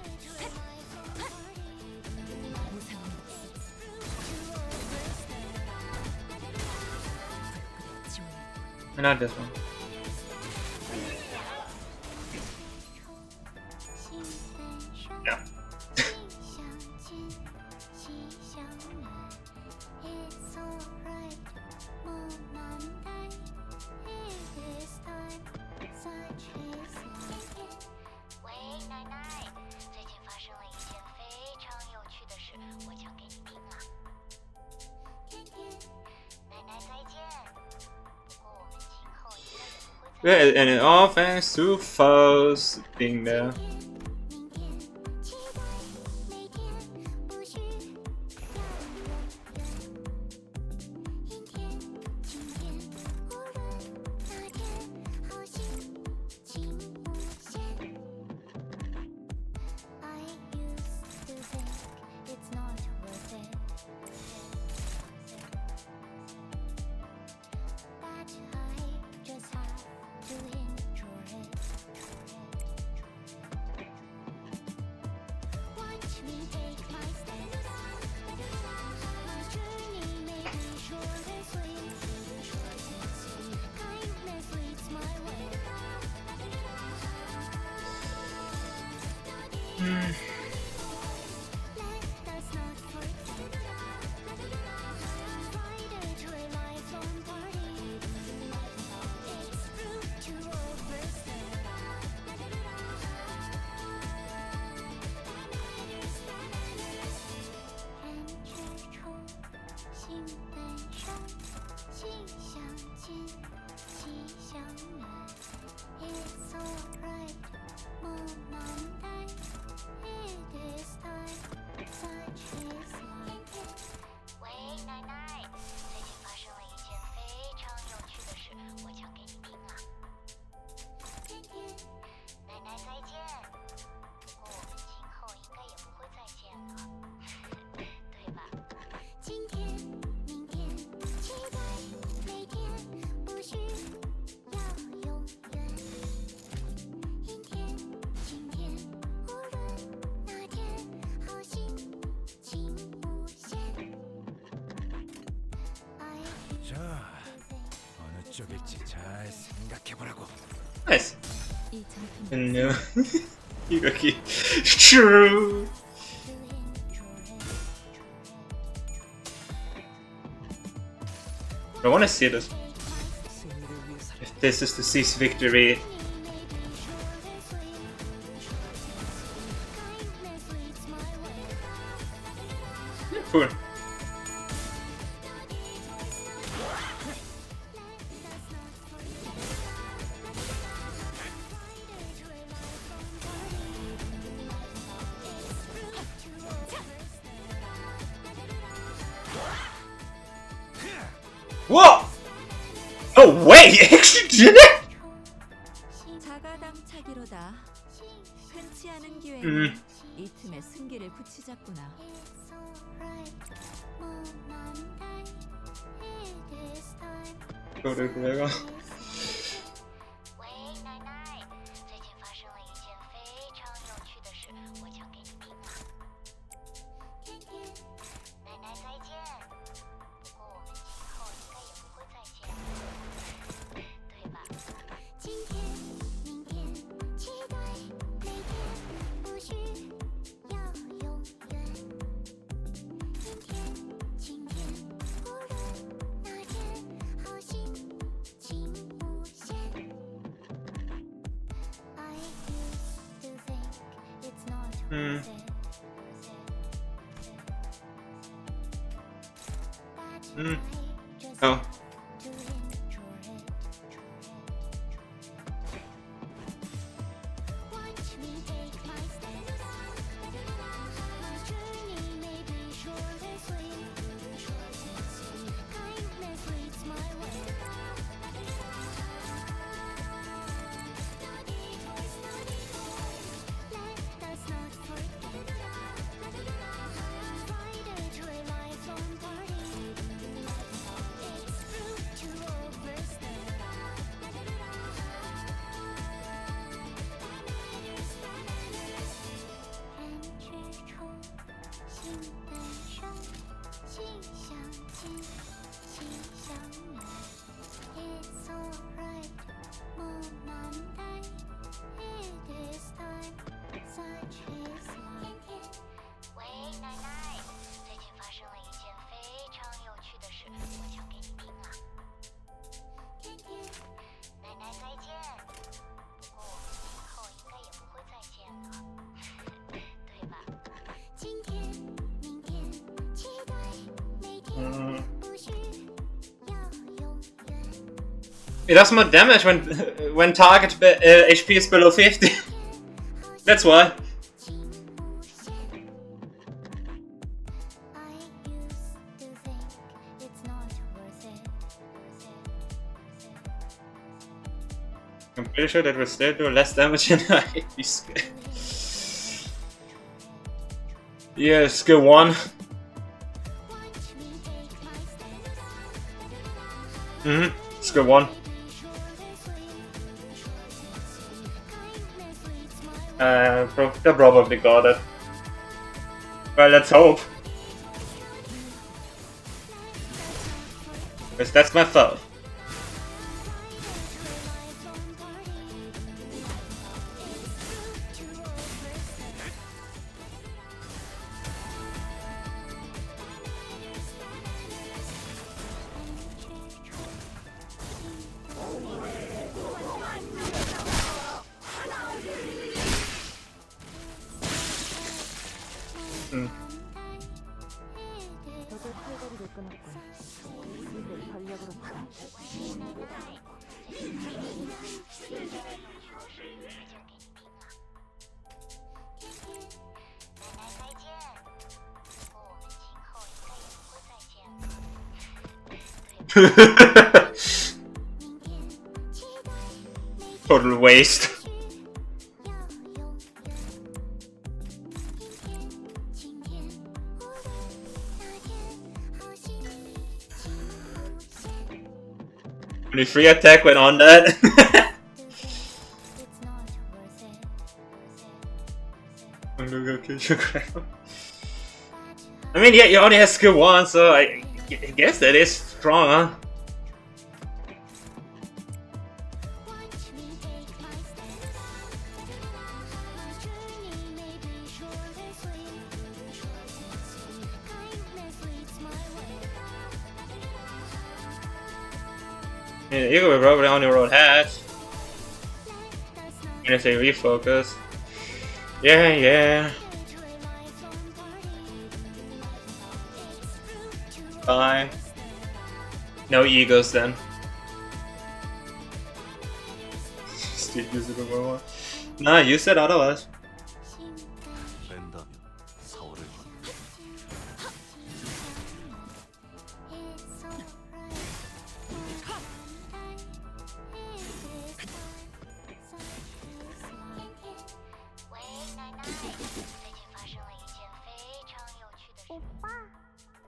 And not this one. Yeah. Well, and all thanks to Foes being there. じゃあ어느 쪽일지 잘 생각해보라고. Nice. 이 장품이 No. 이거기. True. I want to see this. If this is to seize victory. Yeah, cool. Whoa! Oh wait, you actually did it? 자가당차기로다. 흔치 않은 기회에 이 틈에 승기를 붙이자꾸나. Go to Grega. Oh. It does more damage when target HP is below 50. That's why. I'm pretty sure that will still do less damage than HP skill. Yeah, skill 1. Skill 1. They probably got it. Well, let's hope. Because that's my fault. Total waste. Only free attack went on that. I mean, yeah, you only have skill 1, so I guess that is strong, huh? Yeah, E.G.O will probably only roll heads. Unless they refocus. Yeah. Fine. No E.G.Os then. Still use it over one. Nah, you said otherwise. 뺀다면 4월을 걷는다.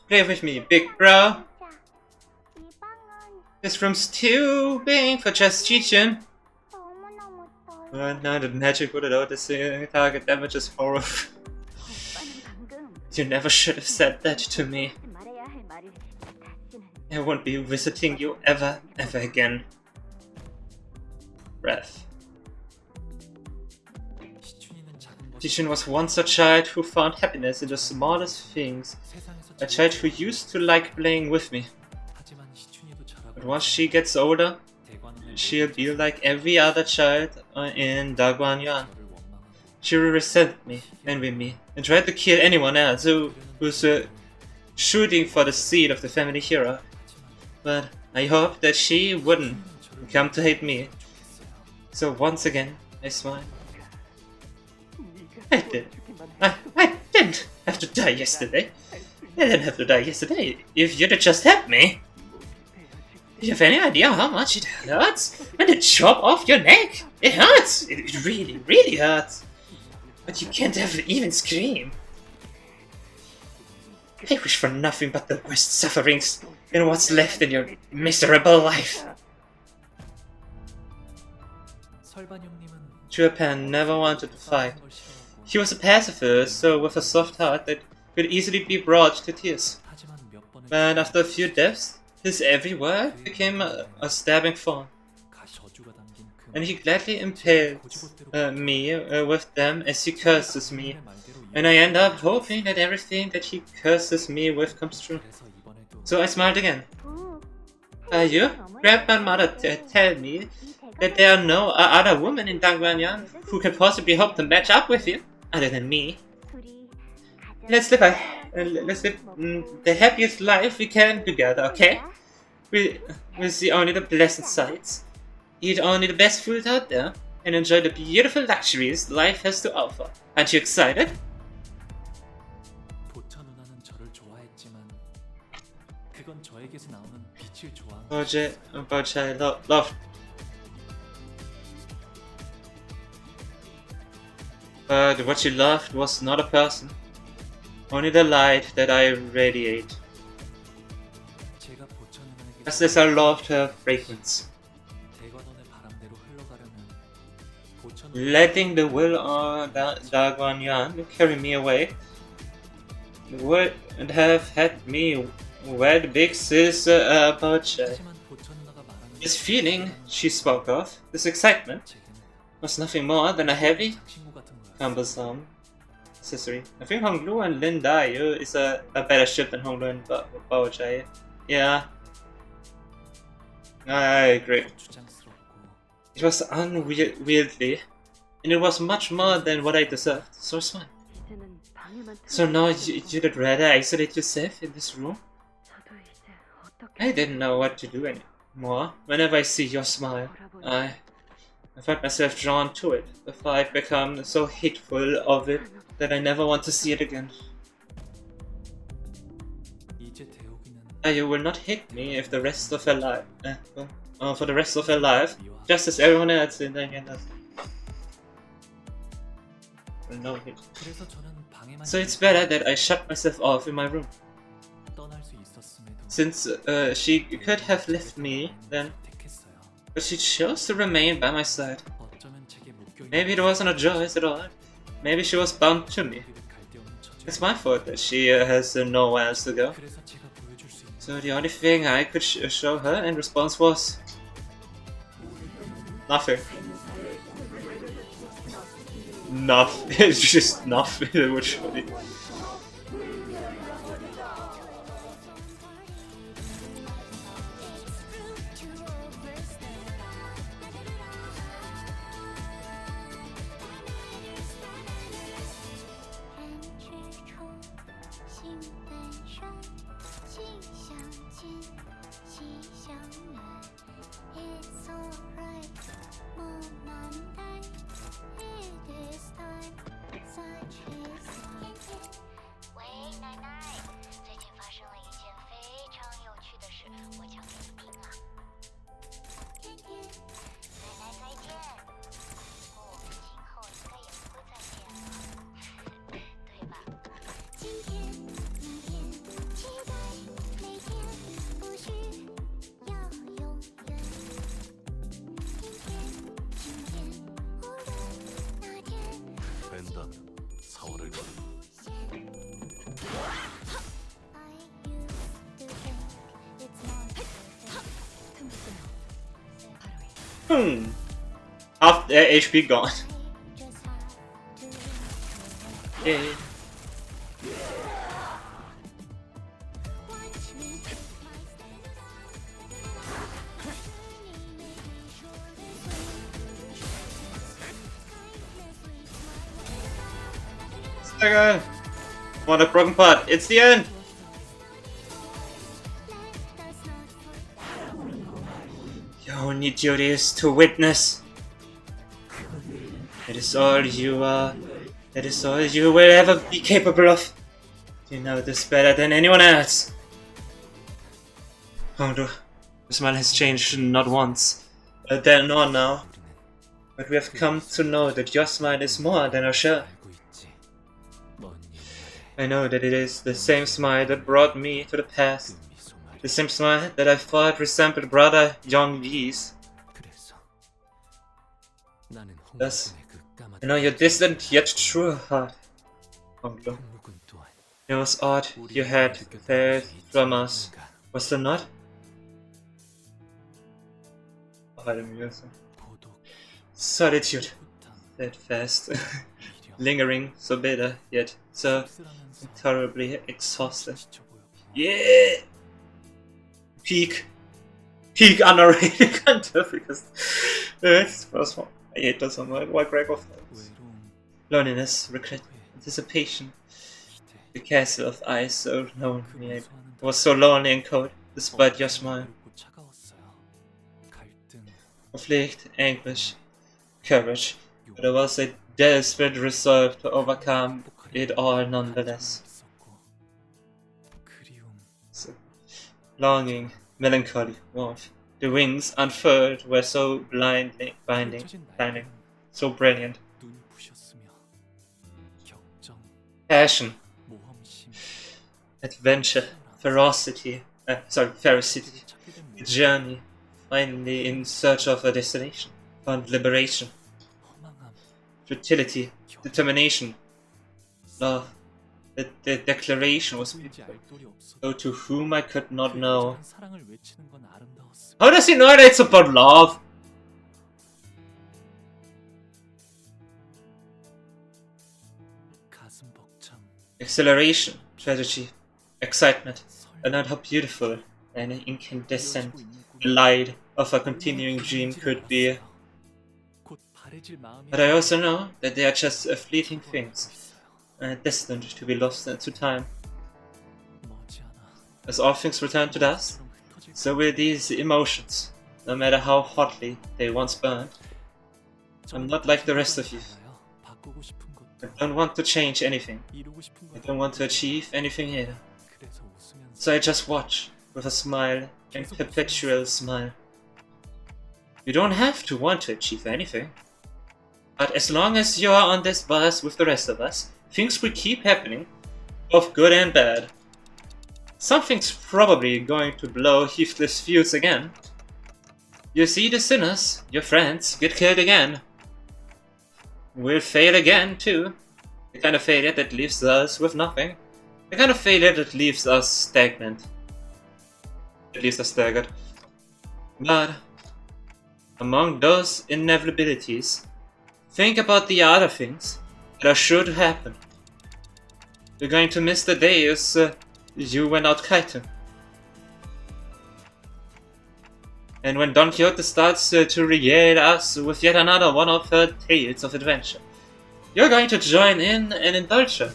Play with me, big bro. This room's too big for just Chichin. Now the magic would have this target damage is horrible. You never should have said that to me. I won't be visiting you ever again. Breath. Chichin was once a child who found happiness in the smallest things. A child who used to like playing with me. But once she gets older, she'll be like every other child in Dagwanyuan. She will resent me, envy me, and try to kill anyone else who's shooting for the seed of the family hero. But I hope that she wouldn't come to hate me. So once again, I smile. I didn't have to die yesterday. I didn't have to die yesterday if you'd have just helped me. Do you have any idea how much it hurts when they chop off your neck? It hurts! It really, really hurts. But you can't ever even scream. I wish for nothing but the worst sufferings in what's left in your miserable life. Japan never wanted to fight. He was a pacifist, so with a soft heart that could easily be brought to tears. But after a few deaths, his every word became a stabbing thorn. And he gladly impaled me with them as he curses me. And I end up hoping that everything that he curses me with comes true. So I smiled again. You? Grandmother tell me that there are no other women in Dangwanyan who can possibly hope to match up with you, other than me. Let's live the happiest life we can together, okay? we see only the pleasant sights, eat only the best food out there, and enjoy the beautiful luxuries life has to offer. Aren't you excited? 보차 누나는 저를 좋아했지만 그건 저에게서 나오는 빛을 좋아한 Boche loved. But what she loved was not a person, only the light that I radiate. 제가 보차 누나에게 Just as I loved her fragrance. 대관원의 바람대로 흘러가려면 보차 누나 Letting the will of Dagon Yan carry me away would have had me wed big sister Boche. 하지만 보차 누나가 말하는 This feeling she spoke of, this excitement, 제게는 was nothing more than a heavy, 친구 같은 거야. cumbersome accessory. I think Honglu and Lin Daiyu is a better ship than Honglu and Boche. Yeah, I agree. 주장스럽고 It was unwieldy, and it was much more than what I deserved, so it's fine. 이제는 방에만 So now you'd rather isolate yourself in this room? 저도 이제 어떻게 I didn't know what to do anymore. Whenever I see your smile, I find myself drawn to it, before I've become so hateful of it that I never want to see it again. 이제 대옥이는 You will not hate me if the rest of her life, for the rest of her life, just as everyone else in the end does. No hate. 그래서 저는 방에만 So it's better that I shut myself off in my room. 떠날 수 있었음에도 Since she could have left me then, 택했어요. but she chose to remain by my side. 어쩌면 제게 묶여 Maybe it wasn't a choice at all. Maybe she was bound to me. 갈데없는 처지. It's my fault that she has nowhere else to go. 그래서 제가 보여줄 수 있는 So the only thing I could show her in response was nothing. Nothing. It's just nothing. Literally. It's alright， 莫难待 ，It is time， such is 天天。喂，奶奶，最近发生了一件非常有趣的事，我讲给你听啊。天天，奶奶再见。不过我们今后应该也不会再见了，对吧？今天，明天，期待每天，不需要永远。今天，今天，无论哪天， 된다면 4월을 걸. I used to think it's not 바로 해. Half their HP gone. just have to Yeah. watch me take my steps. Making sure this kindness leads my way. Stagger! What a broken part. It's the end! Let us not Your only duty is to witness. It is all you are. That is all you will ever be capable of. You know this better than anyone else. Oh, the smile has changed not once, then nor now. But we have come to know that your smile is more than a shell. 알고 있지. 먼 I know that it is the same smile that brought me to the past. 미소 말이 The same smile that I thought resembled brother Yongyi's. 그래서 나는 Thus, 홍국군의 그 까맣은 I know your distant yet true heart. Honglu. 홍국군 또한 It was odd you had failed from us, was there not? 고독, Solitude, 풋함, steadfast, 미련, lingering, so bitter, yet so 씁쓸하면서 terribly exhausted. 지쳐 보여. Yeah! Peak underrated Canto because it's the first one. I hate that so much. Why Greg of 외로움, loneliness, regret, anticipation. 기대, The castle of ice so lonely. 그 It 무수하는 was so lonely and cold, despite your smile. 그리고 착한 conflict, anguish, courage, but there was a desperate resolve to overcome it all nonetheless. So, longing, melancholy, warmth. The wings unfurled were so binding, so brilliant. Passion, adventure, ferocity, ferocity, a journey, finally in search of a destination, found liberation, futility, determination, love. The declaration was beautiful, though to whom I could not know. How does he know that it's about love? Exhilaration, tragedy, excitement, and how beautiful and incandescent the light of a continuing dream could be. But I also know that they are just fleeting things, destined to be lost into time. As all things return to dust, so will these emotions, no matter how hotly they once burned. I'm not like the rest of you. I don't want to change anything. I don't want to achieve anything either. So I just watch, with a smile, and perpetual smile. You don't have to want to achieve anything. But as long as you are on this bus with the rest of us, things will keep happening, both good and bad. Something's probably going to blow Heathcliff's fuse again. You see the sinners, your friends, get killed again. We'll fail again, too. The kind of failure that leaves us with nothing. The kind of failure that leaves us stagnant. It leaves us staggered. But among those inevitabilities, think about the other things that are sure to happen. You're going to miss the days you went out kiting. And when Don Quixote starts to regale us with yet another one of her tales of adventure, you're going to join in and indulge her.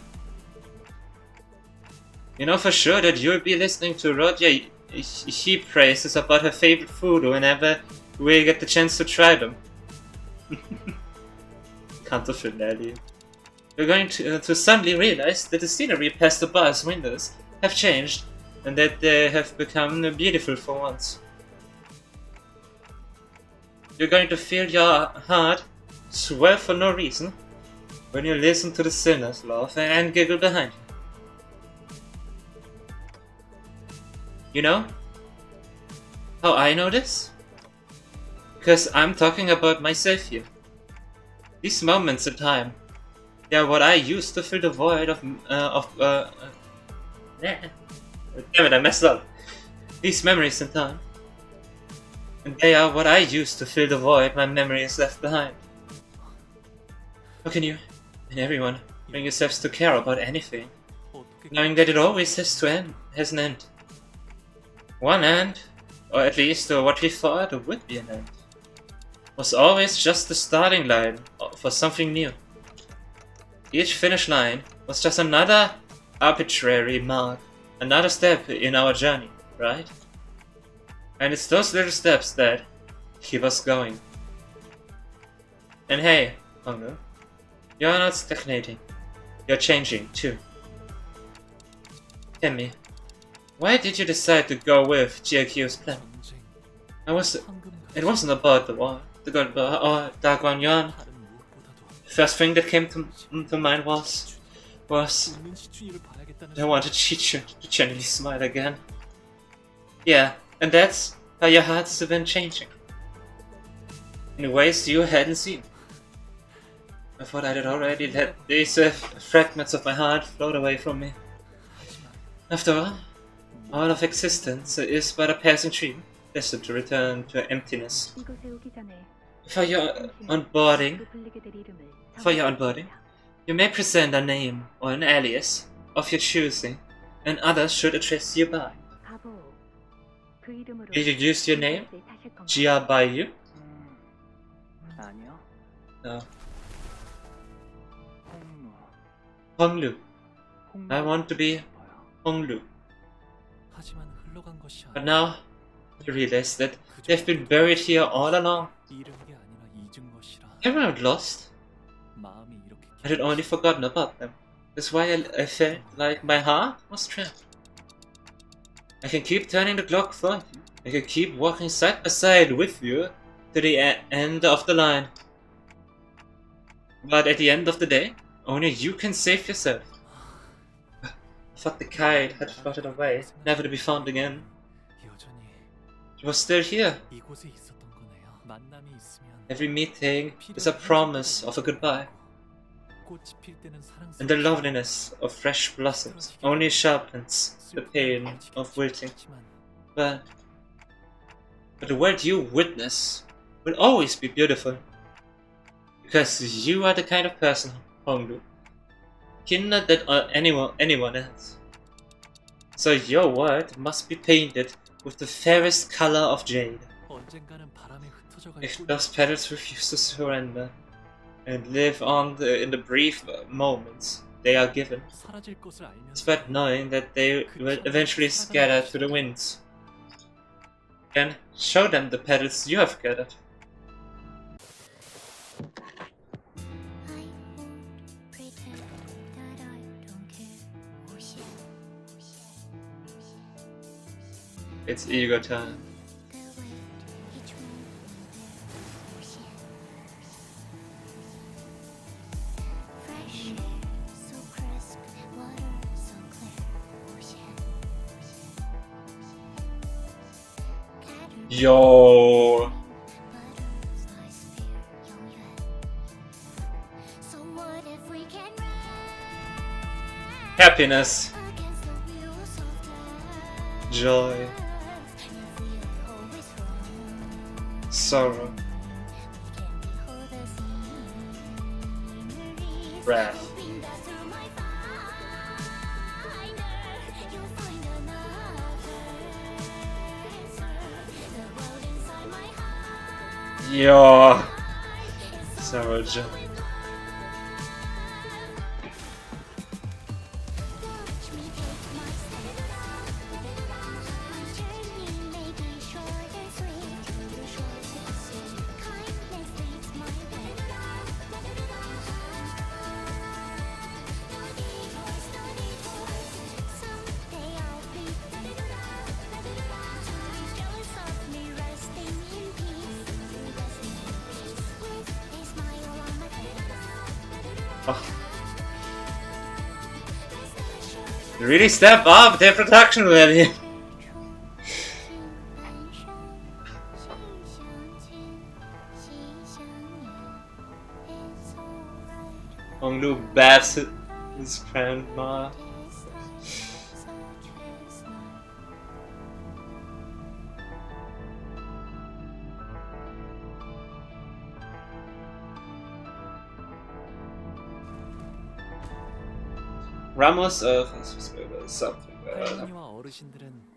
You know for sure that you'll be listening to Roger he praises about her favorite food whenever we get the chance to try them. Canto finale. You're going to suddenly realize that the scenery past the bar's windows have changed, and that they have become beautiful for once. You're going to feel your heart swell for no reason when you listen to the sinners laugh and giggle behind you. You know how I know this? Because I'm talking about myself here. These moments in time, they are what I use to fill the void damn it, I messed up. These memories in time. And they are what I use to fill the void my memory has left behind. How can you, and everyone, bring yourselves to care about anything, knowing that it always has an end? One end, or at least what we thought would be an end, was always just the starting line for something new. Each finish line was just another arbitrary mark, another step in our journey, right? And it's those little steps that keep us going. And hey, Hongo, you're not stagnating. You're changing, too. Tell me, why did you decide to go with E.G.O's plan? It wasn't about the war, or Dark One Yuan. First thing that came to mind was I wanted Chichu to genuinely smile again. Yeah, and that's how your hearts have been changing. In ways you hadn't seen. I thought I had already let these fragments of my heart float away from me. After all of existence is but a passing dream, destined to return to emptiness. For your onboarding, you may present a name or an alias of your choosing, and others should address you by. Did you use your name? Jia by you? No. Honglu. I want to be Honglu. But now, to realize that they've been buried here all along. 잃은 게 아니라 잊은 것이라. They weren't lost. 마음이 이렇게 I had only forgotten about them. That's why I felt like my heart was trapped. I can keep turning the clock for you. I can keep walking side by side with you to the end of the line. But at the end of the day, only you can save yourself. I thought the kite had floated away, never to be found again. 여전히 It was still here. 이곳에 있었던 거네요. 만남이 있으면 Every meeting is a promise of a goodbye. 꽃이 필 때는 사랑스럽고 And the loveliness of fresh blossoms only sharpens the pain of waiting. But the world you witness will always be beautiful. Because you are the kind of person, Honglu, kinder than anyone else. So your world must be painted with the fairest color of jade. 언젠가는 바람에 흩어져 갈 If 뿐 those petals refuse to surrender and live on in the brief moments they are given, 사라질 것을 알면서 despite knowing that they will eventually scatter to the winds, then show them the petals you have gathered. I won't pretend that I don't care. Oh shit. It's E.G.O time. The way each move there. Oh shit. Fresh air, so crisp, water so clear. Oh shit. Yo! Butterflies fear 永远. So what if we can run Happiness, against the wheels of death? joy, If we are always wrong, sorrow, we can behold the scenery. wrath. Hoping that through my finder, you'll find another answer. The world inside my heart Yo! is Sorrow, joy. Watch me take my step. My journey may be short and sweet. Short and sweet. Kindness leads my way. No detours, no detours. Someday I'll be to be jealous of me, resting in peace. Resting in peace with a smile on my face. Really step up their production value. Honglu bats his grandma. Ramos of something. 할머니와 어르신들은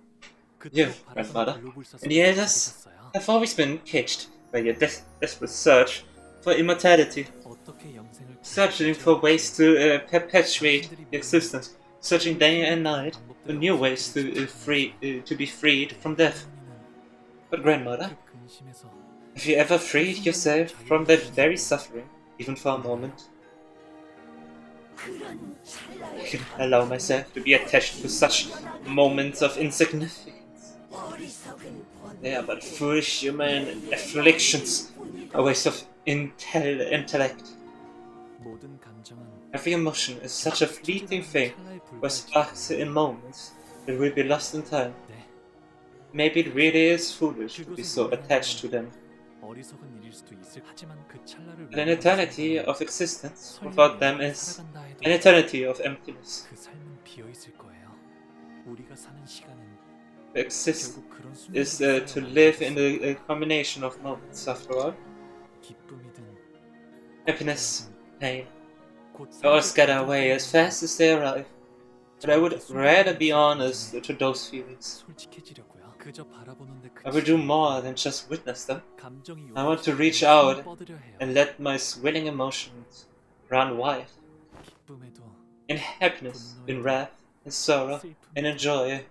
Yeah, 그토록 grandmother. 바라던 글로불 And the elders 계셨어요. have always been caged by your desperate search for immortality, 어떻게 영생을 searching for ways to perpetuate existence, searching day and night for new ways to to be freed from death. But grandmother, 그 근심에서 have you ever freed yourself from that very suffering, even for a moment? I can allow myself to be attached to such moments of insignificance. They are but foolish human afflictions, a waste of intellect. 모든 감정은 Every emotion is such a fleeting thing, where sparks in moments that will be lost in time. 네, Maybe it really is foolish to be so attached to them. 어리석은 일일 수도 있을 하지만 그 찰나를 But an eternity of existence without them is an eternity of emptiness. 그 삶은 비어 있을 거예요. 우리가 사는 시간은 To exist 결국 그런 is 순간이 to live in a combination of moments, after all. 기쁨이든 Happiness, pain, 곧 they all scatter away as fast as they arrive. But I would rather be honest to those feelings. 솔직해지려고요. 그저 바라보는데 I will do more than just witness them. 감정이 I want to reach out 뻗으려 해요. and let my swelling emotions run wild. 기쁨에도 In happiness, in wrath, in sorrow, and in joy.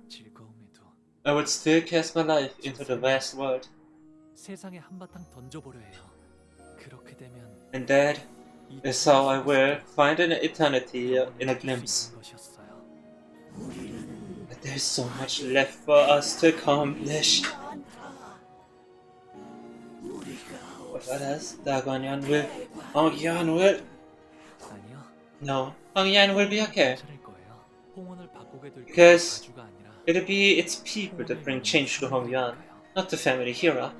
즐거움에도 I would still cast my life into the vast world. 세상에 한바탕 던져보려 해요. 그렇게 되면 And that is how I will find an eternity in a glimpse. But there's so much left for us to accomplish. What others? Dagonyan will. Hongyan will. 아니요. No, Hongyan will be okay. 괜찮을 거예요. 홍원을 바꾸게 될 Because 가주가 아니라 it'll be its people that bring change to Hongyan, not the family hero.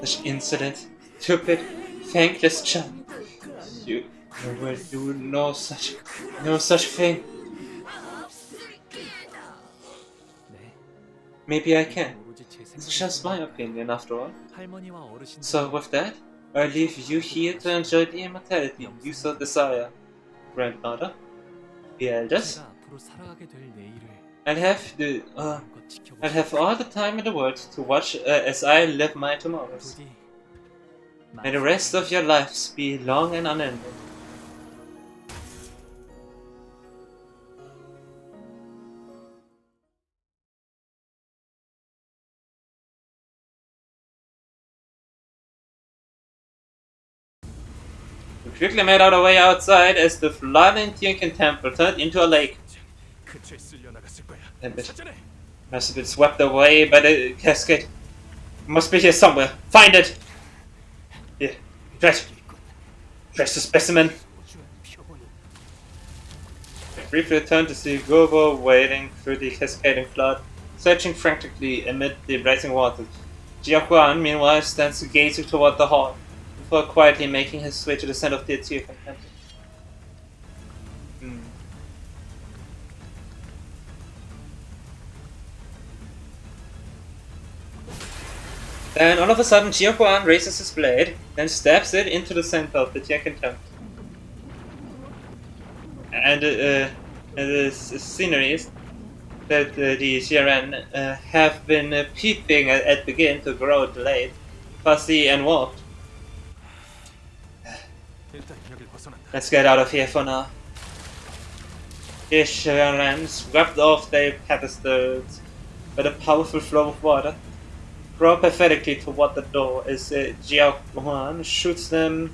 Such incident, stupid, thankless child. You will do no such thing. 네. Maybe I can. 오로지 제 It's 생각일 just my 뿐이에요. opinion after all. 할머니와 어르신 So with that, I leave you here to enjoy the immortality you so desire. Grandmother, the elders, 제가 앞으로 살아가게 될 내일을 I'll 마음껏 지켜보세요. have all the time in the world to watch as I live my tomorrows. 부디 May the rest of your lives be long and unending. We quickly made our way outside as the flooding Tianqin temple turned into a lake. 근처에 쓸려 나갔을 거야. And it 찾아내. must have been swept away by the cascade. It must be here somewhere. Find it! Here, precious specimen. I briefly turned to see E.G.O wading through the cascading flood, searching frantically amid the rising waters. E.G.O, meanwhile, stands gazing toward the hall, before quietly making his way to the center of the Tianqin temple. Then all of a sudden, E.G.O raises his blade, then stabs it into the center of the Tianqin temple. And the scenery is that the Jiren have been peeping at begin to grow delayed, fussy and warped. 일단 여길 벗어난다. Let's get out of here for now. The Jiren, swept off their pedestals by the powerful flow of water, grow pathetically toward the door as E.G.O shoots them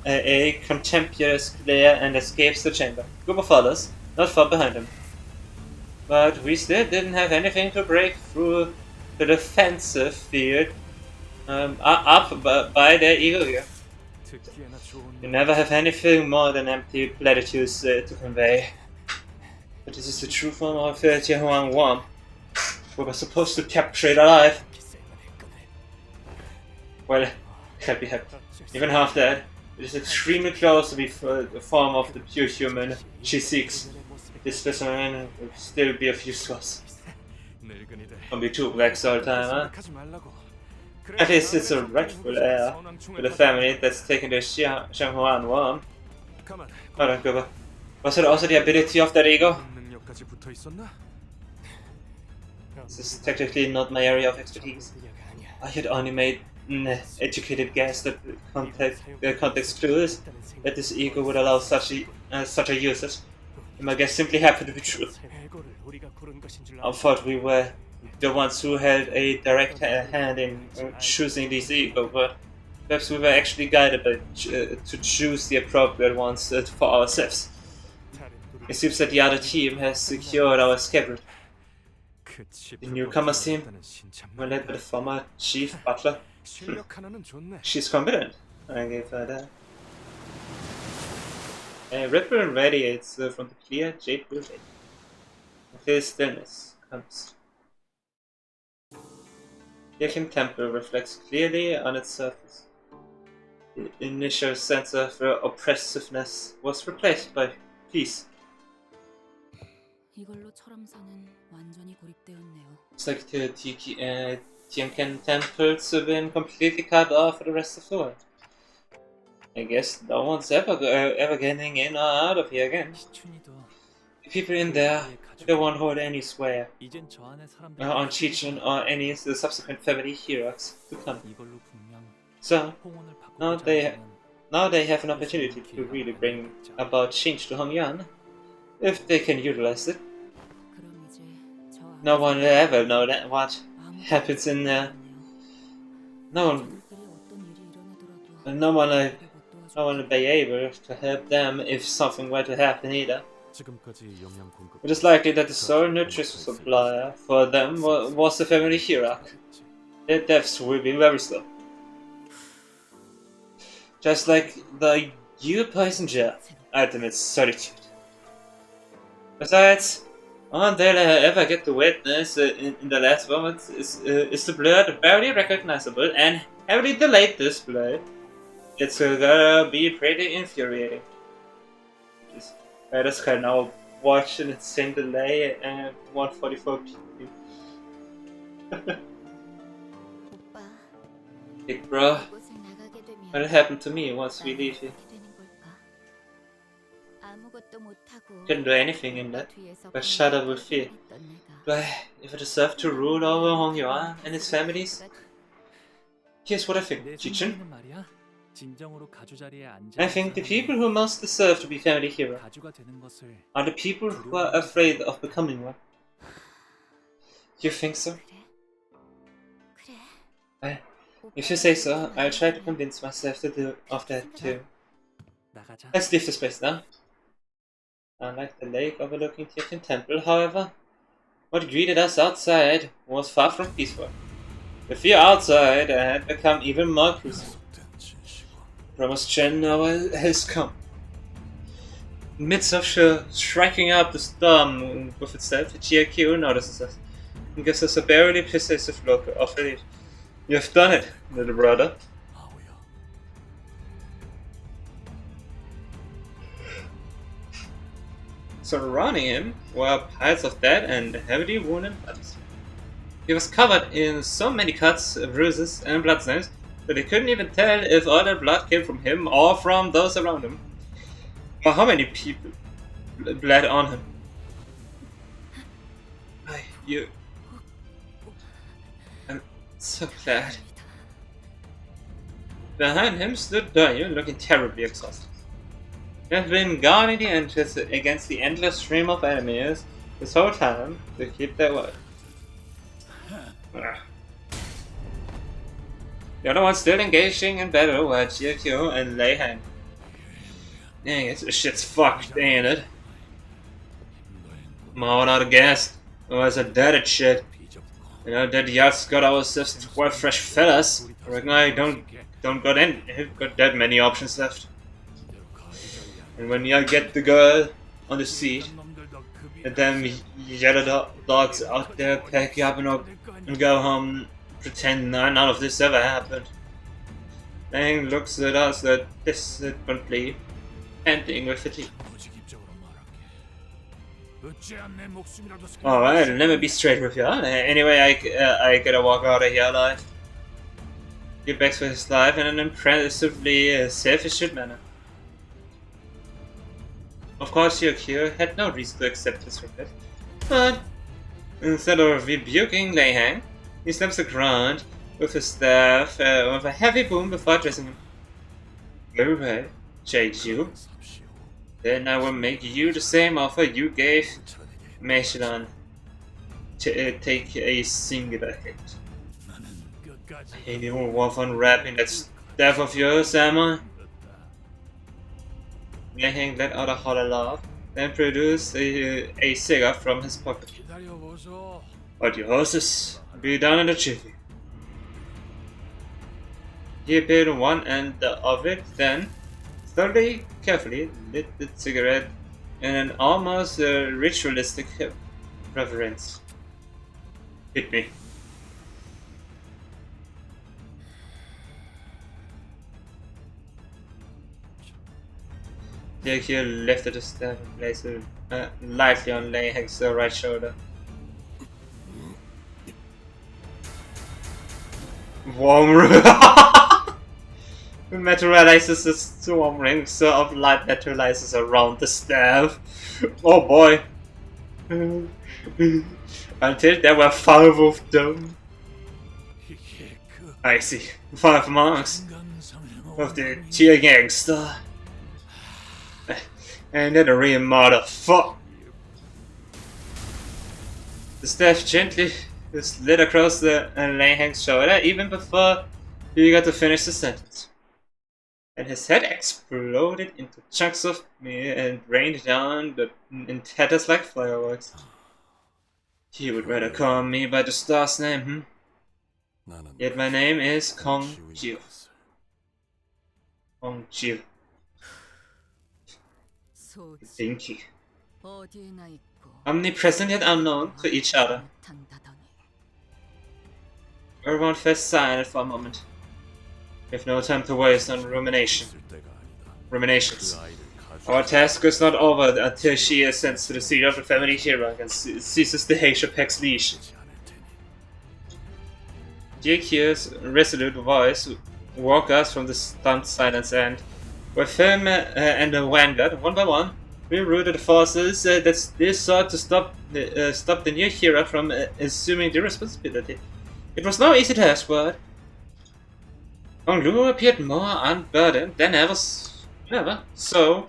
a contemptuous glare and escapes the chamber. Group follows, not far behind him. But we still didn't have anything to break through the defensive field up by their E.G.O gear. 듣기에나 좋은 You never have anything more than empty platitudes to convey. But this is the true form of Tianhuang Wom. We were supposed to capture it alive. Well, can't be helped. Even half that, it is extremely close to be the form of the pure human she seeks. This specimen will still be of use to us. 늙은이들. Don't be too vexed all the time, huh? 생각하지 말라고. At least it's a rightful heir to the family that's taken the Xianghuan Wom. 가만. Hold on, Gubba. Was it also the ability of that ego? 능력까지 붙어 있었나? This is technically not my area of expertise. I had only made educated guess that the context clues that this ego would allow such a usage. And my guess simply happened to be true. 해고를 우리가 고른 것인 줄 I thought we were the ones who held a direct hand in choosing these ego, but perhaps we were actually guided by, to choose the appropriate ones for ourselves. It seems that the other team has secured our escape route. The newcomers team were led by the former chief butler. 실력 하나는 좋네. She's competent. I gave her that. A ripple radiates from the clear jade blue lake. A clear stillness comes. The Yakin temple reflects clearly on its surface. The initial sense of oppressiveness was replaced by peace. 이걸로 철암사는 완전히 고립되었네요. It's like the Tianqin temples have been completely cut off for the rest of the world. I guess no one's ever getting in or out of here again. 시춘이도 The people in there, they won't hold any sway 이젠 저 안에 사람들이 on Chichen or any of the subsequent family heroes to come. 이걸로 분명 So, 홍원을 바꾸고 now they have an opportunity to really bring about change to Hongyan, if they can utilize it. 그럼 이제 저 No one will ever know that what happens in there. No one, no one will be able to help them if something were to happen either. It is likely that the sole nutrition supplier for them was the family hierarch. Their deaths will be very slow. Just like the poison gel, ultimate solitude. Besides, all they'll ever get to witness in the last moments is the blurred, barely recognizable, and heavily delayed display. It's gonna be pretty infuriating. I just can now watch an insane delay and 144p. 오빠, Big bro, 이곳을 나가게 되면 what happened to me once we leave here? 어떻게 되는 걸까? 아무것도 못하고 Couldn't do anything in that, 뒤에서 but shudder with fear. 있던 내가 Do I ever deserve to rule over Hong Yuan and his families? Here's what I think, 내 Jichin. 생각에는 말이야. 진정으로 가주 자리에 앉아 I think the people who most deserve to be family hero 가주가 되는 것을 are the people who are afraid of becoming one. You think so? 그래. If you say so, I'll try to convince myself of that too. 나가자. Let's leave this place now. Unlike the lake overlooking Tianjin Temple, however, what greeted us outside was far from peaceful. The fear outside had become even more gruesome. Promised Chen hour has come. In the midst of striking up the storm with itself, the E.G.O notices us and gives us a barely persuasive look of relief. You've done it, little brother. Surrounding him were piles of dead and heavily wounded bodies. He was covered in so many cuts, bruises, and bloodstains that they couldn't even tell if all that blood came from him or from those around him, or how many people bled on him. I'm so glad. Behind him stood Daniel, looking terribly exhausted. He had been guarding the entrance against the endless stream of enemies this whole time to keep their word. The other one still engaging in battle while E.G.O and Lei hang. Dang it, this shit's fucked, ain't it? I'm all out of gas. Otherwise I dead at shit. You know, that yacht's got ourselves 12 fresh fellas. I reckon I don't got that many options left. And when I get the girl on the seat, and them yellow dogs out there pack up and go home, pretend none of this ever happened. Lang looks at us disappointedly, panting with fatigue. Alright, let me be straight with you. Anyway, I gotta walk out of here alive. He begs for his life in an impressively self-assured manner. Of course, E.G.O had no reason to accept his request, but instead of rebuking Lei Hang, he slaps the ground with his staff with a heavy boom before addressing him. Very well, E.G.O. Then I will make you the same offer you gave Mechelon. Take a singular hit. Hey, you want unwrapping that staff of yours, am I? Lei Hang let out a hollow laugh, then produced a cigar from his pocket. But your horses be done in a jiffy. He appeared on one end of it, then, slowly, carefully, lit the cigarette in an almost ritualistic reverence. Hit me. E.G.O lifted his staff and placed it lightly on Lei Hang's right shoulder. Warm materializes the swarm rings of light materializes around the staff. Oh boy. Until there were 5 of them. I see. 5 marks of the tier gangster. And then a real motherfucker. The staff gently slid across the Lei Hang's shoulder even before he got to finish the sentence. And his head exploded into chunks of meat and rained down in tatters like fireworks. He would rather call me by the star's name, Yet my name is Kong-Jiu. Kong-Jiu. Inky. Omnipresent yet unknown to each other. Everyone fell silent for a moment. We have no time to waste on ruminations. Our task is not over until she ascends to the seat of the family hierarch and seizes the Heisha leash. E.G.'s resolute voice woke us from the stunned silence, and with him and the vanguard, one by one, we routed the forces that still sought to stop the new hero from assuming the responsibility. It was no easy task, but Kong Lu appeared more unburdened than ever, so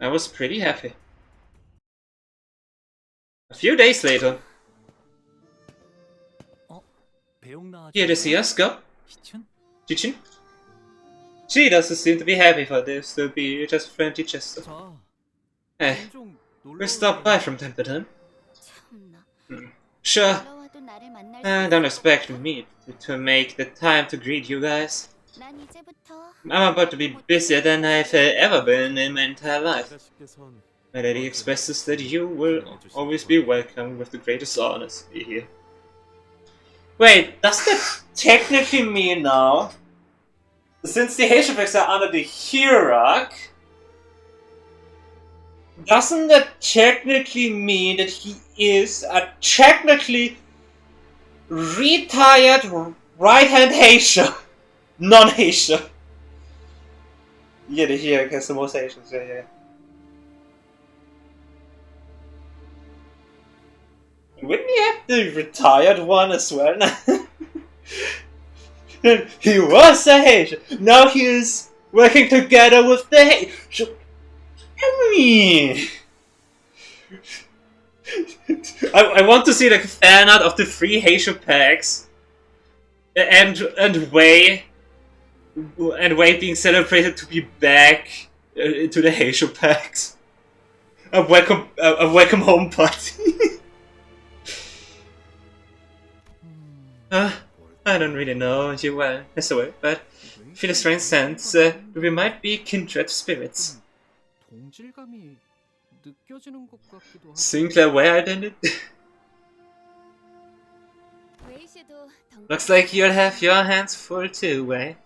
I was pretty happy. A few days later, here to see us go. Chichin? She doesn't seem to be happy for this to be just a friendly gesture. Hey, we stop by from time to time. Sure, don't expect me to make the time to greet you guys. I'm about to be busier than I've ever been in my entire life. My lady expresses that you will always be welcome with the greatest honors here. Wait, does that technically mean now, since the Heisha are under the hierarch, doesn't that technically mean that he is a technically retired right-hand Heisha? Non-Heisha. Yeah, the hierarch has the most Heishas, yeah. Wouldn't he have the retired one as well? He was a Heisha. Now he's working together with the Heisha. I mean, I want to see like a fan art of the 3 Heisha packs and Wei being celebrated to be back into the Heisha packs. A welcome home party. I don't really know you well, as a way, but I feel a strange sense that we might be kindred spirits. Sinclair Wei identity? Looks like you'll have your hands full too, Wei.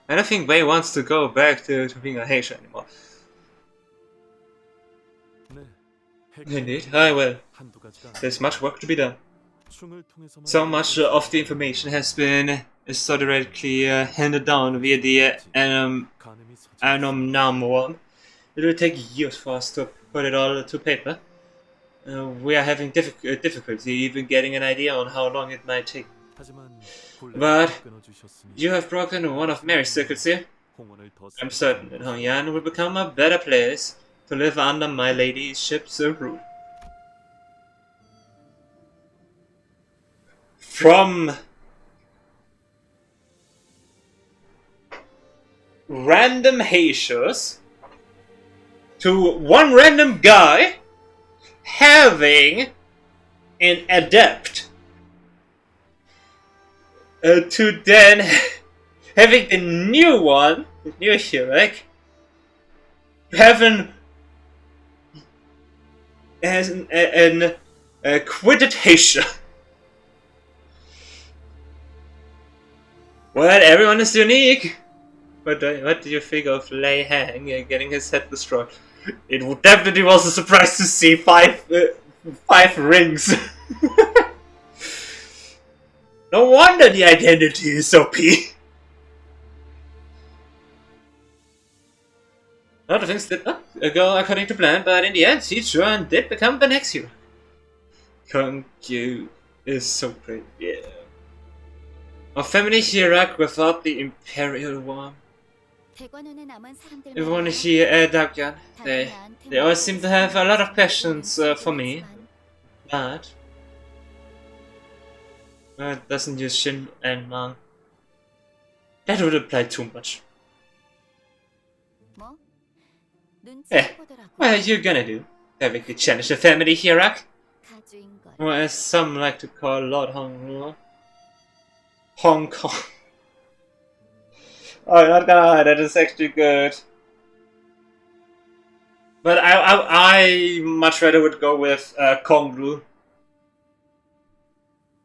I don't think Wei wants to go back to being a Heisha anymore. Indeed, I will. There's much work to be done. So much of the information has been esoterically handed down via the Anom It will take years for us to put it all to paper. We are having difficulty even getting an idea on how long it might take. But you have broken one of Mary's circuits here. I'm certain that Hongyan will become a better place to live under my ladyship's rule. From random Heishas to one random guy having an adept to then having the new one, the new hierarch, having as an quitted Heisha. Well, everyone is unique. What do you think of Lei Hang getting his head destroyed? It definitely was a surprise to see five rings. No wonder the identity is OP. A lot of things did not go according to plan, but in the end, he sure did become the next hero. Kong-Yu is so great, yeah. A family hierarch without the Imperial War. Everyone here at Dakyan, they all seem to have a lot of questions for me. bad. It doesn't use Shin and Mang. That would apply too much. 뭐? 눈치 Eh, 보더라고. what are you gonna do? Having to challenge the family hierarchy? 가주인 걸. Or as some like to call Lord Hong Kong. Oh, not gonna lie, that is actually good. But I much rather would go with Konglu.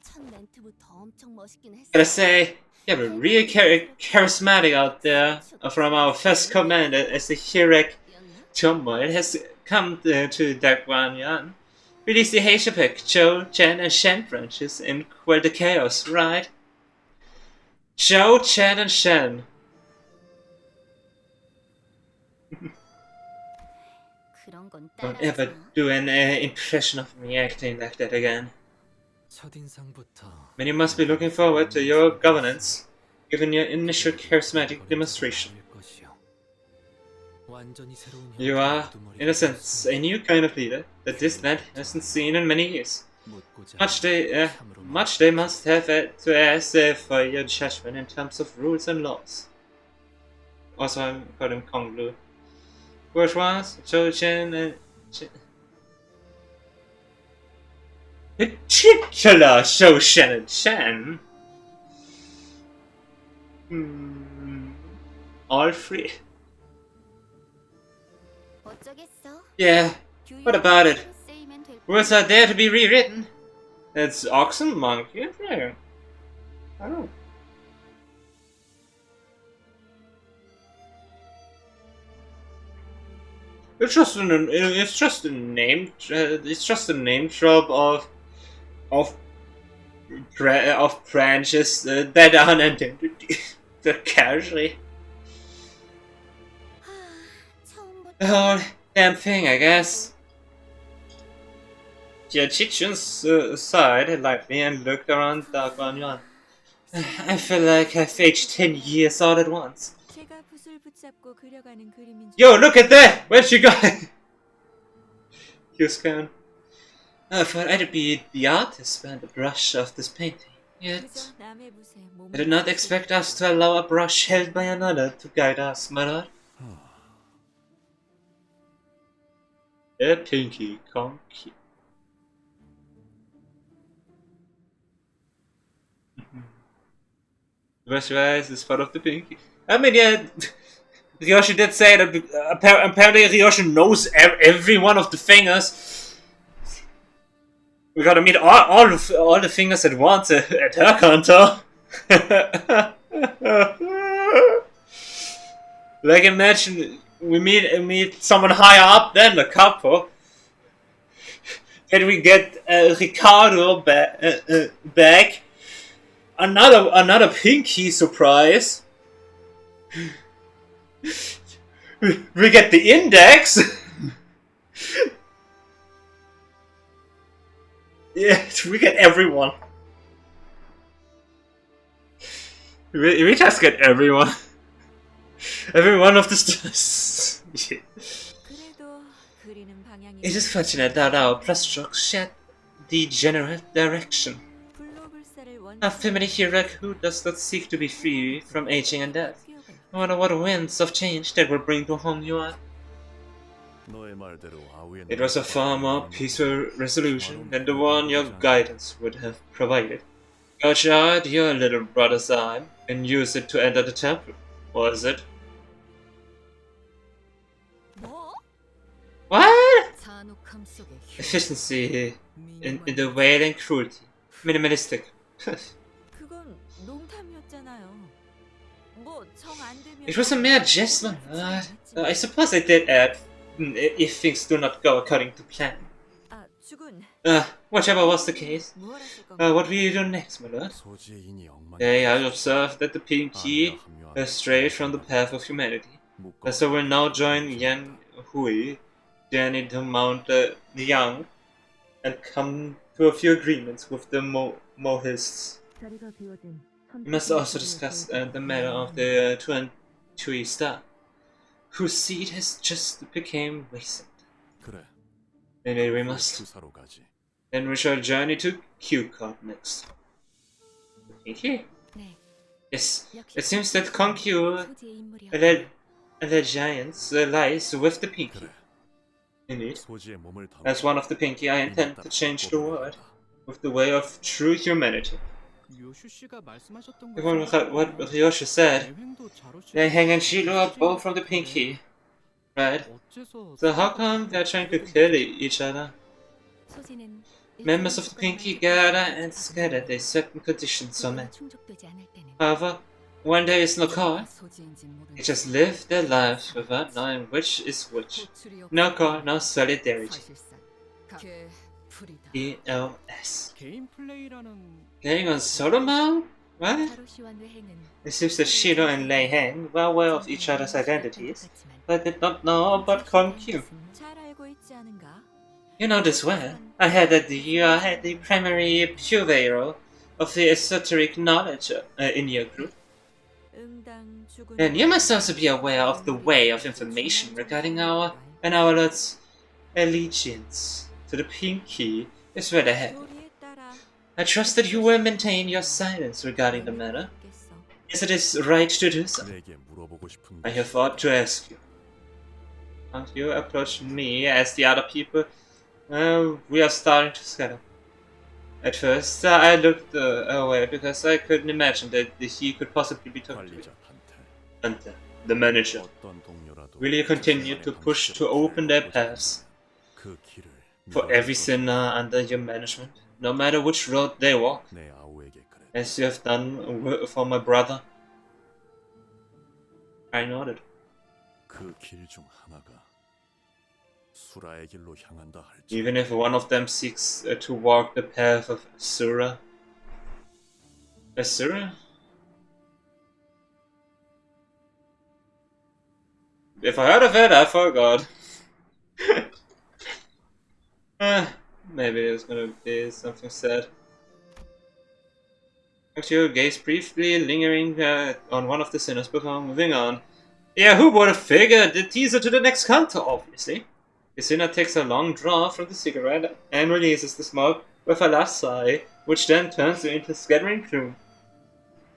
첫 멘트부터 엄청 멋있긴 했어. Gotta say, yeah, but really charismatic out there from our first commander as the Hirek Chomo. It has come to that one, yeah. Release the Heishapek, Zhou, Chen, and Shen branches in Quell the Chaos, right? Zhou, Chen, and Shen. 그런 건 Don't 따라하지 ever 마. do an impression of me acting like that again. 첫인상부터 And you must be looking forward to your governance, given your initial charismatic demonstration. 완전히 새로운 You are, in a sense, a new kind of leader that this land hasn't seen in many years. Much they must have to ask for your judgment in terms of rules and laws. Also, I call him Konglu. Bourgeois, Zhou Chen, and particular Zhou Shen and Chen. All three. 어쩌겠어? Yeah, what about it? Rules are there to be rewritten. It's oxen, monkey, and dragon. I don't know. It's just a name. It's just a name drop of branches that are unintended. Casually. The whole damn thing, I guess. Jia Chichun sighed lightly and looked around Dark One Yuan. I feel like I've aged 10 years all at once. 제가 붓을 붙잡고 그려가는 그림인 줄 Yo, look at that! Where'd she go? He was gone. I thought I'd be the artist behind the brush of this painting. Yet, 그저 남의 붓에 몸을 I did not expect us to allow a brush held by another to guide us, my lord. A pinky conky. Visualize is part of the pinky. I mean, yeah, Ryoshi did say that apparently Ryoshi knows every one of the fingers. We gotta meet all the fingers at once at her Canto. Like, imagine we meet someone higher up than the couple. Then we get Ricardo back. Another pinky surprise. We get the index. Yeah, we get everyone. We just get everyone. Every one of the stars. 그래도 그리는 방향이 It is fortunate that our brushstrokes shed the general direction. 불로불사를 A family hero who does not seek to be free from aging and death. No matter what winds of change that will bring to home you are. It was a far more peaceful resolution than the one your guidance would have provided. You charred your little brother's arm and used it to enter the temple, was it? 뭐? What? 잔혹함 속에 Efficiency in the wailing cruelty. Minimalistic. 그건 농담이었잖아요. 뭐 정 안 되면 It was a mere jest, my lord. I suppose I did add, if things do not go according to plan. 아, 죽은 Whichever was the case. 뭘 하실 건가요? What will you do next, my lord? I observed that the Pinky has strayed from the path of humanity. So will now join Yan Hui, journey to Mount Liang, and come to a few agreements with the Mohists. 자리가 비워진 We must also discuss the matter of the Tuan Chui star, whose seed has just become vacant. Maybe we must Then we shall journey to Q-Card next. The pinky? 네, Yes, 역시 it seems that Konkyu 소지의 인물이었군요. Allegiance lies with the pinky. 그래. Indeed. 소지의 몸을 담아 As one of the pinky, I intend to change the world with the way of true humanity. 요슈 씨가 말씀하셨던 If one look at what Ryoshi said, 대횡도 자로시 Heng and Shiro are both from the pinky, right? 어째서 So how come they're trying to kill each other? 소지는 Members of the pinky gather and scatter at certain conditions are met. 충족되지 않을 때는 However, when there is no cause, 소지인지 모르는 they just live their lives without knowing which is which. No cause, no solidarity. 사실상 그 불이다. E.O.S. 개인 플레이라는 Playing on solo mode? What? 자로시와 뇌행은 It seems that Shiro and Lei Heng were aware of each other's identities, but did not know about Konkyu. 잘 알고 있지 않은가? You know this well. I heard that you are the primary purveyor of the esoteric knowledge in your group. 응당 죽은 And you must also be aware of the way of information regarding our Lord's allegiance to the pinky is well ahead. 도리에 따라 I trust that you will maintain your silence regarding the matter, 겠어. as it is right to do so. 내게 물어보고 싶은 I have thought to ask you. Can't you approach me as the other people? We are starting to scatter. At first, I looked away because I couldn't imagine that he could possibly be talking to me. 관리자 단테. Dante, the manager, 어떤 동료라도 will you continue to push to open their paths 그 길을 for every sinner under your management, no matter which road they walk, 내 아우에게 그래. as you have done for my brother? I nodded. 그 길 중 하나가 수라의 길로 향한다 할지 Even if one of them seeks to walk the path of Asura. Asura? If I heard of it, I forgot. Maybe it's gonna be something sad. Actually, gaze briefly, lingering on one of the sinners before moving on. Yeah, who would have figured? The teaser to the next Canto, obviously. The sinner takes a long draw from the cigarette and releases the smoke with a last sigh, which then turns into scattering plume.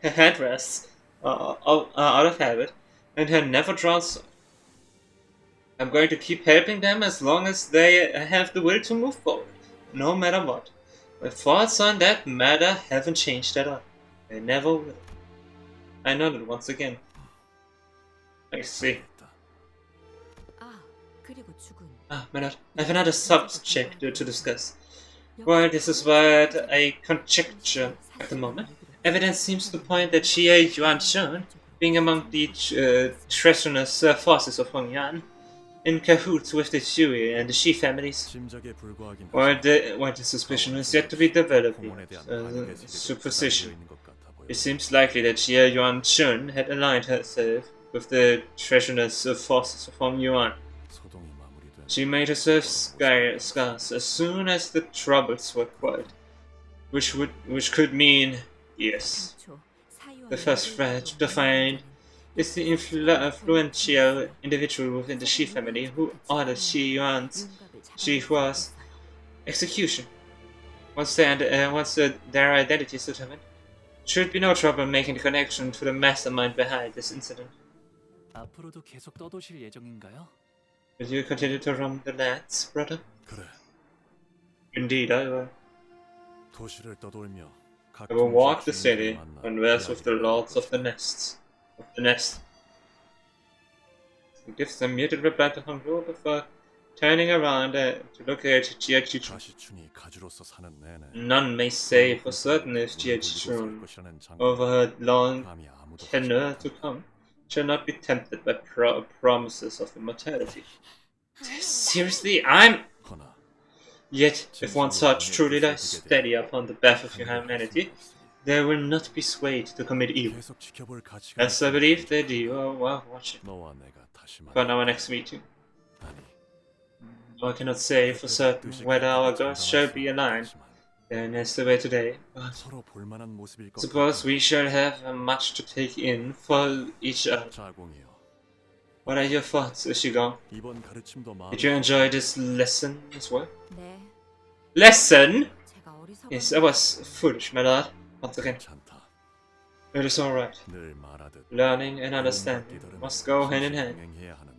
Her head rests out of habit, and her never draws. I'm going to keep helping them as long as they have the will to move forward, no matter what. My thoughts on that matter haven't changed at all. They never will. I nodded once again. I see. 아, 그리고 죽은 Ah, my lord, I have another subject to discuss. Well, this is but a conjecture at the moment. Evidence seems to point that Xie Yuanshun, being among the treasonous forces of Hongyuan, in cahoots with the Shui and the Shi families. 짐작에 불과하긴 While the suspicion is yet to be developed, 공원에 대한 supposition. 있는 것 같아 보여. It seems likely that Xie Yuanshun had aligned herself with the treasonous forces of Hongyuan. 소동이 마무리된 She made herself scarce as soon as the troubles were quiet, which could mean yes. 초 사유와 The first threat to find is the influential individual within the Shi family who ordered Shi Hua's execution. Once their identity is determined, should be no trouble making the connection to the mastermind behind this incident. 앞으로도 계속 떠도실 예정인가요? Will you continue to roam the lands, brother? 그래. Indeed, I will. 도시를 떠돌며 I will walk the city and converse with the lords of the nest. It gives them muted reply to Hongru before turning around to look at Jiaqichun. 가시춘이 가주로서 사는 내내 None may say for certain if Jiaqichun, 것이라는 장담 over her long 감히 아무도 tenure to come, shall not be tempted by promises of immortality. Seriously, 허나 Yet, if one's heart truly lies steady upon the path of humanity, they will not be swayed to commit evil. 계속 지켜볼 가치가 As I believe that you are worth watching. 너와 내가 다시 For 만나 our next meeting, 아니 I cannot say for certain whether our goals shall be aligned. Then as the way today, but 서로 볼만한 모습일 것 suppose we shall have much to take in for each other. 자공이요. What are your thoughts, E.G.O? 이번 가르침도 마음 Did you enjoy this lesson as well? 네. Lesson? 제가 어리석은 Yes, I was foolish, my lord. Once again, 괜찮다. it is alright. 늘 말하듯 Learning and understanding must go hand in hand,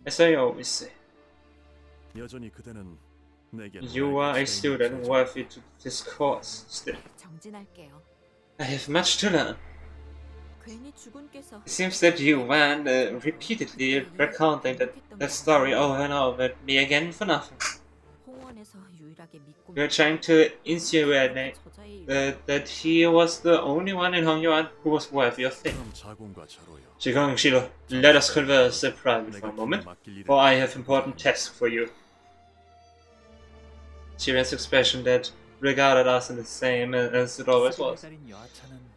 as I always say. 여전히 그대는 내게 You are a student worthy to this course still. 정진할게요. I have much to learn. 괜히 주군께서 It seems that you went repeatedly recounting that story over and over at me again for nothing. 홍원에서 유일하게 믿고 You're trying to insinuate that he was the only one in Hongyuan who was worthy of faith. 그럼 자군과 자로요. Shigong Shilo, let us converse in private for a moment, for I have important tasks for you. Shiren's expression that regarded us in the same as it always was. 기다린 여하차는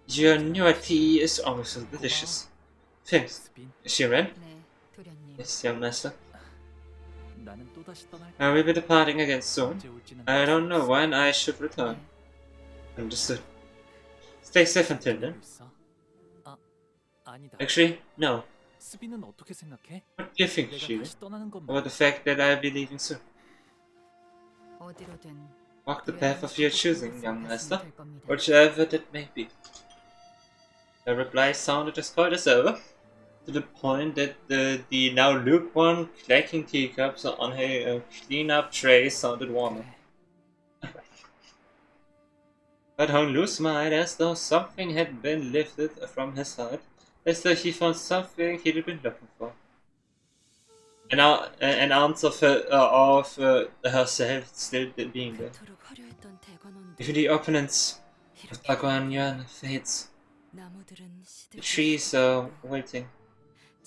Your new tea is always so delicious. Thanks, 스빈. Shiren. 네, 도련님. Yes, young master. 나는 또다시 떠날 I will be departing again soon. 언제 올지는 I don't know when I should return. Understood. Stay safe until then. 있어. 아, 아니다. Actually, no. 스빈은 어떻게 생각해? What do you think, 내가 Shiren? 다시 떠나는 것만 About the fact that I'll be leaving soon? 어디로든 Walk the path of your choosing, young master, 될 겁니다. whichever that may be. The reply sounded as cold as ever, to the point that the now lukewarm, clacking teacups on a clean-up tray sounded warmer. But Hong Lu smiled as though something had been lifted from his heart, as though he found something he'd been looking for. An ounce of herself still being there. 그토록 화려했던 대관원들, If the opponents of 이렇게 Daguan Yuan fades, 나무들은 the 시들고 trees are waiting,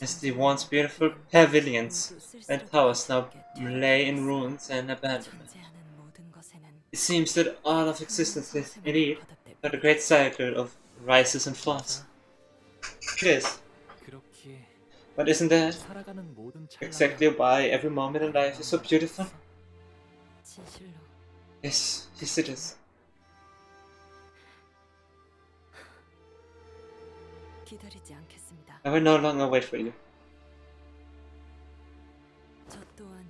as the once beautiful pavilions and towers now lay in ruins and abandonment. 존재하는 모든 것에는 It seems that all of existence is indeed but a great cycle of rises and falls. It is, 그렇게 but isn't that 살아가는 모든 찰나가 exactly why every moment in life is so beautiful? 진실로 Yes, yes it is. 기다리지 않겠습니다. I will no longer wait for you. 저 또한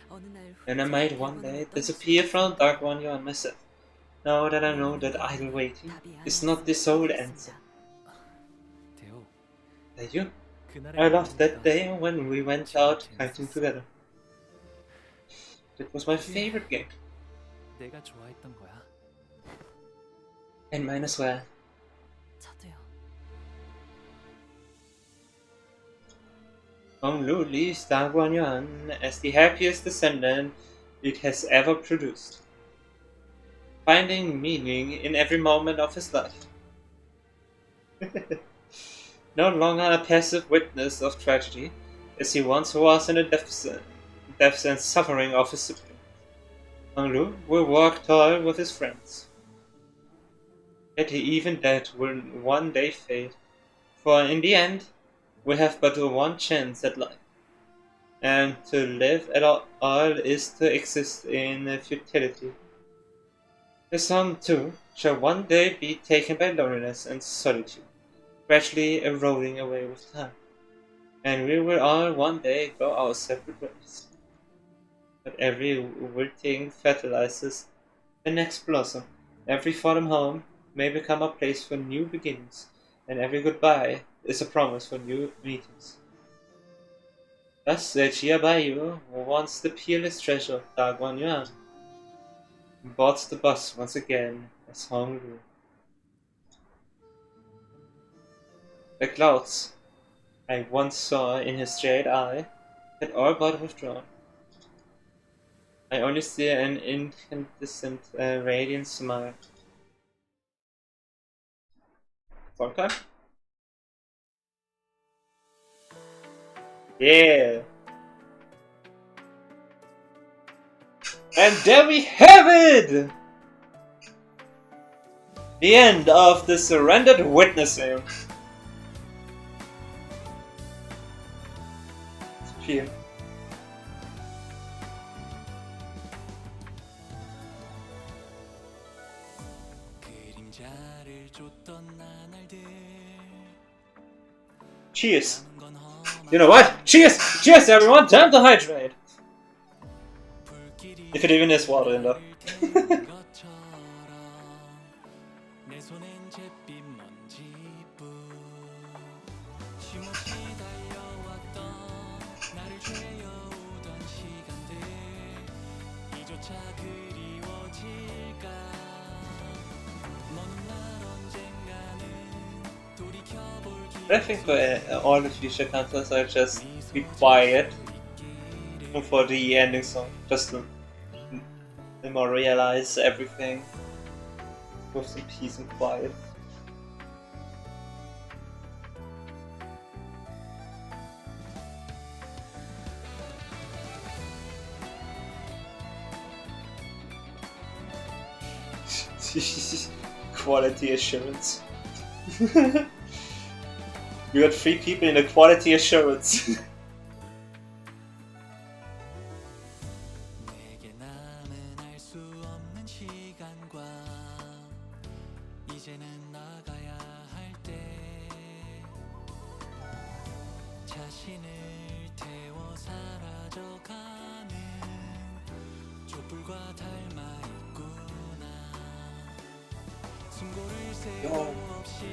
어느 날 And I might one day disappear from Daguan Yuan myself. Now that I know that idle waiting is not the sole answer. 대호, That you? 그날의 I loved that 밤이니까 day when we went out hiking together. It was my favorite game. 내가 좋아했던 거야. And mine as well. 저도요. Hong Lu leaves Daguan Yuan as the happiest descendant it has ever produced, finding meaning in every moment of his life. No longer a passive witness of tragedy, as he once was in the depths and suffering of his sibling. Hong Lu will walk tall with his friends. Yet even that will one day fade, for in the end, we have but one chance at life, and to live at all is to exist in futility. The sun, too, shall one day be taken by loneliness and solitude, gradually eroding away with time, and we will all one day go our separate ways. But every wilting fertilizes the next blossom, every fallen home may become a place for new beginnings, and every goodbye is a promise for new meetings. Thus the Jia Baiyu, once the peerless treasure of Daguan Yuan, boards the bus once again as Hong Lu. The clouds I once saw in his jade eye had all but withdrawn. I only see an incandescent radiant smile. Song time? Yeah! And there we have it! The end of the surrendered witnessing. Cheers. Cheers. You know what? Cheers! Cheers everyone! Time to hydrate! If it even is water in there. 손엔 잿빛 먼지뿐 쉼없이 달려왔던 나를 죄어오던 시간들 이조차 그리워질까 먼 날 언젠가는 돌이켜볼 I think for all the future consoles I'll just be quiet for the ending song, just to memorialize everything with some peace and quiet. Quality assurance. We got 3 people in the quality assurance. 내게 남은 알 수 없는 시간과 이제는 나가야 할 때 자신을 태워 사라져가는 촛불과 닮아 있구나 숨고를 새우 없이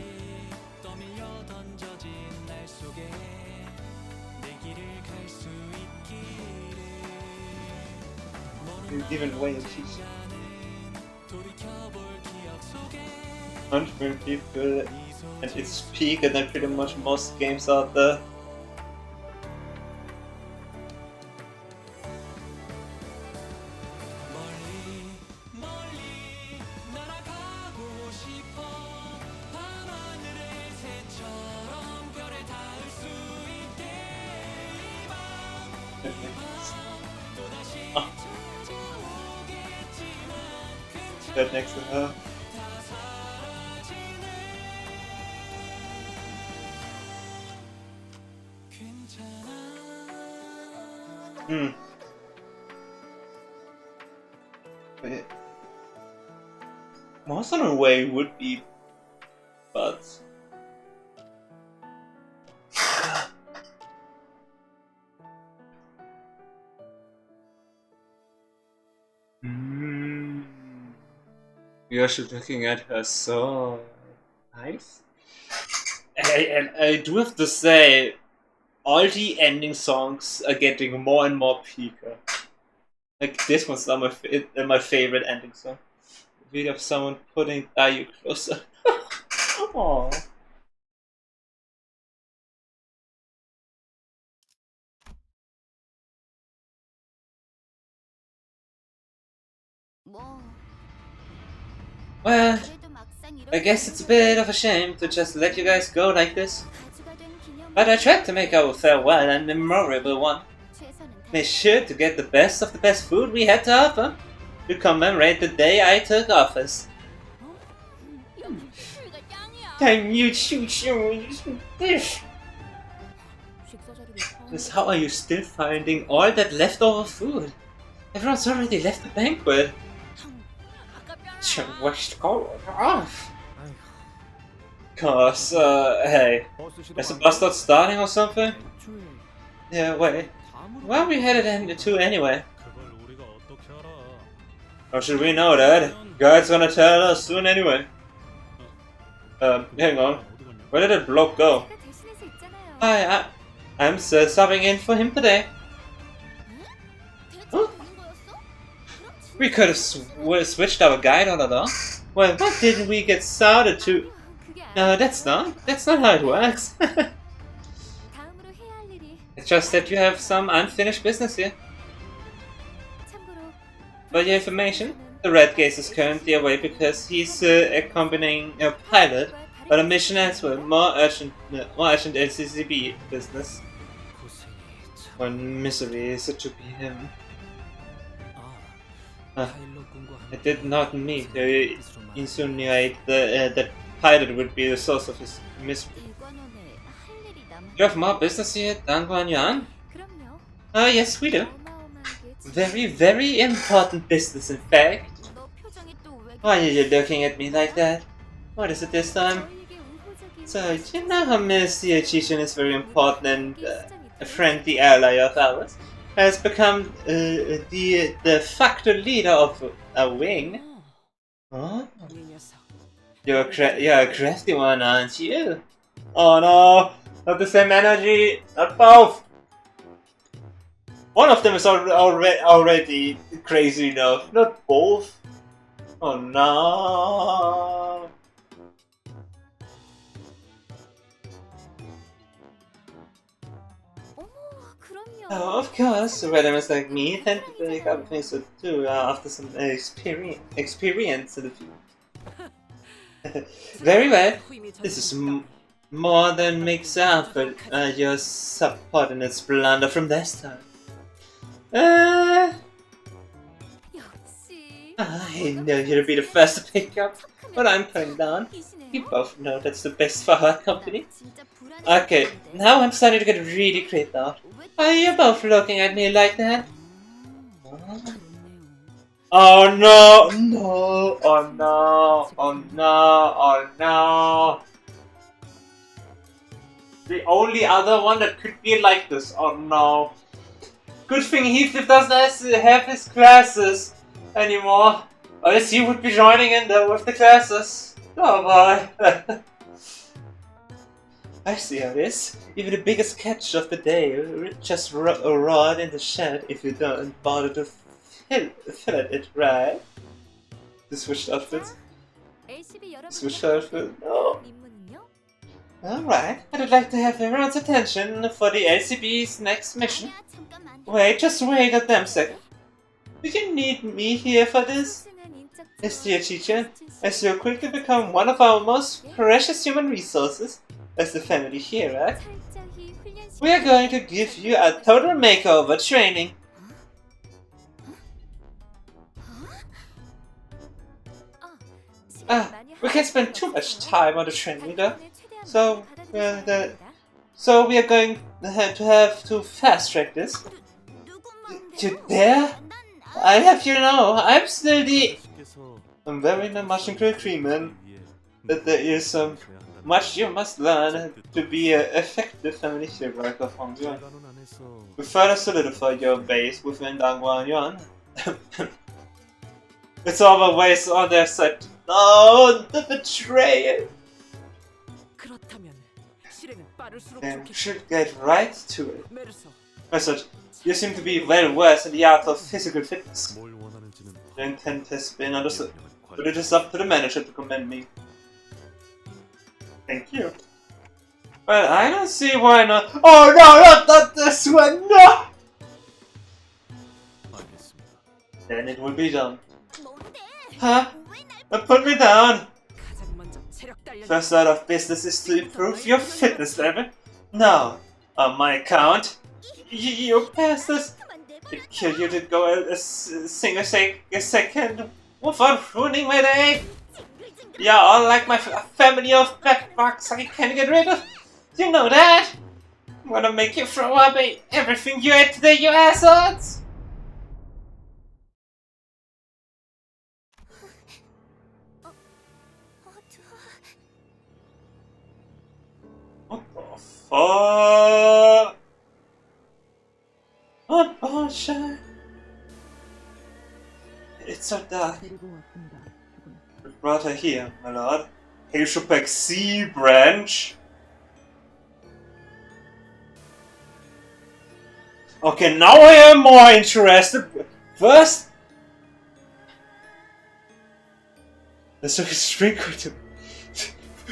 떠밀려 던져진 날 속에 내 길을 갈 수 있기를 Even way in cheese. 100 million people and it's peak and then pretty much most games out there. Right next to her. Wait. Monster in a way would be, but You're just looking at her so nice. And I do have to say, all the ending songs are getting more and more peaker. Like this one's not my favorite ending song. We have someone putting "Are You Closer?" Aww. Well, I guess it's a bit of a shame to just let you guys go like this. But I tried to make our farewell a memorable one. Made sure to get the best of the best food we had to offer to commemorate the day I took office. Can you choose this? How are you still finding all that leftover food? Everyone's already left the banquet. Off. Cause, hey, is the bus not starting or something? Yeah, wait. Where are we headed to anyway? Or should we know that? Guide's gonna tell us soon anyway. Hang on. Where did that bloke go? I'm subbing in for him today. Huh? We could have switched our guide all along. Well, what did we get started to? No, that's not how it works. It's just that you have some unfinished business here. For your information, the Red Gaze is currently away because he's accompanying a pilot on a mission elsewhere, more urgent LCCB business. One misery is to be him. I did not mean to insinuate that pilot would be the source of his misery. You have more business here, Dan Guan Yuan? Yes, we do. Very, very important business, in fact. Why are you looking at me like that? What is it this time? So, you know how Monsieur Chishin is very important and a friendly ally of ours? Has become the de facto leader of a wing. Huh? You're a crafty one, aren't you? Oh no, not the same energy, not both. One of them is already crazy enough, not both. Oh no. Oh, of course, randomers like me tend to pick up things to do after some experience in the field. Very well. This is more than makes up for your support in its blunder from this time. I know you'll be the first to pick up what I'm putting down. You both know that's the best for our company. Okay, now I'm starting to get really creeped out. Are you both looking at me like that? Oh no! No! Oh no! Oh no! Oh no! The only other one that could be like this. Oh no! Good thing Heathcliff doesn't have his classes anymore. Or else he would be joining in there with the classes. Oh boy! I see how it is. Even the biggest catch of the day just rot in the shed if you don't bother to fill it, right? The switched outfits. Switched outfit. No. Alright, I'd like to have everyone's attention for the LCB's next mission. Wait, just wait a damn second. Do you need me here for this? Yes, dear teacher, as you quickly become one of our most precious human resources, as the family here, right? We are going to give you a total makeover training. We can't spend too much time on the training though, so we are going to have to fast track this. You dare? I have you know, I'm very much in agreement that there is much you must learn to be an effective family hero of Hongjuan. To further solidify your base within Dangguanyuan. It's always on their side. No, the betrayal! Then should get right to it. Message. You seem to be well versed in the art of physical fitness. The intent has been understood, but it is up to the manager to commend me. Thank you. Well, I don't see why not. Oh no, not this one, no! Then it will be done. Huh? Put me down! First order of business is to improve your fitness level. Now, on my account, you passed this. It killed you to go a second without ruining my day. You're all like my family of blackbox I can't get rid of. You know that? I'm gonna make you throw up everything you ate today, you assholes! What the fuck? What bullshit? It's so dark. We brought her here, my lord. Hazelback Sea branch. Okay, now I am more interested. First, let's look at string to.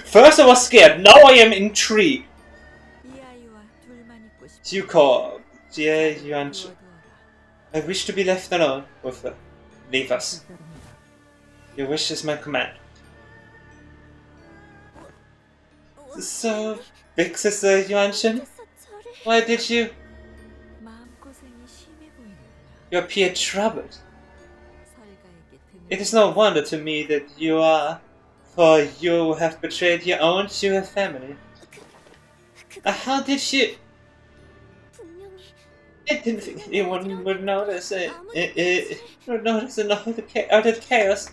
First I was scared, now I am intrigued. E.G.O, I wish to be left alone with her. Leave us. Your wish is my command. So, big sister Yuanshin, why did you? You appear troubled. It is no wonder to me that you are, for you have betrayed your own Shuha family. How did you? I didn't think anyone would notice it. Would notice in all the chaos.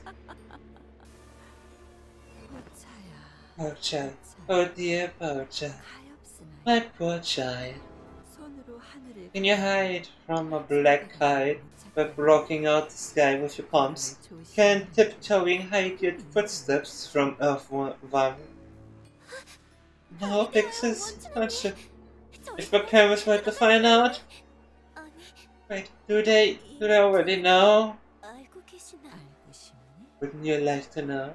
Oh child, oh dear poor child, my poor child. Can you hide from a black kite by blocking out the sky with your palms, can tiptoeing high-geared footsteps from Earth viral. No, Pixis, don't you? If my parents were to find out. 아니, Wait, do they already know? 알고 계시나? 알고 싶니? Wouldn't you like to know?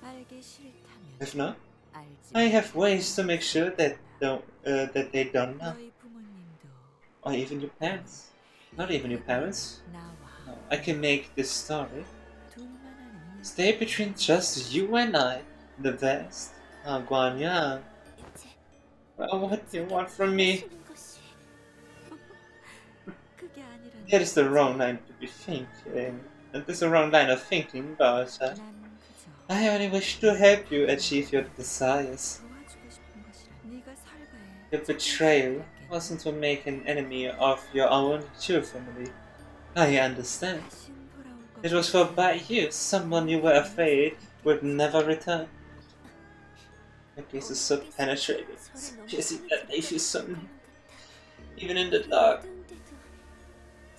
알기 싫다면 If not, 알지. I have ways to make sure that they don't know. 너희 부모님도 Or even your parents. Not even your parents. 나와 No, I can make this story 둘만 아는 stay between just you and I, the best. Guanya. 이제 Well, what do you want from me? 하시는 것이 그게 아니라 That is the wrong line to be thinking. That is the wrong line of thinking, but 난 그저 I only wish to help you achieve your desires. 도와주고 싶은 것이라 네가 살가해. Your betrayal wasn't to make an enemy of your own true family. I understand. 다신 돌아올 것 It was for by you, someone you were afraid would never return. Your gaze is so penetrating, so piercing that they feel something, even in the dark. 그런데도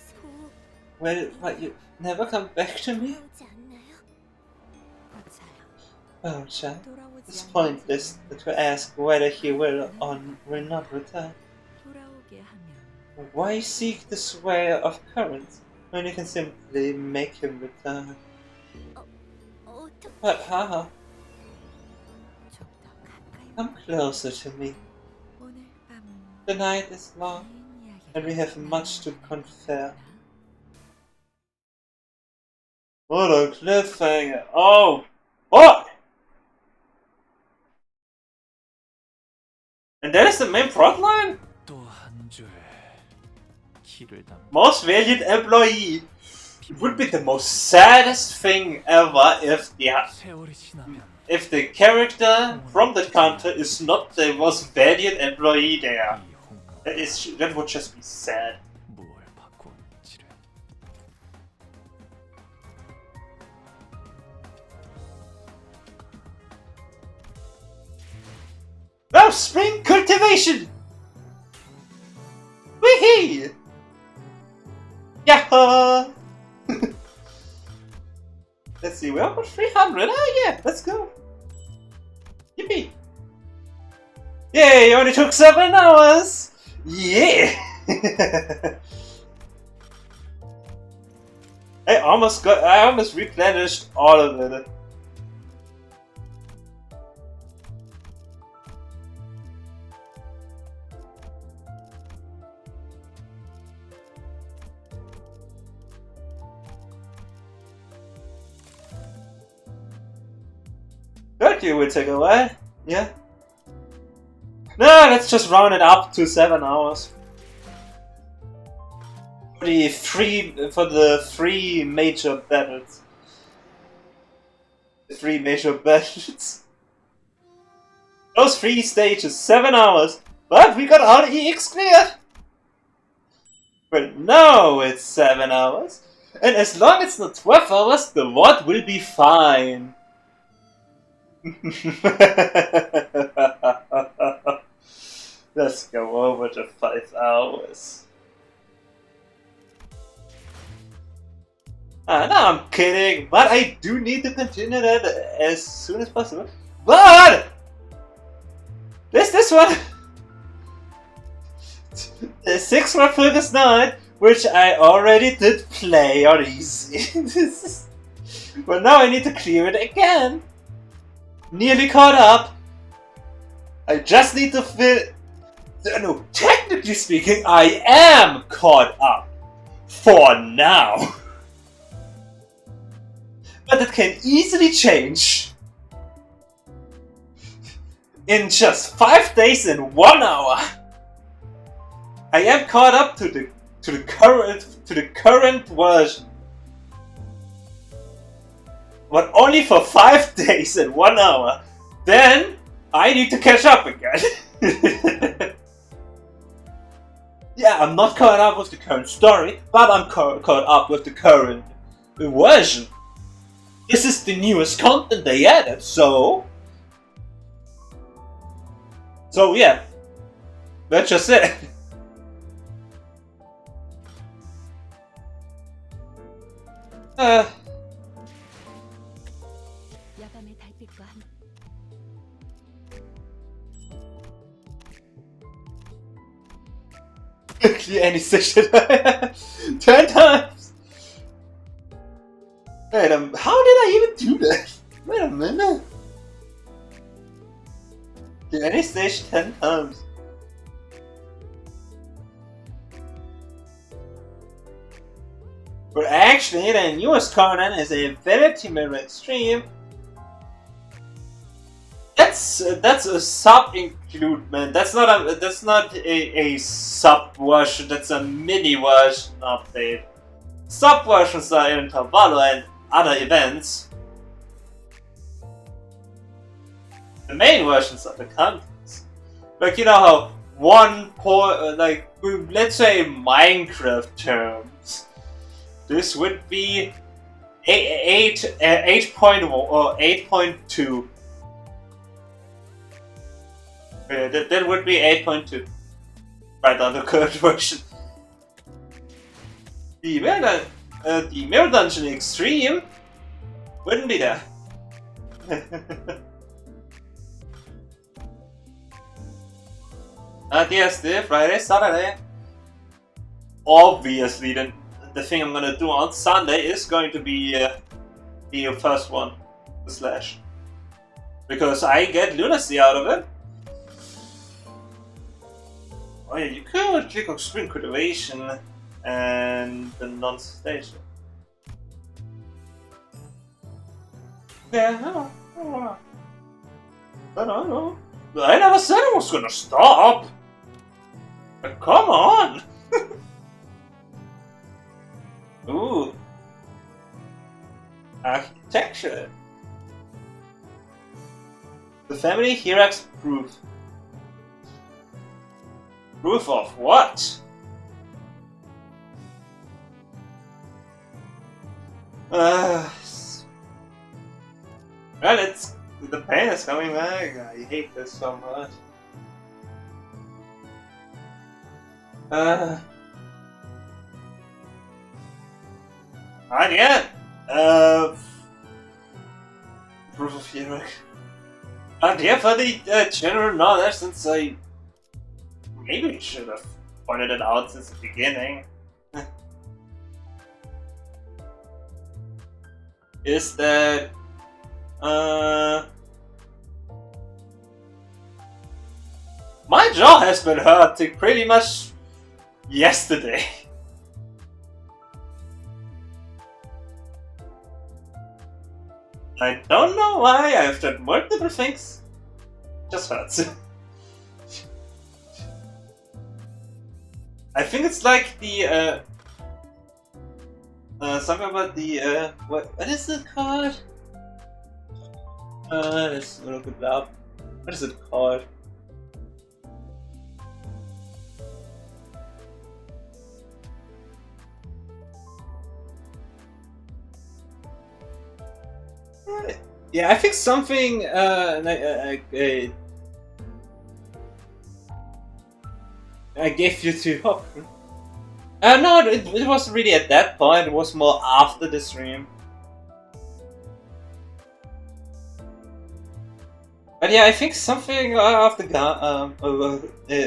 소 Well, what, you never come back to me? 돌아오지 않나요? 거차야. Oh, child. 돌아오지 It's 않는 pointless to ask whether he will or will not return. 돌아오게 하면 Why seek the sway of current when you can simply make him return? 어떻게 But how? 좀 더 가까이 Come closer to me. 오늘 밤은 The night is long, 긴 이야기가 and we have much to 나누어야 confer. 하나? What a cliffhanger! Oh! What? And that is the main plotline? 또 한 줄 길을 담. Most valued employee. It would be the most saddest thing ever 세월이 지나면 if the character from the Canto is not the most valued employee there. 이 홍보 That would just be sad. 무얼 바꾸었는지를. Oh, spring cultivation! Wee-hee! Yahoo! Let's see, we're about 300. Oh yeah, let's go. Yippee! Yay, it only took 7 hours! Yeah! I almost replenished all of it. It will take a while. Yeah. No, let's just round it up to 7 hours. For the three major battles. The 3 major battles. Those 3 stages, 7 hours. But we got all EX cleared. Well, now it's 7 hours. And as long as it's not 12 hours, the VOD will be fine. Let's go over to 5 hours. No, I'm kidding, but I do need to continue that as soon as possible. But there's this one, the 6 for Focus Night, which I already did play on easy. But now I need to clear it again. Nearly caught up. I just need to no, technically speaking, I am caught up. For now. But it can easily change. In just 5 days and 1 hour. I am caught up to the current version. But only for 5 days and 1 hour. Then I need to catch up again. Yeah, I'm not caught up with the current story, but I'm caught up with the current version. This is the newest content they added, so yeah, that's just it. 야밤의 달빛과 함 Clear any section 10 times. Wait a how did I even do that? Wait a minute. Clear any stage 10 times. But actually, the newest Conan is a Infinity Mirror Extreme. That's a sub include, man. That's not a sub version. That's a mini version update. Sub versions are intervallo and other events. The main versions are the contents. Like you know how like let's say Minecraft terms. This would be 8.1 or 8.2. That would be 8.2. Right on the current version. The Mirror Dungeon Extreme wouldn't be there. Yes, the Friday, Saturday. Obviously, then the thing I'm gonna do on Sunday is going to be the first one, the Slash. Because I get lunacy out of it. Oh yeah, you could click on screen cultivation and the non-station. Yeah, I don't know. I never said I was gonna stop. But come on. Ooh. Architecture. The family Hirax proof. Proof of what? Well, it's the pain is coming back. I hate this so much. Not yet. Proof of Hirax. Not yet for the general knowledge, since I maybe should have pointed it out since the beginning. Is that my jaw has been hurting pretty much yesterday. I don't know why, I've done multiple things. Just hurts. I think it's like the something about the what is it called? Let's look it up. What is it called? Yeah, I think something I gave you to hope. No, it wasn't really at that point, it was more after the stream. But yeah, I think something of the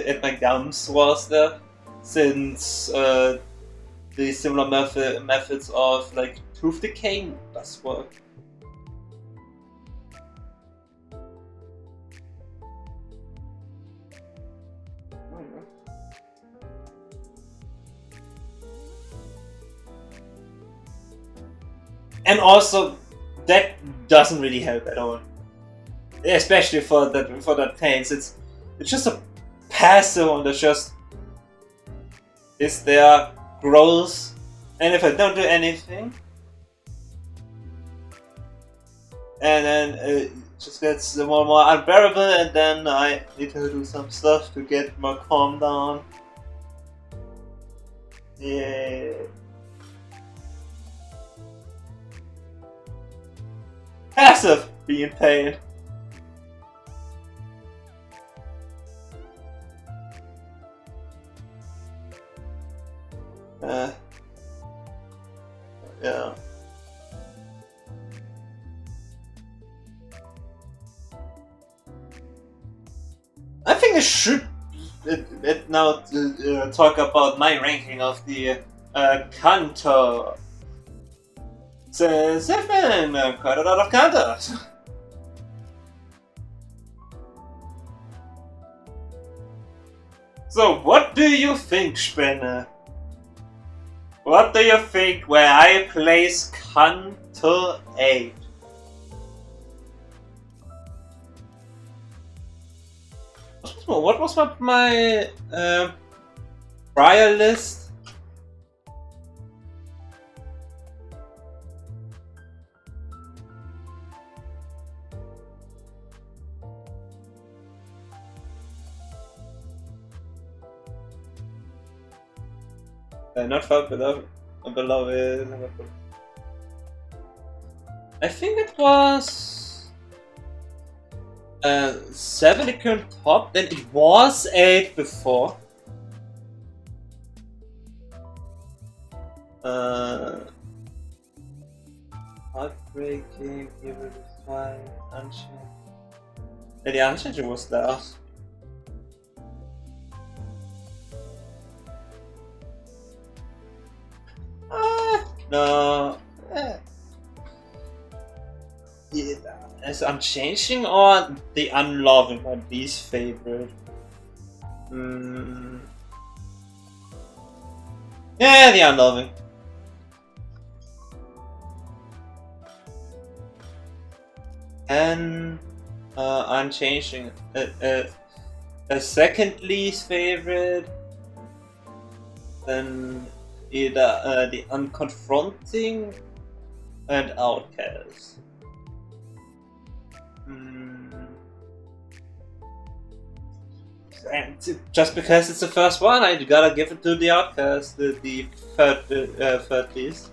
at my gums was there, since the similar methods of like tooth decay does work. And also, that doesn't really help at all, especially for that pain. It's just a passive one that just is there, grows, and if I don't do anything, and then it just gets more and more unbearable, and then I need to do some stuff to get more calm down. Yeah. Passive be in pain. Yeah. think I should now talk about my ranking of the Canto. Since there's been quite a lot of Canto. So, what do you think, Spinner? What do you think where I place Canto 8? What was my prior list? Not far below it. I think it was 7 it current top, then it was 8 before. Heartbreaking, Evil Define, Unchanged. Yeah, the Unchanged was last. No. Yeah, is Unchanging or the Unloving my least favorite? Yeah, the Unloving. And Unchanging. A second least favorite. Then either the Unconfronting and Outcast. And just because it's the first one, I gotta give it to the Outcast, the third least.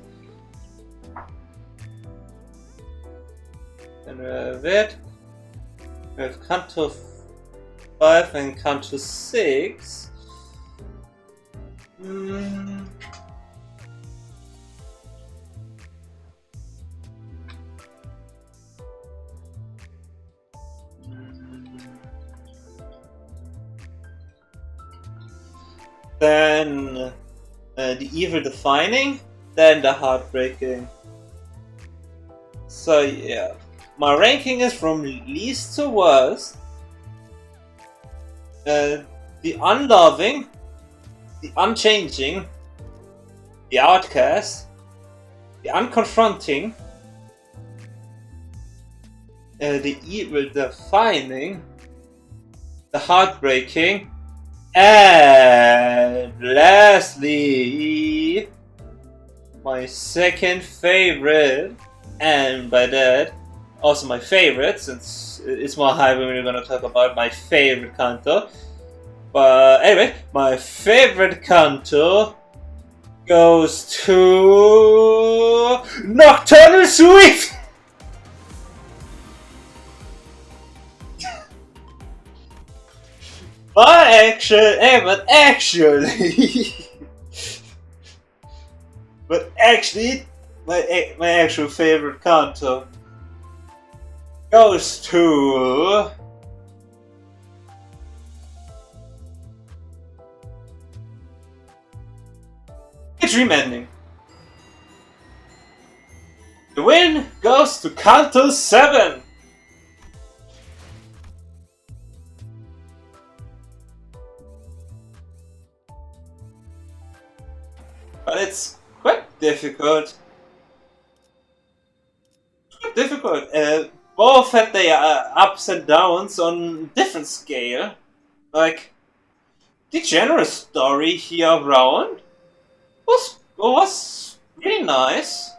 And we have Canto 5 and Canto 6. Then the Evil Defining, then the Heartbreaking. So yeah, my ranking is from least to worst. The Unloving, the Unchanging, the Outcast, the Unconfronting, the Evil Defining, the Heartbreaking, and lastly, my second favorite, and by that, also my favorite, since it's more high when we're gonna talk about my favorite Canto. But anyway, my favorite Canto goes to Nocturnal Suite! But actually, my actual favorite Canto goes to Dream Ending. The win goes to Canto 7. But it's quite difficult. Both had their ups and downs on different scale. Like, the general story here around was really nice.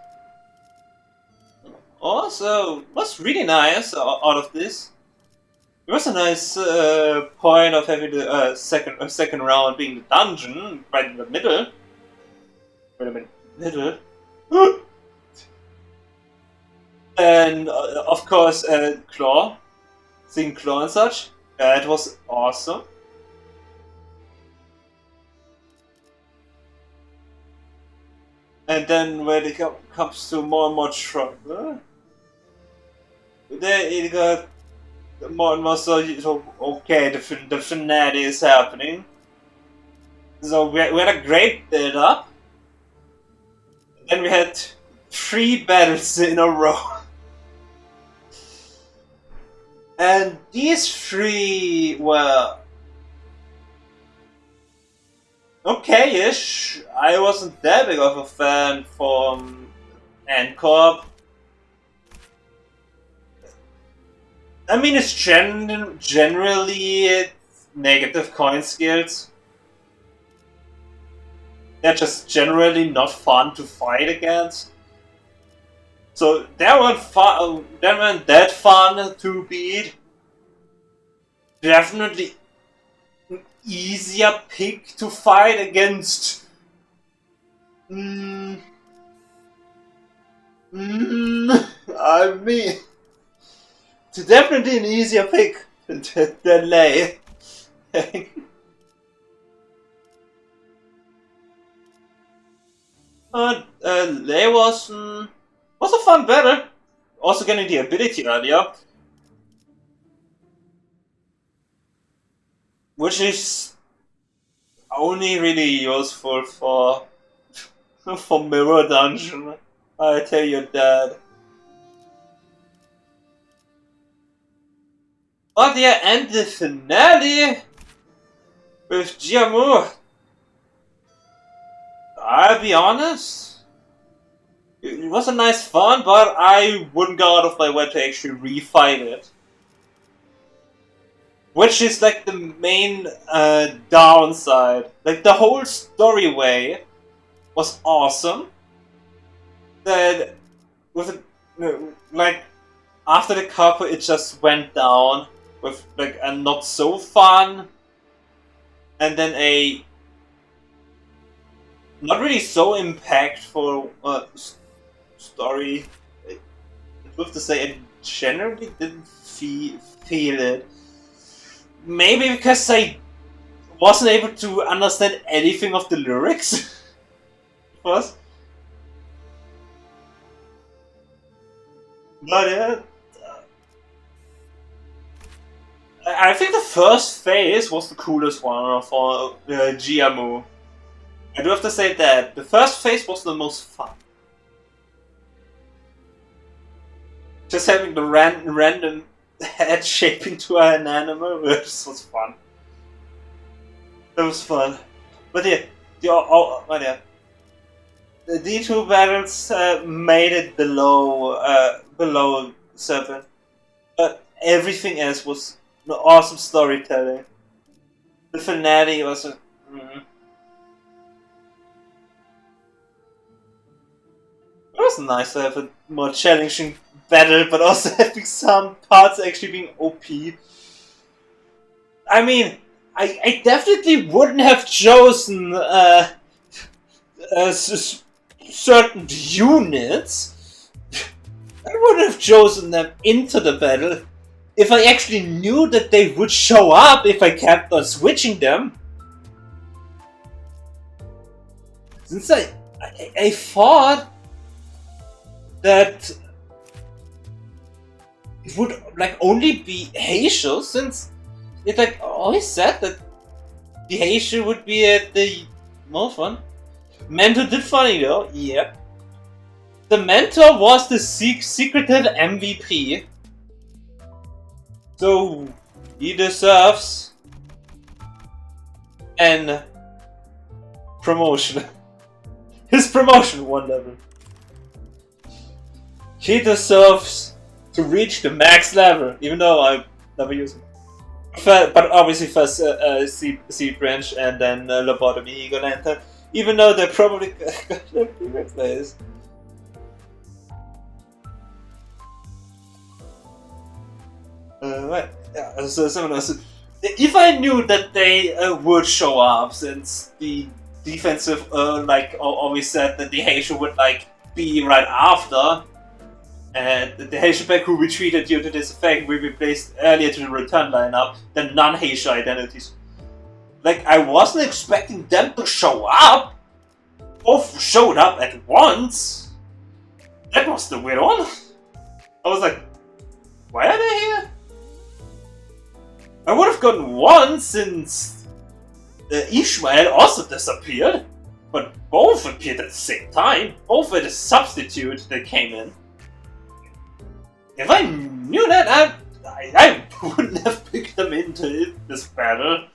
Also, was really nice out of this. It was a nice point of having the second round being the dungeon right in the middle. Wait a minute, middle. And of course, Claw, seeing Claw and such. That was awesome. And then when it comes to more and more trouble, then it got more and more so okay, the finale is happening. So we had a great build up. Then we had 3 battles in a row. And these 3 were okay-ish. I wasn't that big of a fan from N-Corp. I mean, it's generally negative coin skills. They're just generally not fun to fight against. So they weren't that fun to beat. Definitely an easier pick to fight against. I mean, it's definitely an easier pick than Lei. Lei was a fun battle. Also getting the ability earlier. Which is only really useful for Mirror Dungeon. I tell you that. But yeah, and the finale with E.G.O. I'll be honest, it was a nice fun, but I wouldn't go out of my way to actually refight it. Which is like the main downside. Like the whole storyway was awesome. That with like after the couple, it just went down with like a not so fun, and then a not really so impactful story. I have to say, I generally didn't feel it. Maybe because I wasn't able to understand anything of the lyrics. Was. But yeah, I think the first phase was the coolest one for E.G.O. I do have to say that the first phase was the most fun. Just having the random head shaping to an animal, which was fun. That was fun. But yeah, the D2 battles made it below 7. But everything else was awesome storytelling. The finale was it was nice to have a more challenging battle, but also having some parts actually being OP. I mean, I definitely wouldn't have chosen certain units. I wouldn't have chosen them into the battle if I actually knew that they would show up if I kept on switching them. Since I thought that it would like only be Heisho, since it like always said that the Heisho would be the most fun. Mentor did funny though, yep. The Mentor was the secretive MVP, so he deserves an promotion. His promotion 1 level. He deserves to reach the max level, even though I never use it. But obviously first Seed Branch and then Lobotomy Eagle Lantern, even though they're probably gonna be replaced. Right, yeah, so someone else. If I knew that they would show up, since the defensive like always said that the Heisho would like be right after, and the Heisho pack who retreated due to this effect will be placed earlier to the return lineup than non-Heisho identities. Like, I wasn't expecting them to show up. Both showed up at once. That was the weird one. I was like, why are they here? I would have gotten one since Ishmael also disappeared, but both appeared at the same time. Both were the substitute that came in. If I knew that, I wouldn't have picked them into this battle.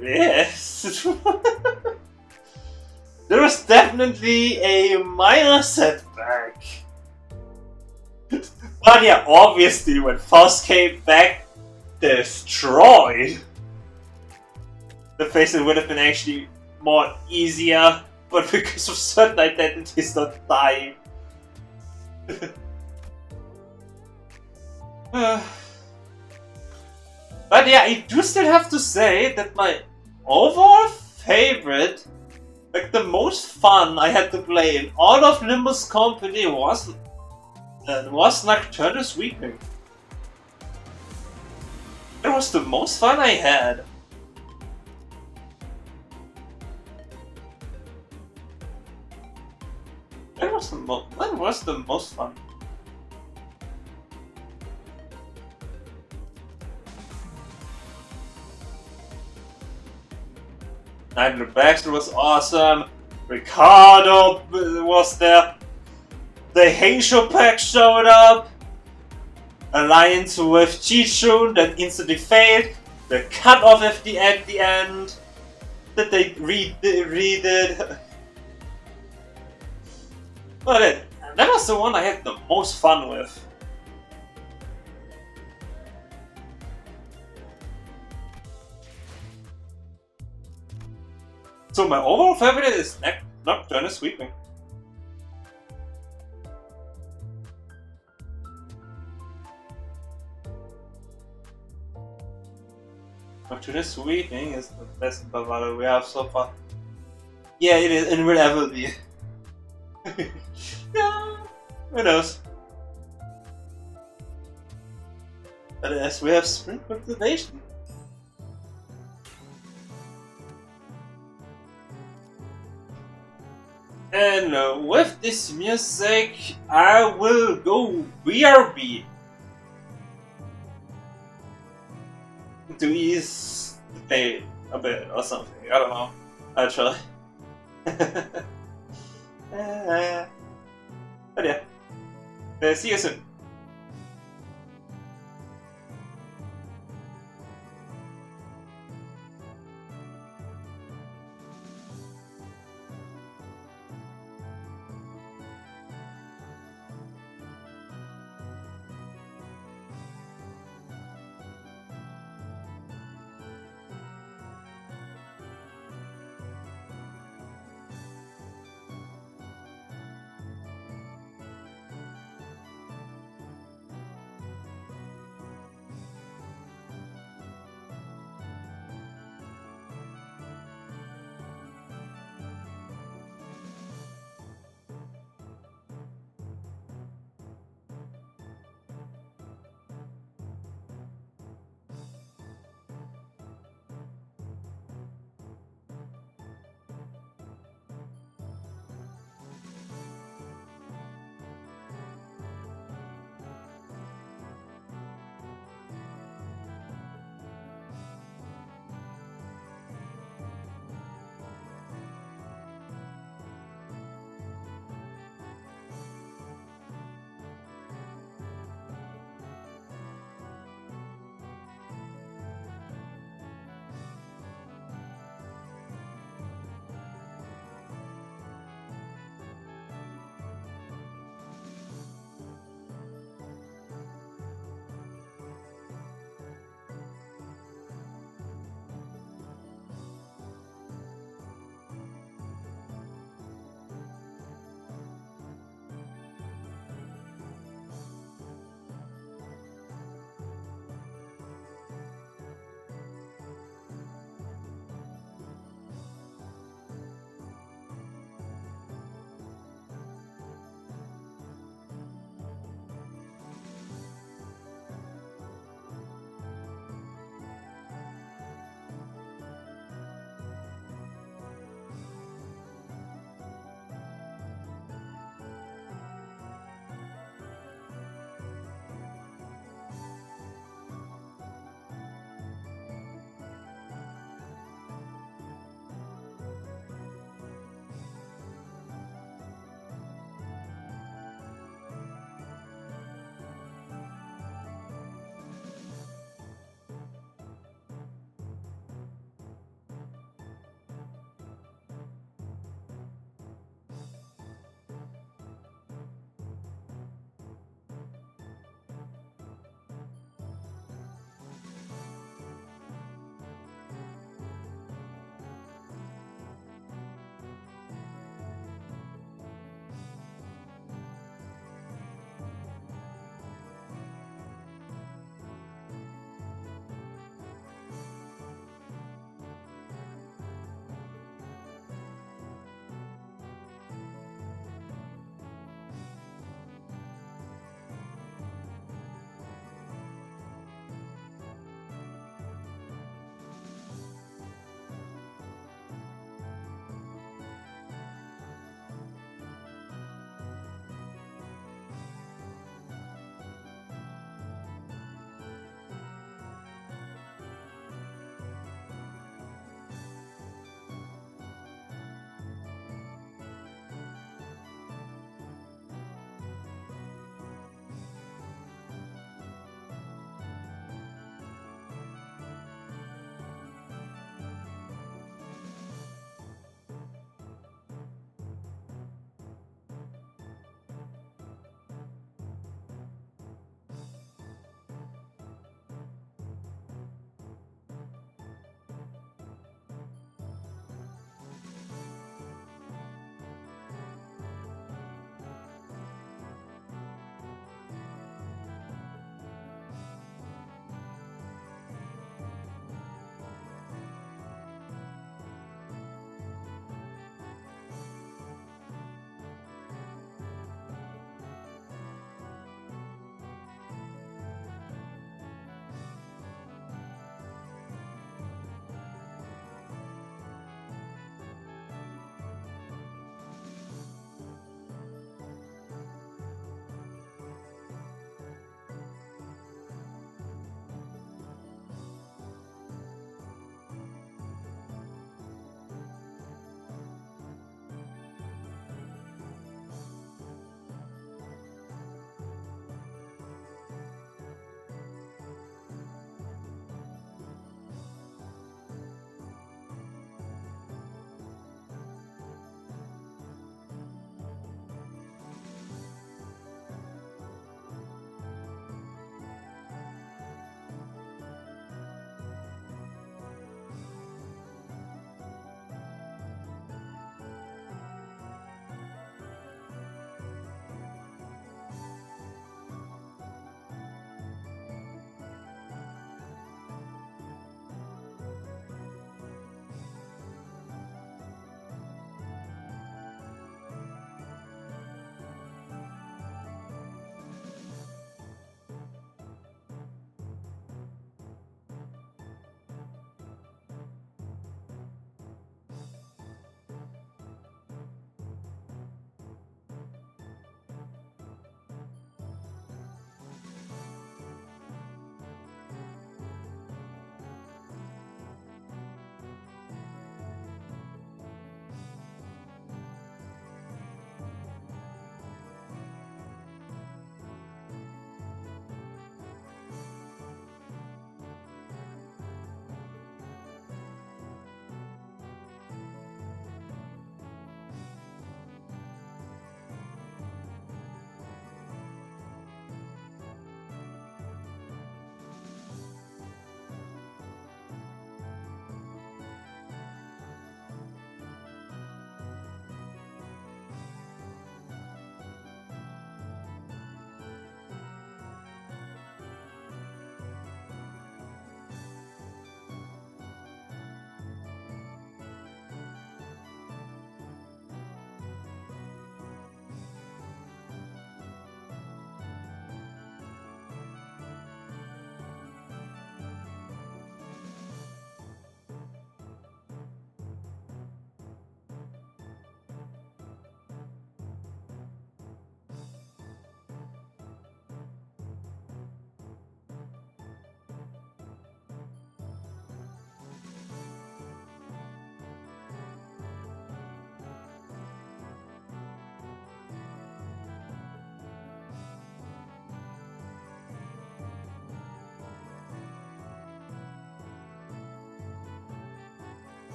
Yes. There was definitely a minor setback. But yeah, obviously when Faust came back, destroyed. The face it would have been actually more easier, but because of certain identities not dying. But yeah, I do still have to say that my overall favorite, like the most fun I had to play in all of Limbus Company was Nocturnal Sweeping. It was the most fun I had. That was the most fun. Nigel Baxter was awesome. Ricardo was there. The Heisho pack showed up. Alliance with Chichun that instantly failed. The cutoff at the end that they redid. But that was the one I had the most fun with. So my overall favorite is Nocturnal Sweeping. Nocturnal Sweeping is the best bravado we have so far. Yeah, it is, and will ever be. Yeah, who knows? But as we have Spring Cultivation. And with this music, I will go BRB. To ease the pain a bit or something. I don't know. I'll try. But yeah. See you soon.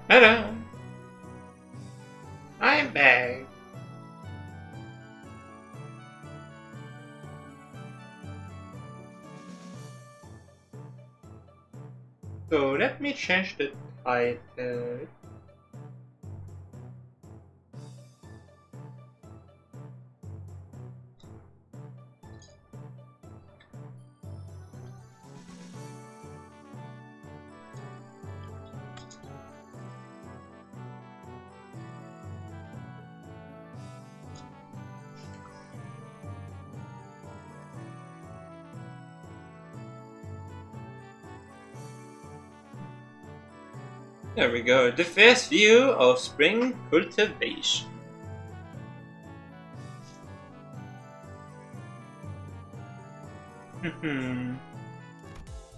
Hello. I'm back. So let me change the title. There we go, the first view of spring cultivation.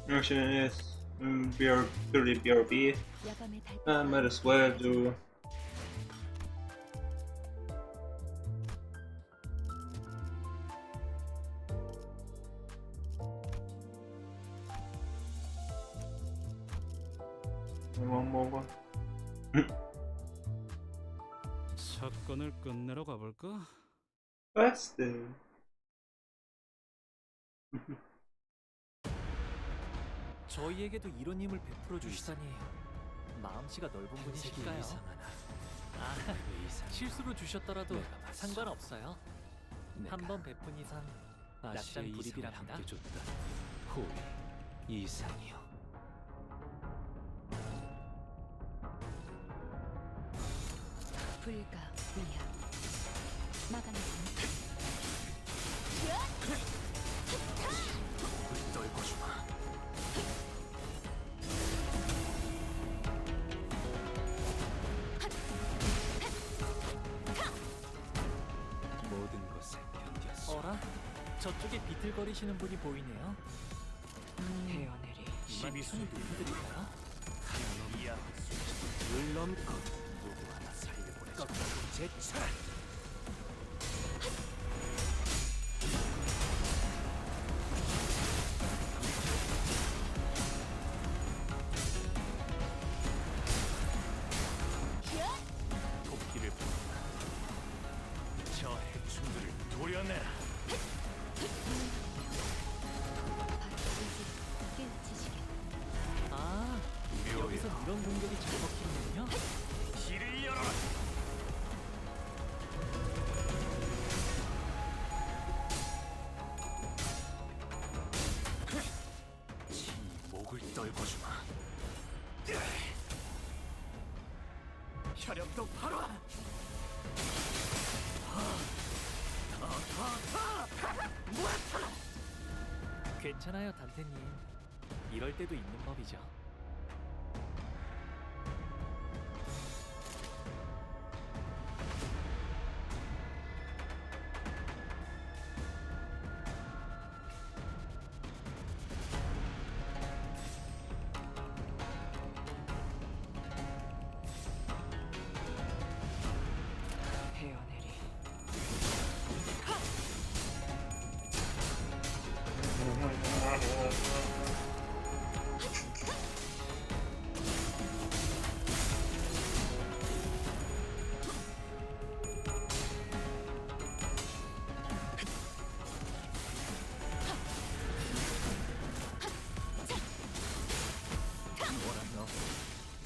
Actually, yes, BRB. 야밤의 달 I might as well do. One more. 사건을 끝내러 가볼까? Faster. 저희에게도 이런 힘을 베풀어 주시다니 마음씨가 넓은 분이실까요? 아, 실수로 주셨더라도 상관없어요. 한번 베푼 이상 낙장 불입이랍니다. 호의 이상이요. 불가 위야 막아내는 떨궈주마. 모든 것에 견뎠어. 어라? 저쪽에 비틀거리시는 분이 보이네요. 헤어내리 이만 편히 누구들일까요? 이야 물론껏 누구 하나 살려보내자. 제차. 도끼를 뽑는다. 저 해충들을 도려내라. 깨우치시게 아, 여기서 이런 공격이 잘 먹히는군요. 길을 열어라. 지 목을 떨궈주마. 혈압도 바로. 괜찮아요, 단테님. 이럴 때도 있는 법이죠. 헤어내리.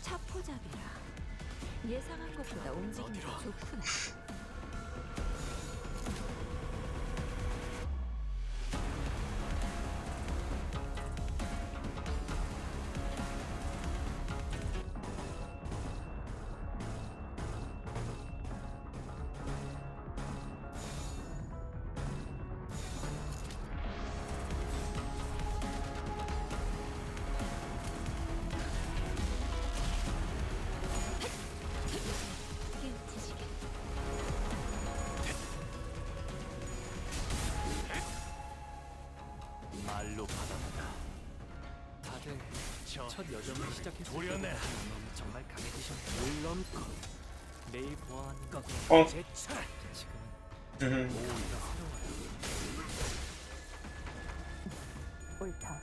차포잡이라 예상한 것보다 움직임이 더 좋구나. 깨우치시게 말로 받아보다. 다들 저 첫 여정을 시작했을 도려내라. 때 정말 강해지셨네요. 물론껏 매일 보아하는 것 제차. 지금은 Mhm. 옳다.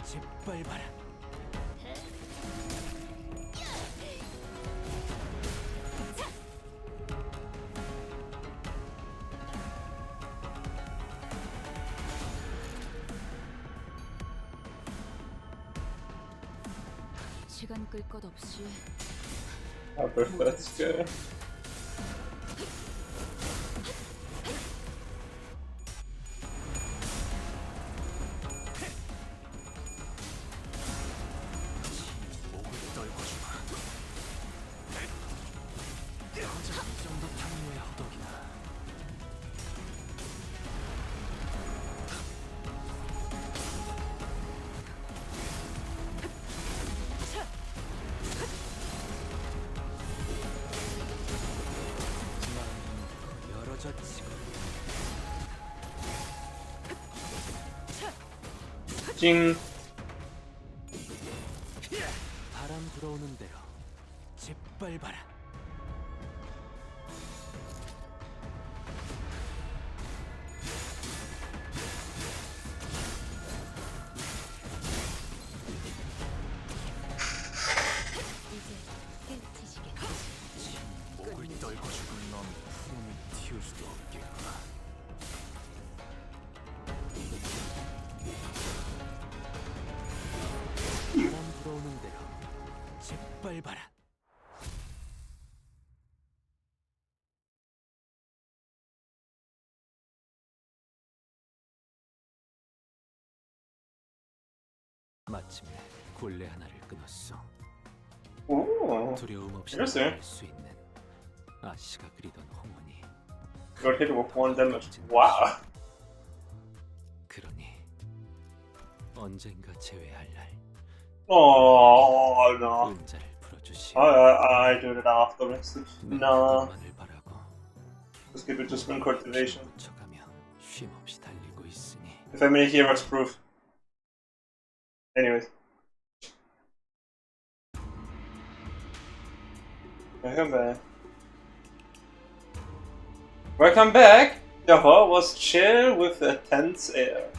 짓밟아라. 시간 끌 것 없이 Let's go. 목을 떨궈주마. 이 정도 탐로의 허덕이나. 마음은 열어졌지고. 징. 바람 불어오는 대로 짓밟아라. 이제 깨우치시겠지. 목을 떨궈주고 넌 푸름을 틔울 수도 없겠구나. 바람 불어오는 대로 짓밟아라. 마침내 굴레 하나를 끊었어. Ooh. 두려움 없이 Interesting. 나갈 수 있는 아씨가 그리던 홍원이. Got hit with 1 damage. Wow. 그러니 언젠가 제외할 날 Oh no. 은자를 풀어주시오. I do it afterwards. 내 No. 그것만을 바라고 Let's give it to spin cultivation. 쫓아가며 쉼없이 달리고 있으니 The family heroes proof. Anyways. Welcome back. Welcome back! The hall was chill with a tense air.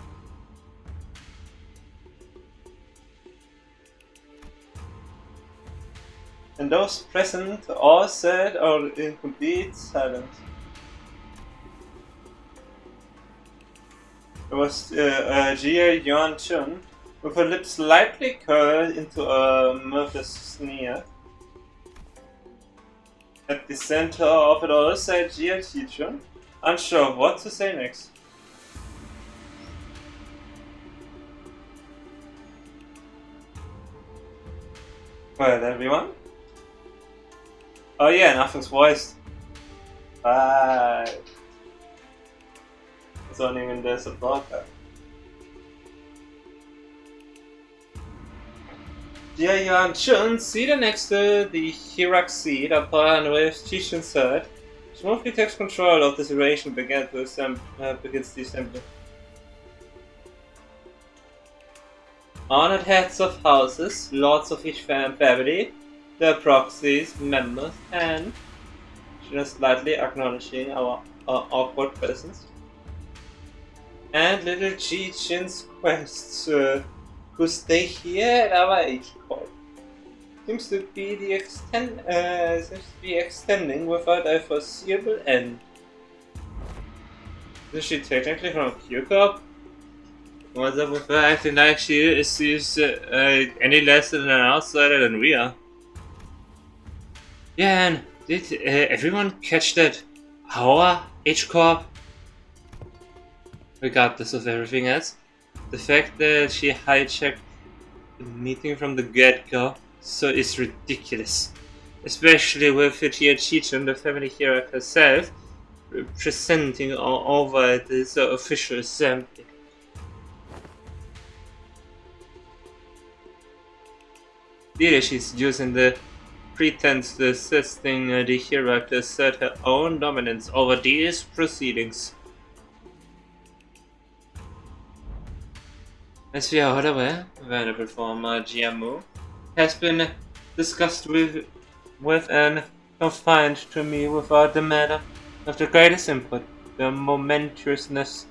And those present all sat or in complete silence. There was Jia Yuan Chun with her lips slightly curled into a mirthless sneer. At the center of it all sat Jia Tichun, unsure of what to say next. Well, everyone? Oh yeah, nothing's voiced. Bye. It's only when there's a blocker. Jia Yuan Chun, seated next to the Hirak seat upon which Tichun sat, smoothly takes control of the situation begins the assembly. Honored heads of houses, lords of each family, their proxies, members, and just slightly acknowledging our awkward presence. And little Chi-Chin's quest to stay here at our E.G.O seems to be extending without a foreseeable end. Is she technically from E.G.O? What's up with her acting like she is any less than an outsider than we are? Yeah, and did everyone catch that our E.G.O? Regardless of everything else, the fact that she hijacked the meeting from the get-go is ridiculous. Especially with Jia Tichun, the family hero herself, presenting over this official assembly. Clearly she's using the pretense to assisting the hero to assert her own dominance over these proceedings. As we are all aware, Venerable former GMO has been discussed with and confined to me without the matter of the greatest input, the momentousness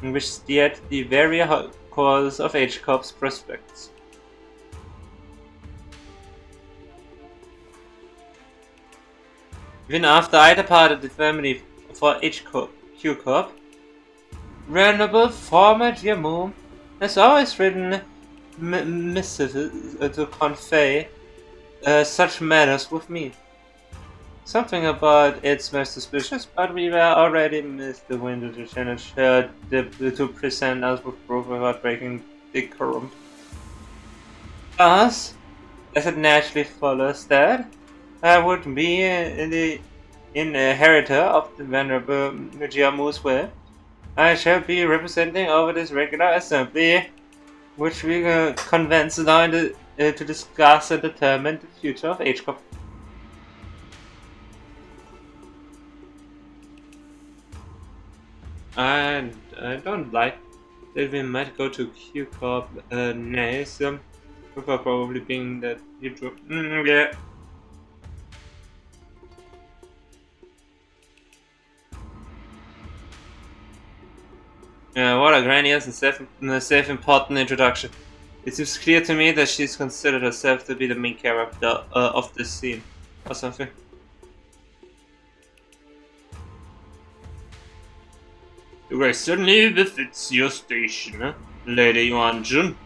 in which steered the very course of H-Corp's prospects. Even after I departed the family for Q-Corp, Venerable former Giacomo has always written missives to convey such matters with me. Something about it's most suspicious, but we were already missed the window to challenge her to present us with proof without breaking decorum. Thus, as it naturally follows that I would be the inheritor of the Venerable Giacomo's will, I shall be representing over this regular assembly, which we convened now to discuss and determine the future of H-Corp. And I don't like that we might go to Q-Corp next, before probably being that YouTube. Yeah. What a grandiose and self-important introduction. It seems clear to me that she's considered herself to be the main character of this scene, or something. The way certainly befits your station, Lady Yuan-jun.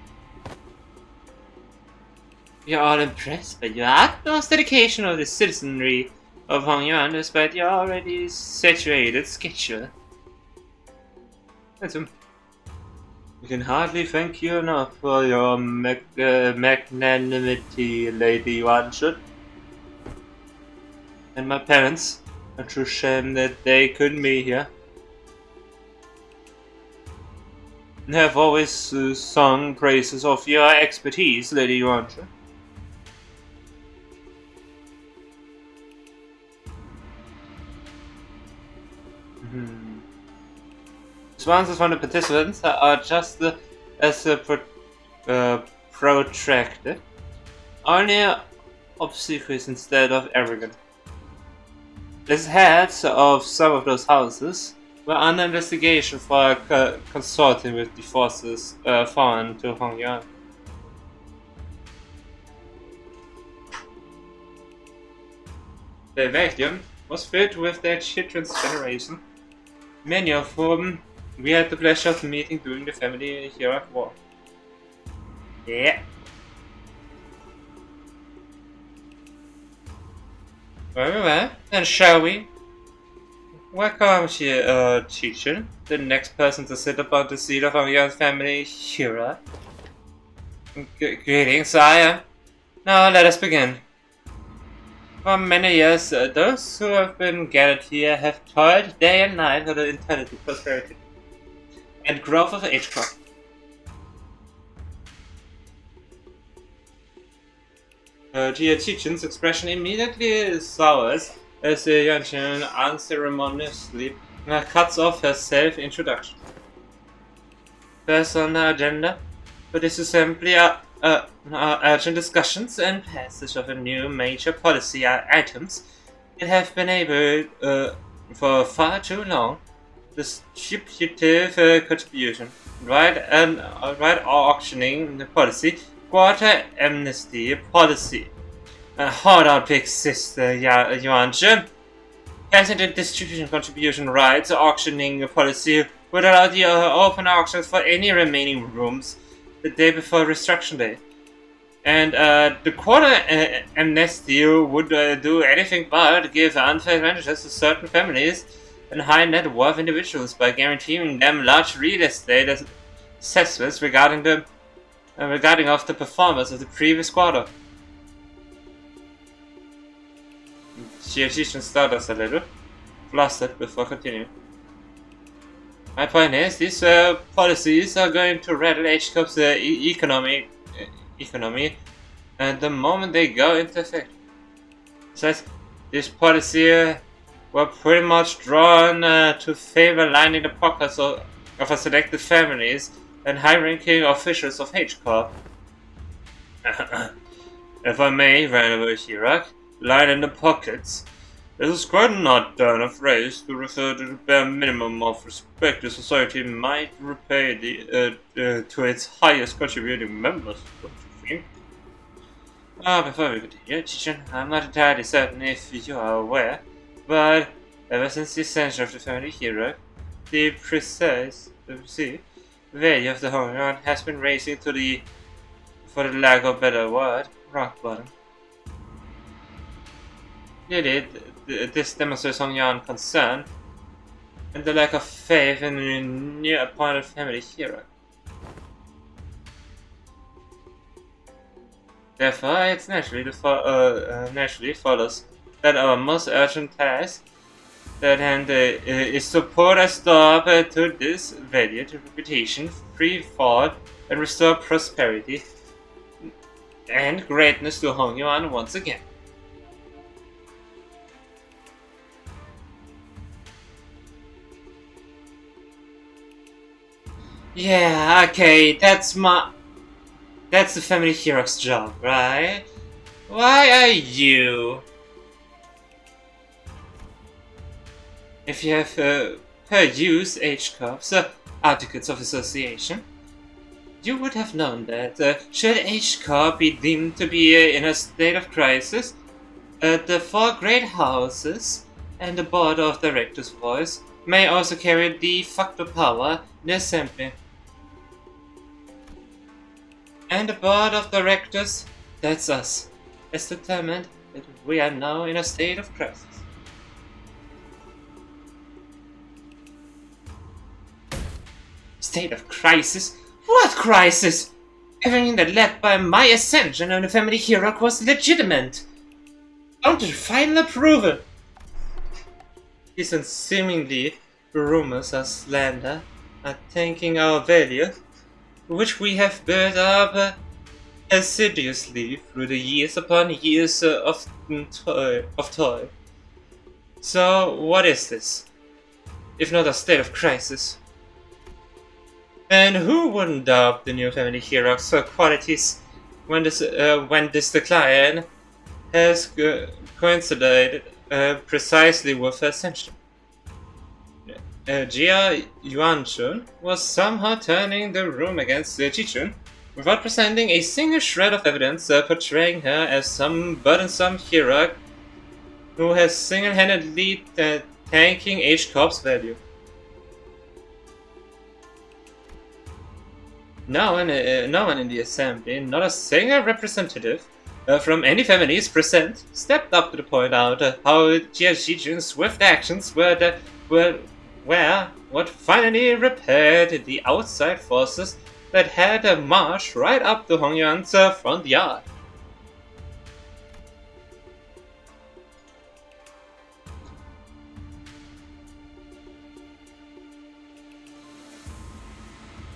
We are all impressed by your utmost dedication of the citizenry of Hongyuan despite your already saturated schedule. We can hardly thank you enough for your magnanimity, Lady Yuan-jun. And my parents, a true shame that they couldn't be here, have always sung praises of your expertise, Lady Yuan-jun. Responses from the participants are just as protracted, only obsequious instead of arrogant. The heads of some of those houses were under investigation for consorting with the forces foreign to Hongyuan. The vacuum was filled with their children's generation, many of whom we had the pleasure of meeting during the family hero war. Yeah. Well, then shall we? Welcome here, teacher, the next person to sit upon the seat of our young family hero. Greetings, sire. Now let us begin. For many years, those who have been gathered here have toiled day and night for the intended prosperity and growth of H-Corp. Gia Chichen's expression immediately sours as the Yuan-jun unceremoniously cuts off her self-introduction. First on the agenda for this assembly are urgent discussions and passage of a new major policy items that have been able for far too long. The distributive contribution, right auctioning the policy, quarter amnesty policy. Hold on, big sister Yuan-jun. Passing the distribution contribution rights auctioning policy would allow the open auctions for any remaining rooms the day before Restruction Day. And the quarter amnesty would do anything but give unfair advantages to certain families and high net worth individuals by guaranteeing them large real estate assessments regarding the performance of the previous quarter. She stutters a little, flustered before continuing. My point is, these policies are going to rattle H-Corp's economy and the moment they go into effect. Besides, this policy were pretty much drawn to favor lining the pockets of a selected families and high-ranking officials of H-Corp. If I may, Venerable Hirak, line in the pockets It is quite not done of race to refer to the bare minimum of respect the society might repay to its highest contributing members, don't you think? Before we continue, Chichin, I'm not entirely certain if you are aware, but ever since the ascension of the family hero, the precise value of the Hongyuan has been raising to the, for the lack of a better word, rock bottom. Clearly, this demonstrates Hongyuan concern and the lack of faith in the new appointed family hero. Therefore, it naturally follows that our most urgent task at hand is to put a stop to this valiant reputation, free fall, and restore prosperity and greatness to Hongyuan once again. Yeah, okay, that's the family hero's job, right? Why are you? If you have perused E.G.O's Articles of Association, you would have known that should E.G.O be deemed to be in a state of crisis, the 4 great houses and the board of directors' voice may also carry de facto power in the assembly. And the board of directors, that's us, has determined that we are now in a state of crisis. State of crisis? What crisis? Everything that led by my ascension and the family hero was legitimate. Down to final approval. These seemingly rumors are slander, are tanking our value, which we have built up assiduously through the years upon years of toil. So, what is this, if not a state of crisis? And who wouldn't doubt the new family hero's qualities when this decline has coincided precisely with her ascension? Jia Yuanchun was somehow turning the room against Chichun without presenting a single shred of evidence portraying her as some burdensome hero who has single-handedly tanking E.G.O's value. No one in the assembly, not a single representative from any families present, stepped up to point out how Jia Chichun's swift actions were what finally repaired the outside forces that had marched right up to Hongyuan's front yard.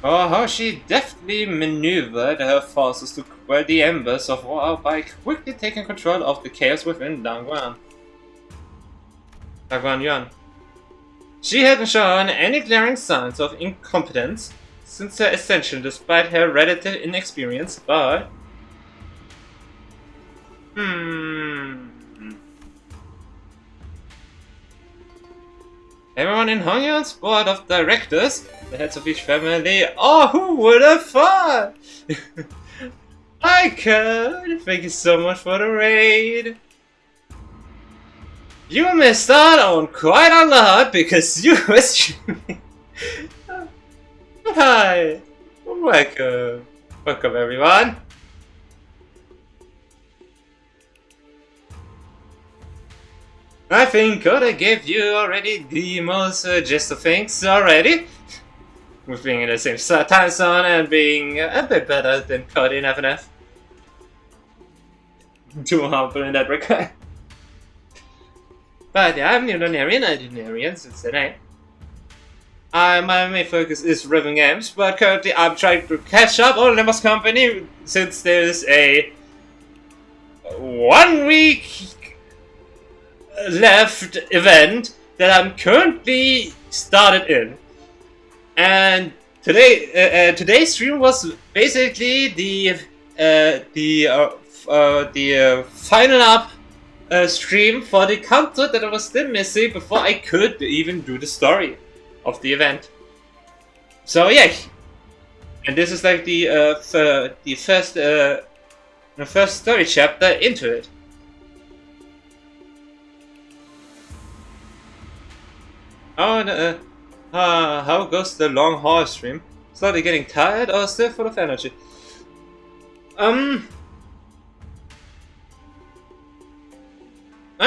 Oh, how she deftly maneuvered her forces to quell the embers of war by quickly taking control of the chaos within Dangguan Yuan. She hadn't shown any glaring signs of incompetence since her ascension despite her relative inexperience, but... Everyone in Hongyuan's board of directors, the heads of each family, oh, who would have thought? I could! Thank you so much for the raid! You missed out on quite a lot because you were streaming. Hi! Welcome! Welcome everyone! I think I gave you already the most gist of things already. With being in the same time zone and being a bit better than Cody and FNF. Too humble in that regard. But yeah, I'm Lunarian, I do Lunarian since today. My main focus is rhythm games, but currently I'm trying to catch up on Limbus Company since there's a 1 week left event that I'm currently started in. And today's stream was basically the final up stream for the Canto that I was still missing before I could even do the story of the event. So yeah, and this is like the first story chapter into it. Oh, and, how goes the long haul stream? Slowly getting tired or still full of energy? I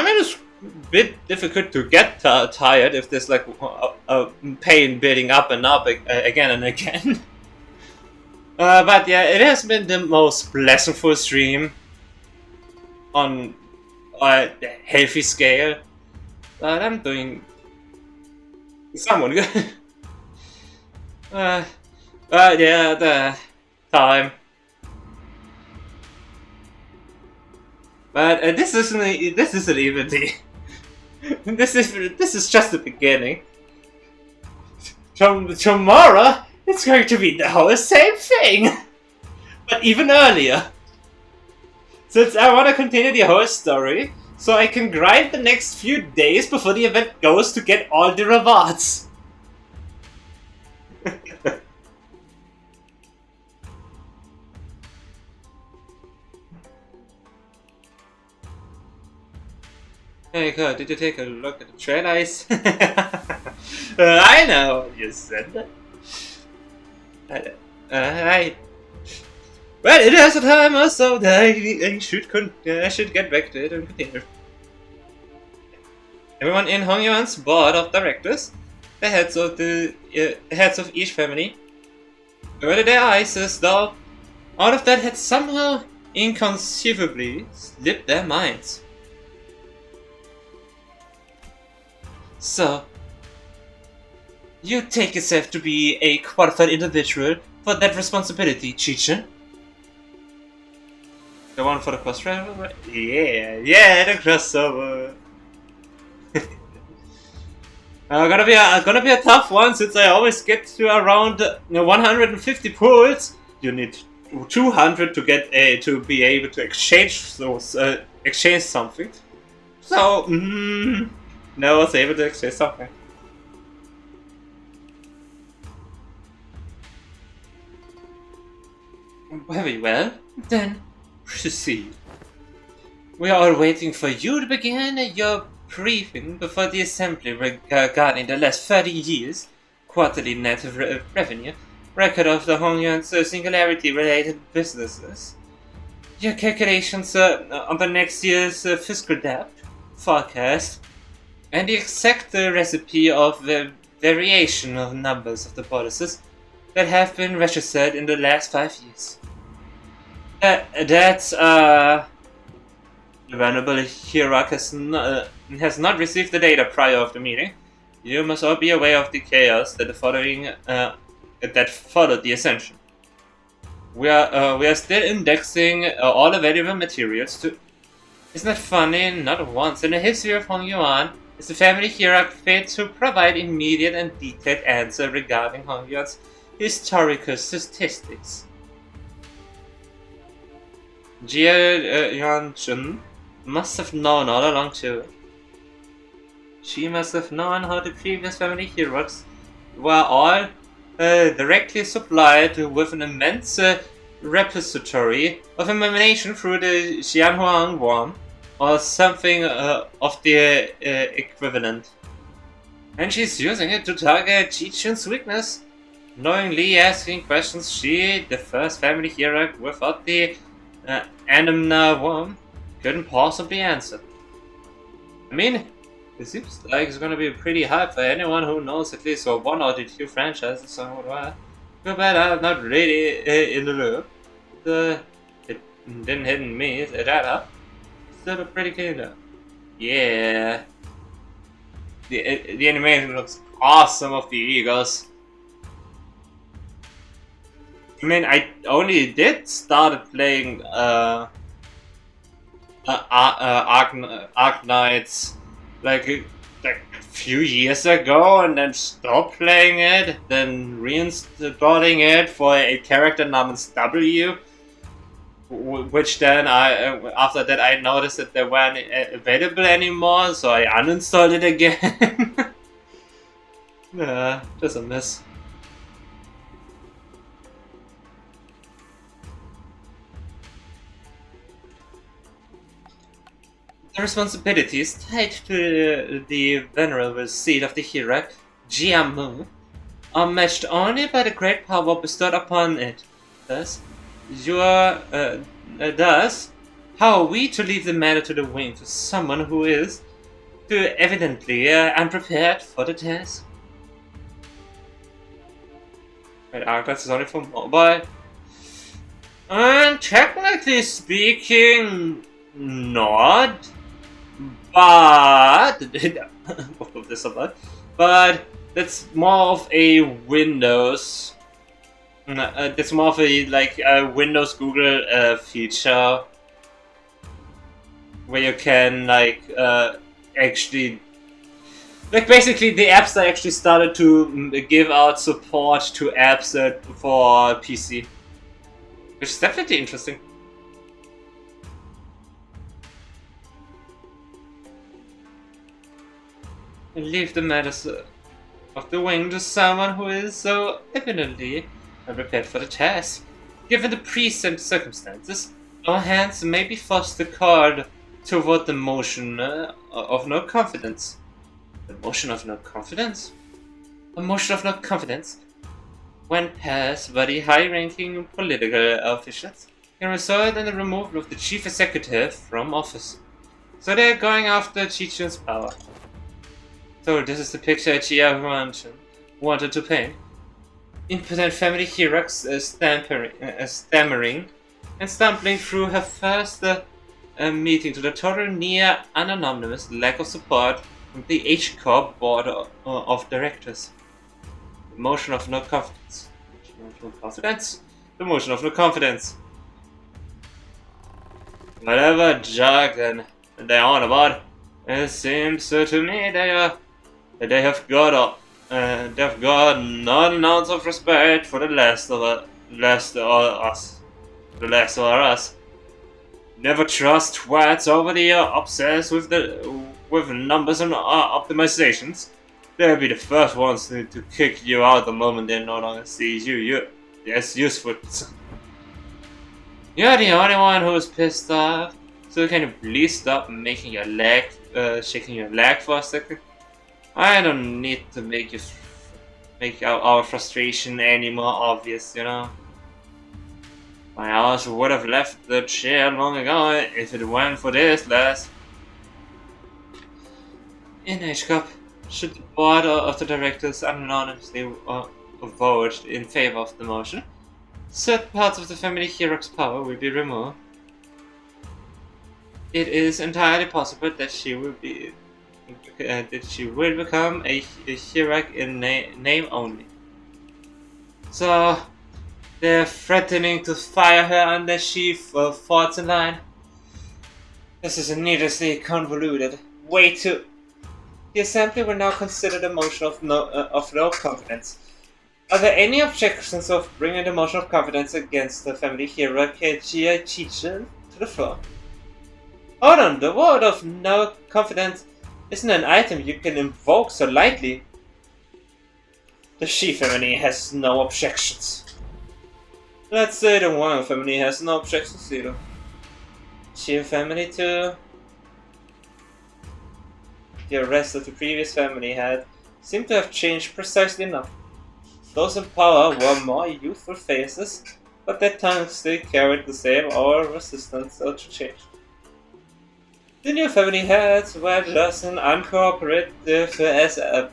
mean, it's a bit difficult to get tired if there's like a pain building up and up again and again. But yeah, it has been the most blissful stream on a healthy scale. But I'm doing somewhat good. But yeah, the time. But this isn't even the. This is just the beginning. Tomorrow, it's going to be the whole same thing, but even earlier. Since I want to continue the whole story, so I can grind the next few days before the event goes to get all the rewards. Hey God, did you take a look at the trade ice? I know you said that. Well, it has a timer, so I should get back to it and continue. Everyone in Hong Yuan's board of directors, the heads of each family, averted their eyes as though all of that had somehow inconceivably slipped their minds. So, you take yourself to be a qualified individual for that responsibility, Chi-Chan? The one for the crossover? Yeah, the crossover. Gonna be a tough one since I always get to around 150 pulls. You need 200 to get to be able to exchange something. So, no, I was able to exchange something. Very well, then proceed. We are all waiting for you to begin your briefing before the assembly regarding the last 30 years quarterly net revenue record of the Hong Yuan's singularity-related businesses. Your calculations on the next year's fiscal debt forecast and the exact recipe of the variation of numbers of the policies that have been registered in the last 5 years. The Venerable Hierarch has not received the data prior of the meeting. You must all be aware of the chaos that followed the ascension. We are still indexing all available materials to. Isn't that funny? Not once in the history of Hong Yuan is the family hierarch failed to provide immediate and detailed answer regarding Hong Yuan's historical statistics. Jia Yuanchun must have known all along too. She must have known how the previous family hierarchs were all directly supplied with an immense repository of information through the Xianhuang worm or something of the equivalent. And she's using it to target Chi-Chen's weakness, knowingly asking questions she, the first family hierarch without the Anamna worm, couldn't possibly answer. I mean, it seems like it's gonna be pretty hard for anyone who knows at least one or two franchises somewhat. Too bad I'm not really in the loop. It didn't hit me that up. Still pretty clean though. Yeah. The animation looks awesome of the E.G.Os. I mean, I only did start playing Arc Knights like a few years ago, and then stopped playing it, then reinstalling it for a character named W. which then after that I noticed that they weren't available anymore, so I uninstalled it again. Yeah, just a mess. The responsibilities tied to the venerable seat of the hierarch, E.G.O, are matched only by the great power bestowed upon it. Thus, how are we to leave the matter to the wing to someone who is too evidently unprepared for the task? Right, Arclight is only for mobile. And technically speaking, not. But but that's more of a Windows. That's more of a Windows Google feature where you can actually basically the apps that actually started to give out support to apps for PC, which is definitely interesting. Leave the matters of the wing to someone who is so evidently unprepared for the task. Given the present circumstances, our hands may be forced to card toward the motion of no confidence. The motion of no confidence? A motion of no confidence, when passed by the high-ranking political officials, can result in the removal of the chief executive from office. So they're going after Chichun's power. So this is the picture E.G.O wanted to paint. Impotent family hierarchs stammering and stumbling through her first meeting to the total near anonymous lack of support from the E.G.O board of directors. The motion of no confidence. The motion of no confidence. Whatever jargon they're on about, it seems to me they have got not an ounce of respect for the last of us. Never trust twats over the obsessed with numbers and optimizations. They'll be the first ones to kick you out the moment they no longer see you as useful. You're the only one who's pissed off. So can you please stop making your leg, shaking your leg for a second? I don't need to make our frustration any more obvious, you know. My ass would have left the chair long ago if it weren't for this, lass. In E.G.O, should the board of the directors unanimously vote in favor of the motion, certain parts of the family hierarch's power will be removed. It is entirely possible that she will become a hierarch in name only. So they're threatening to fire her unless she falls in line. This is needlessly convoluted. Way too. The assembly will now consider the motion of no confidence. Are there any objections of bringing the motion of confidence against the family hierarch Chichen to the floor? Hold on, the word of no confidence isn't an item you can invoke so lightly. The Shi family has no objections. Let's say the Wang family has no objections either. Shi family too. The rest of the previous family had seemed to have changed precisely enough. Those in power were more youthful faces, but their tongues still carried the same aura of resistance to change. The new family heads were just as uncooperative as ever,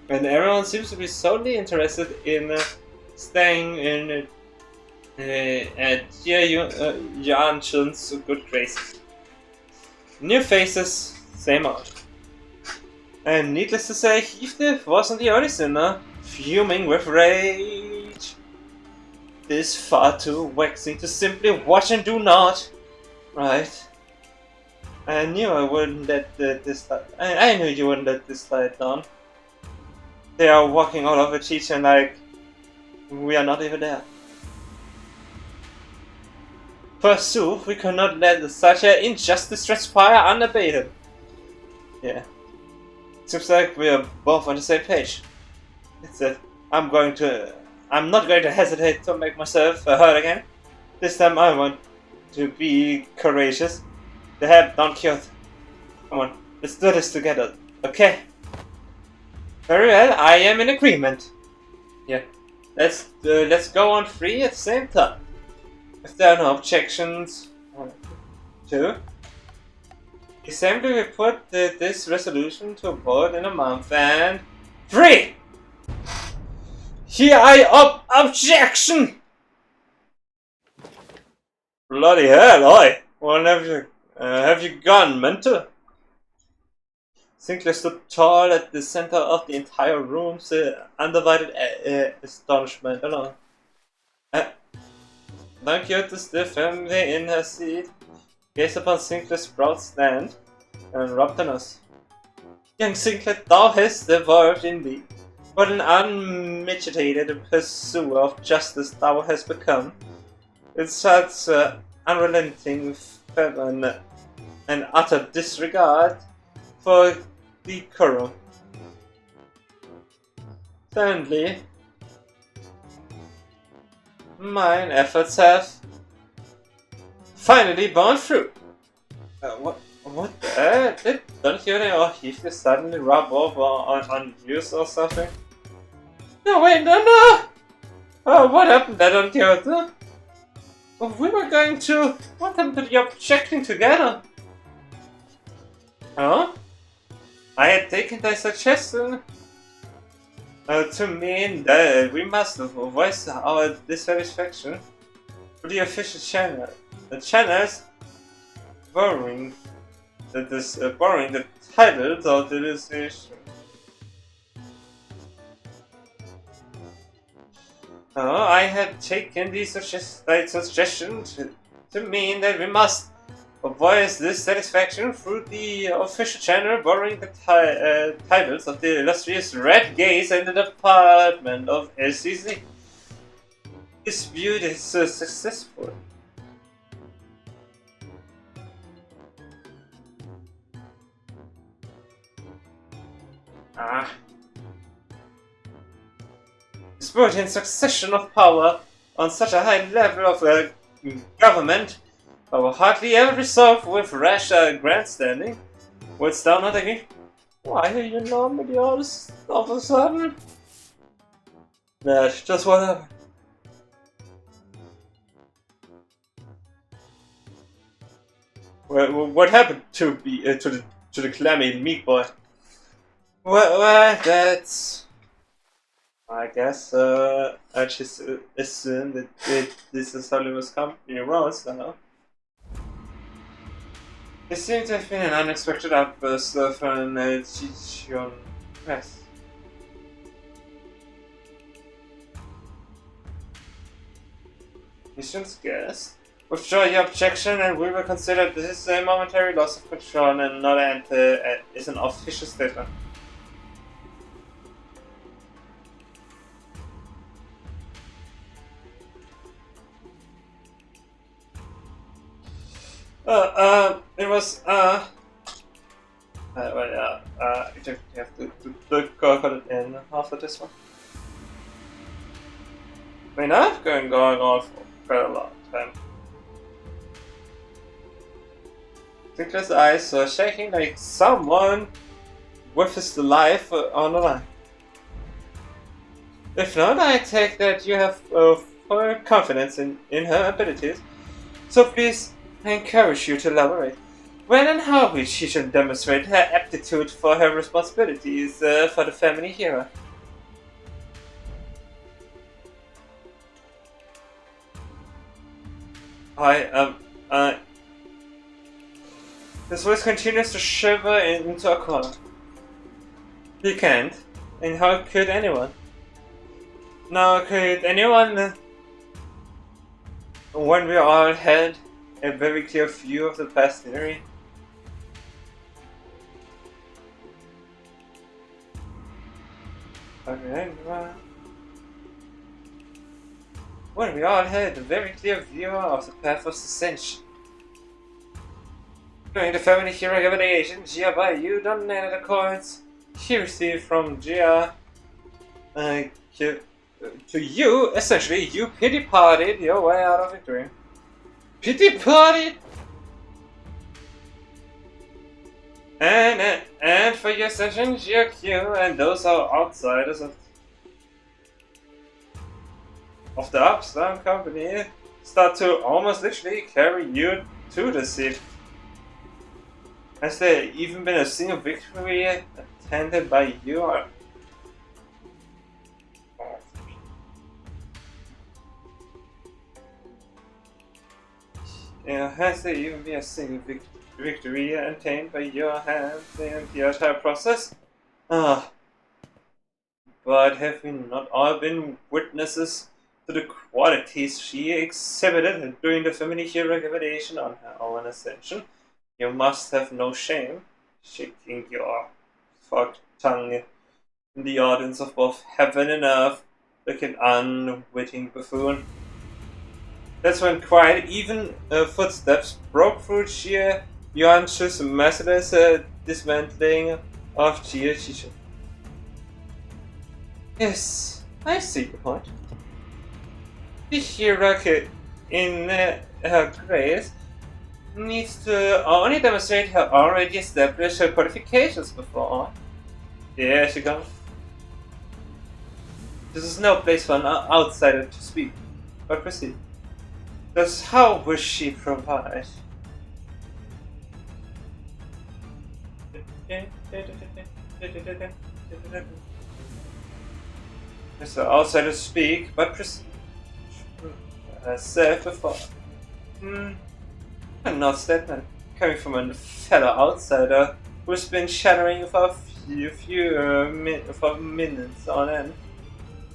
and everyone seems to be solely interested in staying in Yanshin's good graces. New faces, same old. And needless to say, Heathcliff wasn't the only sinner, fuming with rage. This far too vexing to simply watch and do not. Right. I knew I wouldn't let this slide. I knew you wouldn't let this slide down. They are walking all over Chichen like we are not even there. Forsooth, we cannot let such an injustice transpire unabated. Yeah. Seems like we are both on the same page. It's that I'm not going to hesitate to make myself heard again. This time I want to be courageous. To help Don Quixote. Come on, let's do this together, okay? Very well, I am in agreement. Yeah. Let's go on 3 at the same time. If there are no objections, 1, 2. Assembly will put this resolution to a vote in a month, and 3! Here I objection! Bloody hell, oi! What have you gone mental? Sinclair stood tall at the center of the entire room's undivided astonishment alone. Don Quixote stood firmly in her seat, gazed upon Sinclair's proud stand, and rubbed her nose. Young Sinclair, thou hast evolved indeed. What an unmitigated pursuer of justice thou hast become. With such unrelenting fervor and utter disregard for decorum. Certainly, mine efforts have finally borne fruit. What the? Did Don Quixote or Heath suddenly rub over on views or something? No, wait, no! Oh, what happened there, Don Quixote? Oh, we were going to... What happened to the objecting together? Huh? I had taken thy suggestion to mean that we must voice our dissatisfaction through the official channel. The channels borrowing the titles of the decision. I had taken the suggestion to mean that we must voice this satisfaction through the official channel borrowing the titles of the illustrious Red Gaze and the Department of LCZ. This feud is successful. Spurting succession of power on such a high level of government, I will hardly ever resolve with rash grandstanding. Wouldst thou not agree? Why are you normally all of a sudden? That's just whatever. Well, what happened to the clammy meat boy? Well, that's... I guess I just assume that this is how Limbus Company runs now. It seems to have been an unexpected outburst from E.G.O press. Mission's guest. Withdraw your objection and we will consider this a momentary loss of control and not is an official statement. It was, you have to cut it in after this one. I mean, I've been going on for quite a long time. Sinclair's eyes are shaking like someone with his life on the line. If not, I take that you have full confidence in her abilities, so please, I encourage you to elaborate. When and how she should demonstrate her aptitude for her responsibilities for the family hero. His voice continues to shiver into a corner. He can't, and how could anyone? Now, could anyone, when we all had a very clear view of the past scenery? Okay, Well, we all had a very clear view of the path of ascension. During the family hero revelation, Gia by you donated the coins he received from Gia to you. Essentially, you pity partied your way out of victory. Pity party! And for your session, E.G.O and those are outsiders of the upstart company start to almost literally carry you to the seat. Has there even been a single victory attended by you? Has there even been a single victory attained by your hand in the entire process? But have we not all been witnesses to the qualities she exhibited during the family hero revelation on her own ascension? You must have no shame, shaking your forked tongue in the audience of both heaven and earth, like an unwitting buffoon. That's when quiet, even footsteps broke through sheer Yuanchu's merciless dismantling of Chiyo. Yes, I see your point. The hero in her grace needs to only demonstrate her already established qualifications before. Yeah, she goes. This is no place for an outsider to speak, but proceed. Thus, how will she provide? Mr. Outsider speak, but proceed. As said before. A not statement coming from a fellow outsider who's been shattering for a few minutes on end.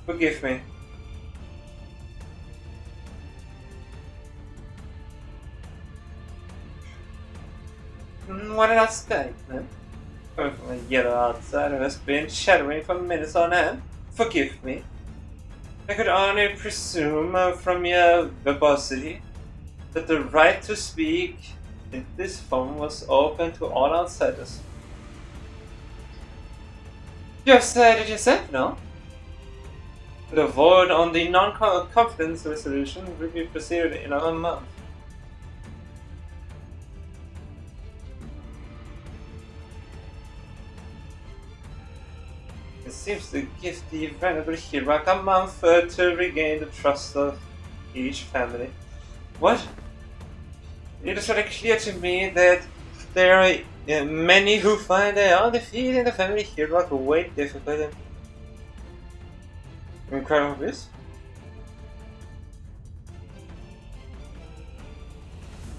Forgive me. What an statement coming from a yellow outsider who has been shattering for minutes on end. Forgive me. I could only presume from your verbosity that the right to speak in this form was open to all outsiders. You have said it yourself, no? The vote on the non-confidence resolution will be proceeded in a month. It seems to give the venerable hero a month to regain the trust of each family. What? It is very clear to me that there are many who find their own defeat in the family hero way difficult and incredible this.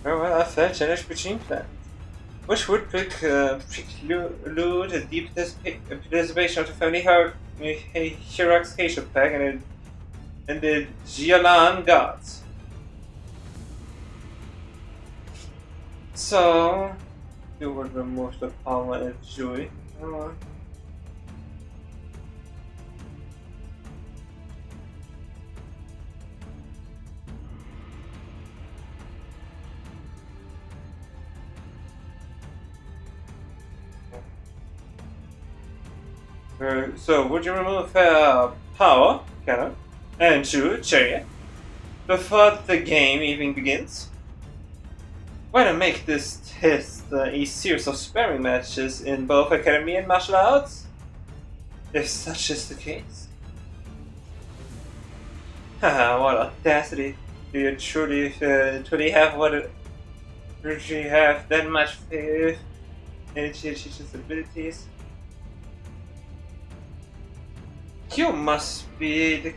Well, I felt challenged between plans, which would preclude a deep participation of the family hierarchical pack and the Jialan gods. So, you would remove the power and joy. So, would you remove power, Canto, and chariot before the game even begins? Why not make this test a series of sparring matches in both academy and martial arts? If such is the case. Haha, what audacity! Do you truly have that much faith in Chiyo's abilities? You must be the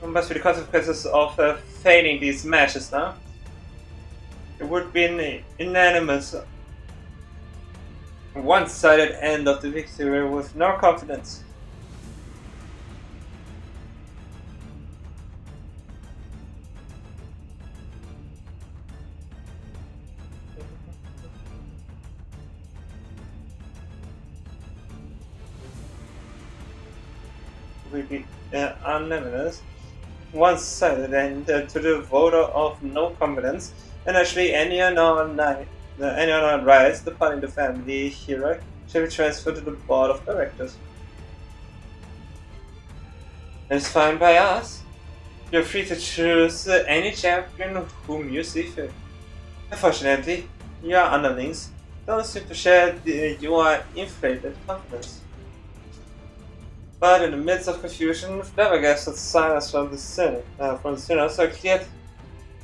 consequences of failing these matches now. It would be an unanimous, one-sided end of the victory with no confidence. Will be unanimous. one-sided and to the voter of no confidence, and actually any unauthorized part in the family hero shall be transferred to the board of directors. It's fine by us. You're free to choose any champion whom you see fit. Unfortunately, your underlings don't seem to share your inflated confidence. But in the midst of confusion, flabbergasted silence from the Senate, so cleared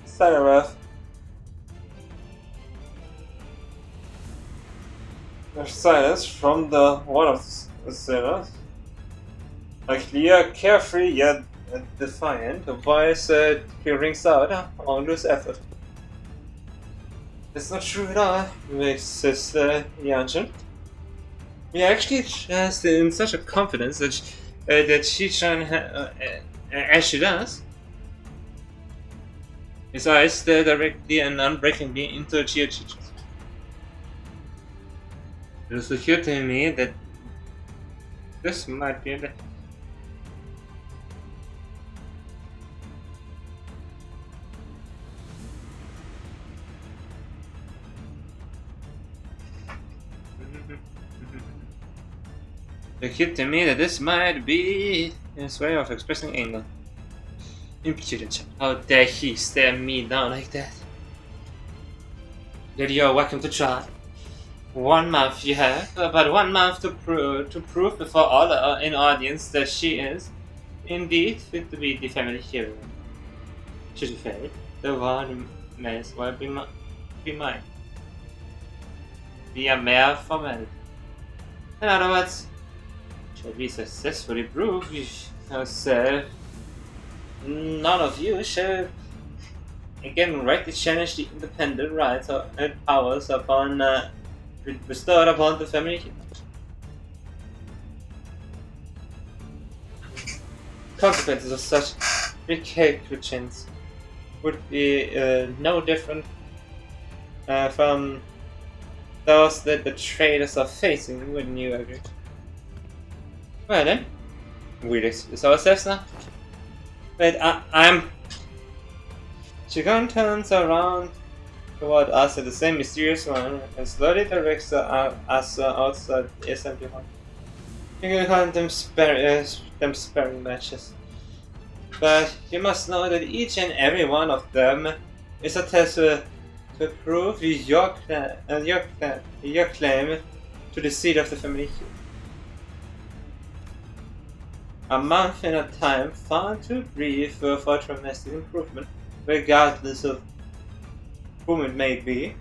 Cybereth. There's silence from the one of the Senate. A clear, carefree yet defiant voice he rings out on this effort. It's not true at all, says Yanshin. We actually just in such a confidence that Shi-chan, as she does, his eyes stare directly and unbreakingly into Chi-Chi's. It was occurred to me that this might be the It occurred to me that this might be his way of expressing anger. Impudent! How dare he stare me down like that? Yet you're welcome to try. 1 month you have, but 1 month to prove before all in audience that she is indeed fit to be the family hero. Should you fail, the one may as well be mine. Be a mere formality. In other words, should we successfully prove yourself, none of you shall again rightly challenge the independent rights and powers bestowed upon the family hero. Consequences of such recalcitrance would be no different from those that the traders are facing, wouldn't you agree? Well then, we'll excuse ourselves now. Wait, I'm... Chigon turns around toward us in the same mysterious manner and slowly directs us outside the assembly hall. You can call them sparring matches. But you must know that each and every one of them is a test to prove your claim to the seat of the family. A month in a time far too brief for dramatic improvement, regardless of whom it may be.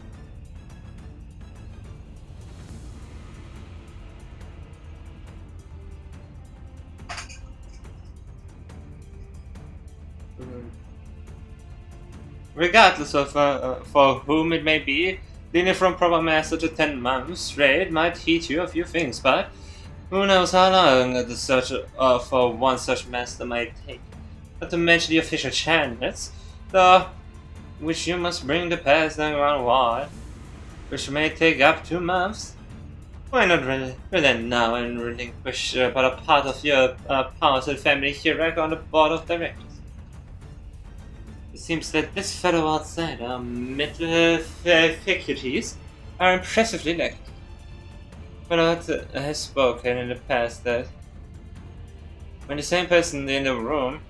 Regardless of for whom it may be, leaning from proper master to 10 months straight might teach you a few things, but who knows how long the search for one such master might take. Not to mention the official changes, though, which you must bring to pass down around wall, which may take up 2 months. Why not relent now and relinquish but a part of your powers to the family hero on the board of directors? It seems that this fellow outsider mental faculties are impressively lacking. But has spoken in the past that when the same person in the room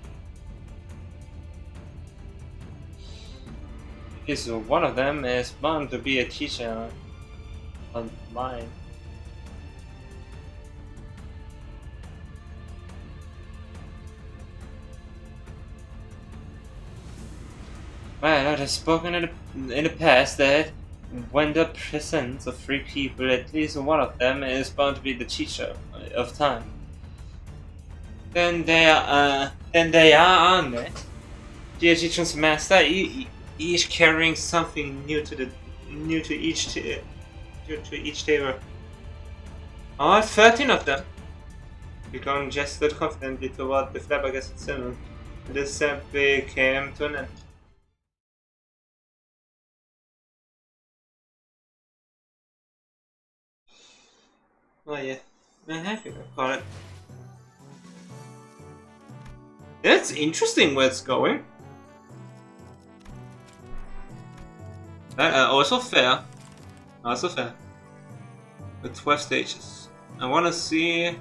is one of them is bound to be a teacher of mine. Well, it has spoken in the past that when the presence of 3 people, at least one of them is bound to be the teacher of time. Then they are on it. The teacher's master, each carrying something new to each table. All 13 of them. Become gestured confidently toward the flabbergasted Simon. The assembly came to an end. Oh yeah, I have to call it. That's interesting where it's going. Also fair. Also fair. With 12 stages. I want to see...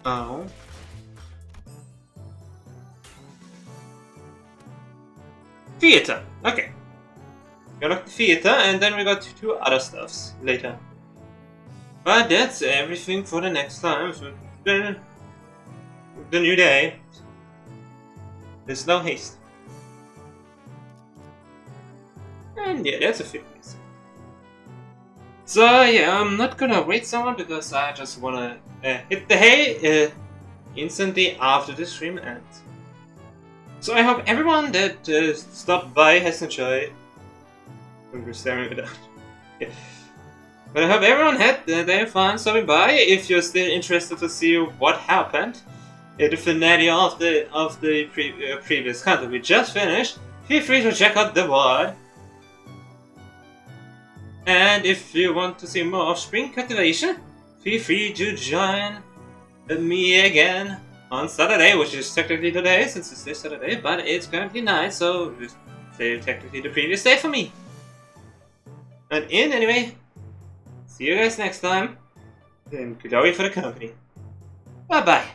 Oh. Theater. Okay. We got the theater and then we got 2 other stuffs later. But that's everything for the next time. So the new day. There's no haste. And yeah, that's a 50. So yeah, I'm not gonna wait someone because I just wanna hit the hay instantly after the stream ends. So I hope everyone that stopped by has enjoyed. I'm staring at that. Yeah. But I hope everyone had their fun stopping by. If you're still interested to see what happened, the finale of the previous Canto we just finished, feel free to check out the VOD. And if you want to see more of Spring Cultivation, feel free to join me again on Saturday, which is technically today, since it's this Saturday, but it's currently night, so it's technically the previous day for me. And anyway, see you guys next time, and glory for the company. Bye bye.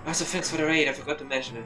Also, thanks for the raid, I forgot to mention it.